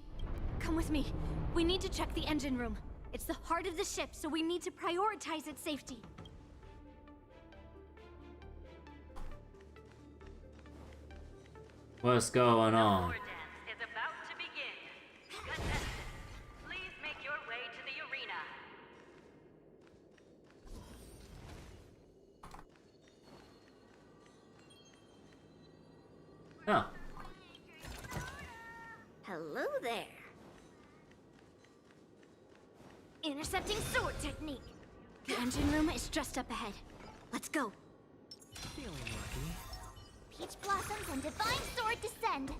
Come with me. We need to check the engine room. It's the heart of the ship, so we need to prioritize its safety. What's going on? Is about to begin. Contestants, please make your way to the arena. Oh. Hello there. Intercepting sword technique. The engine room is just up ahead. Let's go. Feeling lucky. Peach blossoms and divine sword descend.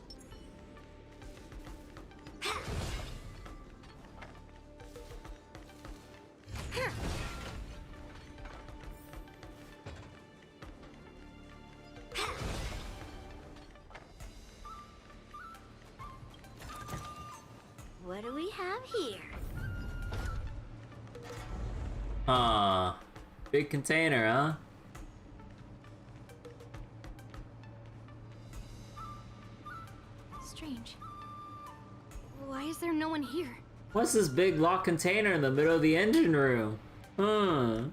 What do we have here? Big container, huh? Strange. Why is there no one here? What's this big locked container in the middle of the engine room? Oh.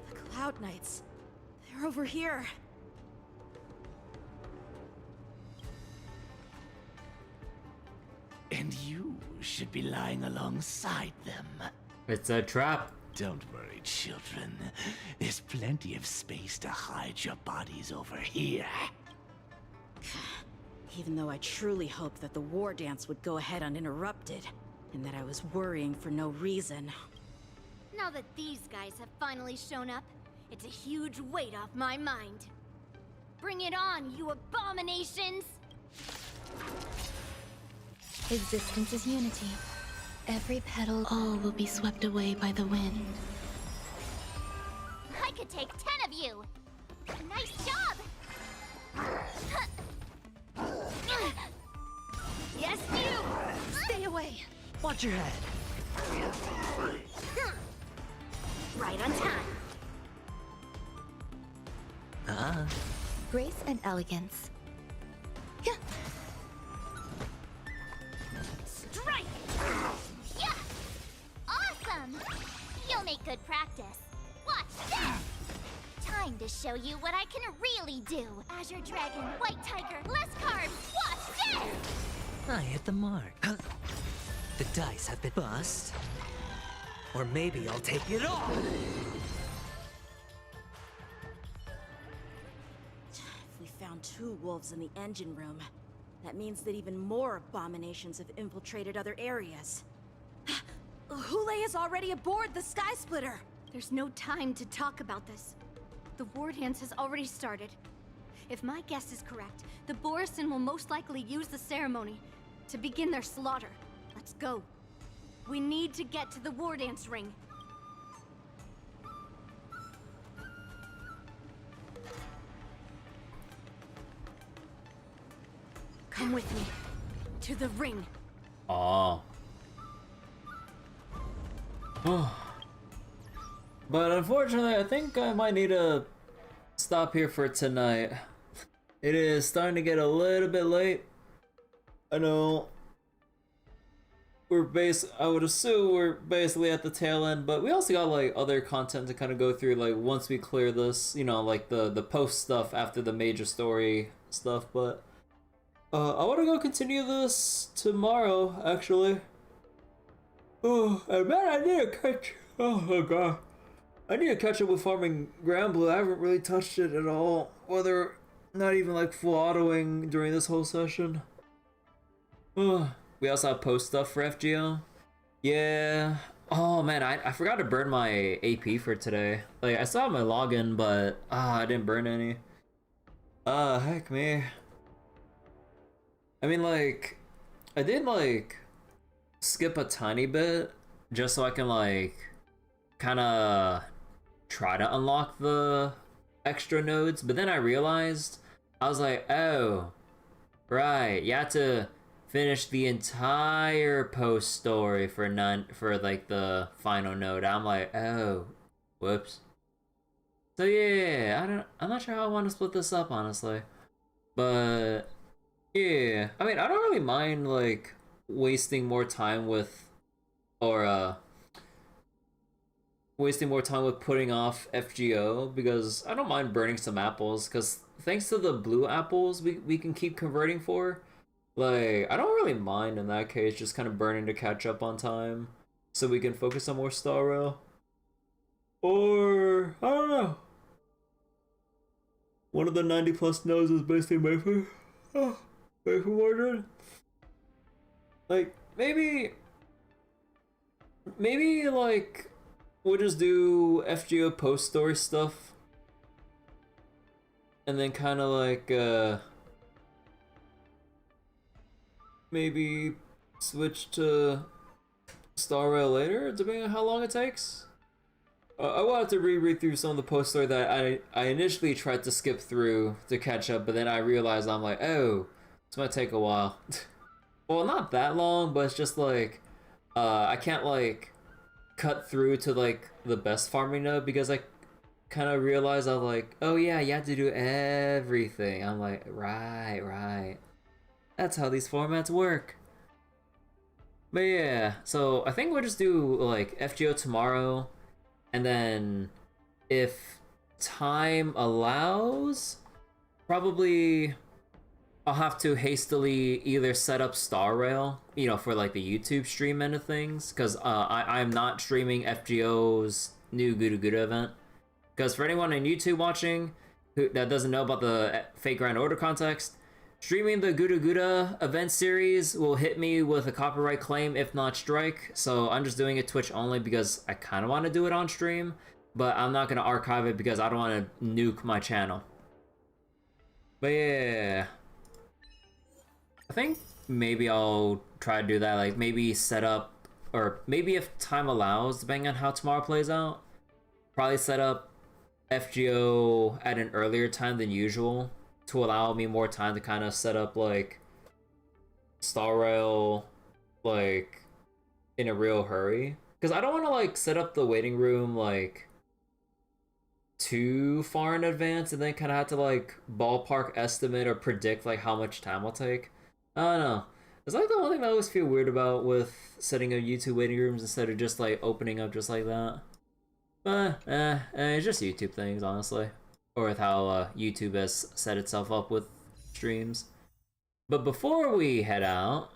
The Cloud Knights. They're over here. And you should be lying alongside them. It's a trap. Don't worry, children. There's plenty of space to hide your bodies over here. Even though I truly hoped that the war dance would go ahead uninterrupted, and that I was worrying for no reason. Now that these guys have finally shown up, it's a huge weight off my mind. Bring it on, you abominations! Existence is unity. Every petal, all will be swept away by the wind. I could take 10 of you! Nice job! Yes, you! Stay away! Watch your head. Right on time. Grace and elegance. Strike! Yeah! Awesome! You'll make good practice. Watch this! Time to show you what I can really do. Azure Dragon, White Tiger, less carbs. Watch this! I hit the mark. The dice have been bust. Or maybe I'll take it all. If we found 2 wolves in the engine room, that means that even more abominations have infiltrated other areas. Hule is already aboard the Sky Splitter. There's no time to talk about this. The war dance has already started. If my guess is correct, the Borisin will most likely use the ceremony to begin their slaughter. Let's go. We need to get to the war dance ring. Come with me. To the ring. Oh. But unfortunately, I think I might need to stop here for tonight. It is starting to get a little bit late. I know I would assume we're basically at the tail end, but we also got like other content to kind of go through, like once we clear this, you know, like the post stuff after the major story stuff. But I want to go continue this tomorrow, actually. Oh, and man, I need to catch. Oh god, I need to catch up with farming Granblue. I haven't really touched it at all. Whether not even like full autoing during this whole session. We also have post stuff for FGO. Yeah. Oh man, I forgot to burn my AP for today. Like I still have my login, but I didn't burn any. Heck me. I mean, like, I did like skip a tiny bit just so I can like kind of try to unlock the extra nodes, but then I realized I was like, oh, right, you have to finish the entire post story for like the final node. I'm like, oh, whoops. So yeah, I'm not sure how I want to split this up, honestly, but yeah, I mean, I don't really mind like wasting more time with putting off FGO, because I don't mind burning some apples, because thanks to the blue apples we can keep converting for, like, I don't really mind in that case just kind of burning to catch up on time so we can focus on more Star Rail. Or, I don't know. One of the 90 plus nodes is basically made for Mordred. Like, maybe like we'll just do FGO post story stuff and then kind of like maybe switch to Star Rail later, depending on how long it takes. I will have to reread through some of the post story that I initially tried to skip through to catch up, but then I realized I'm like, oh, this might take a while. Well, not that long, but it's just like I can't like cut through to like the best farming node, because I kind of realized I was like, oh yeah, you have to do everything. I'm like, right. That's how these formats work. But yeah, so I think we'll just do like FGO tomorrow, and then if time allows, probably I'll have to hastily either set up Star Rail, you know, for like the YouTube stream end of things, because I'm not streaming FGO's new Guru Guru event. Because for anyone on YouTube watching that doesn't know about the Fate Grand Order context, streaming the Guru Guru event series will hit me with a copyright claim, if not strike. So I'm just doing it Twitch only because I kind of want to do it on stream, but I'm not going to archive it because I don't want to nuke my channel. But yeah, I think maybe I'll try to do that, like maybe set up, or maybe if time allows, depending on how tomorrow plays out, probably set up FGO at an earlier time than usual to allow me more time to kind of set up like Star Rail like in a real hurry, because I don't want to like set up the waiting room like too far in advance and then kind of have to like ballpark estimate or predict like how much time will take. I don't know. It's like the one thing I always feel weird about with setting up YouTube waiting rooms instead of just like opening up just like that. But it's just YouTube things, honestly, or with how YouTube has set itself up with streams. But before we head out,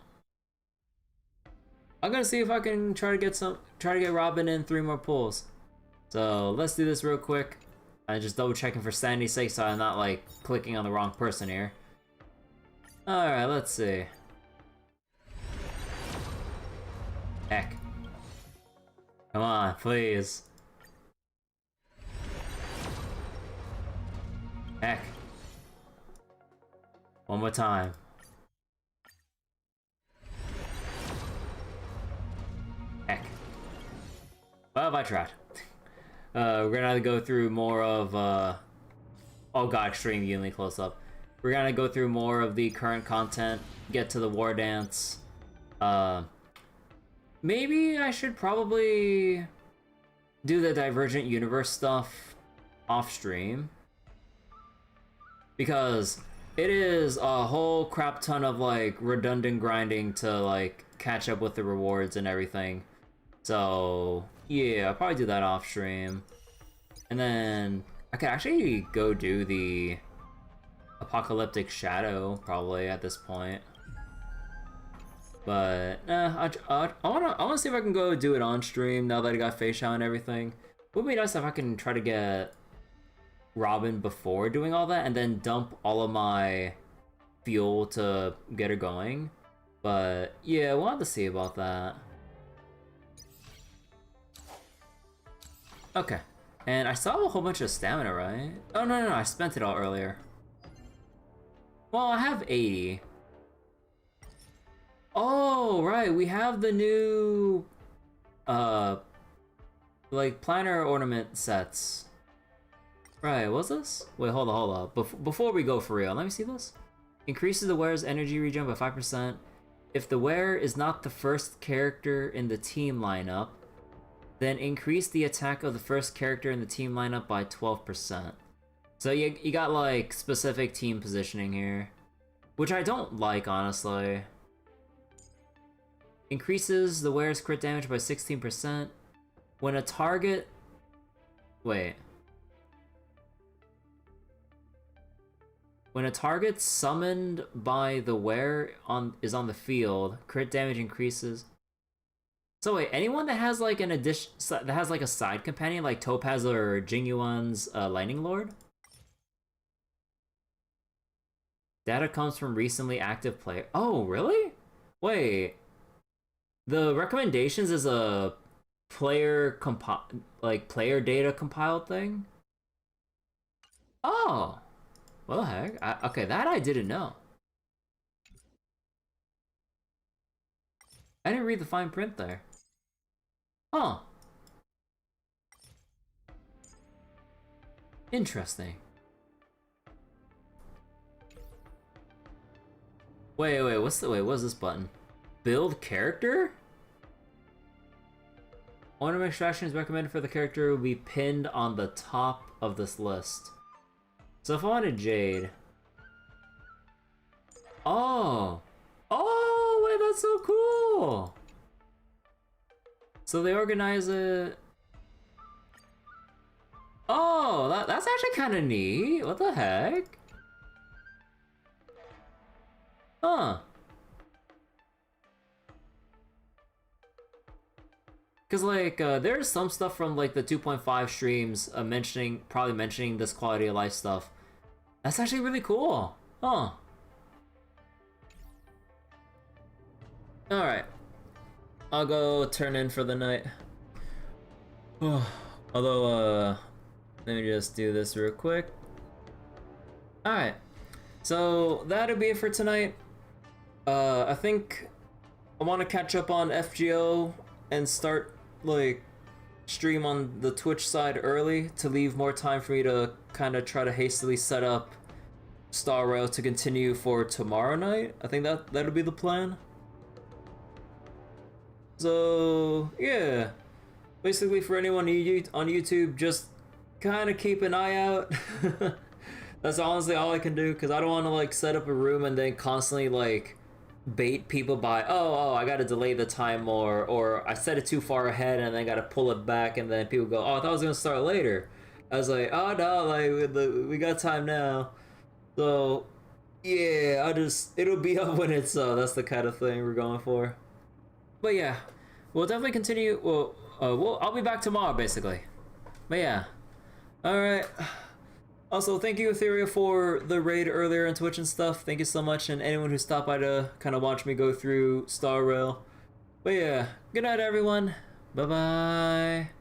I'm gonna see if I can try to get Robin in 3 more pulls. So let's do this real quick. I'm just double checking for sanity's sake so I'm not like clicking on the wrong person here. Alright, let's see. Heck. Come on, please. Heck. One more time. Heck. Well, I tried. We're gonna have to go through more of, oh god, extreme Yunli close-up. We're gonna go through more of the current content, get to the war dance. Maybe I should probably do the Divergent Universe stuff off-stream. Because it is a whole crap ton of, like, redundant grinding to, like, catch up with the rewards and everything. So, yeah, I'll probably do that off-stream. And then I could actually go do the Apocalyptic Shadow, probably, at this point. But, I wanna see if I can go do it on-stream now that I got Feixiao and everything. It would be nice if I can try to get Robin before doing all that and then dump all of my fuel to get her going. But yeah, we'll have to see about that. Okay, and I saw a whole bunch of stamina, right? Oh no, I spent it all earlier. Well, I have 80. Oh right, we have the new like planner ornament sets. Right, what's this? Wait, hold on. Before we go for real, let me see this. Increases the wearer's energy regen by 5%. If the wearer is not the first character in the team lineup, then increase the attack of the first character in the team lineup by 12%. So you got like specific team positioning here, which I don't like, honestly. Increases the wearer's crit damage by 16%. When a target... Wait. When a target summoned by the wearer is on the field, crit damage increases. So wait, anyone that has like an addition, that has like a side companion, like Topaz or Jingyuan's Lightning Lord? Data comes from recently active player. Oh, really? Wait. The recommendations is a player player data compiled thing? Oh. Well, heck. Okay, that I didn't know. I didn't read the fine print there. Huh. Interesting. Wait, what's this button? Build character? Ornament extraction is recommended for the character will be pinned on the top of this list. So if I wanted Jade... Oh! Oh, wait, that's so cool! So they organize it... Oh, that's actually kind of neat. What the heck? Huh. Cause like, there's some stuff from like the 2.5 streams probably mentioning this quality of life stuff. That's actually really cool. Huh. Alright. I'll go turn in for the night. Although, let me just do this real quick. Alright. So, that'll be it for tonight. I think I want to catch up on FGO and start, like, stream on the Twitch side early to leave more time for me to kind of try to hastily set up Star Rail to continue for tomorrow night. I think that'll be the plan. So, yeah. Basically, for anyone on YouTube, just kind of keep an eye out. That's honestly all I can do, because I don't want to, like, set up a room and then constantly, like, bait people by, oh, I gotta delay the time more, or I set it too far ahead and then gotta pull it back, and then people go, oh, I thought I was gonna start later. I was like, oh no, like, we got time now. So, yeah, it'll be up when it's that's the kind of thing we're going for. But yeah, we'll definitely continue. I'll be back tomorrow, basically. But yeah, alright. Also, thank you, Etheria, for the raid earlier on Twitch and stuff. Thank you so much, and anyone who stopped by to kind of watch me go through Star Rail. But yeah, good night, everyone. Bye-bye.